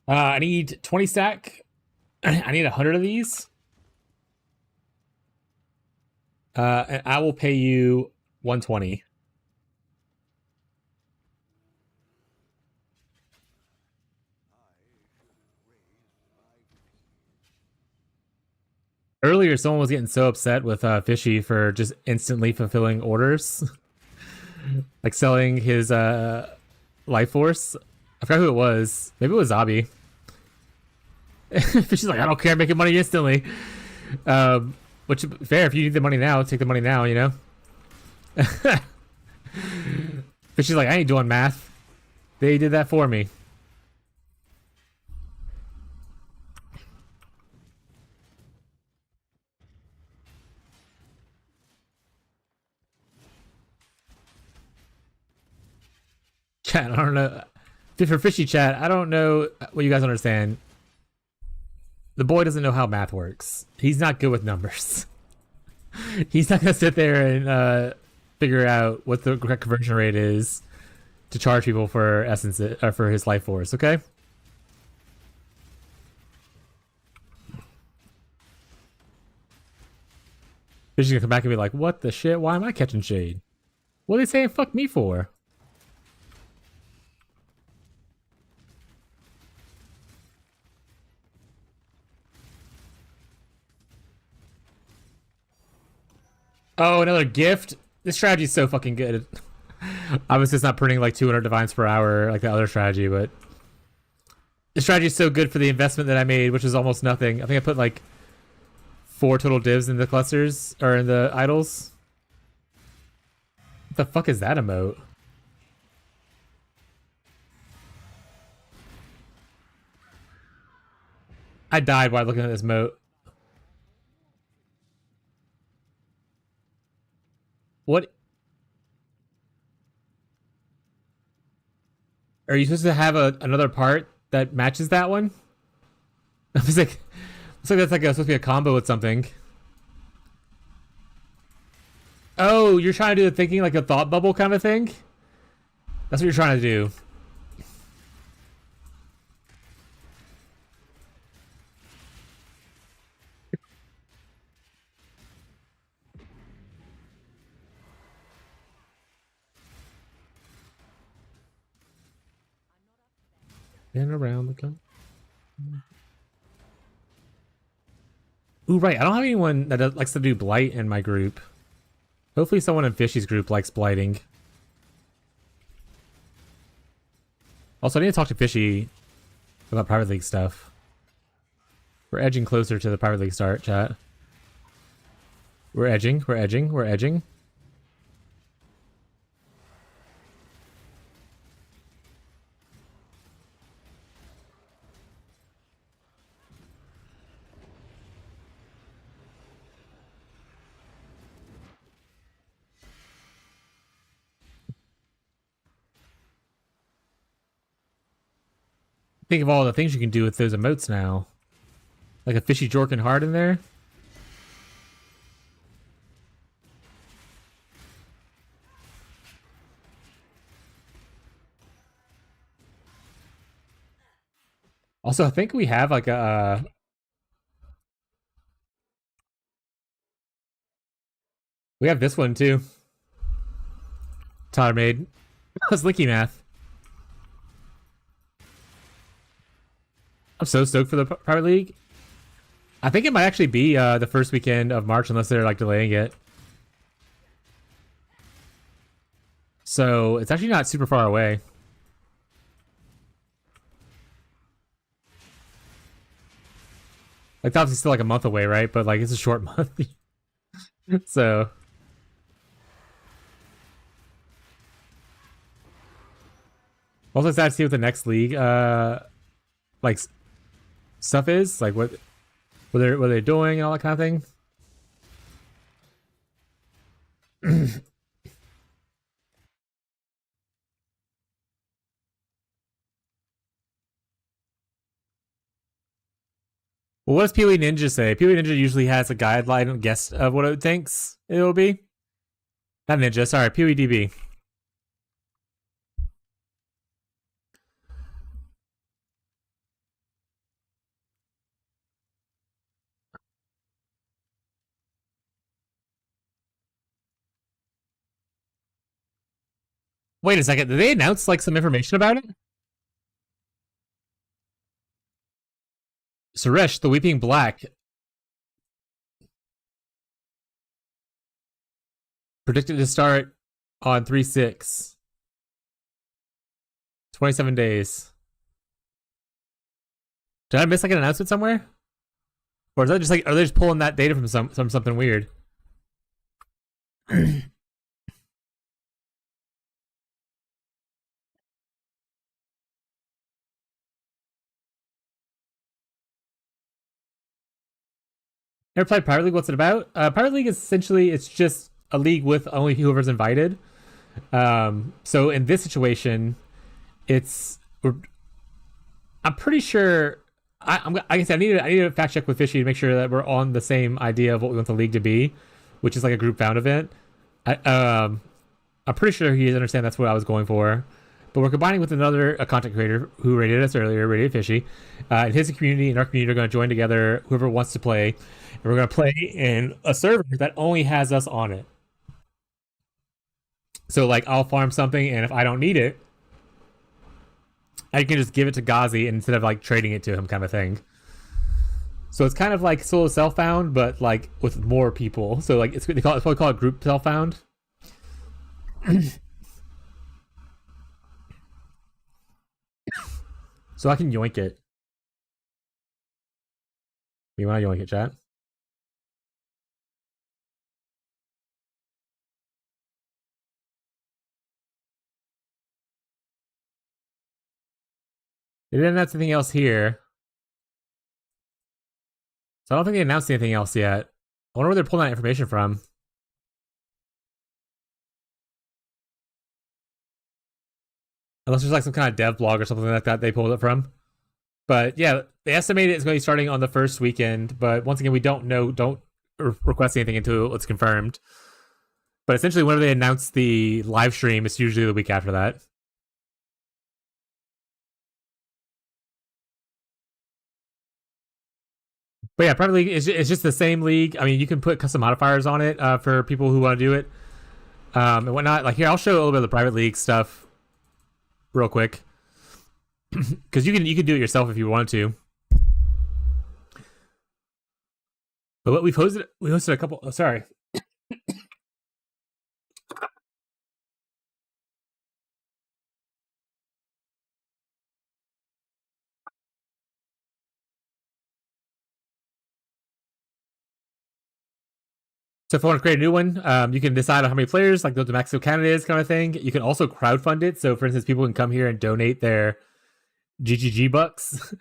I need 20 stack. I need 100 of these. And I will pay you 120. Earlier, someone was getting so upset with Fishy for just instantly fulfilling orders. Like selling his life force. I forgot who it was. Maybe it was Zabi. Fishy's like, I don't care, making money instantly. Which, fair, if you need the money now, take the money now, you know? Fishy's like, I ain't doing math. They did that for me. Chat, I don't know. For Fishy chat, I don't know what you guys understand. The boy doesn't know how math works. He's not good with numbers. He's not gonna sit there and figure out what the correct conversion rate is to charge people for essence or for his life force. Okay. Fishy's gonna come back and be like, "What the shit? Why am I catching shade? What are they saying? Fuck me for?" Oh, another gift? This strategy is so fucking good. Obviously, it's not printing like 200 divines per hour like the other strategy, but the strategy is so good for the investment that I made, which is almost nothing. I think I put like 4 total divs in the clusters or in the idols. What the fuck is that emote? I died while looking at this emote. What? Are you supposed to have another part that matches that one? I was like, looks like that's like supposed to be a combo with something. Oh, you're trying to do the thinking like a thought bubble kind of thing? That's what you're trying to do. And around the gun. Ooh, right. I don't have anyone that likes to do blight in my group. Hopefully someone in Fishy's group likes blighting. Also, I need to talk to Fishy about private league stuff. We're edging closer to the private league start, chat. We're edging. Think of all the things you can do with those emotes now. Like a fishy Jorkin heart in there. Also, I think we have like a... we have this one too. Tyler made. That's Licky Math. I'm so stoked for the private league. I think it might actually be the first weekend of March unless they're like delaying it. So it's actually not super far away. Like obviously still like a month away, right? But like it's a short month. So also excited to see what the next league like stuff is, like what they're doing and all that kind of thing. Well, what does PoE Ninja say? PoE Ninja usually has a guideline guess of what it thinks it will be. Not Ninja, sorry, PoEDB. Wait a second, did they announce like some information about it? Suresh, the Weeping Black. Predicted to start on 3/6. 27 days. Did I miss like an announcement somewhere? Or is that just like, are they just pulling that data from something weird? Never played Pirate League. What's it about? Pirate League is essentially it's just a league with only whoever's invited. So in this situation, I'm pretty sure. I guess I need to fact check with Fishy to make sure that we're on the same idea of what we want the league to be, which is like a group found event. I'm pretty sure he understands that's what I was going for. But we're combining with a content creator who rated us earlier, Rated Fishy. And his community and our community are going to join together, whoever wants to play. And we're going to play in a server that only has us on it. So, like, I'll farm something, and if I don't need it, I can just give it to Ghazi instead of, like, trading it to him kind of thing. So it's kind of like solo self-found, but, like, with more people. So, like, it's probably call it group self-found. So I can yoink it. You want to yoink it, chat? They didn't announce anything else here. So I don't think they announced anything else yet. I wonder where they're pulling that information from. Unless there's like some kind of dev blog or something like that they pulled it from. But yeah, they estimate it's going to be starting on the first weekend. But once again, we don't know. Don't request anything until it's confirmed. But essentially, whenever they announce the live stream, it's usually the week after that. But yeah, Private League is just the same league. I mean, you can put custom modifiers on it for people who want to do it and whatnot. Like here, I'll show a little bit of the Private League stuff real quick because you can do it yourself if you wanted to. But what we hosted a couple. Oh, sorry. So if you want to create a new one, you can decide on how many players, like the maximum count it is, kind of thing. You can also crowdfund it. So for instance, people can come here and donate their GGG bucks.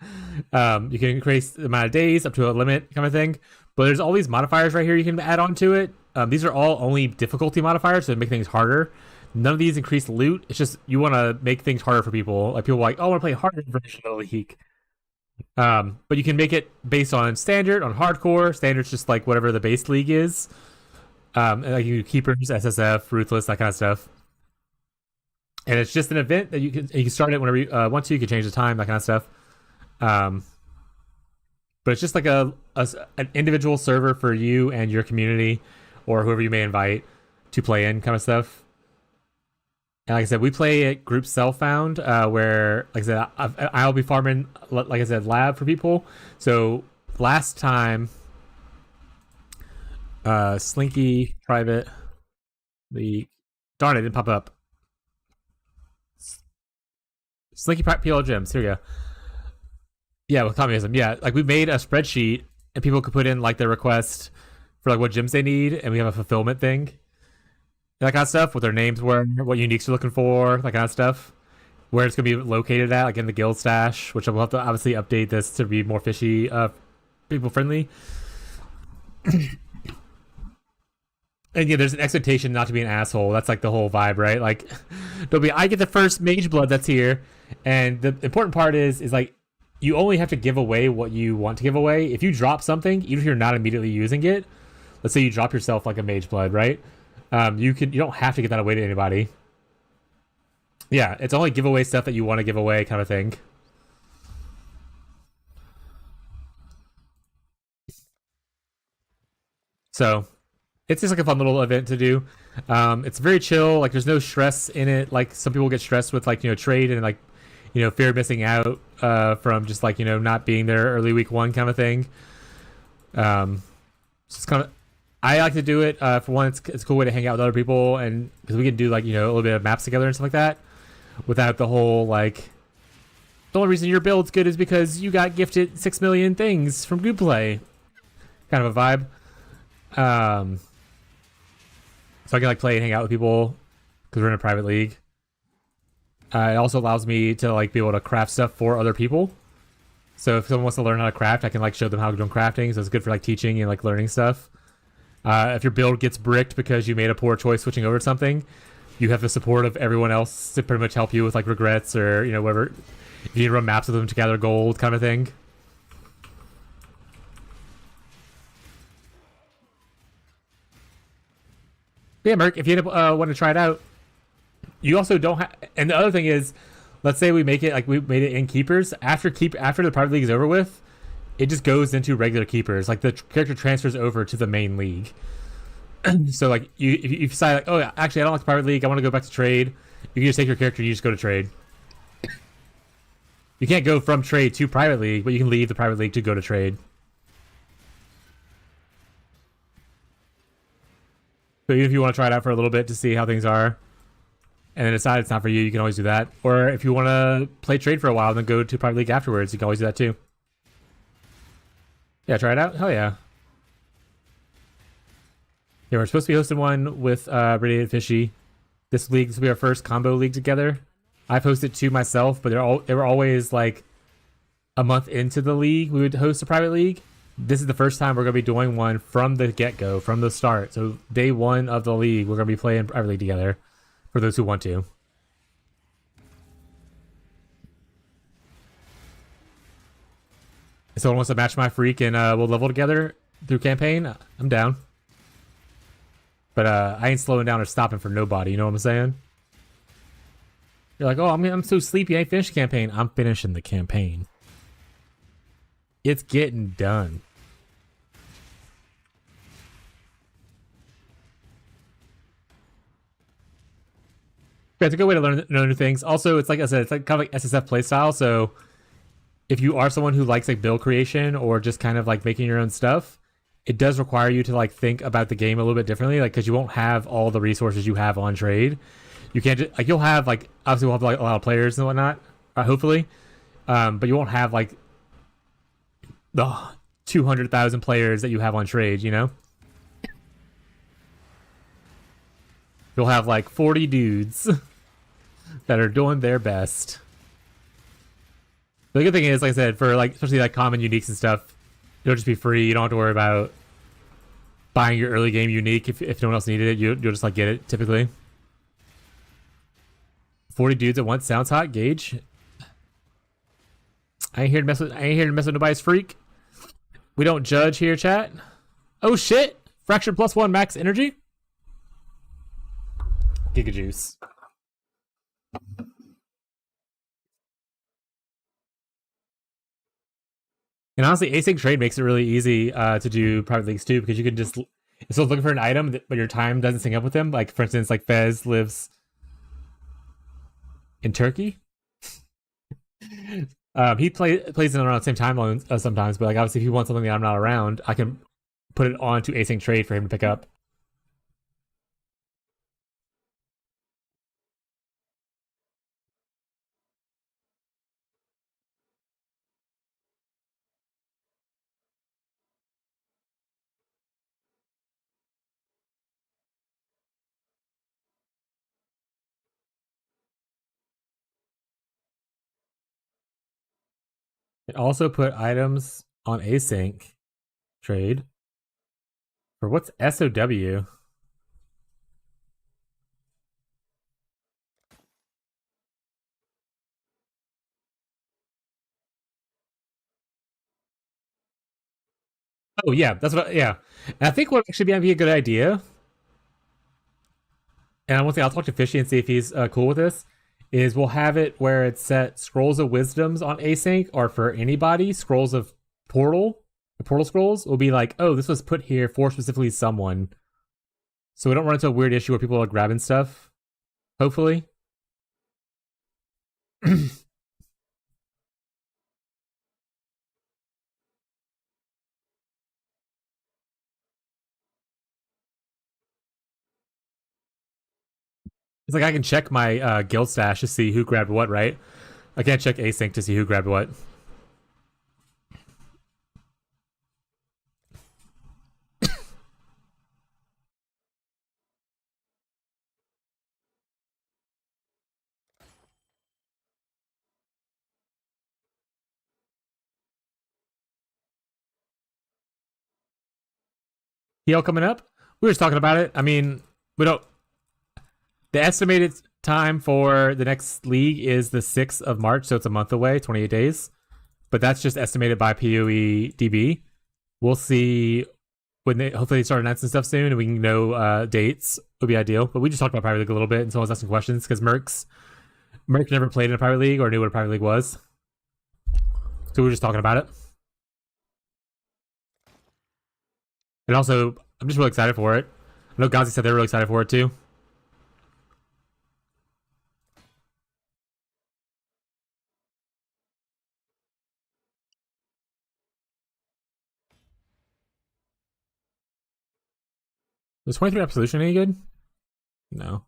You can increase the amount of days up to a limit, kind of thing. But there's all these modifiers right here you can add on to it. These are all only difficulty modifiers, so to make things harder. None of these increase loot. It's just you want to make things harder for people. Like people are like, oh, I want to play a harder version of the league. But you can make it based on standard, on hardcore. Standard's just like whatever the base league is. And like you keepers, SSF, ruthless, that kind of stuff. And it's just an event that you can start it whenever you want to. You can change the time, that kind of stuff. But it's just like an individual server for you and your community, or whoever you may invite to play in, kind of stuff. And like I said, we play at group self-found, where, like I said, I'll be farming, like I said, lab for people. So last time, Slinky private, darn it, didn't pop up. Slinky PL gems, here we go. Yeah, with communism, yeah. Like we made a spreadsheet, and people could put in like their request for like what gems they need, and we have a fulfillment thing. That kind of stuff, what their names were, what uniques you're looking for, that kind of stuff. Where it's going to be located at, like in the guild stash, which I will have to obviously update this to be more fishy, people friendly. And yeah, there's an expectation not to be an asshole. That's like the whole vibe, right? Like, don't be, I get the first mage blood that's here. And the important part is like, you only have to give away what you want to give away. If you drop something, even if you're not immediately using it, let's say you drop yourself like a mage blood, right? You don't have to get that away to anybody. Yeah, it's only giveaway stuff that you want to give away, kind of thing. So it's just like a fun little event to do. It's very chill. Like there's no stress in it. Like some people get stressed with like, trade and like, fear of missing out from just like, not being there early week one kind of thing. So it's kind of, I like to do it. For one, it's a cool way to hang out with other people, and because we can do like, a little bit of maps together and stuff like that without the whole like, the only reason your build's good is because you got gifted 6 million things from group play kind of a vibe. So I can like play and hang out with people because we're in a private league. It also allows me to like be able to craft stuff for other people. So if someone wants to learn how to craft, I can like show them how to do crafting. So it's good for like teaching and like learning stuff. If your build gets bricked because you made a poor choice switching over to something, you have the support of everyone else to pretty much help you with like regrets or whatever. If you need to run maps with them to gather gold, kind of thing. Yeah, Merc, if you end up want to try it out, you also don't have. And the other thing is, let's say we make it like we made it in keepers. After the private league is over with, it just goes into regular keepers. Like the character transfers over to the main league. So like if you decide like, oh, actually I don't like the private league, I want to go back to trade. You can just take your character and you just go to trade. You can't go from trade to private league, but you can leave the private league to go to trade. So even if you want to try it out for a little bit to see how things are, and then decide it's not for you, you can always do that. Or if you want to play trade for a while and then go to private league afterwards, you can always do that too. Yeah, try it out. Hell yeah. Yeah, we're supposed to be hosting one with Radiated Fishy. This will be our first combo league together. I've hosted two myself, but they were always like a month into the league. We would host a private league. This is the first time we're going to be doing one from the get-go, from the start. So day one of the league, we're going to be playing private league together for those who want to. If someone wants to match my freak and we'll level together through campaign, I'm down. But I ain't slowing down or stopping for nobody, you know what I'm saying? You're like, oh, I'm so sleepy, I ain't finished the campaign. I'm finishing the campaign. It's getting done. Yeah, it's a good way to learn new things. Also, it's like I said, it's like kind of like SSF playstyle. So if you are someone who likes like build creation or just kind of like making your own stuff, it does require you to like think about the game a little bit differently. Like, because you won't have all the resources you have on trade. You can't just like, you'll have like, obviously we'll have like a lot of players and whatnot, hopefully. But you won't have like the 200,000 players that you have on trade, you know? You'll have like 40 dudes that are doing their best. The good thing is, like I said, for like especially like common uniques and stuff, it'll just be free. You don't have to worry about buying your early game unique if no one else needed it. You'll just like get it typically. 40 dudes at once sounds hot. Gage. I ain't here to mess with nobody's freak. We don't judge here, chat. Oh shit! Fracture +1 max energy. Giga juice. And honestly, async trade makes it really easy to do private leagues too, because you can just, if someone's looking for an item, but your time doesn't sync up with them. Like for instance, like Fez lives in Turkey. He plays in around the same time sometimes, but like obviously, if he wants something that I'm not around, I can put it on to async trade for him to pick up. It also put items on async trade. For what's SOW? Oh yeah, that's what. Yeah, and I think what actually might be a good idea. And one thing I'll talk to Fishy and see if he's cool with this. Is we'll have it where it's set scrolls of wisdoms on async, or for anybody, scrolls of portal, the portal scrolls will be like, oh, this was put here for specifically someone. So we don't run into a weird issue where people are grabbing stuff. Hopefully. It's like I can check my guild stash to see who grabbed what, right? I can't check async to see who grabbed what. Heal coming up. We were just talking about it. I mean, we don't. The estimated time for the next league is the 6th of March, so it's a month away, 28 days. But that's just estimated by PoE DB. We'll see when they hopefully start announcing stuff soon, and we can know dates. Would be ideal. But we just talked about private league a little bit, and someone was asking questions because Merc never played in a private league or knew what a private league was, so we were just talking about it. And also, I'm just really excited for it. I know Gazi said they're really excited for it too. Was 23 Absolution any good? No.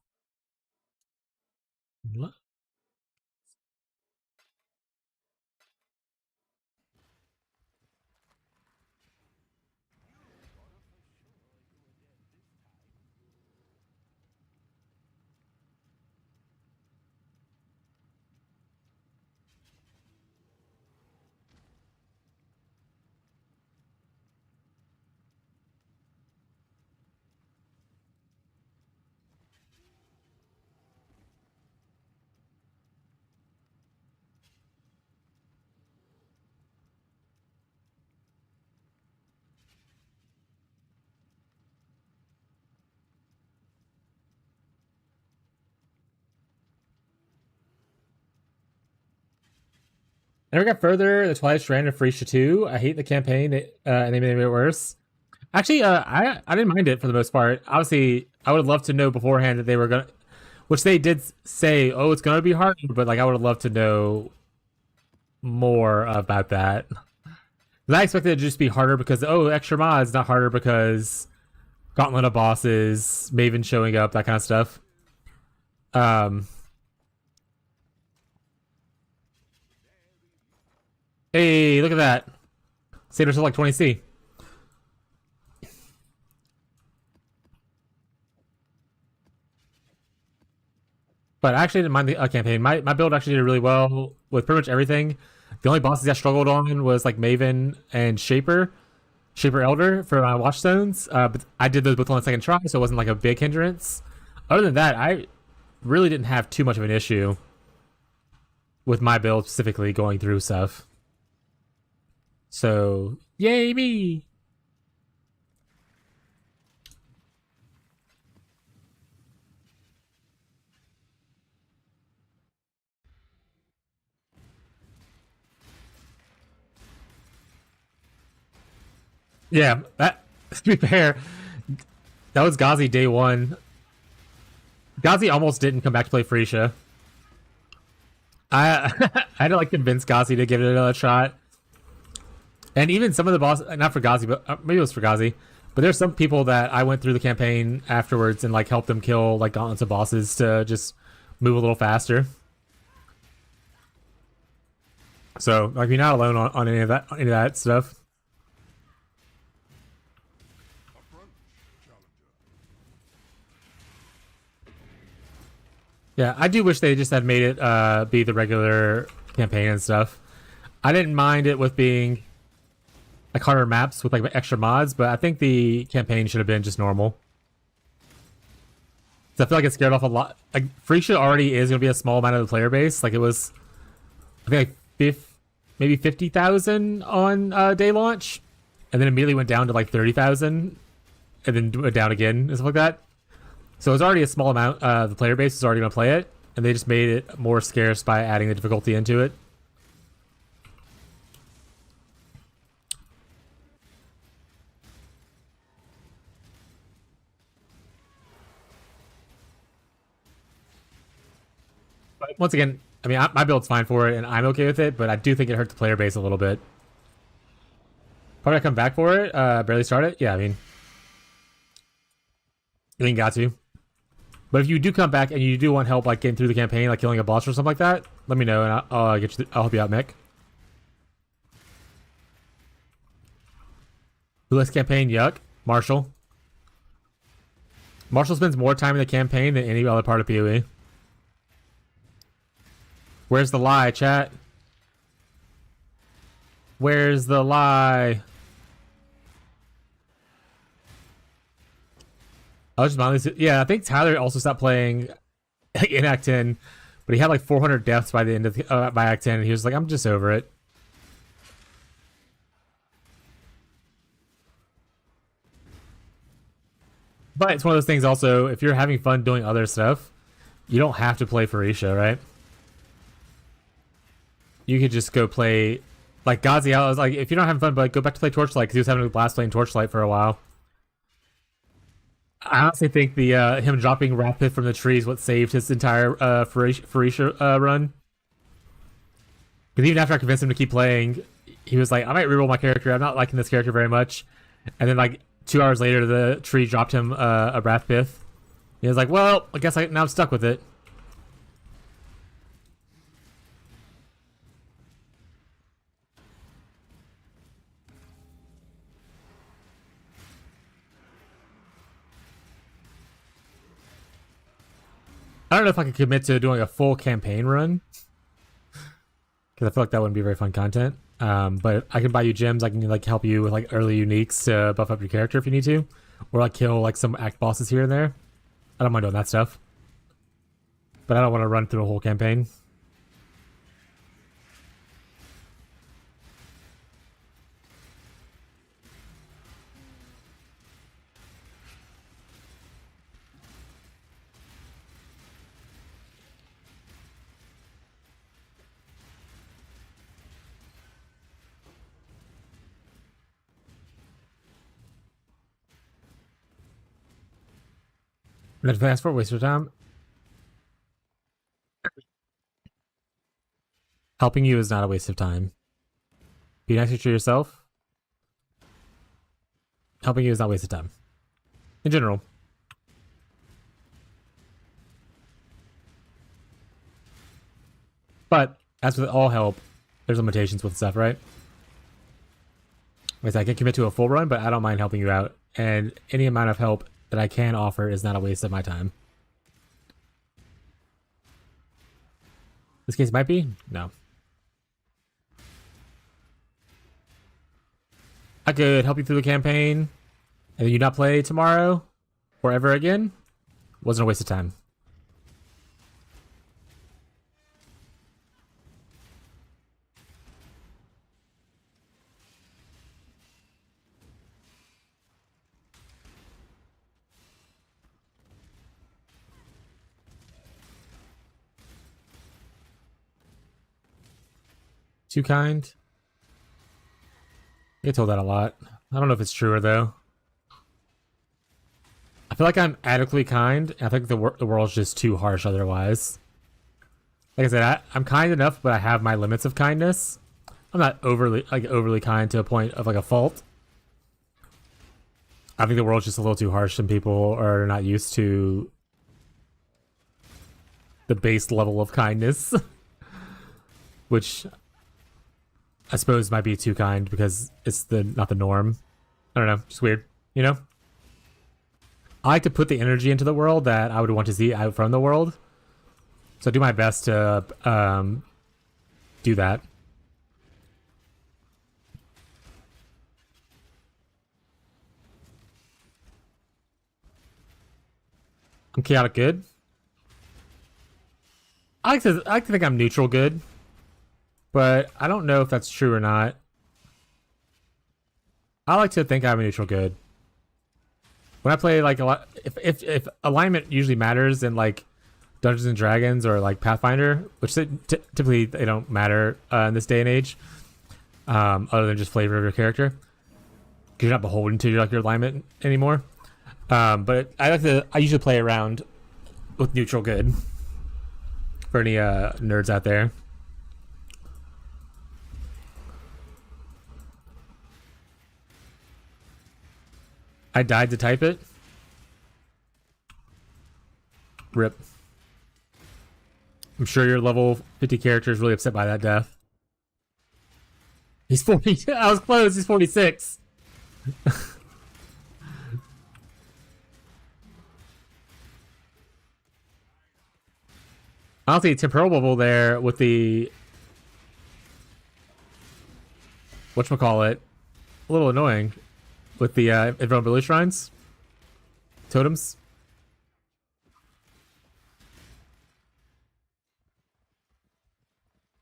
What? Never got further. The Twilight Strand of Freesia 2. I hate the campaign, and they made it worse. Actually, I didn't mind it for the most part. Obviously, I would have loved to know beforehand that they were gonna, which they did say, oh, it's gonna be hard, but like I would have loved to know more about that. I expected it to just be harder because extra mods, not harder because Gauntlet of bosses, Maven showing up, that kind of stuff. Hey, look at that. Saved herself like 20C. But I actually didn't mind the campaign. My build actually did really well with pretty much everything. The only bosses I struggled on was like Maven and Shaper Elder for my Watchstones. But I did those both on the second try, so it wasn't like a big hindrance. Other than that, really didn't have too much of an issue with my build specifically going through stuff. So, yay me! Yeah, that, to be fair, that was Ghazi day one. Ghazi almost didn't come back to play Freesia. I I had to like convince Ghazi to give it another shot. And even some of the bosses, not for Ghazi, but maybe it was for Ghazi, but there's some people that I went through the campaign afterwards and like helped them kill like gauntlets of bosses to just move a little faster. So like you're not alone on any of that stuff. Yeah, I do wish they just had made it be the regular campaign and stuff. I didn't mind it with being like harder maps with like extra mods, but I think the campaign should have been just normal. So I feel like it scared off a lot. Like Freesia already is going to be a small amount of the player base. Like it was, I think like maybe 50,000 on day launch, and then immediately went down to like 30,000, and then went down again and stuff like that. So it was already a small amount. The player base was already going to play it, and they just made it more scarce by adding the difficulty into it. But once again, I mean, my build's fine for it, and I'm okay with it, but I do think it hurt the player base a little bit. Probably I come back for it, barely start it? Yeah, I mean, got to. But if you do come back and you do want help, like getting through the campaign, like killing a boss or something like that, let me know, and I'll I'll help you out, Mick. Who less campaign? Yuck. Marshall. Marshall spends more time in the campaign than any other part of PoE. Where's the lie, chat? Where's the lie? I was just mindless. Yeah, I think Tyler also stopped playing in Act 10, but he had like 400 deaths by the end of by Act 10, and he was like, "I'm just over it." But it's one of those things. Also, if you're having fun doing other stuff, you don't have to play Freesia, right? You could just go play, like Ghazi. I was like, if you're not having fun, but go back to play Torchlight because he was having a blast playing Torchlight for a while. I honestly think the him dropping Rapid from the tree is what saved his entire Freesia run. Because even after I convinced him to keep playing, he was like, I might reroll my character. I'm not liking this character very much. And then like 2 hours later, the tree dropped him a Wrathpith. He was like, well, I guess now I'm stuck with it. I don't know if I could commit to doing a full campaign run, because I feel like that wouldn't be very fun content. But I can buy you gems. I can like help you with like early uniques to buff up your character if you need to, or like kill like some act bosses here and there. I don't mind doing that stuff, but I don't want to run through a whole campaign. An advance for waste of time. Helping you is not a waste of time. Be nicer to yourself. Helping you is not a waste of time. In general. But, as with all help, there's limitations with stuff, right? I can commit to a full run, but I don't mind helping you out. And any amount of help that I can offer is not a waste of my time. This case might be? No. I could help you through the campaign, and then you not play tomorrow or ever again. Wasn't a waste of time. Too kind. I get told that a lot. I don't know if it's truer though. I feel like I'm adequately kind. I think the world's just too harsh otherwise. Like I said, I'm kind enough, but I have my limits of kindness. I'm not overly kind to a point of like a fault. I think the world's just a little too harsh and people are not used to the base level of kindness. Which I suppose might be too kind because it's not the norm. I don't know, just weird, you know? I like to put the energy into the world that I would want to see out from the world. So I do my best to do that. I'm chaotic good. I like to think I'm neutral good, but I don't know if that's true or not. I like to think I'm a neutral good. When I play like a lot, if alignment usually matters in like Dungeons and Dragons or like Pathfinder, which typically they don't matter in this day and age, other than just flavor of your character, because you're not beholden to your alignment anymore. But I usually play around with neutral good for any nerds out there. I died to type it. Rip. I'm sure your level 50 character is really upset by that death. He's 40. I was close. He's 46. Honestly, temporal bubble there with the whatchamacallit, a little annoying with the invulnerability shrines, totems.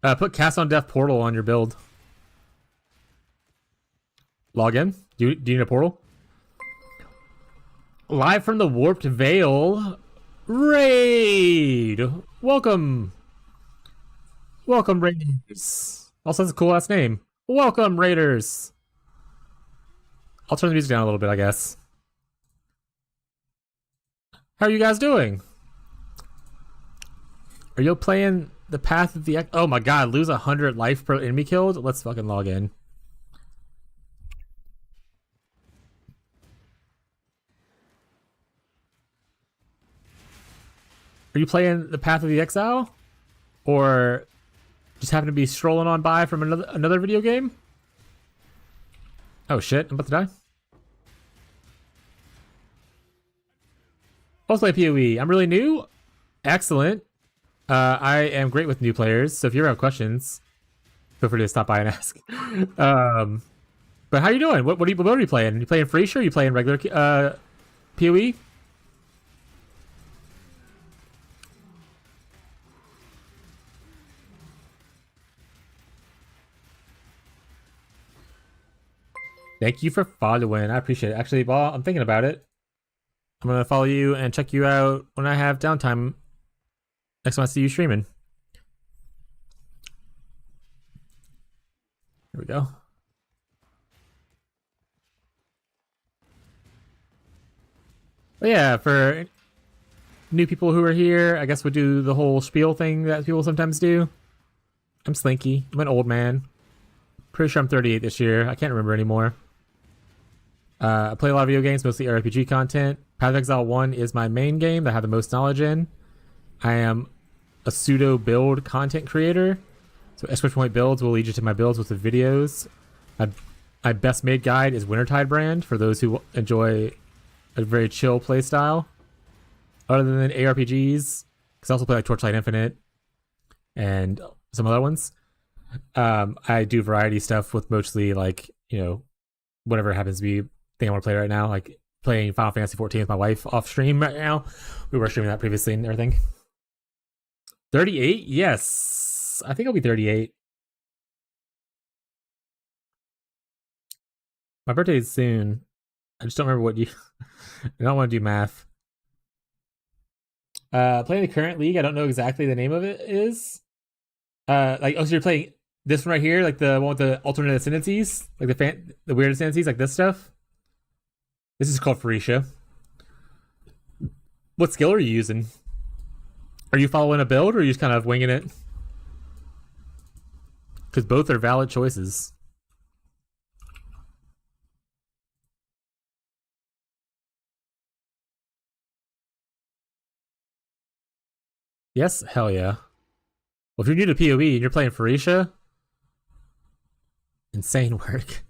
Put cast on death portal on your build. Log in. Do you need a portal? Live from the Warped Veil raid. Welcome. Welcome, Raiders. Also, that's a cool ass name. Welcome, Raiders. I'll turn the music down a little bit, I guess. How are you guys doing? Are you playing the Path of the... Oh my god, lose 100 life per enemy killed? Let's fucking log in. Are you playing the Path of the Exile? Or just happen to be strolling on by from another video game? Oh shit, I'm about to die. Also play PoE. I'm really new. Excellent. I am great with new players, so if you ever have questions, feel free to stop by and ask. But how you doing? What are you playing? Are you playing Frasier? Are you playing regular PoE? Thank you for following. I appreciate it. Actually, while I'm thinking about it, I'm going to follow you and check you out when I have downtime next time I see you streaming. Here we go. But yeah, for new people who are here, I guess we'll do the whole spiel thing that people sometimes do. I'm Slinky. I'm an old man. Pretty sure I'm 38 this year. I can't remember anymore. I play a lot of video games, mostly RPG content. Path of Exile 1 is my main game that I have the most knowledge in. I am a pseudo build content creator. So exclamation point builds will lead you to my builds with the videos. My best made guide is Wintertide brand for those who enjoy a very chill play style. Other than ARPGs, because I also play like Torchlight Infinite and some other ones. I do variety stuff with mostly like, you know, whatever happens to be thing I want to play right now, like playing Final Fantasy 14 with my wife off stream right now. We were streaming that previously and everything. 38? Yes. I think I'll be 38. My birthday is soon. I just don't remember what you... I don't want to do math. Playing the current league, I don't know exactly the name of it is. So you're playing This one right here, like the one with the alternate ascendancies, like the weird ascendancies, like this stuff. This is called Phoenicia. What skill are you using? Are you following a build or are you just kind of winging it? Because both are valid choices. Yes, hell yeah. Well, if you're new to PoE and you're playing Phoenicia, insane work.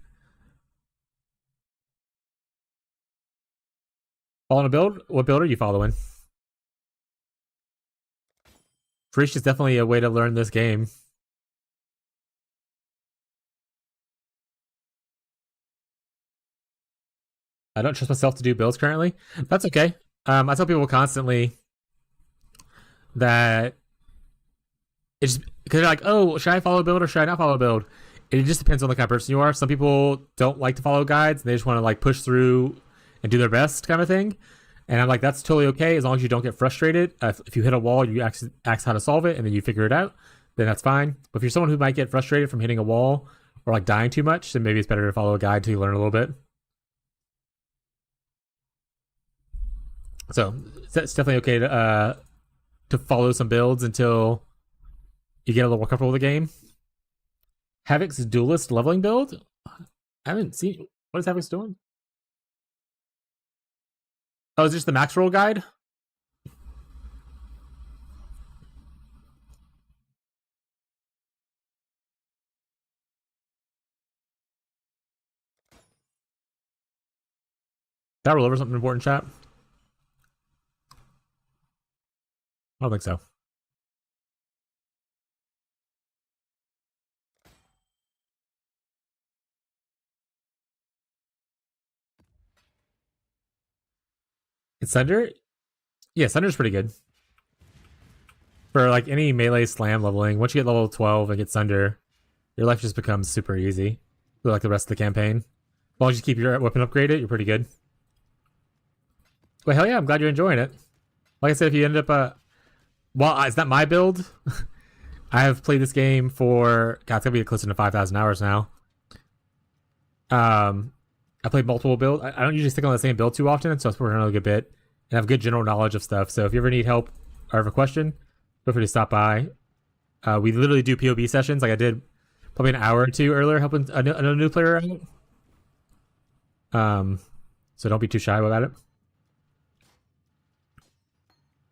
Following a build? What build are you following? Phoenicia is definitely a way to learn this game. I don't trust myself to do builds currently. That's okay. I tell people constantly that it's because they're like, oh, should I follow a build or should I not follow a build? It just depends on the kind of person you are. Some people don't like to follow guides. They just want to like push through and do their best kind of thing. And I'm like, that's totally okay as long as you don't get frustrated. If you hit a wall, you ask how to solve it and then you figure it out, then that's fine. But if you're someone who might get frustrated from hitting a wall or like dying too much, then maybe it's better to follow a guide till you learn a little bit. So it's definitely okay to follow some builds until you get a little more comfortable with the game. Havoc's duelist leveling build? I haven't seen. What is Havoc's doing? Oh, is this the max roll guide? Did I roll over something important, chat? I don't think so. It's Sunder? Yeah, Sunder's pretty good. For like any melee slam leveling, once you get level 12 and get Sunder, your life just becomes super easy for like the rest of the campaign. As long as you keep your weapon upgraded, you're pretty good. Well, hell yeah, I'm glad you're enjoying it. Like I said, if you end up well, it's not my build. I have played this game for God, it's gonna be closer to 5,000 hours now. I played multiple builds. I don't usually stick on the same build too often, so it's working on a good bit. And I have good general knowledge of stuff. So if you ever need help or have a question, feel free to stop by. We literally do POB sessions. Like I did probably an hour or two earlier helping another new player out. So don't be too shy about it.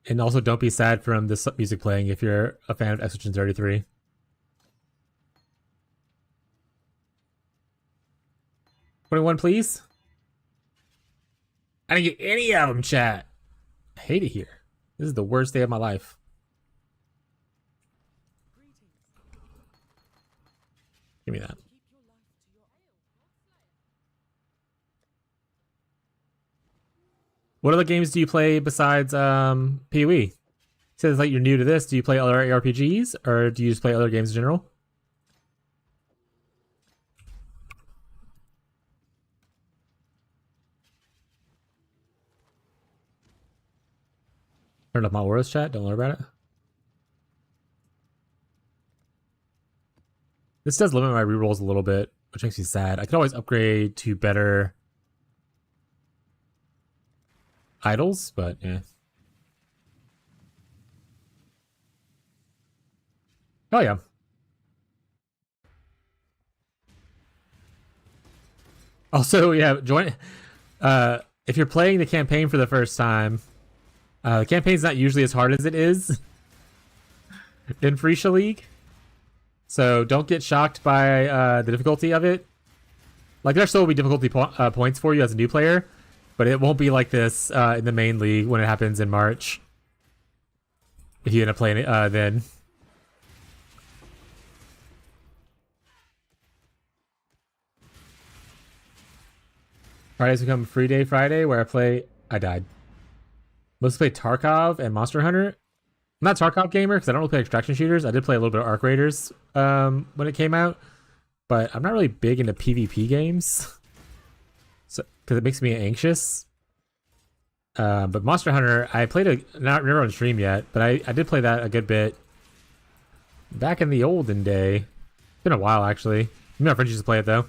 And also don't be sad from this music playing if you're a fan of Exogen 33. $21, please. I didn't get any of them, chat. I hate it here. This is the worst day of my life. Give me that. What other games do you play besides PoE? It says like you're new to this. Do you play other ARPGs or do you just play other games in general? Turn up my auras, chat. Don't worry about it. This does limit my rerolls a little bit, which makes me sad. I could always upgrade to better idols, but yeah. Oh yeah. Also, yeah, join. If you're playing the campaign for the first time, the campaign's not usually as hard as it is in Phoenicia League. So don't get shocked by the difficulty of it. Like there still will be difficulty points for you as a new player, but it won't be like this in the main league when it happens in March. If you end up playing it then. Fridays become free day Friday where I died. Mostly play Tarkov and Monster Hunter. I'm not a Tarkov gamer because I don't really play extraction shooters. I did play a little bit of Arc Raiders when it came out, but I'm not really big into PvP games, so because it makes me anxious. But Monster Hunter, I played not never on stream yet, but I did play that a good bit back in the olden day. been a while, actually. Me and my friends used to play it, though.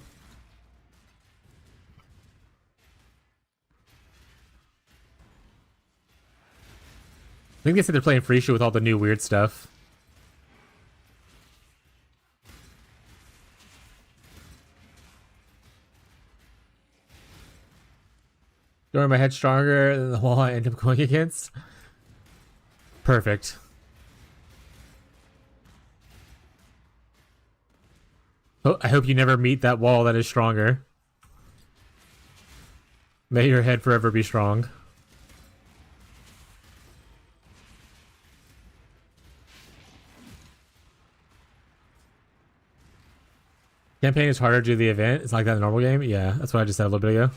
I think they said they're playing free show with all the new weird stuff. Throwing my head stronger than the wall I end up going against. Perfect. Oh, I hope you never meet that wall that is stronger. May your head forever be strong. Campaign is harder to do the event. It's like that in the normal game. Yeah, that's what I just said a little bit ago.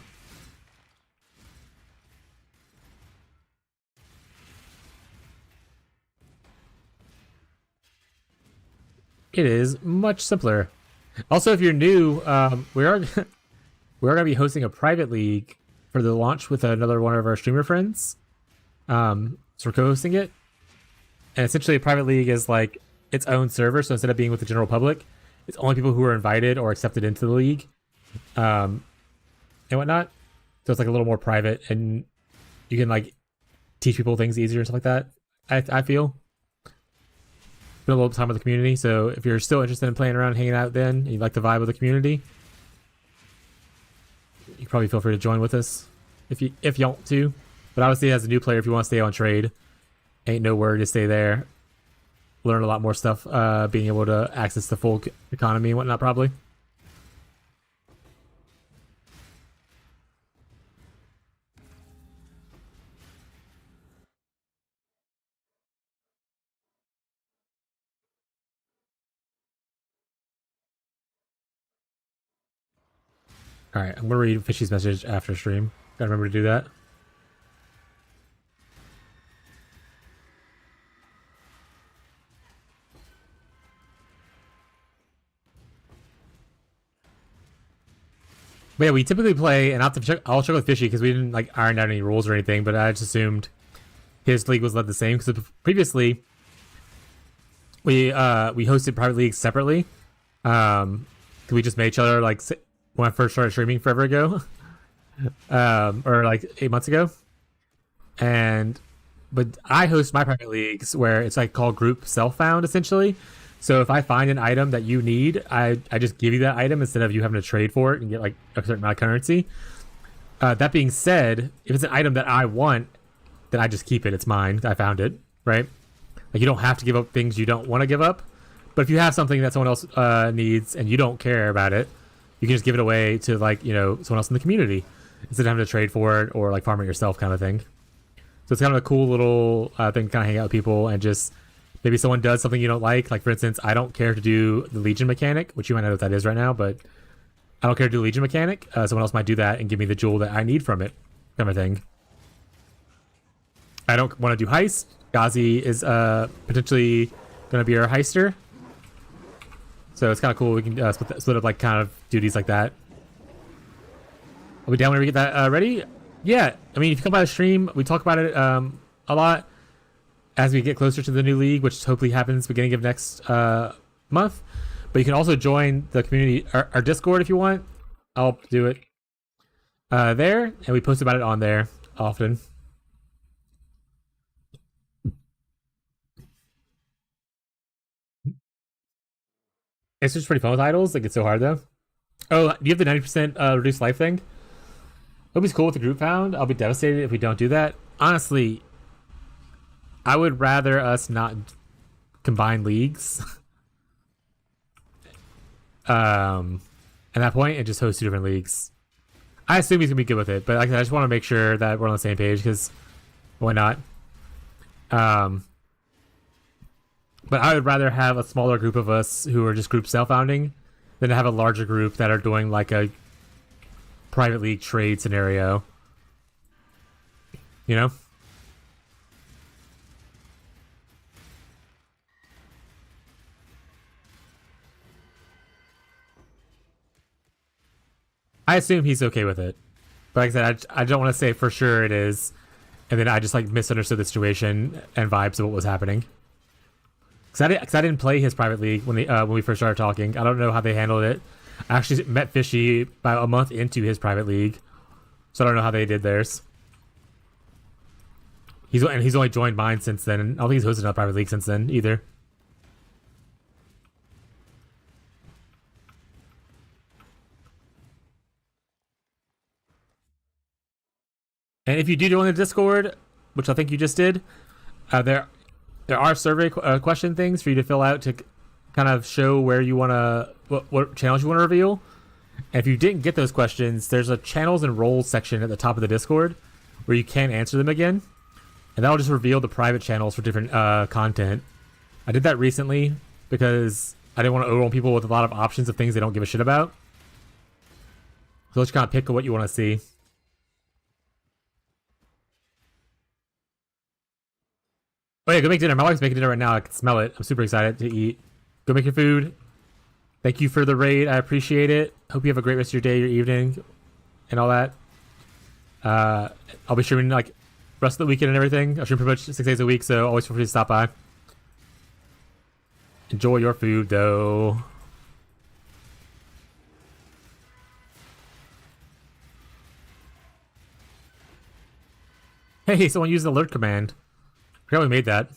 It is much simpler. Also, if you're new, we are gonna be hosting a private league for the launch with another one of our streamer friends. So we're co-hosting it, and essentially a private league is like its own server. So instead of being with the general public, it's only people who are invited or accepted into the league, and whatnot. So it's like a little more private, and you can like teach people things easier and stuff like that. I feel. Spend a little time with the community, so if you're still interested in playing around, hanging out, then and you like the vibe of the community, you probably feel free to join with us if you want to. But obviously, as a new player, if you want to stay on trade, ain't no worry to stay there. Learn a lot more stuff, being able to access the full economy and whatnot, probably. Alright, I'm gonna read Fishy's message after stream. Gotta remember to do that. But yeah, we typically play, and I'll check with Fishy because we didn't like iron out any rules or anything, but I just assumed his league was led the same because previously we hosted private leagues separately. We just made each other like when I first started streaming forever ago, or like 8 months ago, but I host my private leagues where it's like called group self-found essentially. So if I find an item that you need, I just give you that item instead of you having to trade for it and get like a certain amount of currency. That being said, if it's an item that I want, then I just keep it. It's mine. I found it, right? Like you don't have to give up things you don't want to give up. But if you have something that someone else needs and you don't care about it, you can just give it away to like, you know, someone else in the community instead of having to trade for it or like farm it yourself kind of thing. So it's kind of a cool little thing to kind of hang out with people and just maybe someone does something you don't like. Like for instance, I don't care to do the Legion mechanic, which you might know what that is right now, but I don't care to do the Legion mechanic. Someone else might do that and give me the jewel that I need from it, kind of thing. I don't want to do heist. Ghazi is potentially going to be our heister. So it's kind of cool. We can split up like kind of duties like that. Are we down when we get that ready? Yeah. I mean, if you come by the stream, we talk about it a lot as we get closer to the new league, which hopefully happens beginning of next month. But you can also join the community, our Discord if you want. I'll do it there, and we post about it on there often. It's just pretty fun with idols. Like, it's so hard, though. Oh, do you have the 90% reduced life thing? Hope he's cool with the group found. I'll be devastated if we don't do that. Honestly, I would rather us not combine leagues. At that point, and just host 2 different leagues. I assume he's going to be good with it, but like, I just want to make sure that we're on the same page, because why not? But I would rather have a smaller group of us who are just group self-founding than to have a larger group that are doing like a private league trade scenario. You know? I assume he's okay with it. But like I said, I don't want to say for sure it is. And then I just like misunderstood the situation and vibes of what was happening. Because I didn't play his private league when we first started talking. I don't know how they handled it. I actually met Fishy about a month into his private league, so I don't know how they did theirs. He's only joined mine since then. And I don't think he's hosted a private league since then either. And if you do join the Discord, which I think you just did, there are survey question things for you to fill out to kind of show where you want to what channels you want to reveal. And if you didn't get those questions, there's a channels and roles section at the top of the Discord where you can answer them again, and that'll just reveal the private channels for different content. I did that recently because I didn't want to overwhelm people with a lot of options of things they don't give a shit about. So let's kind of pick what you want to see. Oh yeah, go make dinner. My wife's making dinner right now. I can smell it. I'm super excited to eat. Go make your food. Thank you for the raid. I appreciate it. Hope you have a great rest of your day, your evening, and all that. I'll be streaming like rest of the weekend and everything. I stream pretty much 6 days a week, so always feel free to stop by. Enjoy your food, though. Hey, someone used the alert command. I forgot we made that.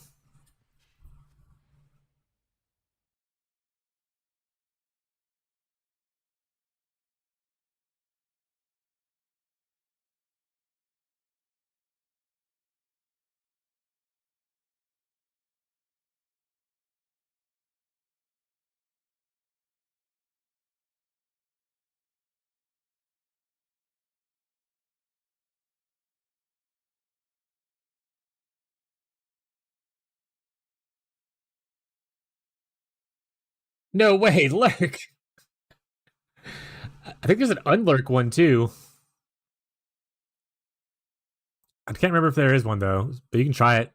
No way, lurk. I think there's an unlurk one too. I can't remember if there is one though, but you can try it.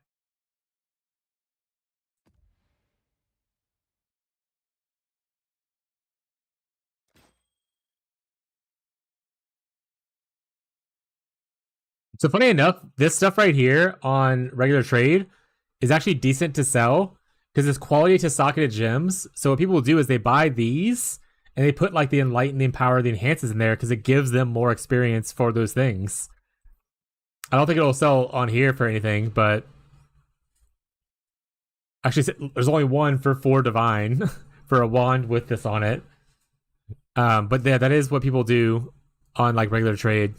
So funny enough, this stuff right here on regular trade is actually decent to sell because it's quality to socketed gems. So what people will do is they buy these and they put like the enlighten, the empower, the enhances in there because it gives them more experience for those things. I don't think it'll sell on here for anything, but actually there's only one for 4 divine for a wand with this on it. But yeah, that is what people do on like regular trade.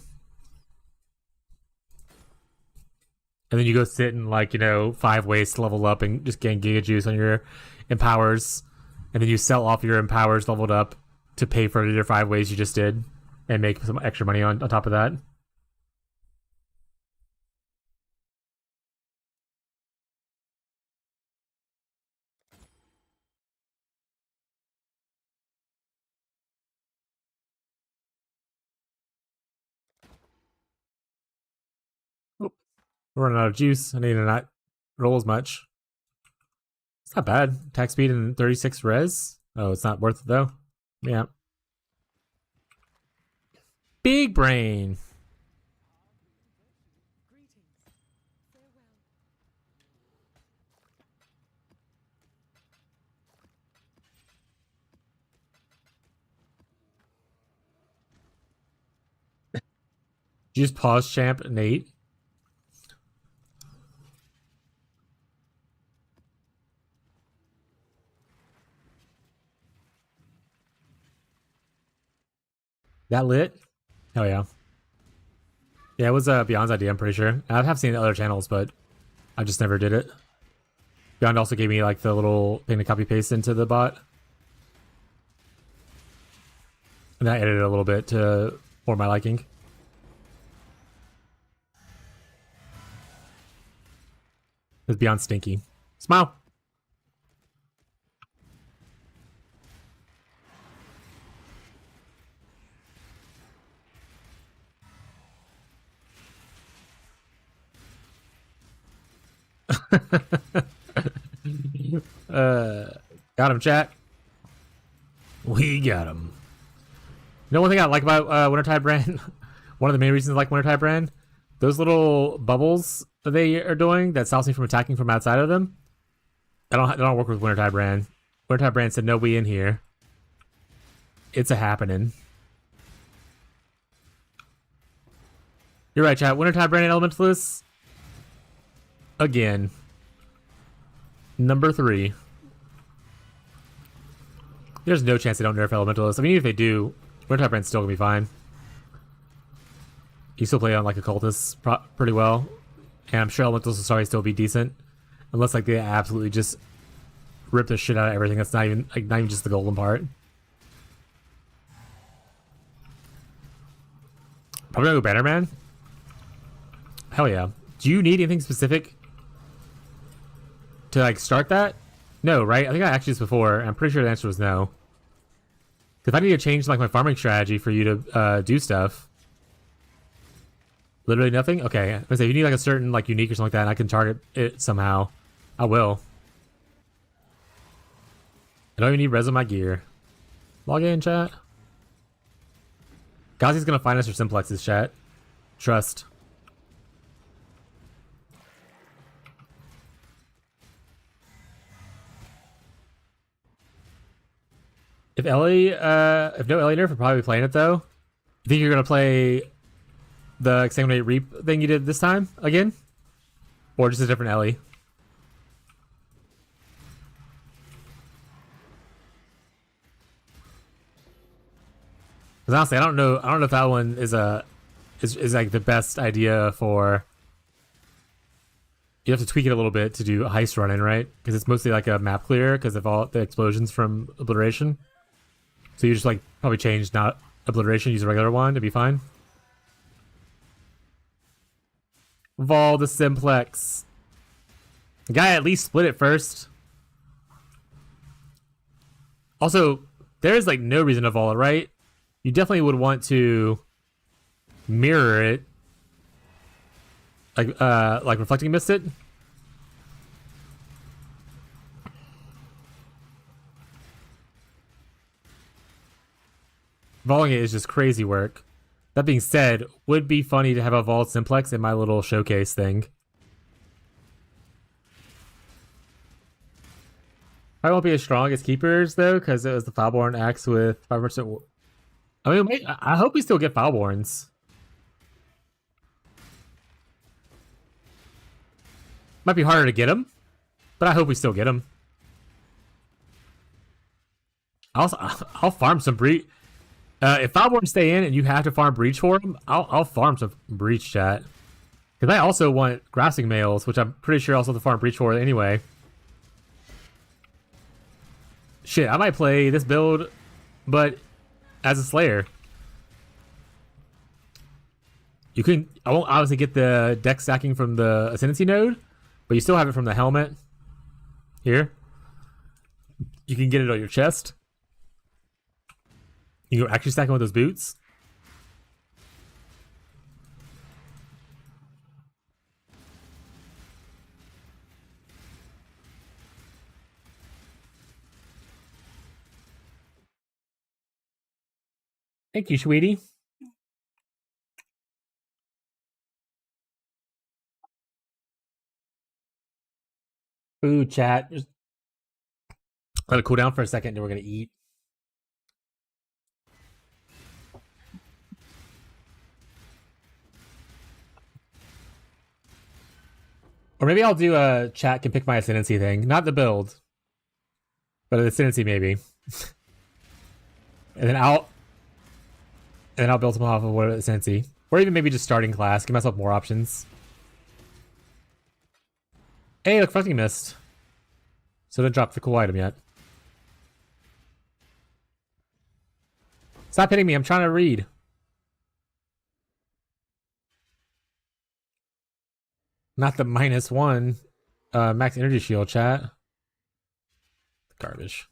And then you go sit in like, 5 ways to level up and just gain Giga Juice on your empowers. And then you sell off your empowers leveled up to pay for your 5 ways you just did and make some extra money on top of that. Oh, we're running out of juice. I need to not roll as much. It's not bad. Attack speed and 36 res. Oh, it's not worth it though. Yeah. Big brain. Did you just pause champ Nate? That lit? Hell yeah. Yeah, it was Beyond's idea, I'm pretty sure. I have seen the other channels, but I just never did it. Beyond also gave me like the little thing to copy paste into the bot. And I edited it a little bit to for my liking. It's Beyond stinky. Smile. Got him, chat. We got him. You know one thing I like about Wintertide Brand? One of the main reasons I like Wintertide Brand? Those little bubbles that they are doing that stops me from attacking from outside of them. I don't work with Wintertide Brand. Wintertide Brand said no, we in here. It's a happening. You're right, chat. Wintertide Brand and Elementalists. Again. Number 3. There's no chance they don't nerf Elementalists. I mean, even if they do, Wintertide Brand's still gonna be fine. You still play on like Occultists pretty well. And I'm sure Elementals will probably still be decent. Unless like they absolutely just rip the shit out of everything. That's not even just the golden part. Probably gonna go Bannerman. Hell yeah. Do you need anything specific to like start that? No, right? I think I asked you this before. And I'm pretty sure the answer was no. If I need to change like my farming strategy for you to do stuff. Literally nothing? Okay. I say if you need like a certain like unique or something like that and I can target it somehow, I will. I don't even need res on my gear. Log in, chat. Gazi's gonna find us for simplexes, chat. Trust. If no Ellie nerf, we'll probably be playing it though. You think you're gonna play the Exsanguinate Reap thing you did this time again? Or just a different Ellie? Because honestly, I don't know if that one is like the best idea for. You have to tweak it a little bit to do heist running, right? Because it's mostly like a map clear because of all the explosions from obliteration. So you just like probably change not obliteration, use a regular one to be fine. Vol the simplex. The guy at least split it first. Also, there is like no reason to vol it, right? You definitely would want to mirror it. Like reflecting mist it. Voling it is just crazy work. That being said, would be funny to have a Vault Simplex in my little showcase thing. I won't be as strong as Keepers though, because it was the Foulborn axe with 5%. I mean, I hope we still get Foulborns. Might be harder to get them, but I hope we still get them. I'll farm some breach. If Foulborn stay in and you have to farm breach for them, I'll farm some breach, chat. Because I also want grasping males, which I'm pretty sure I also have to farm breach for anyway. Shit, I might play this build, but as a Slayer. I won't obviously get the deck stacking from the Ascendancy node, but you still have it from the helmet. Here. You can get it on your chest. You can actually stack it with those boots. Thank you, sweetie. Food chat. Just let it cool down for a second, then we're gonna eat. Or maybe I'll do a chat can pick my ascendancy thing. Not the build. But the ascendancy maybe. and then I'll build some off of what ascendancy. Or even maybe just starting class. Give myself more options. Hey, look, Fronting Mist. So don't drop the cool item yet. Stop hitting me, I'm trying to read. Not the -1 max energy shield, chat. Garbage.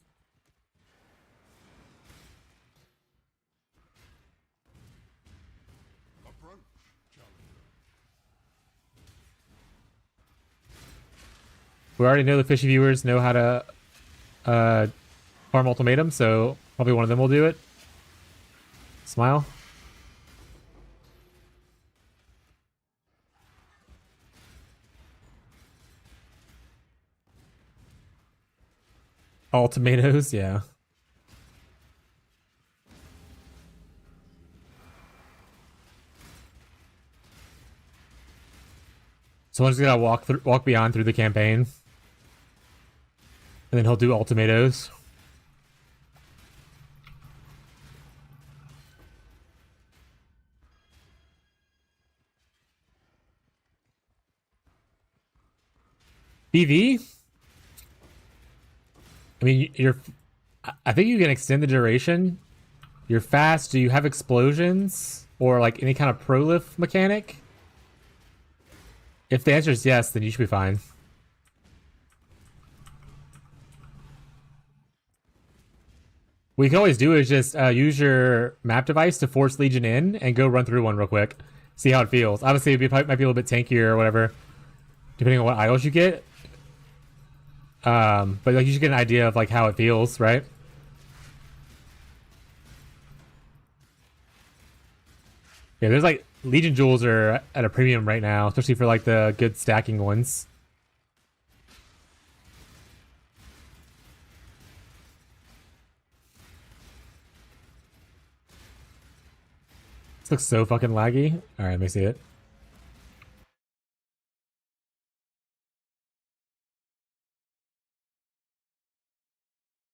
We already know the fishy viewers know how to farm ultimatum, so probably one of them will do it. Smile. All tomatoes, yeah. Someone's gotta walk beyond through the campaign, and then he'll do all tomatoes. BV? I mean, I think you can extend the duration. You're fast. Do you have explosions or like any kind of prolif mechanic? If the answer is yes, then you should be fine. What you can always do is just use your map device to force Legion in and go run through one real quick. See how it feels. Obviously, it might be a little bit tankier or whatever, depending on what idols you get. But like you should get an idea of like how it feels, right? Yeah, there's like Legion jewels are at a premium right now, especially for like the good stacking ones. This looks so fucking laggy. All right, let me see it.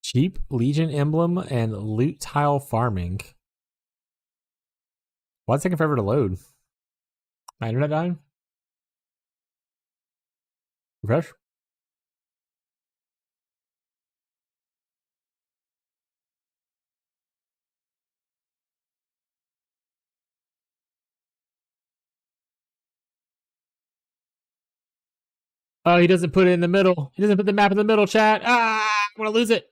Cheap Legion emblem and loot tile farming. Why is it taking forever to load? My internet dying? Refresh? Oh, he doesn't put it in the middle. He doesn't put the map in the middle, chat. Ah, I'm gonna lose it.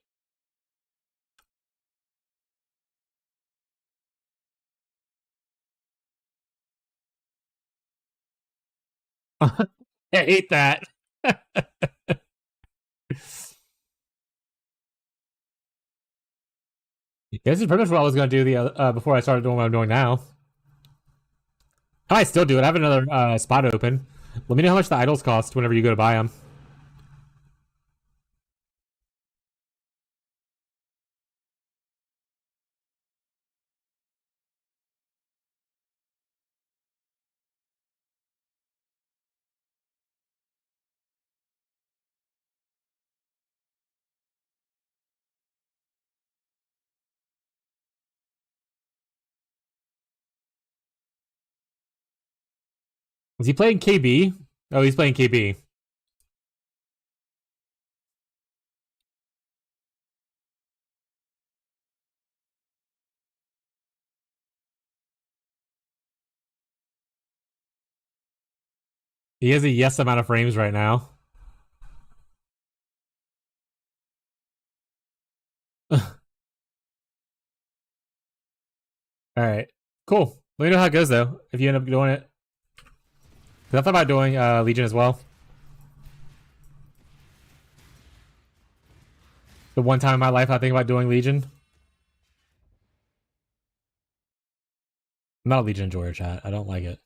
I hate that. Yeah, this is pretty much what I was gonna do before I started doing what I'm doing now. I might still do it. I have another spot open. Let me know how much the idols cost whenever you go to buy them. Is he playing KB? Oh, he's playing KB. He has a yes amount of frames right now. All right, cool. Let me know how it goes though. If you end up doing it, because I thought about doing Legion as well. The one time in my life I think about doing Legion. I'm not a Legion enjoyer, chat. I don't like it.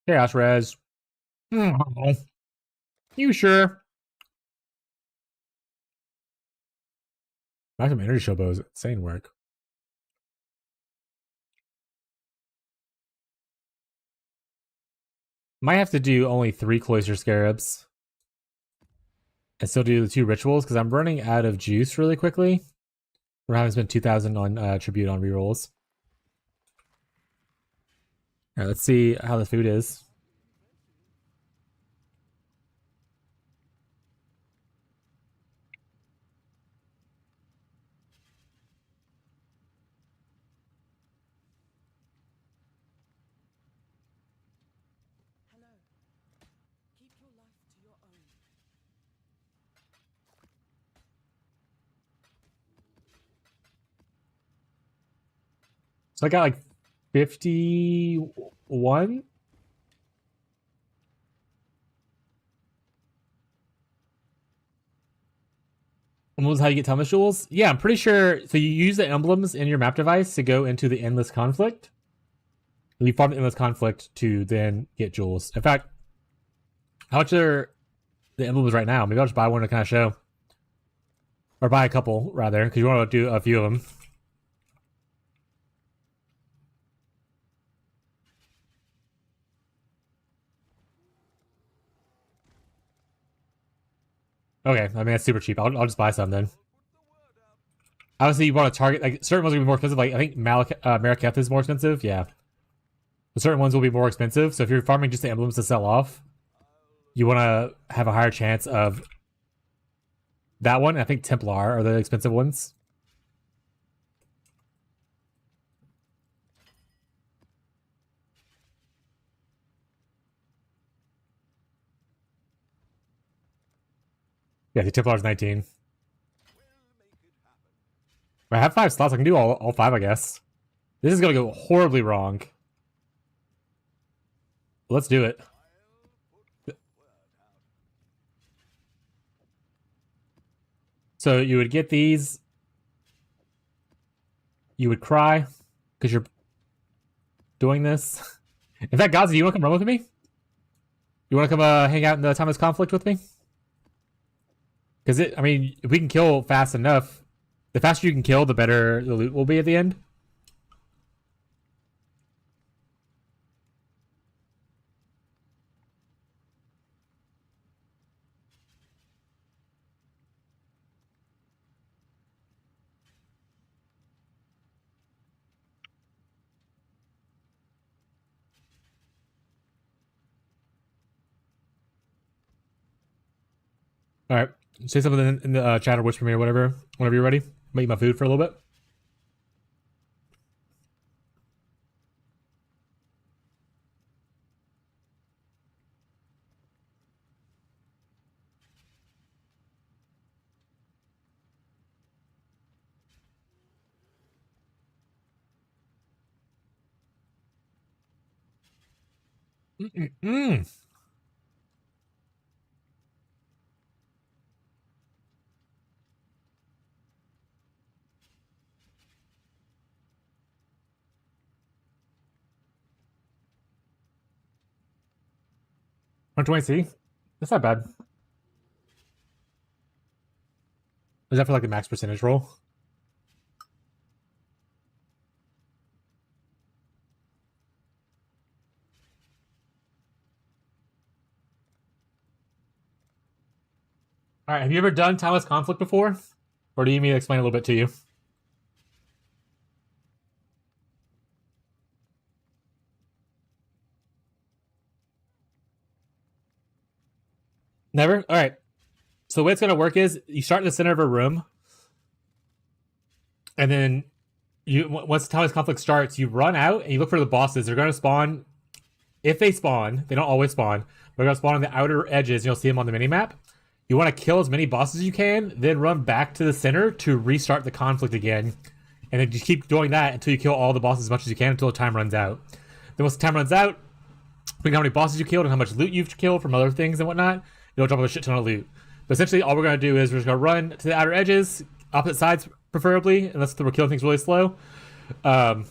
Chaos Res. You sure? Maximum Energy Showbow is insane work. Might have to do only 3 Cloister Scarabs. And still do the 2 rituals, because I'm running out of juice really quickly. We're having spent 2,000 on tribute on rerolls. Alright, let's see how the food is. So I got like 51. Emblems, how you get Thomas jewels? Yeah, I'm pretty sure. So you use the emblems in your map device to go into the endless conflict. You farm the endless conflict to then get jewels. In fact, how much are the emblems right now? Maybe I'll just buy one to kind of show. Or buy a couple, rather, because you want to do a few of them. Okay, I mean, that's super cheap. I'll just buy some then. Obviously, you want to target, like, certain ones will be more expensive. Like, I think Mariketh is more expensive. Yeah. But certain ones will be more expensive. So if you're farming just the emblems to sell off, you want to have a higher chance of that one. I think Templar are the expensive ones. Yeah, the Templar's 19. I have 5 slots. I can do all 5, I guess. This is going to go horribly wrong. Let's do it. So you would get these. You would cry because you're doing this. In fact, Gazi, do you want to come run with me? You want to come hang out in the Timeless Conflict with me? Because I mean, if we can kill fast enough, the faster you can kill, the better the loot will be at the end. All right, say something in the chat or whisper me or whatever whenever you're ready. I'll eat my food for a little bit. Mm-mm-mm. C. That's not bad. Is that for like the max percentage roll? All right, have you ever done Timeless Conflict before? Or do you need me to explain a little bit to you? Never? All right. So the way it's going to work is you start in the center of a room. And then once the Timeless Conflict starts, you run out and you look for the bosses. They're going to spawn. If they spawn, they don't always spawn. They're going to spawn on the outer edges. And you'll see them on the minimap. You want to kill as many bosses as you can, then run back to the center to restart the conflict again. And then just keep doing that until you kill all the bosses as much as you can until the time runs out. Then once the time runs out, depending on how many bosses you killed and how much loot you've killed from other things and whatnot, you'll drop a shit ton of loot. But essentially, all we're going to do is we're just going to run to the outer edges, opposite sides preferably, unless we're killing things really slow. The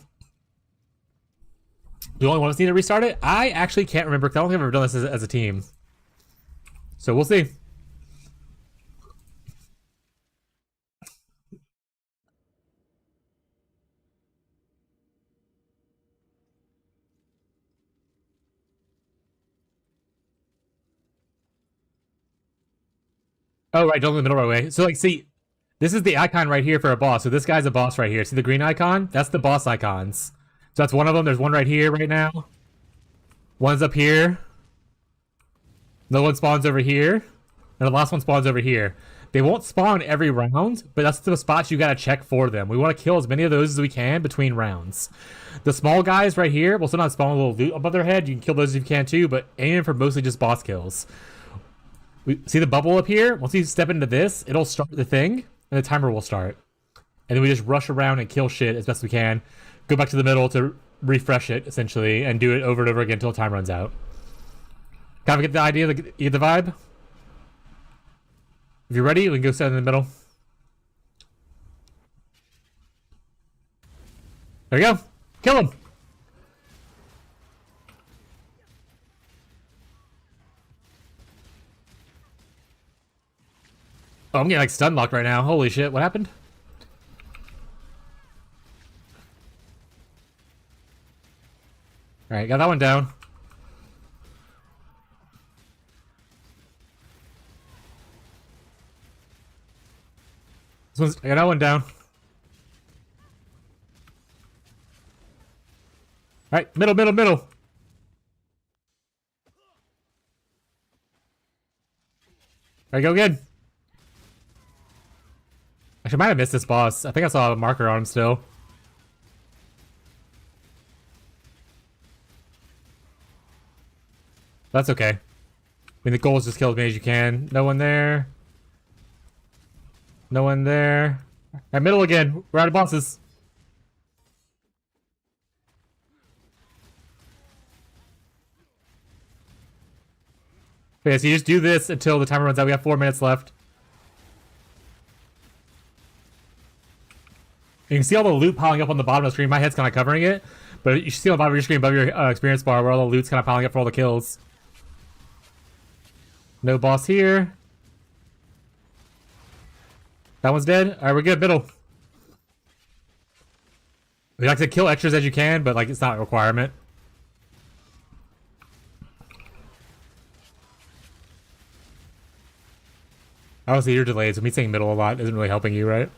only one of us need to restart it. I actually can't remember, because I don't think I've ever done this as a team. So we'll see. Oh, right, don't go in the middle right away. So, like, see, this is the icon right here for a boss. So this guy's a boss right here. See the green icon? That's the boss icons. So that's one of them. There's one right here right now. One's up here. The one spawns over here. And the last one spawns over here. They won't spawn every round, but that's the spots you gotta check for them. We want to kill as many of those as we can between rounds. The small guys right here will sometimes spawn a little loot above their head. You can kill those if you can too, but aim for mostly just boss kills. We see the bubble up here? Once you step into this, it'll start the thing, and the timer will start. And then we just rush around and kill shit as best we can. Go back to the middle to refresh it, essentially, and do it over and over again until time runs out. Kind of get the idea, get the vibe? If you're ready, we can go stand in the middle. There we go. Kill him. Oh, I'm getting like stun locked right now. Holy shit, what happened? Alright, got that one down. I got that one down. Alright, middle. Alright, go again. Actually, I might have missed this boss. I think I saw a marker on him still. That's okay. I mean, the goal is just kill as many as you can. No one there. No one there. Alright, middle again. We're out of bosses. Okay, so you just do this until the timer runs out. We have 4 minutes left. You can see all the loot piling up on the bottom of the screen. My head's kind of covering it, but you see on the bottom of your screen above your experience bar where all the loot's kind of piling up for all the kills. No boss here. That one's dead. Alright, we're good. Middle. We like to kill extras as you can, but like it's not a requirement. Obviously you're delayed, so me saying middle a lot isn't really helping you, right?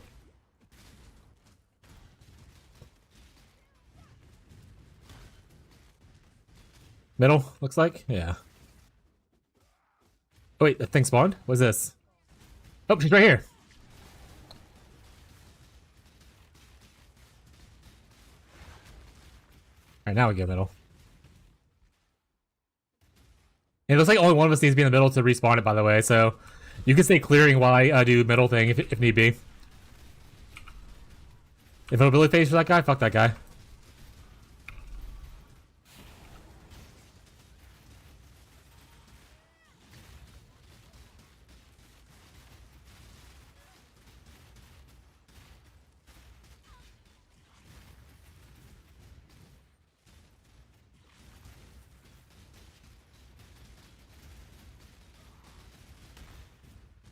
Middle, looks like? Yeah. Oh wait, that thing spawned? What's this? Oh, she's right here. Alright, now we go middle. And it looks like only one of us needs to be in the middle to respawn it, by the way, so you can stay clearing while I do middle thing if need be. Invulnerability phase for that guy? Fuck that guy.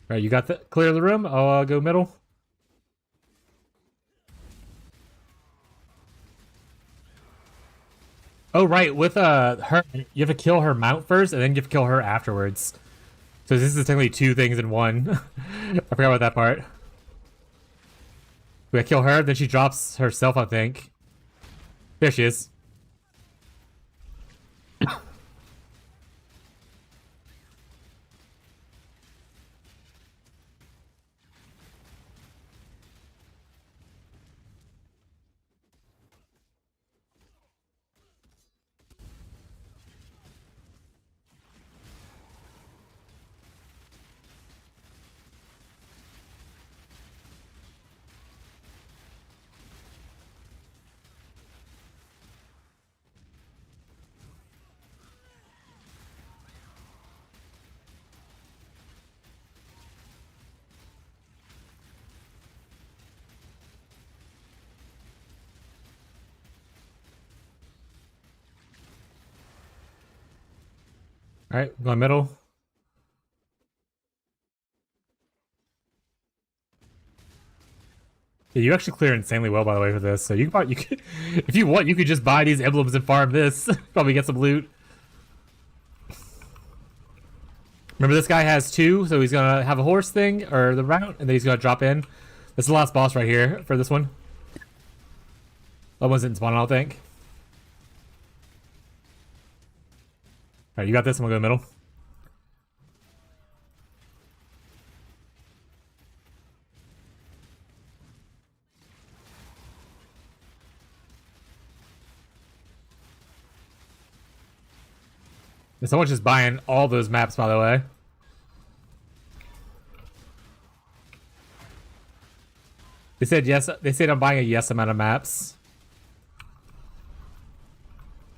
Alright, you got the clear of the room? I'll go middle. Oh right, with her you have to kill her mount first and then you have to kill her afterwards. So this is technically 2 things in one. I forgot about that part. We gotta kill her, then she drops herself, I think. There she is. Alright, going middle. Yeah, you actually clear insanely well, by the way, for this. So you could, if you want, you could just buy these emblems and farm this. Probably get some loot. Remember, this guy has 2, so he's gonna have a horse thing or the route, and then he's gonna drop in. This is the last boss right here for this one. That one's in spawn, I don't think. Alright, you got this. I'm gonna go middle. Someone's just buying all those maps, by the way. They said yes. They said I'm buying a yes amount of maps.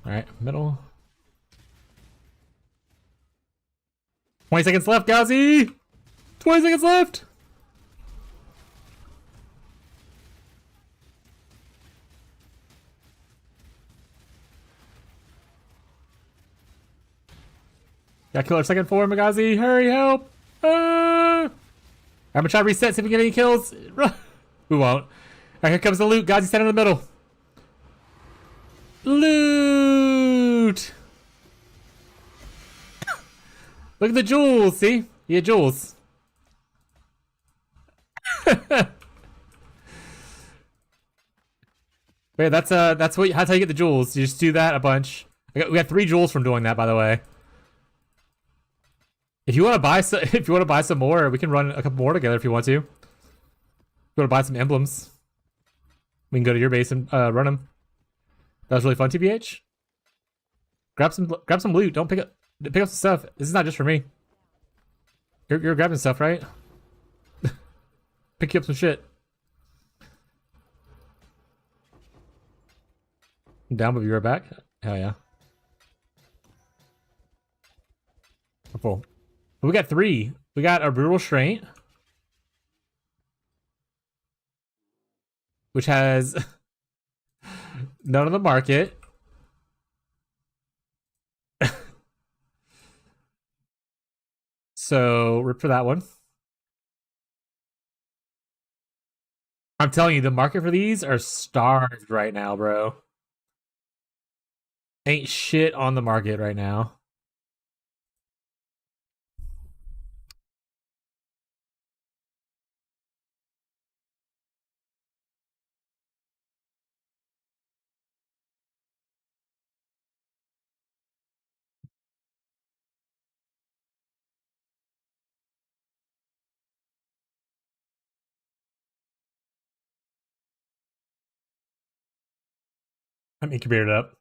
Alright, middle. 20 seconds left, Gazi! 20 seconds left! Got killer second for Magazi. Hurry, help! I'm gonna try to reset, see if we can get any kills. We won't. Alright, here comes the loot. Gazi, stand in the middle. Loot! Look at the jewels, see? Yeah, jewels. Wait, that's how you get the jewels. You just do that a bunch. We got 3 jewels from doing that, by the way. If you want to buy some more, we can run a couple more together if you want to. If you want to buy some emblems, we can go to your base and run them. That was really fun, TBH. Grab some loot. Don't pick up some stuff. This is not just for me. You're grabbing stuff, right? Pick you up some shit. I'm down, but be right back. Hell yeah. I'm full. We got 3. We got a brutal restraint, which has none on the market. So rip for that one. I'm telling you, the market for these are starved right now, bro. Ain't shit on the market right now. I'm incubated up.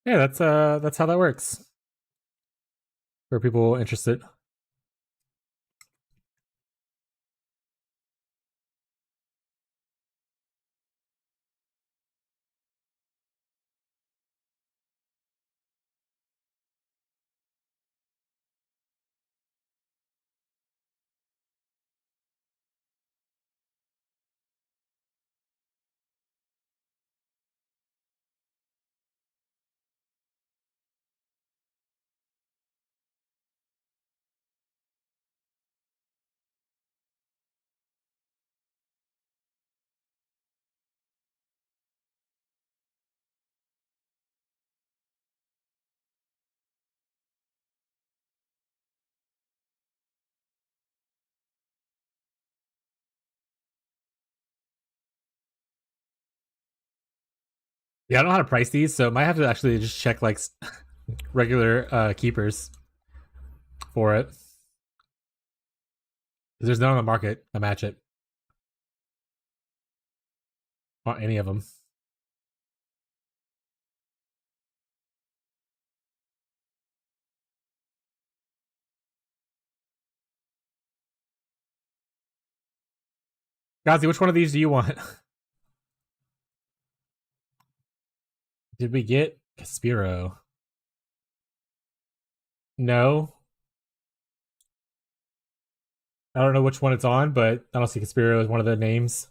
Yeah, that's how that works. For people interested. Yeah, I don't know how to price these, so I might have to actually just check like regular keepers for it. There's none on the market to match it. On any of them. Gazi, which one of these do you want? Did we get Caspiro? No. I don't know which one it's on, but I don't see Caspiro as one of the names.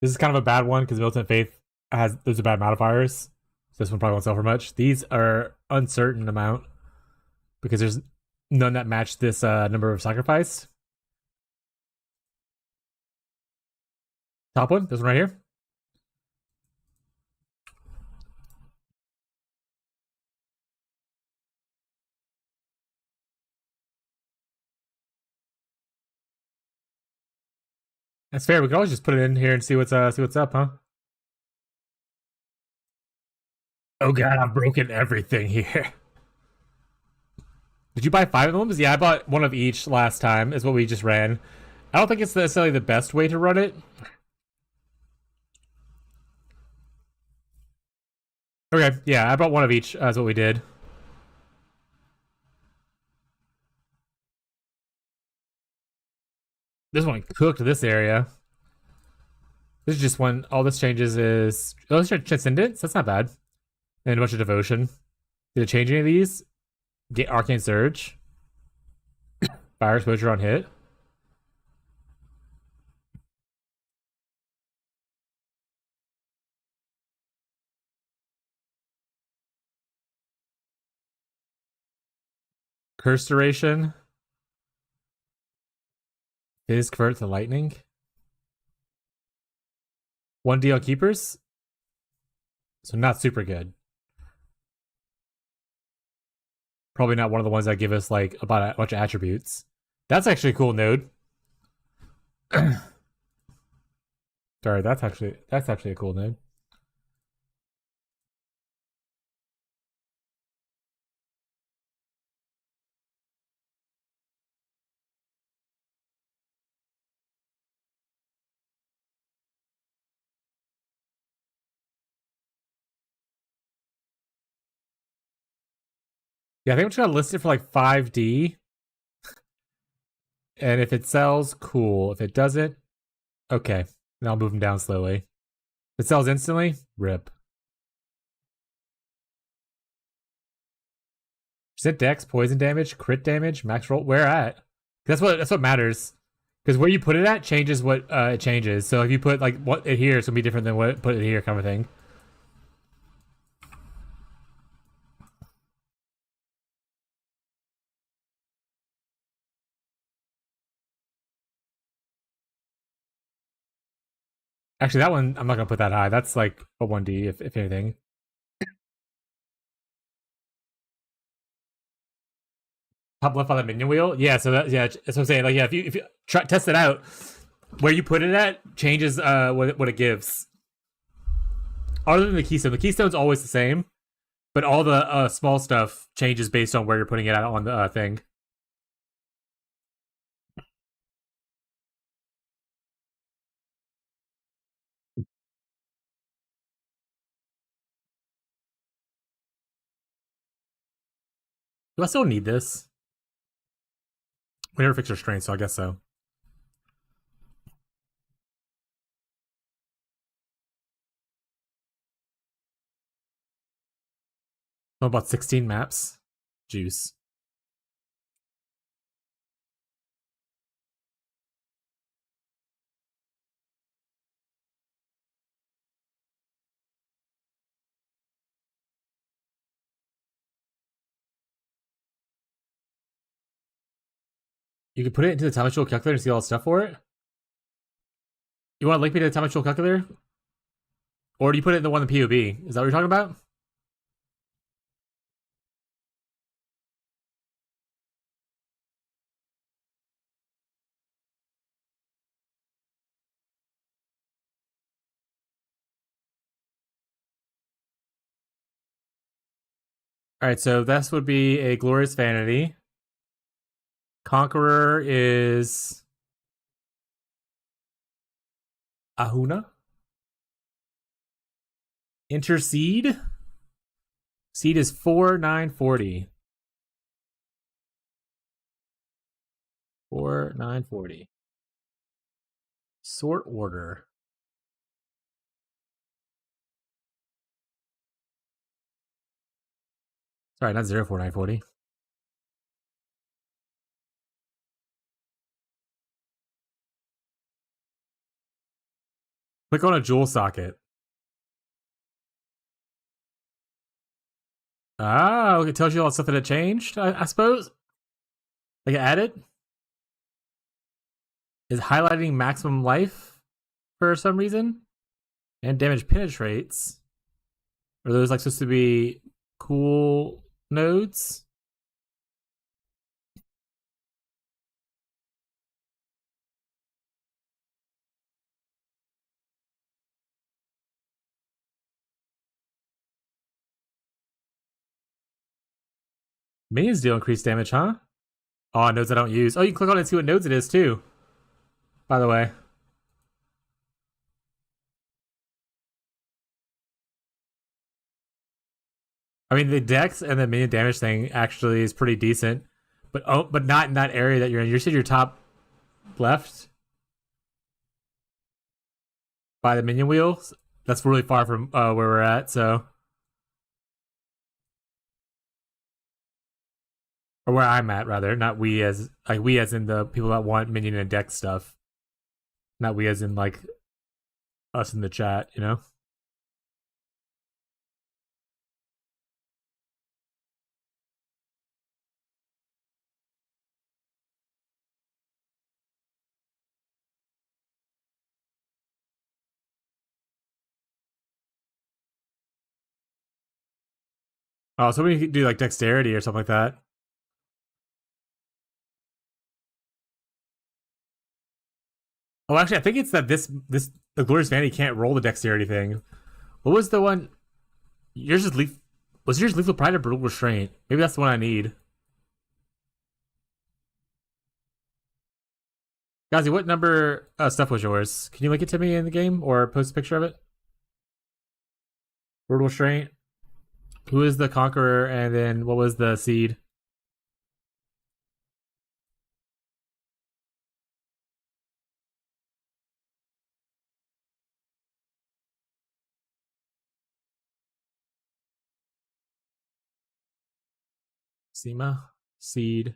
This is kind of a bad one because Militant Faith those are bad modifiers. So this one probably won't sell for much. These are uncertain amount because there's none that match this number of sacrifice. Top one, this one right here. That's fair. We can always just put it in here and see what's up, huh? Oh god, I've broken everything here. Did you buy 5 of them? Yeah, I bought one of each last time, is what we just ran. I don't think it's necessarily the best way to run it. Okay, yeah, I bought one of each, is what we did. This one cooked this area. This is just one. All this changes is Transcendence. That's not bad. And a bunch of Devotion. Did it change any of these? Get Arcane Surge. Fire exposure on hit. Curse duration. Fizz convert to lightning. 1D on keepers. So not super good. Probably not one of the ones that give us like about a bunch of attributes. That's actually a cool node. Sorry, that's actually a cool node. Yeah, I think I'm just gonna list it for like 5D. And if it sells, cool. If it doesn't, okay. Then I'll move them down slowly. If it sells instantly, rip. Percent dex, poison damage, crit damage, max roll. Where at? That's what matters. Because where you put it at changes what it changes. So if you put like what it here, it's gonna be different than what it put it here, kind of thing. Actually, that one I'm not gonna put that high. That's like a 1D if anything. Top left on the minion wheel. Yeah, so that's what I'm saying. Like, yeah, if you try test it out, where you put it at changes what it gives. Other than the keystone's always the same, but all the small stuff changes based on where you're putting it at on the thing. Do I still need this? We never fixed our strength, so I guess so. What about 16 maps? Juice. You can put it into the time actual calculator and see all the stuff for it. You want to link me to the time actual calculator? Or do you put it in the one in the POB? Is that what you're talking about? Alright, so this would be a Glorious Vanity. Conqueror is Ahuna. Intercede. Seed is 4,940. 4,940. Sort order. Sorry, not 04940. Click on a jewel socket. Ah, it tells you all the stuff that it changed, I suppose. Like added. Is highlighting maximum life for some reason. And damage penetrates. Are those like supposed to be cool nodes? Minions deal increased damage, huh? Oh, nodes I don't use. Oh, you can click on it and see what nodes it is too. By the way. I mean, the dex and the minion damage thing actually is pretty decent, but not in that area that you're in. You said your top left. by the minion wheel. That's really far from where we're at, so. Or where I'm at, rather. Not we as in the people that want minion and deck stuff. Not we as in like us in the chat, you know? Oh, so we could do like dexterity or something like that. Oh, actually, I think it's that the Glorious Vanity can't roll the dexterity thing. What was the one? Yours is leaf. Was yours Lethal Pride or Brutal Restraint? Maybe that's the one I need. Gazi, what number stuff was yours? Can you link it to me in the game or post a picture of it? Brutal Restraint. Who is the Conqueror, and then what was the seed? Sema, seed.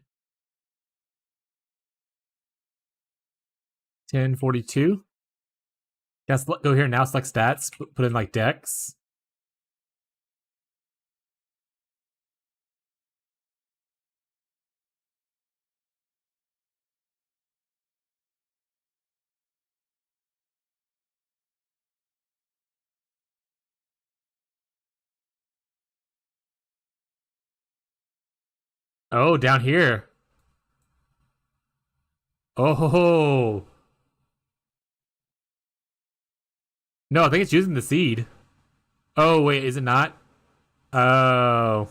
1042. Yes, go here now, select stats, put in like dex. Oh, down here. Oh. No, I think it's using the seed. Oh, wait, is it not? Oh.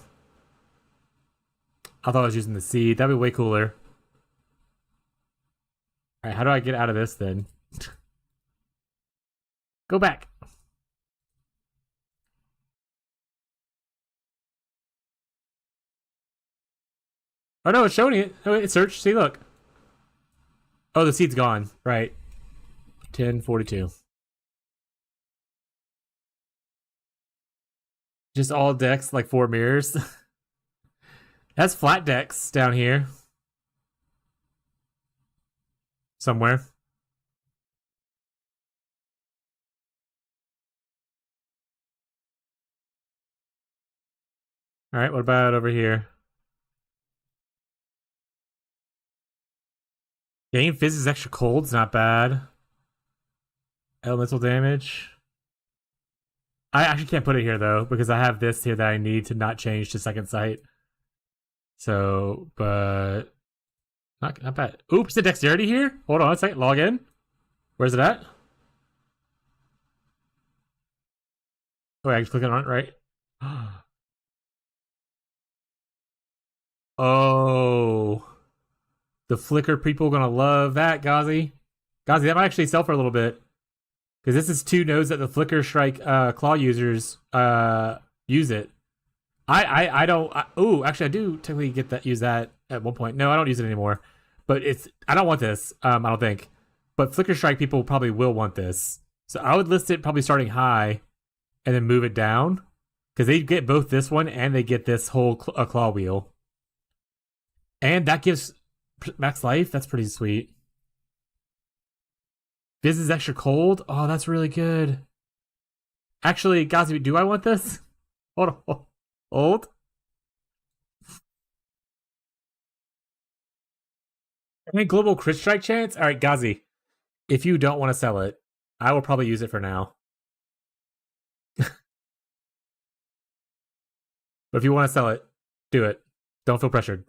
I thought I was using the seed. That'd be way cooler. Alright, how do I get out of this then? Go back. Oh no, it's showing it. Oh, it searched. See, look. Oh, the seed's gone. Right. 1042. Just all decks, like 4 mirrors. That's flat decks down here. Somewhere. Alright, what about over here? Gain Physics extra cold's not bad. Elemental damage. I actually can't put it here though, because I have this here that I need to not change to second sight. So, but not bad. Oops, the dexterity here? Hold on a second, log in. Where's it at? Oh, I just click on it, right? Oh. The flicker people gonna love that, Gazi. Gazi, that might actually sell for a little bit. Because this is 2 nodes that the Flicker Strike claw users use it. I don't. Actually, I do technically get that. Use that at one point. No, I don't use it anymore. But I don't want this. I don't think. But Flicker Strike people probably will want this. So I would list it probably starting high, and then move it down, because they get both this one and they get this whole claw wheel. And that gives max life. That's pretty sweet. This is extra cold. Oh, that's really good. Actually, Gazi, do I want this? Hold on. Hold. Any global crit strike chance? All right, Gazi. If you don't want to sell it, I will probably use it for now. But if you want to sell it, do it. Don't feel pressured.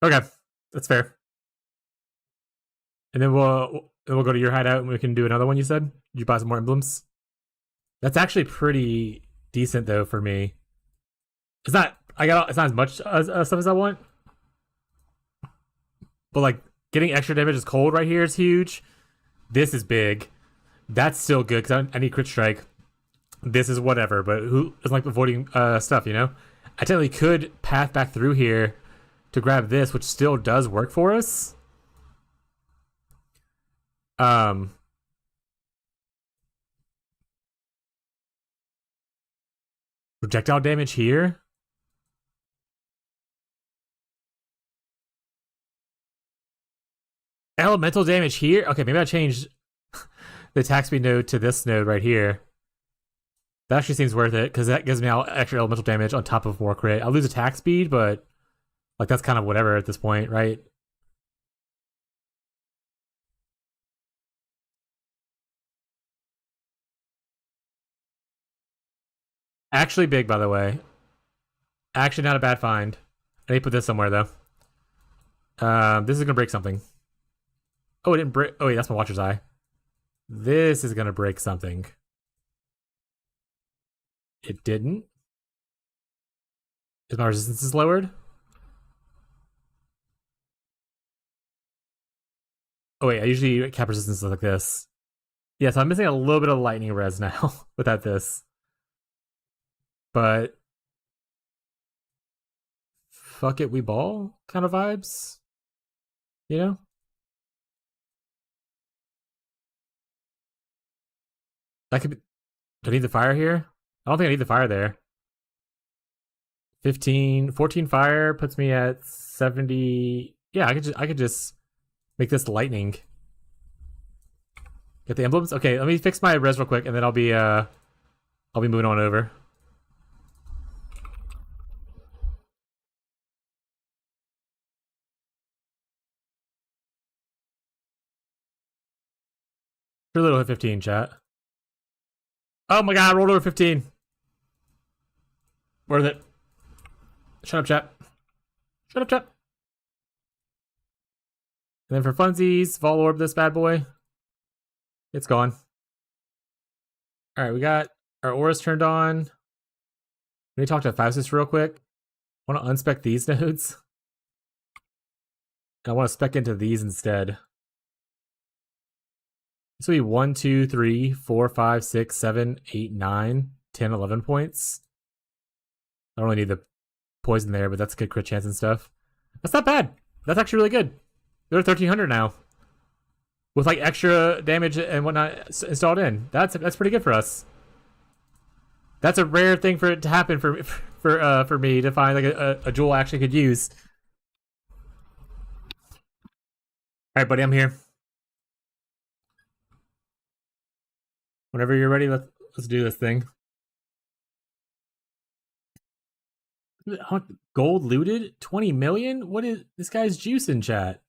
Okay, that's fair. And then we'll go to your hideout and we can do another one. You said you buy some more emblems. That's actually pretty decent though for me. It's not. It's not as much stuff as I want. But like getting extra damage is cold right here is huge. This is big. That's still good because I need crit strike. this is whatever, but who doesn't like avoiding stuff, you know? I technically could path back through here to grab this, which still does work for us. Projectile damage here. Elemental damage here? Okay, maybe I changed the attack speed node to this node right here. That actually seems worth it, because that gives me extra elemental damage on top of war crit. I'll lose attack speed, but like that's kind of whatever at this point, right? Actually big, by the way. Actually not a bad find. I need to put this somewhere, though. This is going to break something. Oh, it didn't break. Oh, wait, that's my Watcher's Eye. This is going to break something. It didn't. Is my resistance lowered? Oh, wait, I usually cap resistance like this. Yeah, so I'm missing a little bit of lightning res now without this. But fuck it, we ball kind of vibes. You know? That could be. Do I need the fire here? I don't think I need the fire there. 14 fire puts me at 70. Yeah, I could just make this lightning. Get the emblems? Okay, let me fix my res real quick and then I'll be moving on over. For little hit 15, chat. Oh my god, I rolled over 15. Worth it. Shut up, chat. Shut up, chat. And then for funsies, Vol Orb this bad boy. It's gone. Alright, we got our auras turned on. Let me talk to Faustus real quick. I want to unspec these nodes. I want to spec into these instead. This will be 1, 2, 3, 4, 5, 6, 7, 8, 9, 10, 11 points. I don't really need the poison there, but that's a good crit chance and stuff. That's not bad. That's actually really good. They're 1300 now. With like extra damage and whatnot installed in. That's pretty good for us. That's a rare thing for it to happen for me to find like a jewel I actually could use. Alright, buddy, I'm here. Whenever you're ready, let's do this thing. Gold looted? 20 million? What is this guy's juice in chat?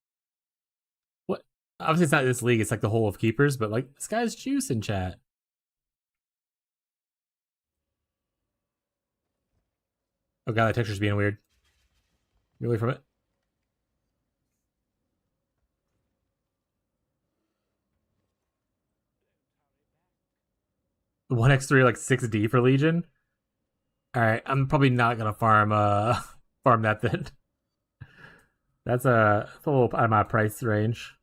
What? Obviously, it's not this league, it's like the whole of keepers, but like this guy's juice in chat. Oh god, that texture's being weird. Get away from it. The 1x3 like 6D for Legion. Alright, I'm probably not gonna farm farm that then. That's a little out of my price range.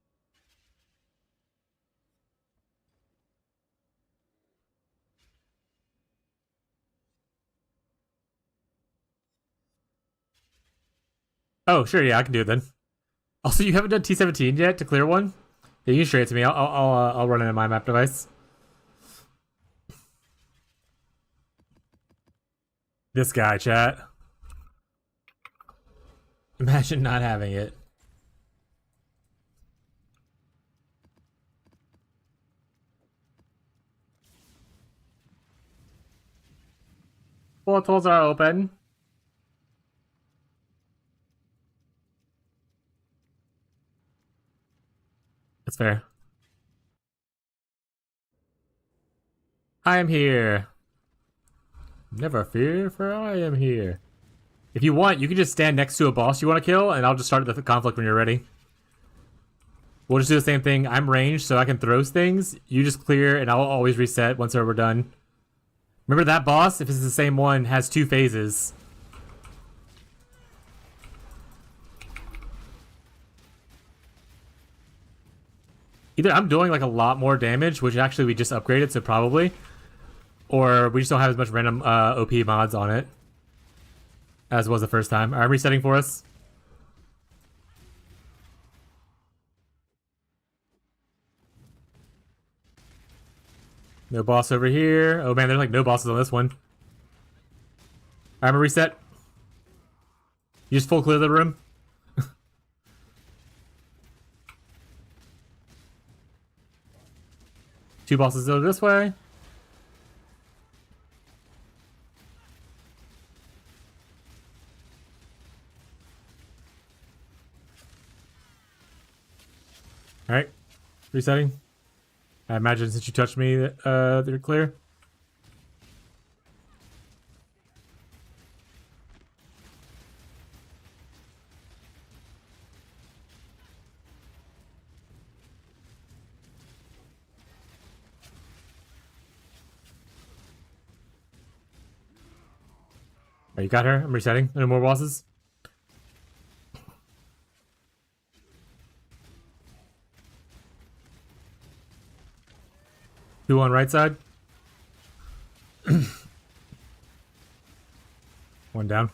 Oh, sure, yeah, I can do it then. Also, you haven't done T17 yet to clear one? Yeah, you can straight it to me. I'll run it in my map device. This guy, chat. Imagine not having it. Portals are open. That's fair. I am here. Never fear, for I am here. If you want, you can just stand next to a boss you want to kill, and I'll just start the conflict when you're ready. We'll just do the same thing. I'm ranged, so I can throw things. You just clear, and I'll always reset once we're done. Remember that boss, if it's the same one, has 2 phases. Either I'm doing like a lot more damage, which actually we just upgraded, so probably. Or we just don't have as much random OP mods on it as was the first time. Alright, I'm resetting for us. No boss over here. Oh man, there's like no bosses on this one. Alright, I'm gonna reset. You just full clear the room. 2 bosses go this way. Alright. Resetting. I imagine since you touched me, they're clear. Oh, you got her. I'm resetting. No more bosses. Two on right side. One down.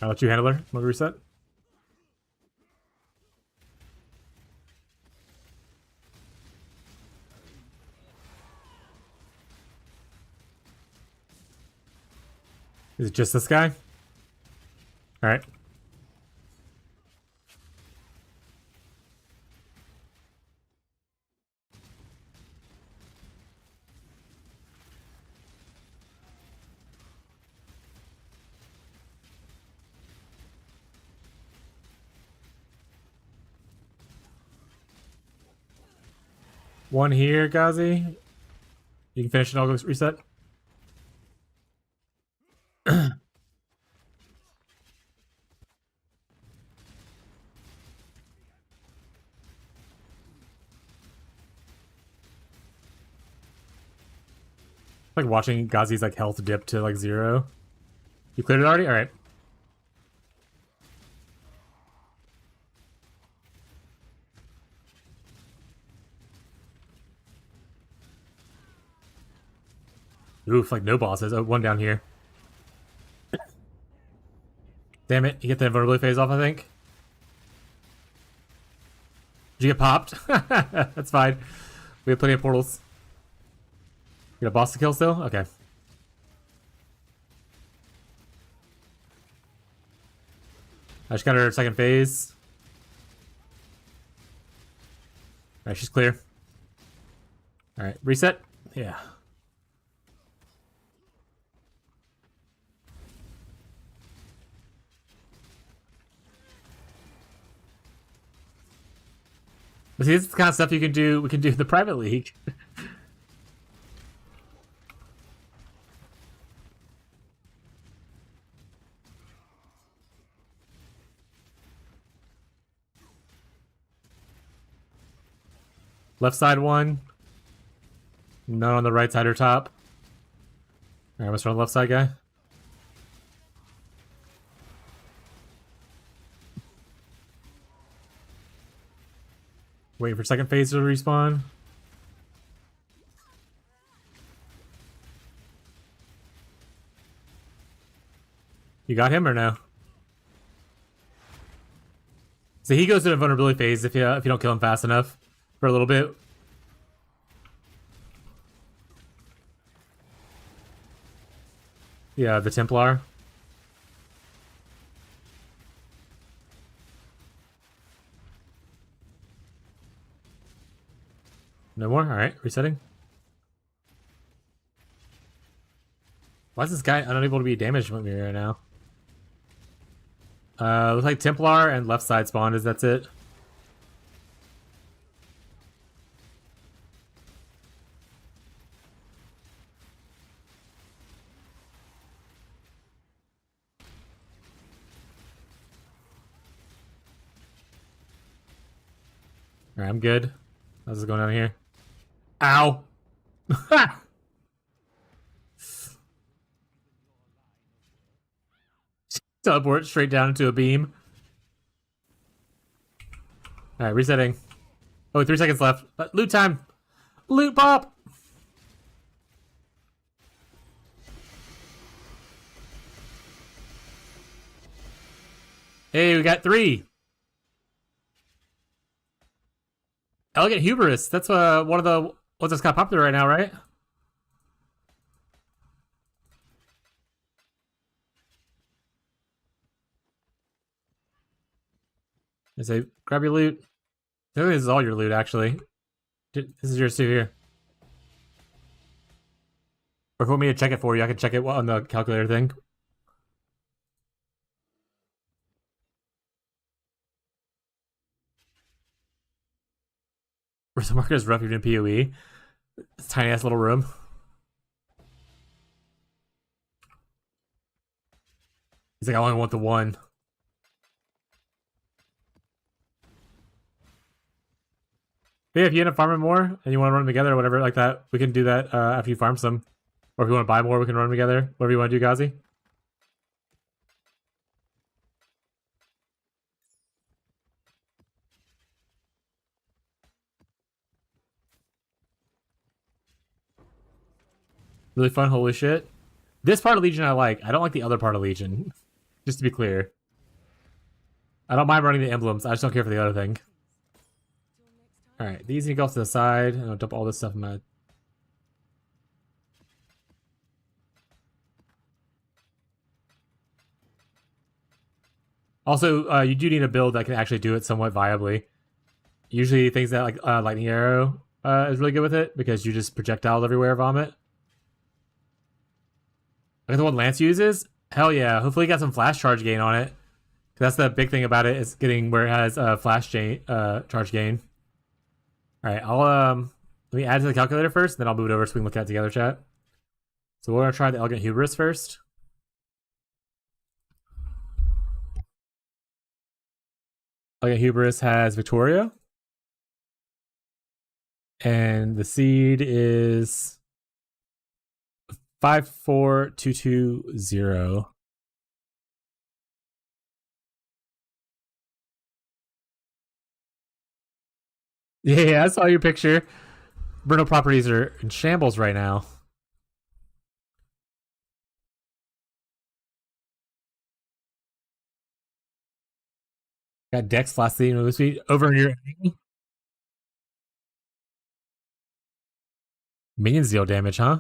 I'll let you handle her. Want to reset? Is it just this guy? Alright. One here, Gazi. You can finish it, I'll go reset. Like watching Gazi's like health dip to like 0. You cleared it already? Alright. Oof, like no bosses. Oh, one down here. Damn it, you get the invulnerability phase off, I think. Did you get popped? That's fine. We have plenty of portals. You got a boss to kill still? Okay. I just got her second phase. Alright, she's clear. Alright, reset? Yeah. But see, this is the kind of stuff you can do. We can do in the private league. Left side one. None on the right side or top. Alright, let's run the left side guy. Waiting for second phase to respawn. You got him or no? So he goes to the vulnerability phase if you don't kill him fast enough for a little bit. Yeah, the Templar. No more? Alright, resetting. Why is this guy unable to be damaged with me right now? Looks like Templar and left side spawn is that's it. Alright, I'm good. How's this going down here? Ow! Teleport straight down into a beam. Alright, resetting. Oh, 3 seconds left. Loot time. Loot pop. Hey, we got 3. Elegant Hubris. That's one of the ones that's kind of popular right now, right? I say, grab your loot. I think this is all your loot, actually. This is yours too here. Or if you want me to check it for you, I can check it on the calculator thing. Where's the market is rough even in PoE? It's a tiny ass little room. He's like, I only want the one. But yeah, if you end up farming more and you want to run them together or whatever like that, we can do that after you farm some. Or if you want to buy more, we can run them together. Whatever you want to do, Gazi. Really fun, holy shit. This part of Legion I like. I don't like the other part of Legion. Just to be clear. I don't mind running the emblems. I just don't care for the other thing. Alright, these need to go off to the side. I'll dump all this stuff in my... Also, you do need a build that can actually do it somewhat viably. Usually things that like Lightning Arrow is really good with it because you just projectiles everywhere vomit. Like the one Lance uses? Hell yeah. Hopefully you got some flash charge gain on it. That's the big thing about it, is getting where it has flash charge gain. Alright, I'll let me add to the calculator first, then I'll move it over so we can look at it together, chat. So we're gonna try the Elegant Hubris first. Elegant Hubris has Victoria. And the seed is 54220. Yeah, I saw your picture. Bruno properties are in shambles right now. Got Dex last scene with speed over in your minions deal damage, huh?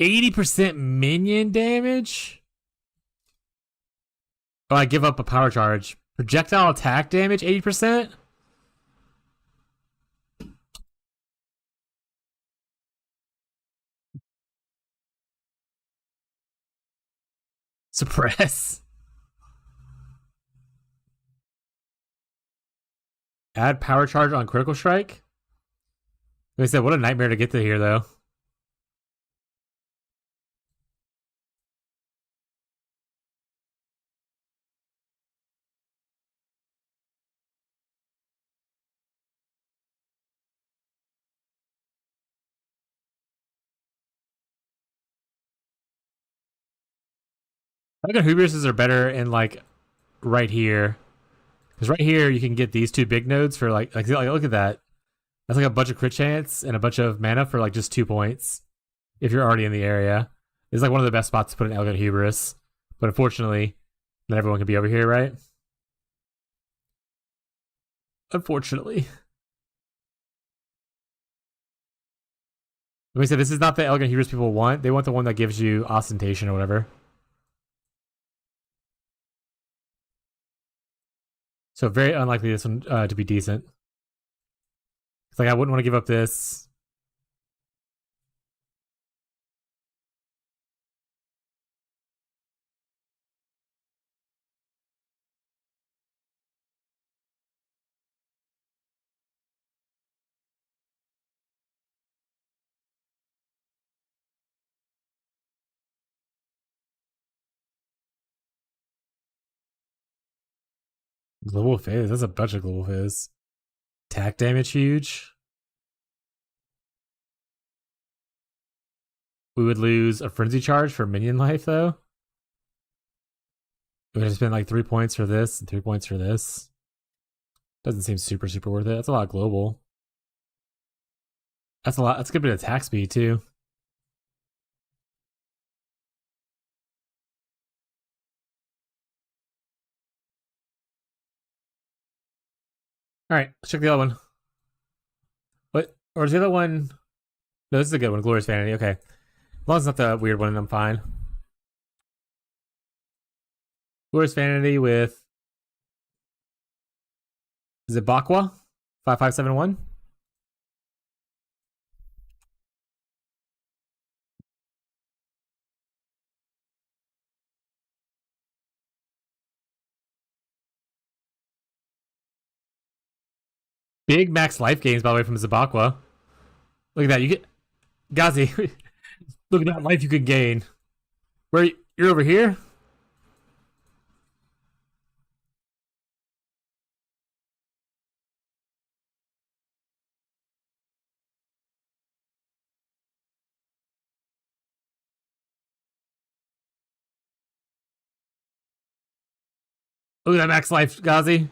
80% minion damage? Oh, I give up a power charge. Projectile attack damage, 80%? Suppress. Add power charge on critical strike? Like I said, what a nightmare to get to here, though. I think Hubrises are better in, like, right here. Because right here, you can get these 2 big nodes for, like, look at that. That's like a bunch of crit chance and a bunch of mana for, like, just 2 points. If you're already in the area. It's, like, one of the best spots to put an Elegant Hubris. But unfortunately, not everyone can be over here, right? Unfortunately. Like I said, this is not the Elegant Hubris people want. They want the one that gives you ostentation or whatever. So very unlikely this one to be decent. It's like I wouldn't want to give up this. Global Fizz. That's a bunch of Global Fizz. Attack damage huge. We would lose a Frenzy Charge for minion life, though. We would have spent like 3 points for this and 3 points for this. Doesn't seem super worth it. That's a lot global. That's a lot. That's a good bit of attack speed too. All right, let's check the other one. What? Or is the other one? No, this is a good one. Glorious Vanity. Okay, as long as it's not the weird one, I'm fine. Glorious Vanity with, is it Bakwa? 5571. Big max life gains, by the way, from Zabakwa. Look at that. You get Gazi. Look at that life you could gain. Where you're over here? Look at that max life, Gazi.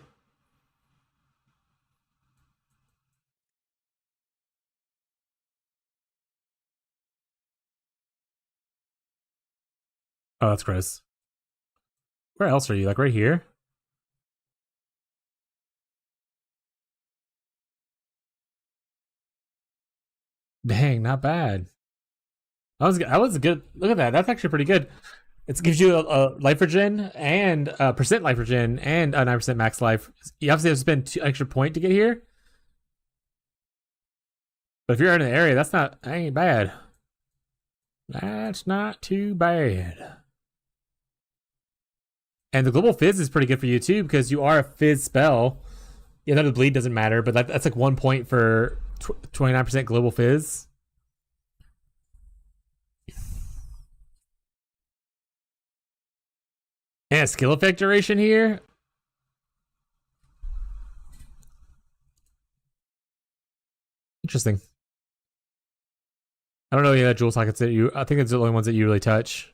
Oh, that's gross. Where else are you? Like right here? Dang, not bad. That was good. Look at that. That's actually pretty good. It gives you a life regen and a percent life regen and a 9% max life. You obviously have to spend 2 extra point to get here. But if you're in an area, that ain't bad. That's not too bad. And the global fizz is pretty good for you too, because you are a fizz spell. Yeah, the bleed doesn't matter, but that's like 1 point for 29% global fizz. And a skill effect duration here. Interesting. I don't know any other jewel sockets that I think it's the only ones that you really touch.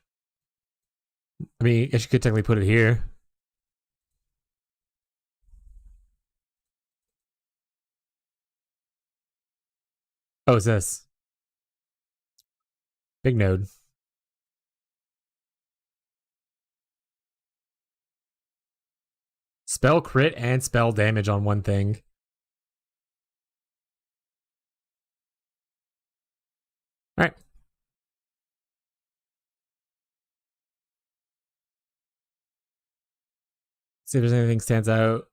I mean, I guess you could technically put it here. Oh, it's this. Big node. Spell crit and spell damage on one thing. Alright. See if there's anything stands out.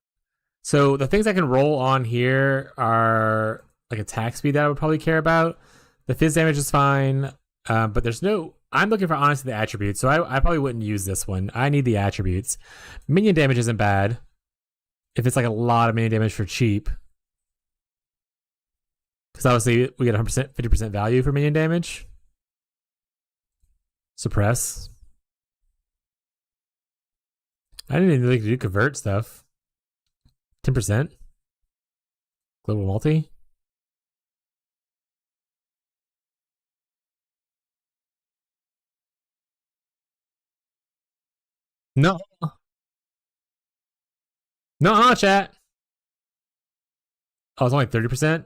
So the things I can roll on here are like attack speed that I would probably care about. The fizz damage is fine, but there's no. I'm looking for honestly the attributes, so I probably wouldn't use this one. I need the attributes. Minion damage isn't bad if it's like a lot of minion damage for cheap, because obviously we get 100%, 50% value for minion damage. Suppress. I didn't even really do convert stuff. 10%. Global multi. No. No, chat. Oh, it's only 30%.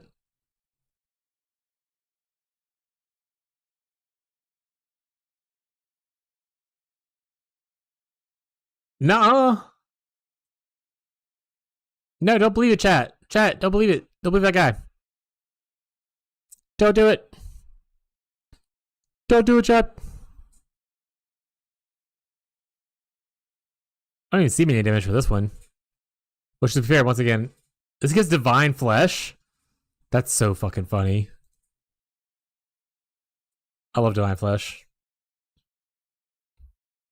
No. No, don't believe it, chat. Chat, don't believe it. Don't believe that guy. Don't do it. Don't do it, chat. I don't even see minion damage for this one. Which, to be fair, once again, this gets divine flesh. That's so fucking funny. I love divine flesh.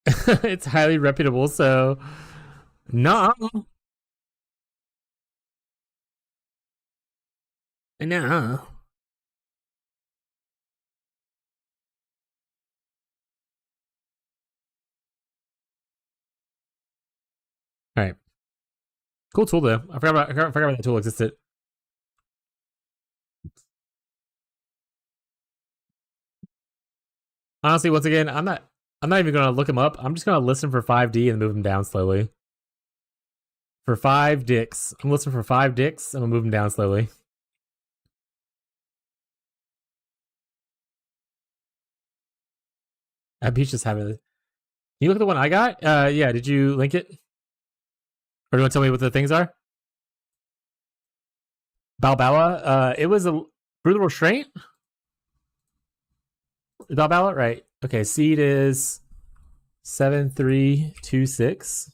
It's highly reputable, so no. No. All right. Cool tool though. I forgot about that tool existed. Honestly, once again, I'm not even gonna look him up. I'm just gonna listen for 5D and move him down slowly. For 5 dicks. I'm listening for 5 dicks. I'm gonna move them down slowly. Beach just having it. Can you look at the one I got? Yeah, did you link it? Or do you want to tell me what the things are? Balboa. It was a brutal restraint. Balboa, right? Okay, seed is 7326.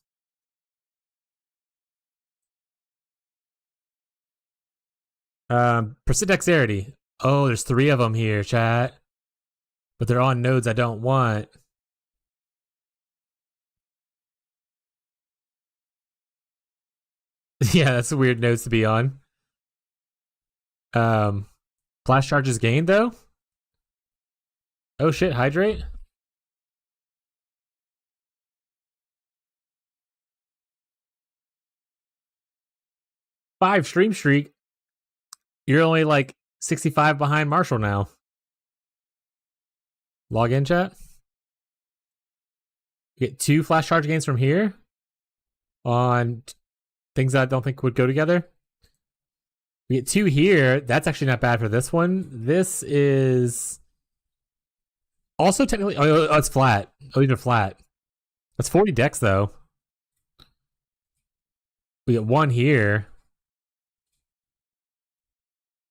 Percent dexterity. Oh, there's 3 of them here, chat. But they're on nodes I don't want. Yeah, that's a weird nodes to be on. Flash charges gained though. Oh shit, hydrate. Five stream streak. You're only like 65 behind Marshall now. Log in, chat. You get 2 flash charge gains from here on things that I don't think would go together. We get 2 here. That's actually not bad for this one. This is also technically... Oh, it's flat. Oh, these are flat. That's 40 decks, though. We get 1 here.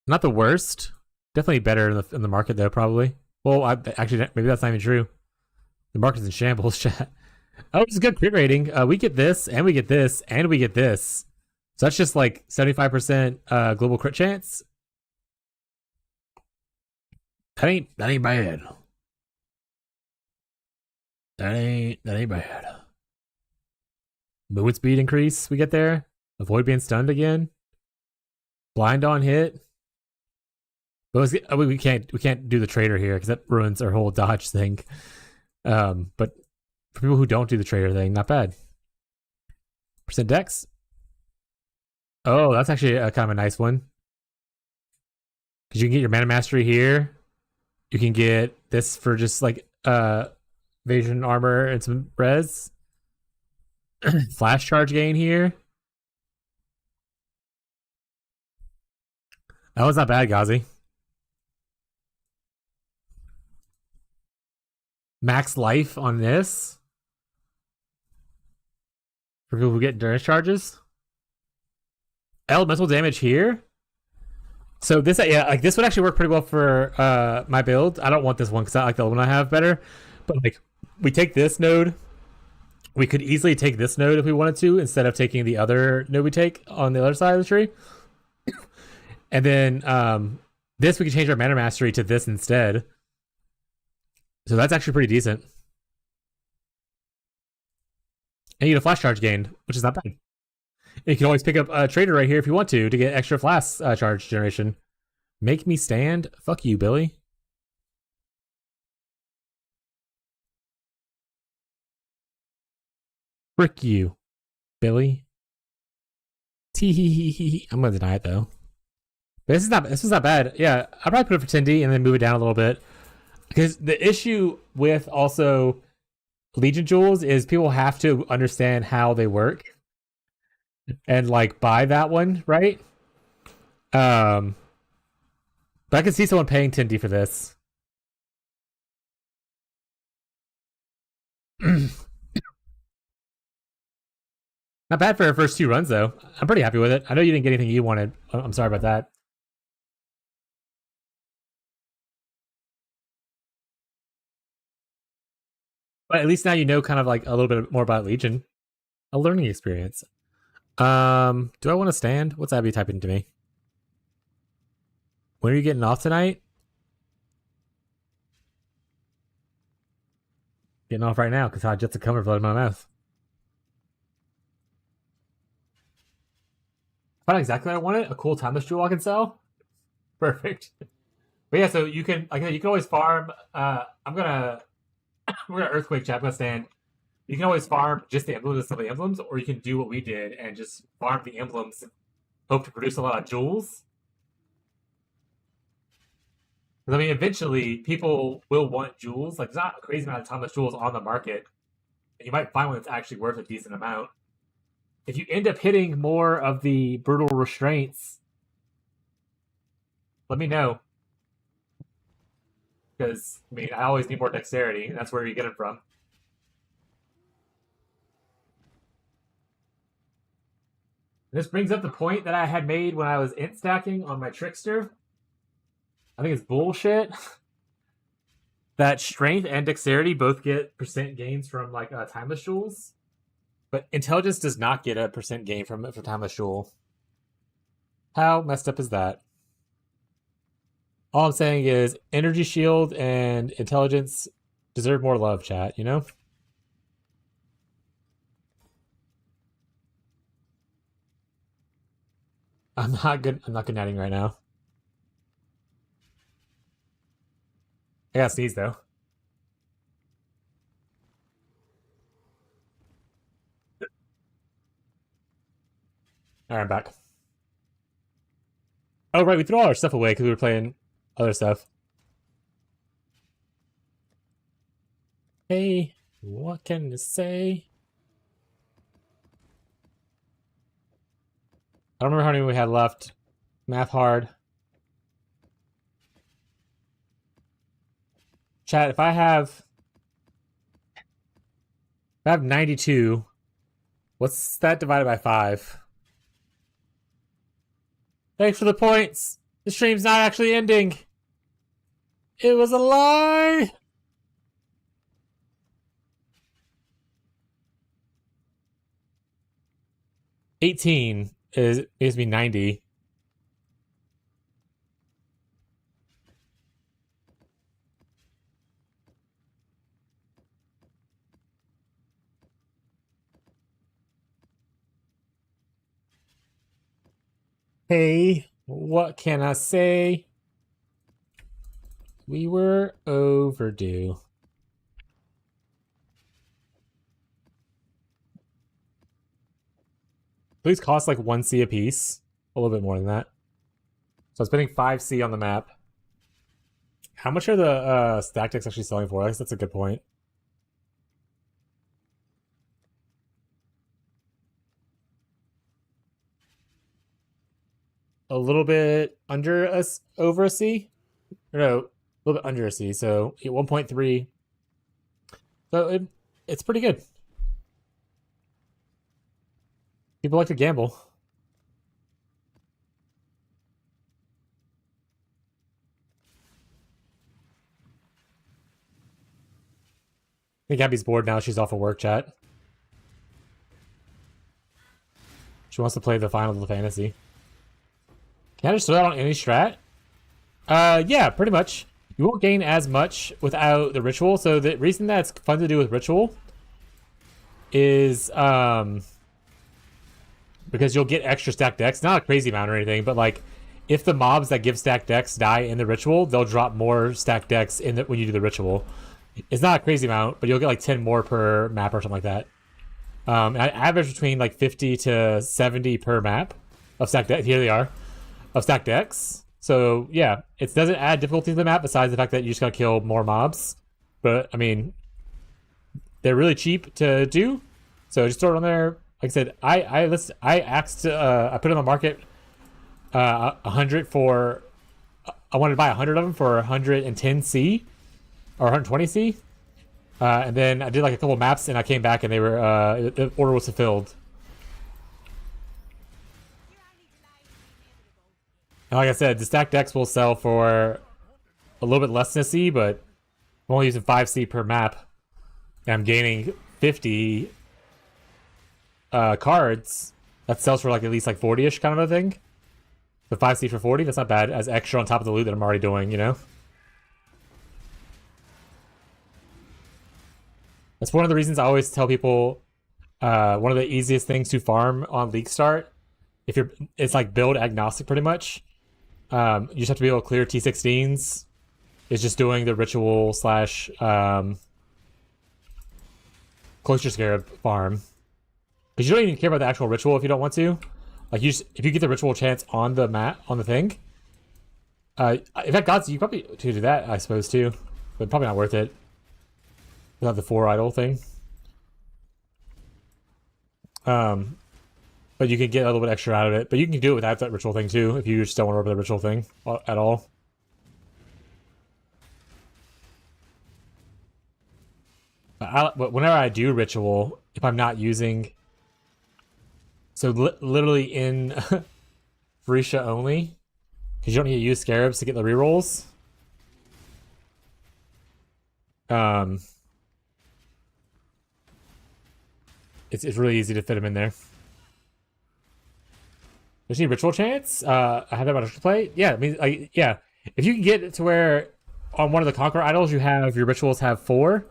Not the worst. Definitely better in the market, though, probably. Well, actually, maybe that's not even true. The market's in shambles, chat. Oh, it's a good crit rating. We get this, and we get this, and we get this. So that's just like 75% global crit chance. That ain't bad. That ain't bad. Movement speed increase we get there. Avoid being stunned again. Blind on hit. But we can't do the trader here because that ruins our whole dodge thing. But for people who don't do the trader thing, not bad. Percent dex. Oh, that's actually kind of a nice one. Because you can get your mana mastery here. You can get this for just like evasion armor and some res. Flash charge gain here. That was not bad, Ghazi. Max life on this. For people who get endurance charges. Elemental damage here. So this, yeah, like this would actually work pretty well for my build. I don't want this one because I like the other one I have better. But like, we take this node. We could easily take this node if we wanted to, instead of taking the other node we take on the other side of the tree. And then this, we can change our mana mastery to this instead. So that's actually pretty decent. And you get a flash charge gain, which is not bad. You can always pick up a trader right here if you want to get extra flash charge generation. Make me stand? Fuck you, Billy. Frick you, Billy. Tee. I'm gonna deny it though. But this is not bad. Yeah, I'll probably put it for 10D and then move it down a little bit. Because the issue with also Legion Jewels is people have to understand how they work and like buy that one, right? But I can see someone paying 10D for this. Not bad for our first 2 runs though. I'm pretty happy with it. I know you didn't get anything you wanted. I'm sorry about that. But at least now you know kind of like a little bit more about Legion. A learning experience. Do I want to stand? What's Abby typing to me? When are you getting off tonight? Getting off right now because I just a cover blood in my mouth. Found exactly what I wanted. A cool timeless jewel I can sell. Perfect. But yeah, so you can always farm. We're gonna earthquake chat. I'm gonna stand. You can always farm just the emblems of some of the emblems, or you can do what we did and just farm the emblems, hope to produce a lot of jewels. Because I mean, eventually people will want jewels. Like, there's not a crazy amount of timeless jewels on the market, and you might find one that's actually worth a decent amount. if you end up hitting more of the brutal restraints, let me know. Because, I mean, I always need more dexterity, and that's where you get it from. This brings up the point that I had made when I was int stacking on my trickster. I think it's bullshit that strength and dexterity both get percent gains from like timeless jewels, but intelligence does not get a percent gain from it for timeless jewel. How messed up is that? All I'm saying is energy shield and intelligence deserve more love, chat, you know? I'm not good natting right now. I gotta sneeze though. Alright, I'm back. Oh right, we threw all our stuff away because we were playing other stuff. Hey, what can I say? I don't remember how many we had left. Math hard. Chat, if I have 92, what's that divided by 5? Thanks for the points. The stream's not actually ending. It was a lie. $18 gives me 90. Hey, what can I say? We were overdue. These cost like 1C a piece. A little bit more than that. So I'm spending 5C on the map. How much are the stack decks actually selling for? I guess that's a good point. A little bit under us, over a C? Or no, a little bit under a C. So 1.3. So it's pretty good. People like to gamble. I think Abby's bored now. She's off of work, chat. She wants to play the final of the fantasy. Can I just throw that on any strat? Yeah, pretty much. You won't gain as much without the ritual. So the reason that's fun to do with ritual is because you'll get extra stacked decks. Not a crazy amount or anything, but like if the mobs that give stacked decks die in the ritual, they'll drop more stacked decks in when you do the ritual. It's not a crazy amount, but you'll get like 10 more per map or something like that. I average between like 50 to 70 per map of stacked decks. Here they are, of stacked decks. So yeah, it doesn't add difficulty to the map besides the fact that you just gotta kill more mobs. But I mean, they're really cheap to do, so just throw it on there. Like I said, I put it on the market 100 for. I wanted to buy 100 of them for 110C or 120C, and then I did like a couple maps, and I came back and they were the order was fulfilled. And like I said, the stacked decks will sell for a little bit less than a C, but I'm only using 5C per map, and I'm gaining 50 cards. That sells for like at least like 40-ish kind of a thing. The 5C for 40, that's not bad as extra on top of the loot that I'm already doing, you know? That's one of the reasons I always tell people one of the easiest things to farm on League Start, it's like build agnostic pretty much. You just have to be able to clear t16s. It's just doing the ritual slash Cloister Scarab farm. Because you don't even care about the actual ritual if you don't want to. Like if you get the ritual chance on the mat on the thing. In fact, Gods, you probably could do that, I suppose too, but probably not worth it. Without the 4 idol thing. but you can get a little bit extra out of it. But you can do it without that ritual thing too, if you just don't want to work with the ritual thing at all. But whenever I do ritual, if I'm not using, so literally in Furisha only, because you don't need to use scarabs to get the rerolls. It's really easy to fit them in there. There's any ritual chance? I have that about to play. Yeah, I mean, yeah. If you can get it to where on one of the Conqueror idols you have your rituals have 4,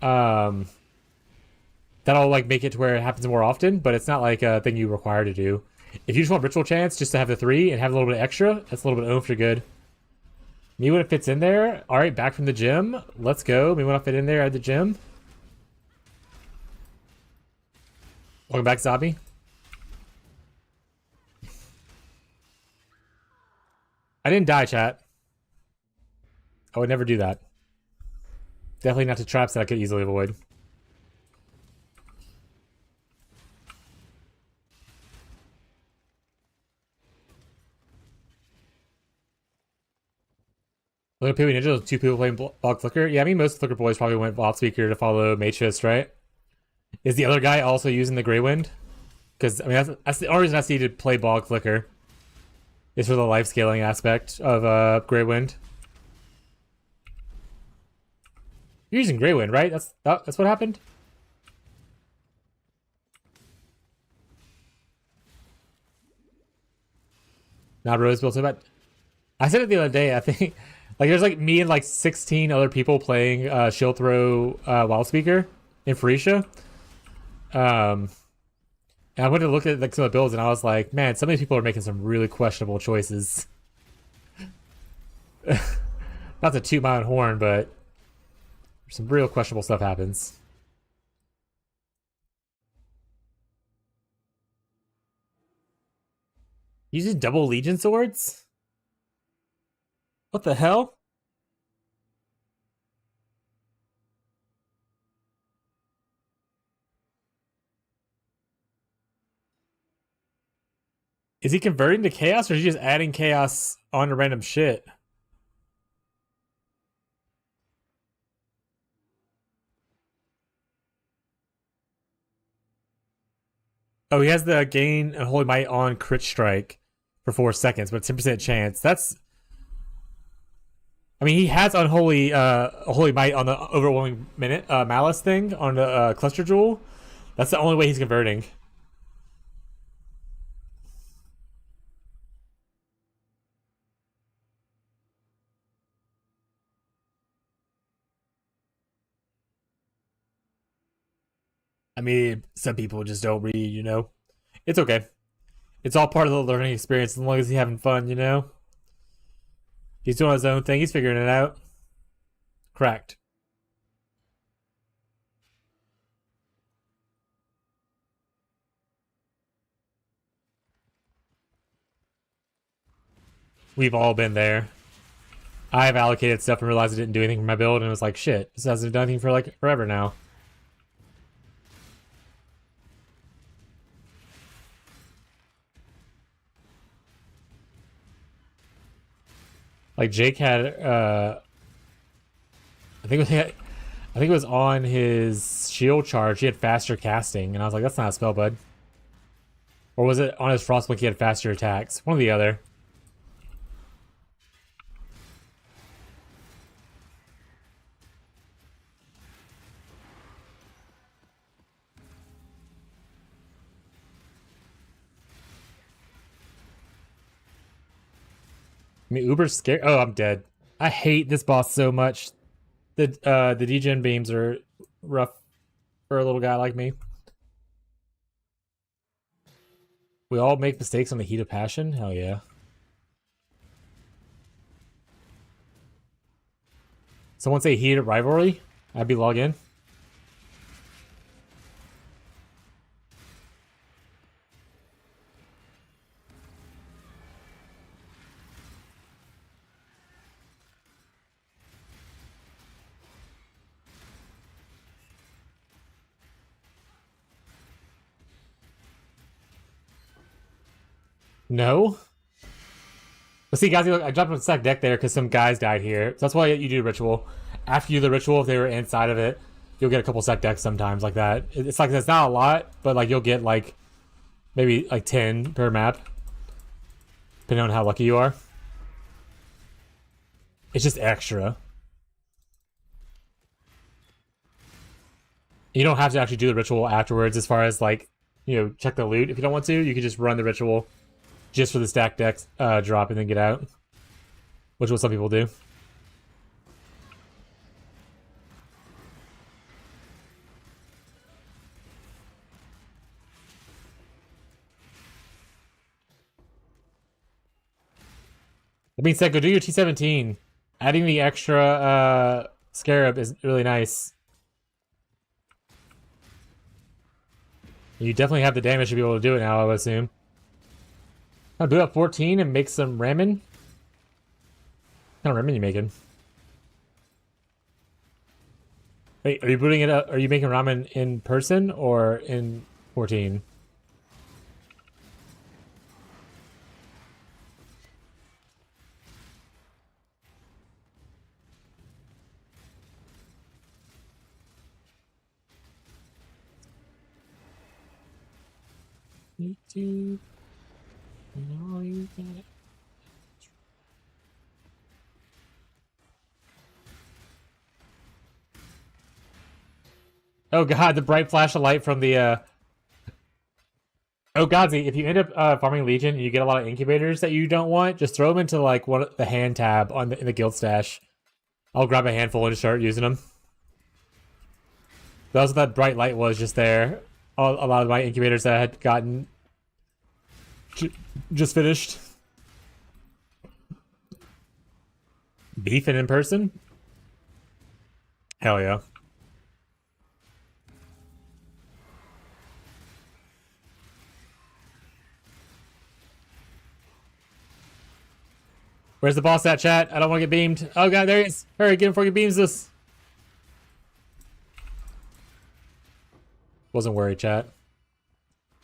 that'll like make it to where it happens more often. But it's not like a thing you require to do. If you just want ritual chance just to have the 3 and have a little bit extra, that's a little bit oomph, you're good. Me when it fits in there. All right, back from the gym. Let's go. Me when I fit in there at the gym. Welcome back, Zabi. I didn't die, chat. I would never do that. Definitely not to traps that I could easily avoid. Look at PoE Ninja, 2 people playing Bog Flicker. Yeah, I mean, most Flicker boys probably went Wildspeaker to follow Matrix, right? Is the other guy also using the Grey Wind? Because, I mean, that's the only reason I see to play Bog Flicker. Is for the life scaling aspect of Grey Wind. You're using Grey Wind, right? That's what happened? Not Rose built so bad. I said it the other day, I think. Like, there's like me and like 16 other people playing Shield Throw Wildspeaker in Furisha. And I went to look at like some of the builds and I was like, man, some of these people are making some really questionable choices. Not to toot my own horn, but some real questionable stuff happens. Using double Legion swords? What the hell? Is he converting to chaos or is he just adding chaos onto random shit? Oh, he has the gain and Holy Might on crit strike for 4 seconds, but 10% chance. That's... I mean, he has unholy Holy Might on the overwhelming malice thing on the cluster jewel. That's the only way he's converting. I mean, some people just don't read, you know? It's okay. It's all part of the learning experience as long as he's having fun, you know? He's doing his own thing. He's figuring it out. Cracked. We've all been there. I've allocated stuff and realized I didn't do anything for my build, and it was like, shit, this hasn't done anything for like forever now. Like Jake had, I think it was on his shield charge. He had faster casting, and I was like, that's not a spell, bud. Or was it on his Frostblink he had faster attacks? One or the other. I mean, Uber's scared. Oh, I'm dead. I hate this boss so much. The degen beams are rough for a little guy like me. We all make mistakes on the heat of passion? Hell yeah. Someone say heat of rivalry? I'd be log in. No? But see, guys, look, I dropped a stack deck there because some guys died here. So that's why you do ritual. After you do the ritual, if they were inside of it, you'll get a couple stack decks sometimes like that. It's like, it's not a lot, but like you'll get like maybe like 10 per map, depending on how lucky you are. It's just extra. You don't have to actually do the ritual afterwards as far as like, you know, check the loot. If you don't want to, you can just run the ritual just for the stack decks drop and then get out. Which is what some people do. That being said, go do your T17. Adding the extra scarab is really nice. You definitely have the damage to be able to do it now, I would assume. I'll do up 14 and make some ramen. What kind of ramen are you making? Wait, are you booting it up? Are you making ramen in person or in 14? YouTube. No, you got it. Oh god, the bright flash of light from the Oh Godsy, if you end up farming Legion and you get a lot of incubators that you don't want, just throw them into like the hand tab on in the guild stash. I'll grab a handful and just start using them. That's what that bright light was just there. A lot of my incubators that I had gotten just finished. Beefing in person? Hell yeah. Where's the boss at, chat? I don't want to get beamed. Oh god, there he is. Hurry, get him before he beams us. Wasn't worried, chat.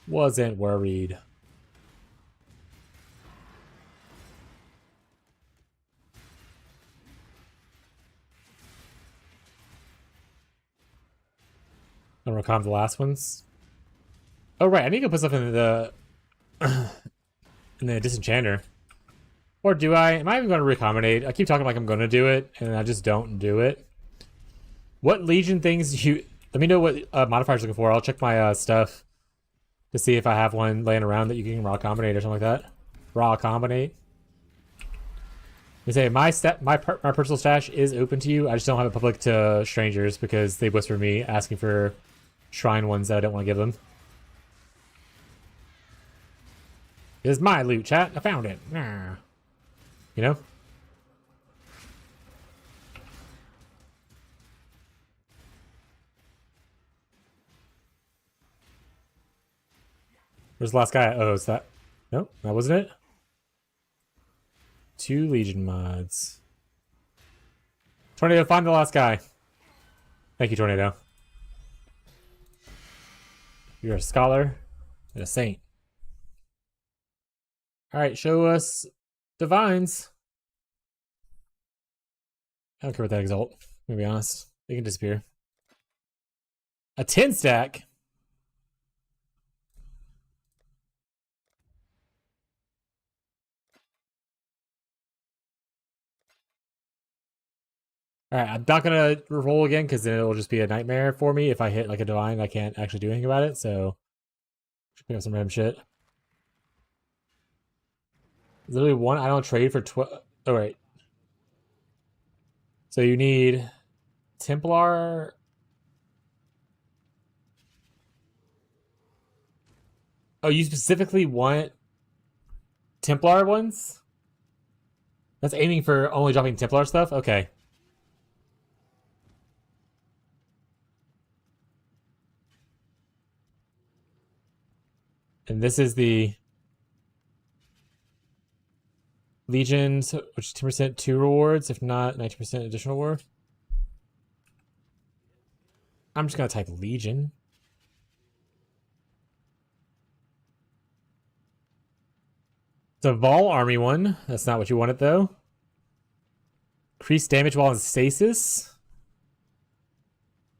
Wasn't worried. I'm gonna calm the last ones. Oh right, I need to put stuff in the in the disenchanter. Or do I? Am I even going to recombinate? I keep talking like I'm going to do it, and I just don't do it. What Legion things you... Let me know what modifiers you're looking for. I'll check my stuff to see if I have one laying around that you can raw combinate or something like that. Raw combinate. You say my personal stash is open to you. I just don't have it public to strangers because they whisper me asking for shrine ones that I don't want to give them. It is my loot, chat. I found it. Nah. You know? Where's the last guy? Oh, is that... Nope, that wasn't it. 2 Legion mods. Tornado, find the last guy. Thank you, Tornado. You're a scholar and a saint. Alright, show us divines. I don't care about that exalt, to be honest. They can disappear. A 10 stack? Alright, I'm not gonna roll again because then it'll just be a nightmare for me. If I hit like a divine, I can't actually do anything about it, so should pick up some random shit. Literally one I don't trade for 12. Oh, wait. So you need Templar. Oh, you specifically want Templar ones? That's aiming for only dropping Templar stuff? Okay. And this is the Legions, which is 10% 2 rewards, if not 19% additional reward. I'm just gonna type Legion. The Vol Army one. That's not what you wanted, though. Increased damage while in stasis.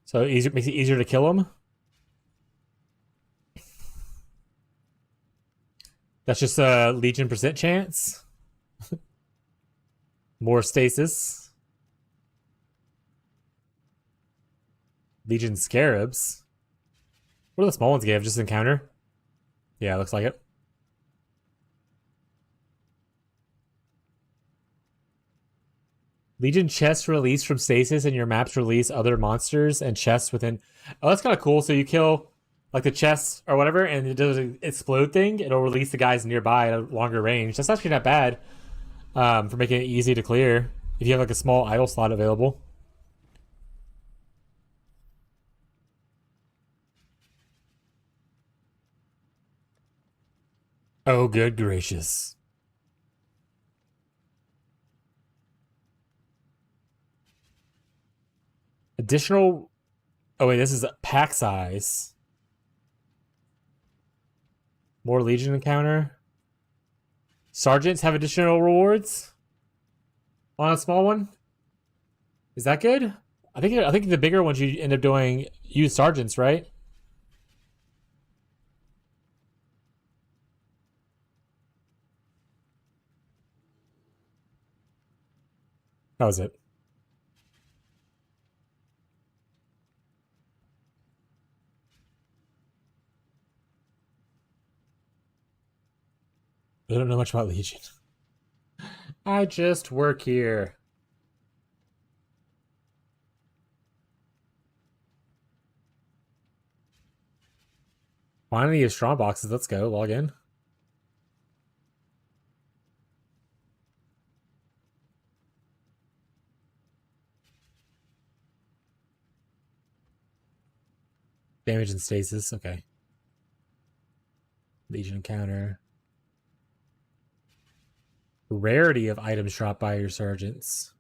So easier, makes it easier to kill him. That's just a Legion % chance. More stasis. Legion Scarabs. What do the small ones give? Just encounter? Yeah, looks like it. Legion chests release from stasis, and your maps release other monsters and chests within. Oh, that's kind of cool. So you kill like the chests or whatever, and it does an explode thing. It'll release the guys nearby at a longer range. That's actually not bad for making it easy to clear if you have like a small idle slot available. Oh, good gracious. Additional. Oh, wait, this is pack size. More Legion encounter. Sergeants have additional rewards on a small one. Is that good? I think the bigger ones you end up doing use sergeants, right? How was it? I don't know much about Legion. I just work here. Quantity of strong boxes. Let's go. Log in. Damage and stasis. Okay. Legion encounter. Rarity of items dropped by your sergeants.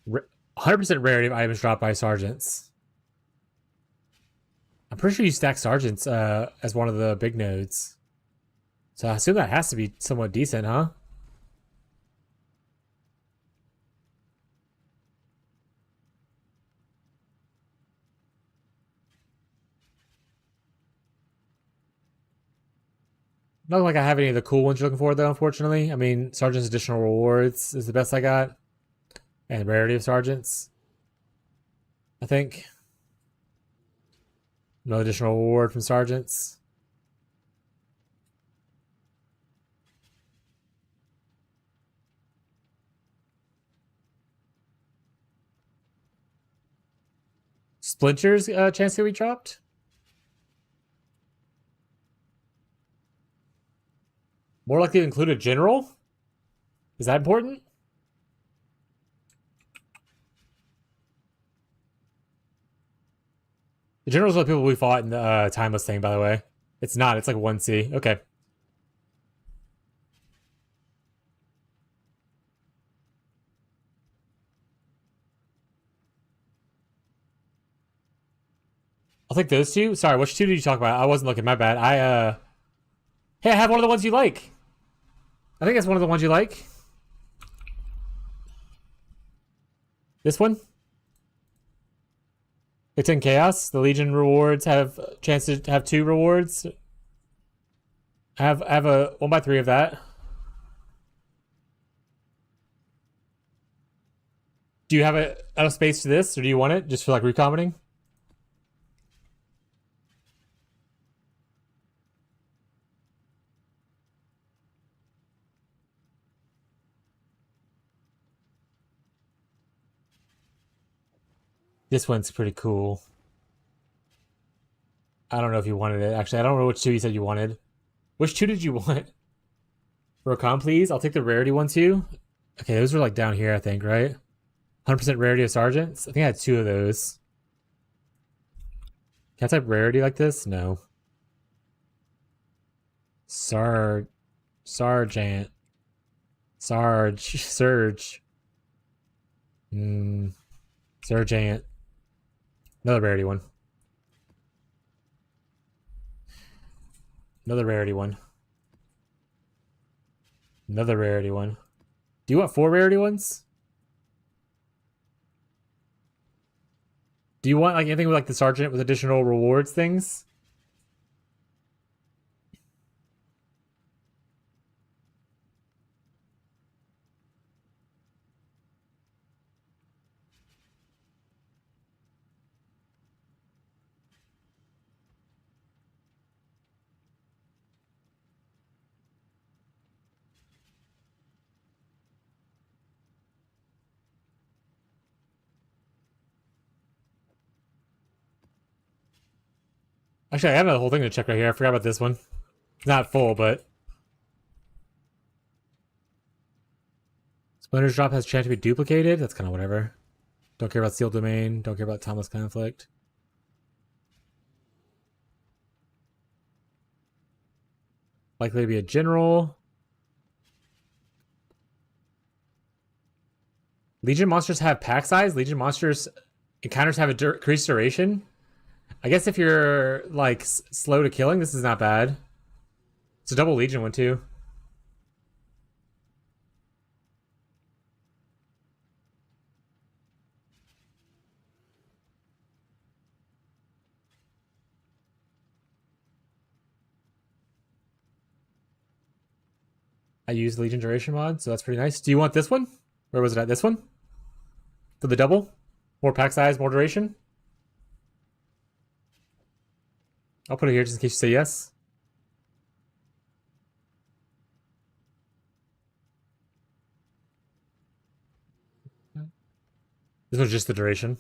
Ra 100% rarity of items dropped by sergeants. I'm pretty sure you stack sergeants as one of the big nodes. So I assume that has to be somewhat decent, huh? Not like I have any of the cool ones you're looking for, though, unfortunately. I mean, Sergeant's additional rewards is the best I got. And rarity of Sergeants, I think. No additional reward from Sergeants. Splinters chance to be dropped? More likely to include a general? Is that important? The generals are the people we fought in the timeless thing, by the way. It's not. It's like 1C. Okay. I'll take those two. Sorry, which two did you talk about? I wasn't looking. My bad. Hey, I have one of the ones you like. I think that's one of the ones you like. This one? It's in Chaos. The Legion rewards have a chance to have 2 rewards. I have a 1x3 of that. Do you have enough space to this, or do you want it just for like recombining? This one's pretty cool. I don't know if you wanted it. Actually, I don't know which 2 you said you wanted. Which 2 did you want? Rokon, please. I'll take the rarity one too. Okay, those were like down here, I think, right? 100% rarity of sergeants. I think I had 2 of those. Can I type rarity like this? No. Sergeant. Surge. Sergeant. Another rarity one. Another rarity one. Another rarity one. Do you want 4 rarity ones? Do you want like anything with like the sergeant with additional rewards things? Actually, I have a whole thing to check right here. I forgot about this one. It's not full, but Splinter's drop has chance to be duplicated. That's kind of whatever. Don't care about sealed domain. Don't care about timeless conflict. Likely to be a general. Legion monsters have pack size. Legion monsters encounters have a decreased duration. I guess if you're like slow to killing, this is not bad. It's a double Legion one too. I use Legion duration mod, so that's pretty nice. Do you want this one? Where was it at? This one? For the double? More pack size, more duration? I'll put it here just in case you say yes. This one's just the duration.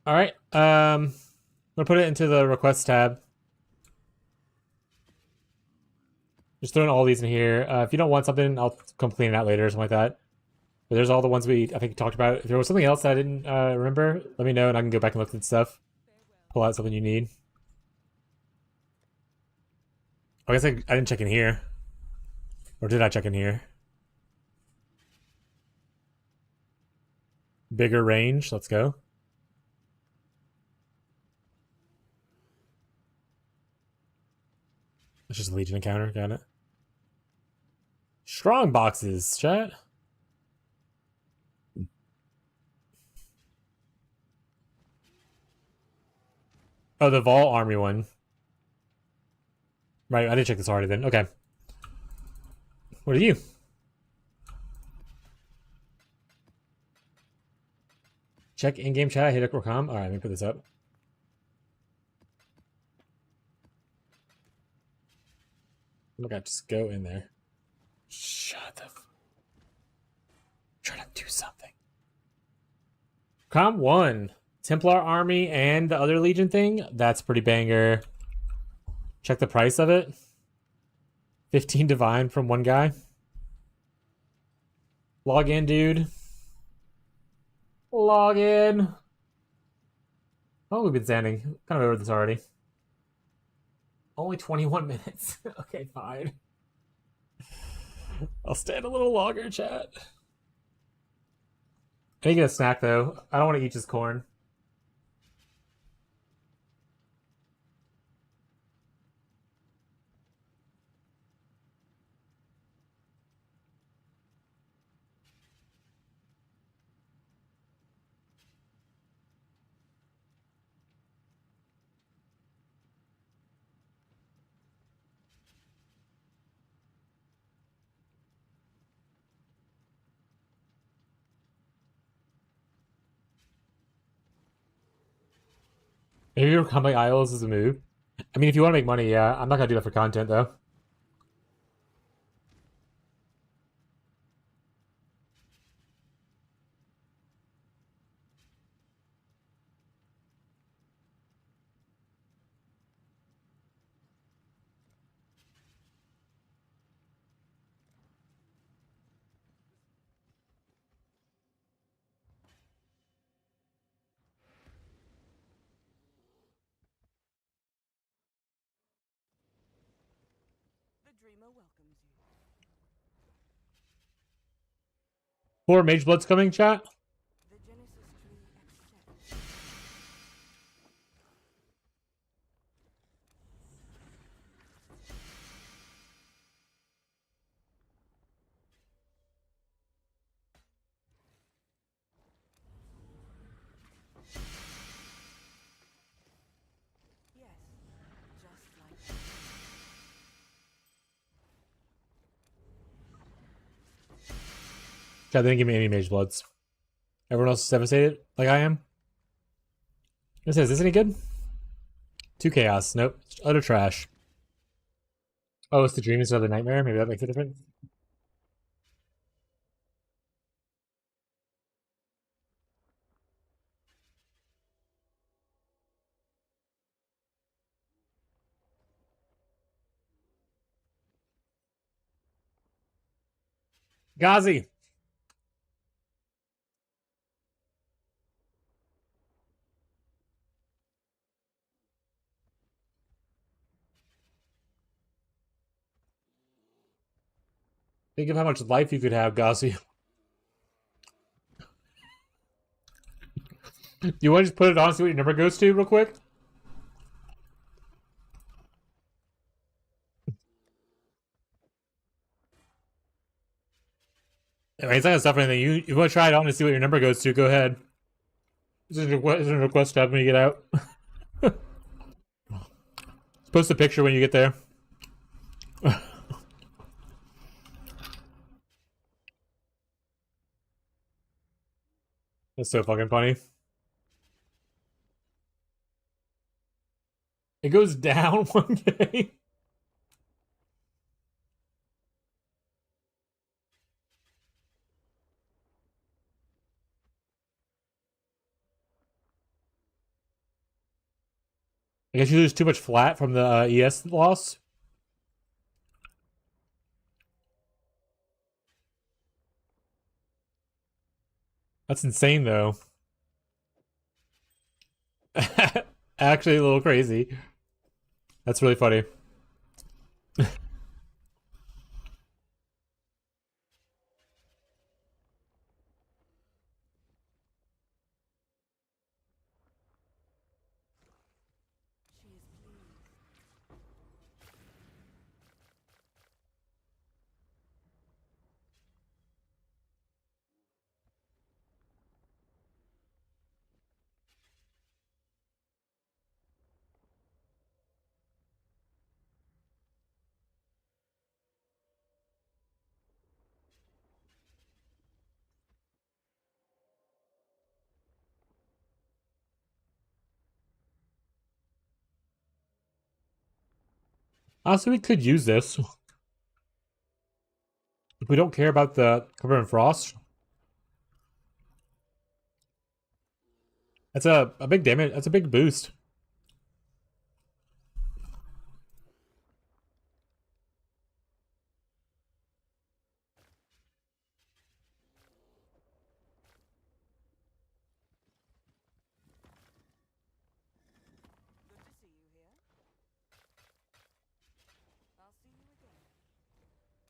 Alright, I'm gonna put it into the request tab. Just throwing all these in here. If you don't want something, I'll come clean it out later or something like that. But there's all the ones we, I think, talked about. If there was something else that I didn't remember, let me know and I can go back and look at stuff. Pull out something you need. I guess I didn't check in here. Or did I check in here? Bigger range, let's go. It's just a Legion encounter, got it. Strong boxes, chat. Oh, the Vol Army one. Right, I didn't check this already then. Okay. What are you? Check in-game chat, hit or com. Alright, let me put this up. Oh my god, just go in there. Shut the f- Try to do something. Com 1. Templar Army and the other Legion thing. That's pretty banger. Check the price of it. 15 divine from one guy. Log in, dude. Log in. Oh, we've been standing. Kind of over this already. Only 21 minutes. Okay, fine. I'll stand a little longer, chat. I need to get a snack, though. I don't want to eat just corn. Maybe your combat Isles is a move. I mean, if you want to make money, yeah. I'm not going to do that for content, though. dreamer welcomes you. 4 Mage Blood's coming, chat. The Genesis tree accepts. Yes, just like that. Chat, they didn't give me any Mage Bloods. Everyone else is devastated, like I am. It says, is this any good? 2 Chaos. Nope. It's utter trash. Oh, it's the dream instead of the nightmare? Maybe that makes a difference. Ghazi! Think of how much life you could have, Ghazi. You want to just put it on and see what your number goes to real quick? Anyway, it's not gonna stop anything. You want to try it on and see what your number goes to, go ahead. This is a request tab when you get out. Post a picture when you get there. That's so fucking funny. It goes down one day. I guess you lose too much flat from the ES loss. That's insane, though. Actually, a little crazy. That's really funny. She is pleased. Honestly, we could use this. If we don't care about the cover in frost. That's a big damage. That's a big boost. Good to see you here. I'll see you again.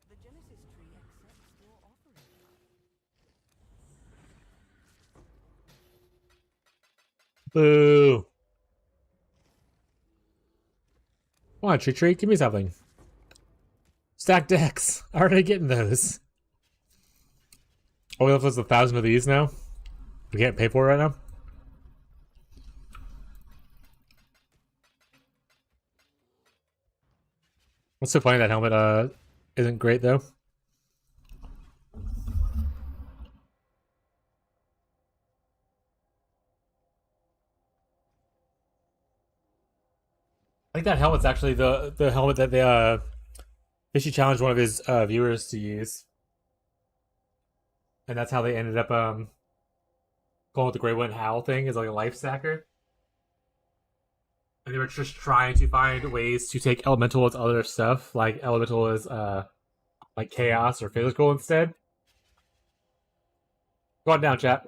The Genesis tree accepts your offering. Boo. Come on, Tree. Give me something. Stack decks. Already getting those. Oh, we left us 1,000 of these now? We can't pay for it right now? What's so funny that helmet isn't great though? I think that helmet's actually the helmet that they Fishy challenged one of his viewers to use. And that's how they ended up going with the Grey Wind Howl thing as like a life stacker. And they were just trying to find ways to take elemental as other stuff, like elemental as like chaos or physical instead. Go on down, chat.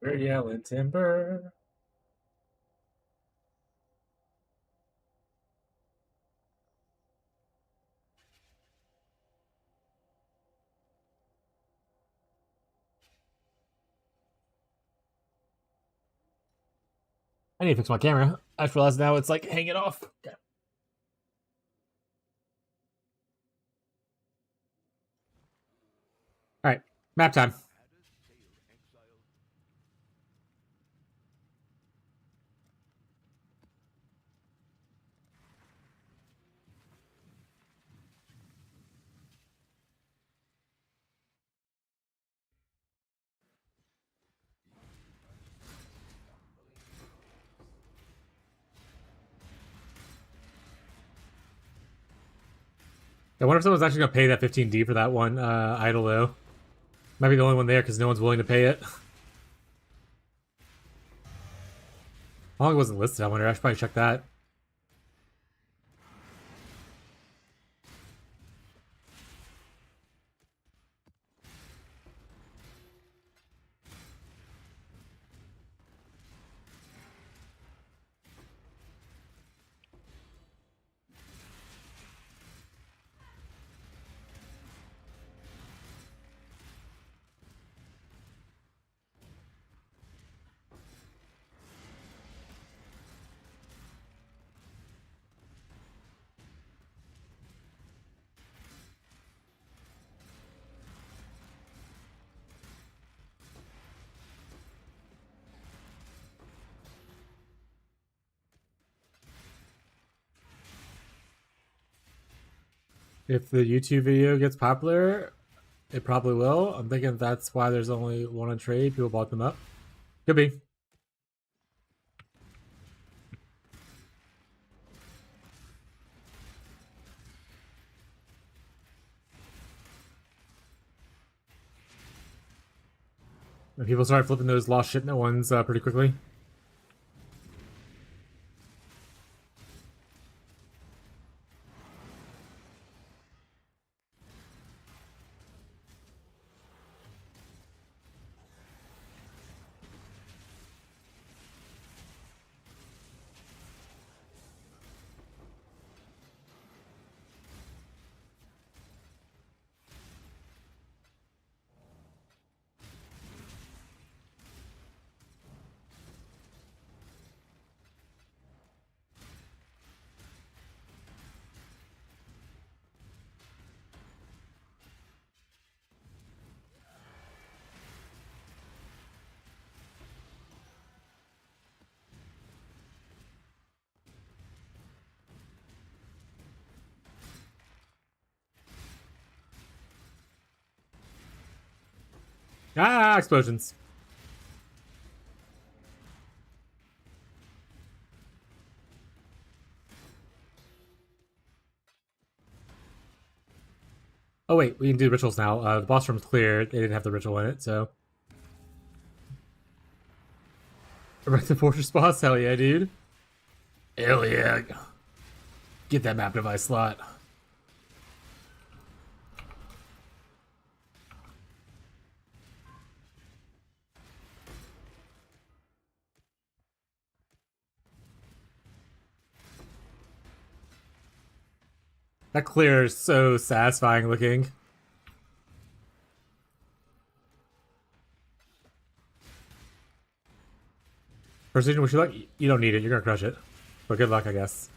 We're yelling timber. I need to fix my camera. I just realized now it's like hanging off. Okay. All right, map time. I wonder if someone's actually gonna pay that 15D for that one idol though. Might be the only one there because no one's willing to pay it. How long it wasn't listed? I wonder. I should probably check that. If the YouTube video gets popular, it probably will. I'm thinking that's why there's only one on trade. People bought them up. Could be. And people start flipping those lost shipment ones pretty quickly. Ah, explosions. Oh wait, we can do rituals now. The boss room's clear. They didn't have the ritual in it, so. Erect the fortress boss? Hell yeah, dude. Hell yeah. Get that map device slot. That clear is so satisfying looking. Precision, wish you luck. You don't need it. You're gonna crush it. But good luck, I guess.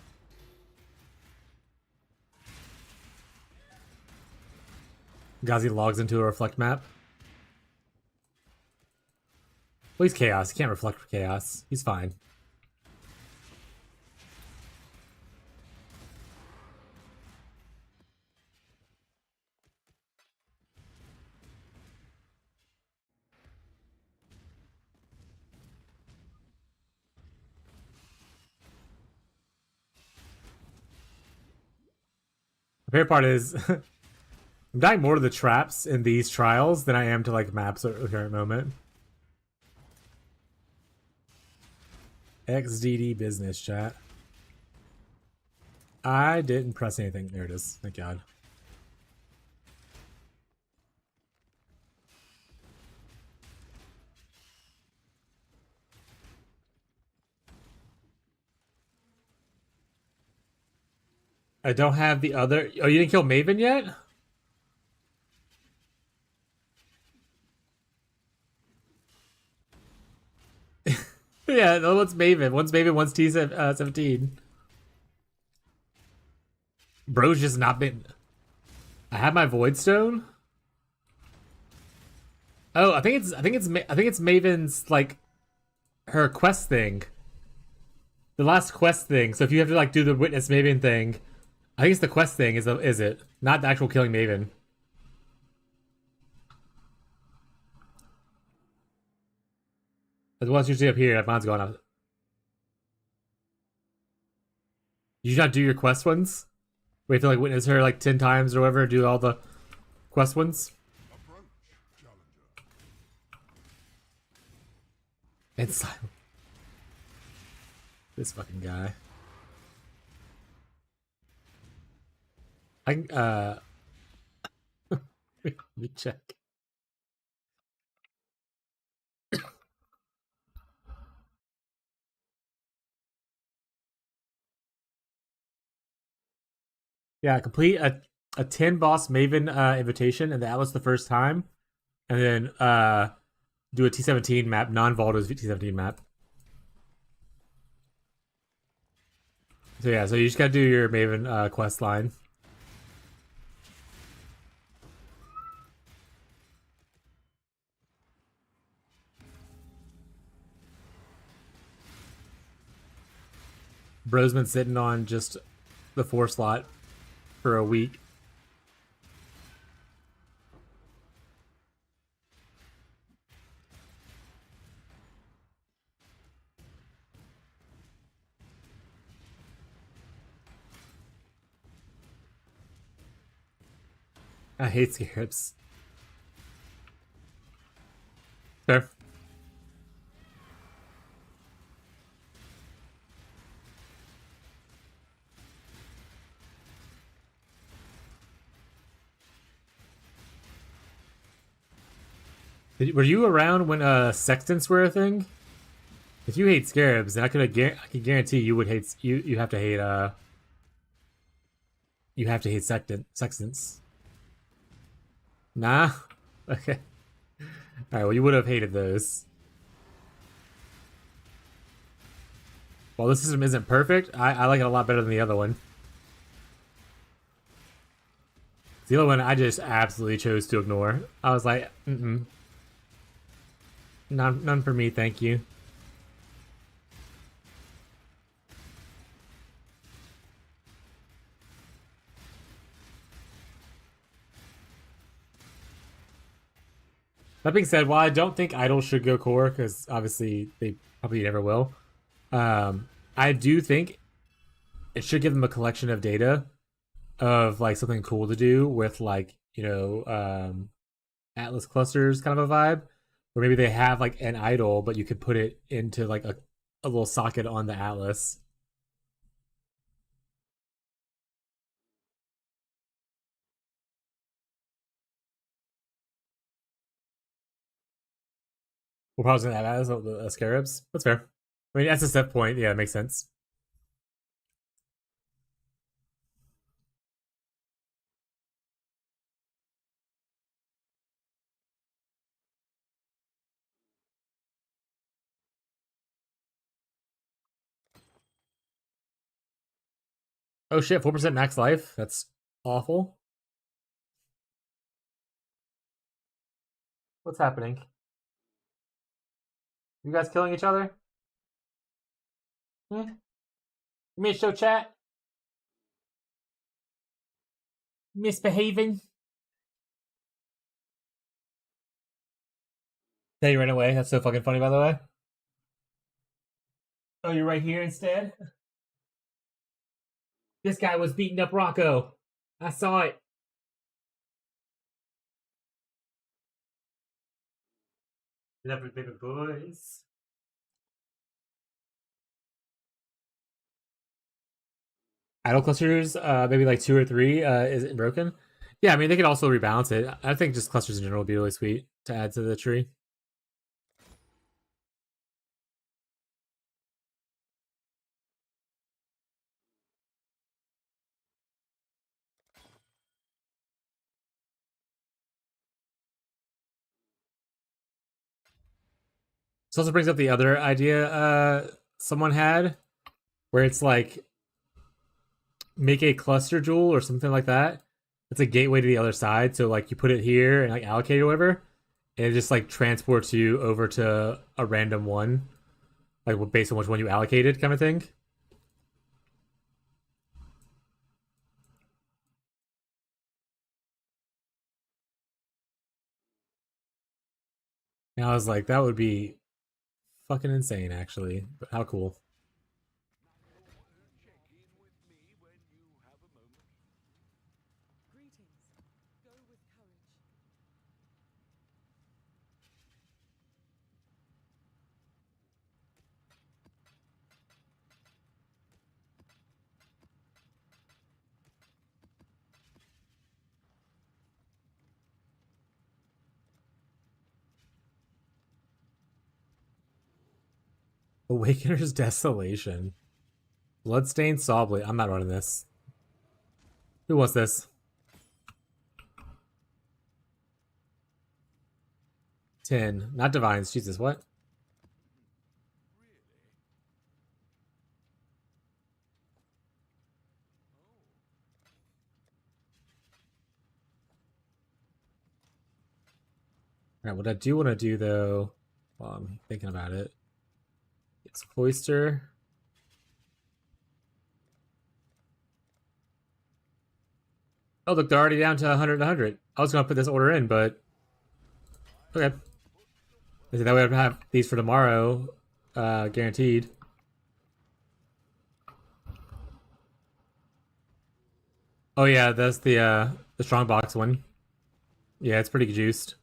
Ghazi logs into a reflect map. Well, he's chaos. He can't reflect for chaos. He's fine. The favorite part is I'm dying more to the traps in these trials than I am to like maps at the current moment. XDD business chat. I didn't press anything. There it is. Thank God. I don't have the other. Oh, you didn't kill Maven yet? Yeah, no, one's Maven. One's Maven, one's T17. Bro's just not been. I have my Void Stone. Oh, I think it's Maven's like her quest thing. The last quest thing. So if you have to like do the Witness Maven thing, I think it's the quest thing. Is it not the actual killing Maven? The one's usually up here. Mine's going up. You should not do your quest ones. We have to like witness her like 10 times or whatever. Do all the quest ones. And silent. This fucking guy. I can, let me check. Yeah, complete a 10 boss Maven invitation, and that was the first time. And then do a T17 map, non-Valdo's T17 map. So yeah, so you just gotta do your Maven quest line. Bro's been sitting on just the 4 slot for a week. I hate scarabs. Fair. Were you around when sextants were a thing? If you hate scarabs, then I can guarantee you would hate you have to hate sextants. Nah. Okay. All right. Well, you would have hated those. While this system isn't perfect, I like it a lot better than the other one. The other one I just absolutely chose to ignore. I was like, none for me, thank you. That being said, while I don't think idols should go core, because obviously they probably never will, I do think it should give them a collection of data of like something cool to do with like, Atlas clusters kind of a vibe. Or maybe they have like an idol, but you could put it into like a little socket on the Atlas. We're probably gonna have Atlas the scarabs. That's fair. I mean, SSF point, yeah, it makes sense. Oh shit, 4% max life? That's awful. What's happening? You guys killing each other? Hmm? Me show chat? Misbehaving? Hey, you ran away. That's so fucking funny, by the way. Oh, you're right here instead? This guy was beating up Rocco. I saw it. Never baby boys. Idle clusters, maybe like 2 or 3, isn't broken. Yeah, I mean they could also rebalance it. I think just clusters in general would be really sweet to add to the tree. This also brings up the other idea someone had, where it's like make a cluster jewel or something like that. It's a gateway to the other side. So like you put it here and like allocate it or whatever, and it just like transports you over to a random one, like based on which one you allocated, kind of thing. And I was like, that would be fucking insane, actually. But how cool. Greetings. Go with courage. Awakener's Desolation. Bloodstained Sawblade. I'm not running this. Who wants this? 10. Not Divines. Jesus, what? Alright, what I do want to do, though, while I'm thinking about it, it's Cloister. Oh, look, they're already down to 100 100. I was going to put this order in, but... Okay. That way I have these for tomorrow, guaranteed. Oh yeah, that's the strong box one. Yeah, it's pretty juiced.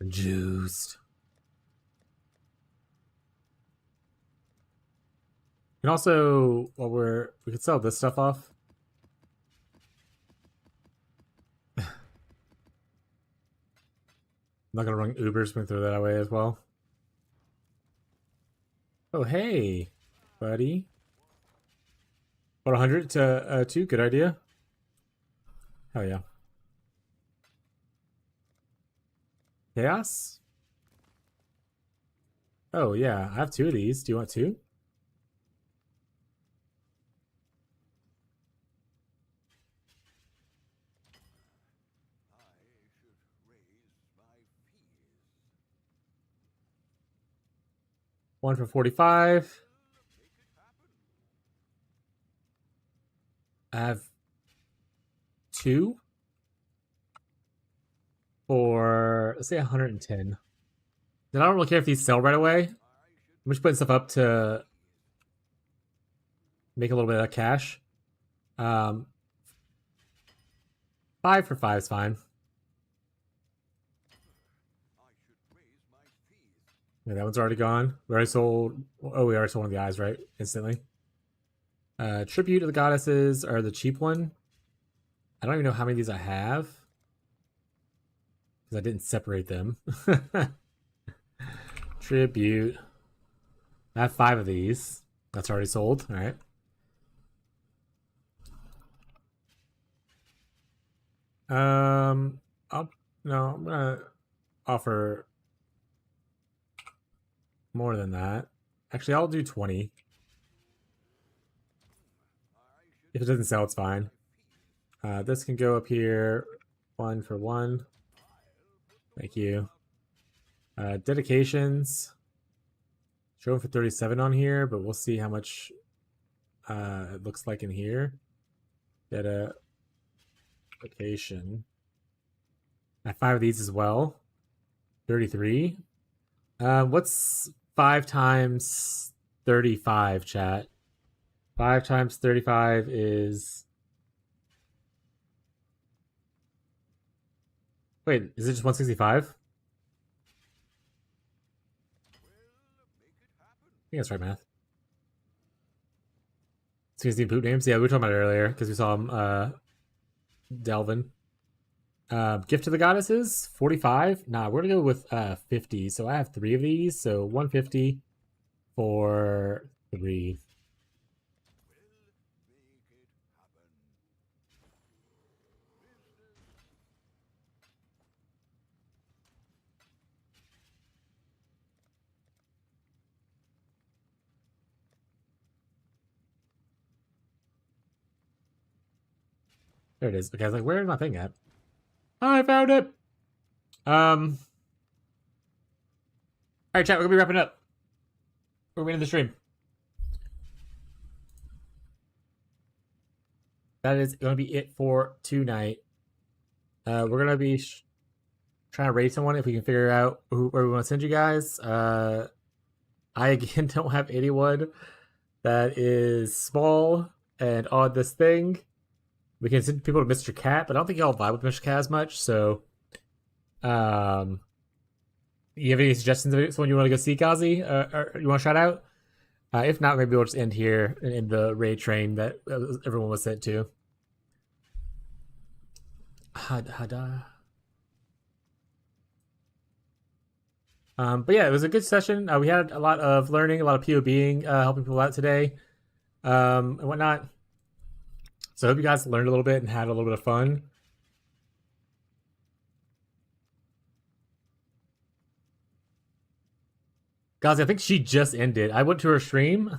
Juiced. And also, while we could sell this stuff off. I'm not gonna run Ubers, we can throw that away as well. Oh hey, buddy. About 100 to 2, good idea. Hell yeah. Chaos? Oh yeah, I have 2 of these. Do you want 2? One for 45. I have 2 for, let's say 110. Then I don't really care if these sell right away. I'm just putting stuff up to make a little bit of cash. 5 for 5 is fine. Yeah, that one's already gone. We already sold. Oh, we already sold one of the eyes, right? Instantly. Tribute to the Goddesses are the cheap one. I don't even know how many of these I have, because I didn't separate them. Tribute. I have 5 of these. That's already sold. All right. I'm gonna offer more than that. Actually, I'll do 20. If it doesn't sell, it's fine. This can go up here. 1 for 1. Thank you. Dedications. Showing for 37 on here, but we'll see how much it looks like in here. Dedication. I have 5 of these as well. 33. What's 5 times 35, chat? 5 times 35 is... Wait, is it just 165? I think that's right, math. 16 poop names? Yeah, we were talking about it earlier, because we saw him delving. Gift to the Goddesses, 45. Nah, we're gonna go with 50. So I have 3 of these, so 150 for 3. There it is. Okay, I was like, where's my thing at? Oh, I found it. All right, chat. We're gonna be wrapping up. We're winning the stream. That is gonna be it for tonight. We're gonna be trying to raid someone if we can figure out where we want to send you guys. I again don't have anyone that is small and on this thing. We can send people to Mr. Cat, but I don't think y'all vibe with Mr. Cat as much. So, you have any suggestions of someone you want to go see, Gazi? Or you want to shout out? If not, maybe we'll just end here in the raid train that everyone was sent to. Hada. But yeah, it was a good session. We had a lot of learning, a lot of POBing, helping people out today, and whatnot. So I hope you guys learned a little bit and had a little bit of fun. Guys, I think she just ended. I went to her stream.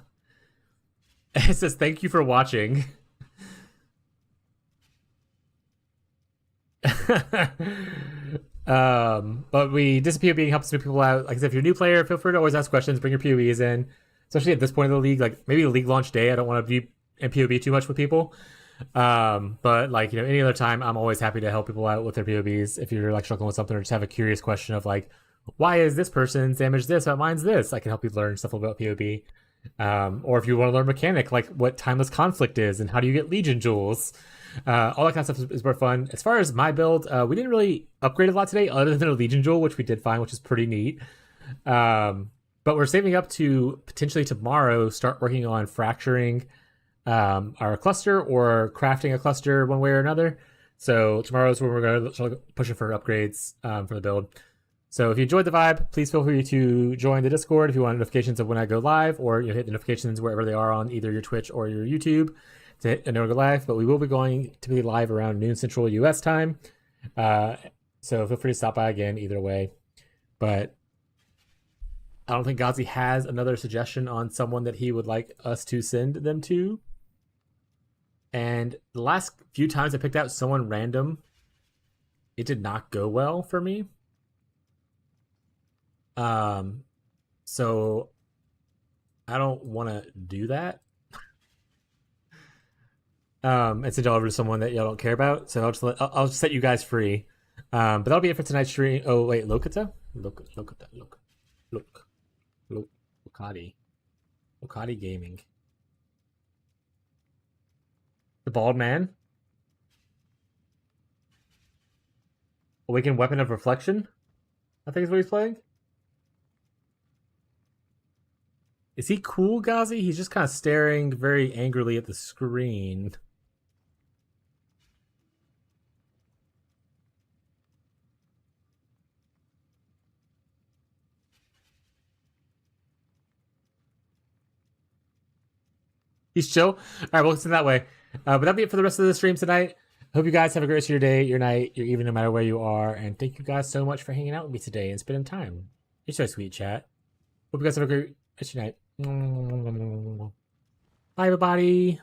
It says, thank you for watching. But we disappear being helps people out. Like I said, if you're a new player, feel free to always ask questions, bring your POVs in. Especially at this point of the league, like maybe the league launch day, I don't want to be in POV too much with people. But like, you know, any other time, I'm always happy to help people out with their POVs. If you're like struggling with something or just have a curious question of like, why is this person's damage this, but mine's this? I can help you learn stuff about POB. Or if you want to learn mechanic, like what timeless conflict is and how do you get Legion jewels. All that kind of stuff is more fun. As far as my build, we didn't really upgrade a lot today other than a Legion jewel, which we did find, which is pretty neat. But we're saving up to potentially tomorrow start working on fracturing our cluster or crafting a cluster one way or another. So tomorrow is where we're going to start pushing for upgrades for the build. So if you enjoyed the vibe, please feel free to join the Discord if you want notifications of when I go live, or hit the notifications wherever they are on either your Twitch or your YouTube to hit and know go live. But we will be going to be live around noon Central US time. So feel free to stop by again either way. But I don't think Gazi has another suggestion on someone that he would like us to send them to. And the last few times I picked out someone random, it did not go well for me. So I don't want to do that. And send y'all over to someone that y'all don't care about. So I'll just set you guys free. But that'll be it for tonight's stream. Oh wait, Lokata Lokati Gaming. The Bald Man. Awakened Weapon of Reflection, I think is what he's playing. Is he cool, Gazi? He's just kind of staring very angrily at the screen. He's chill. All right, well, listen that way. But that'll be it for the rest of the stream tonight. Hope you guys have a great rest of your day, your night, your evening, no matter where you are. And thank you guys so much for hanging out with me today and spending time. You're so sweet, chat. Hope you guys have a great rest of your night. Bye, everybody.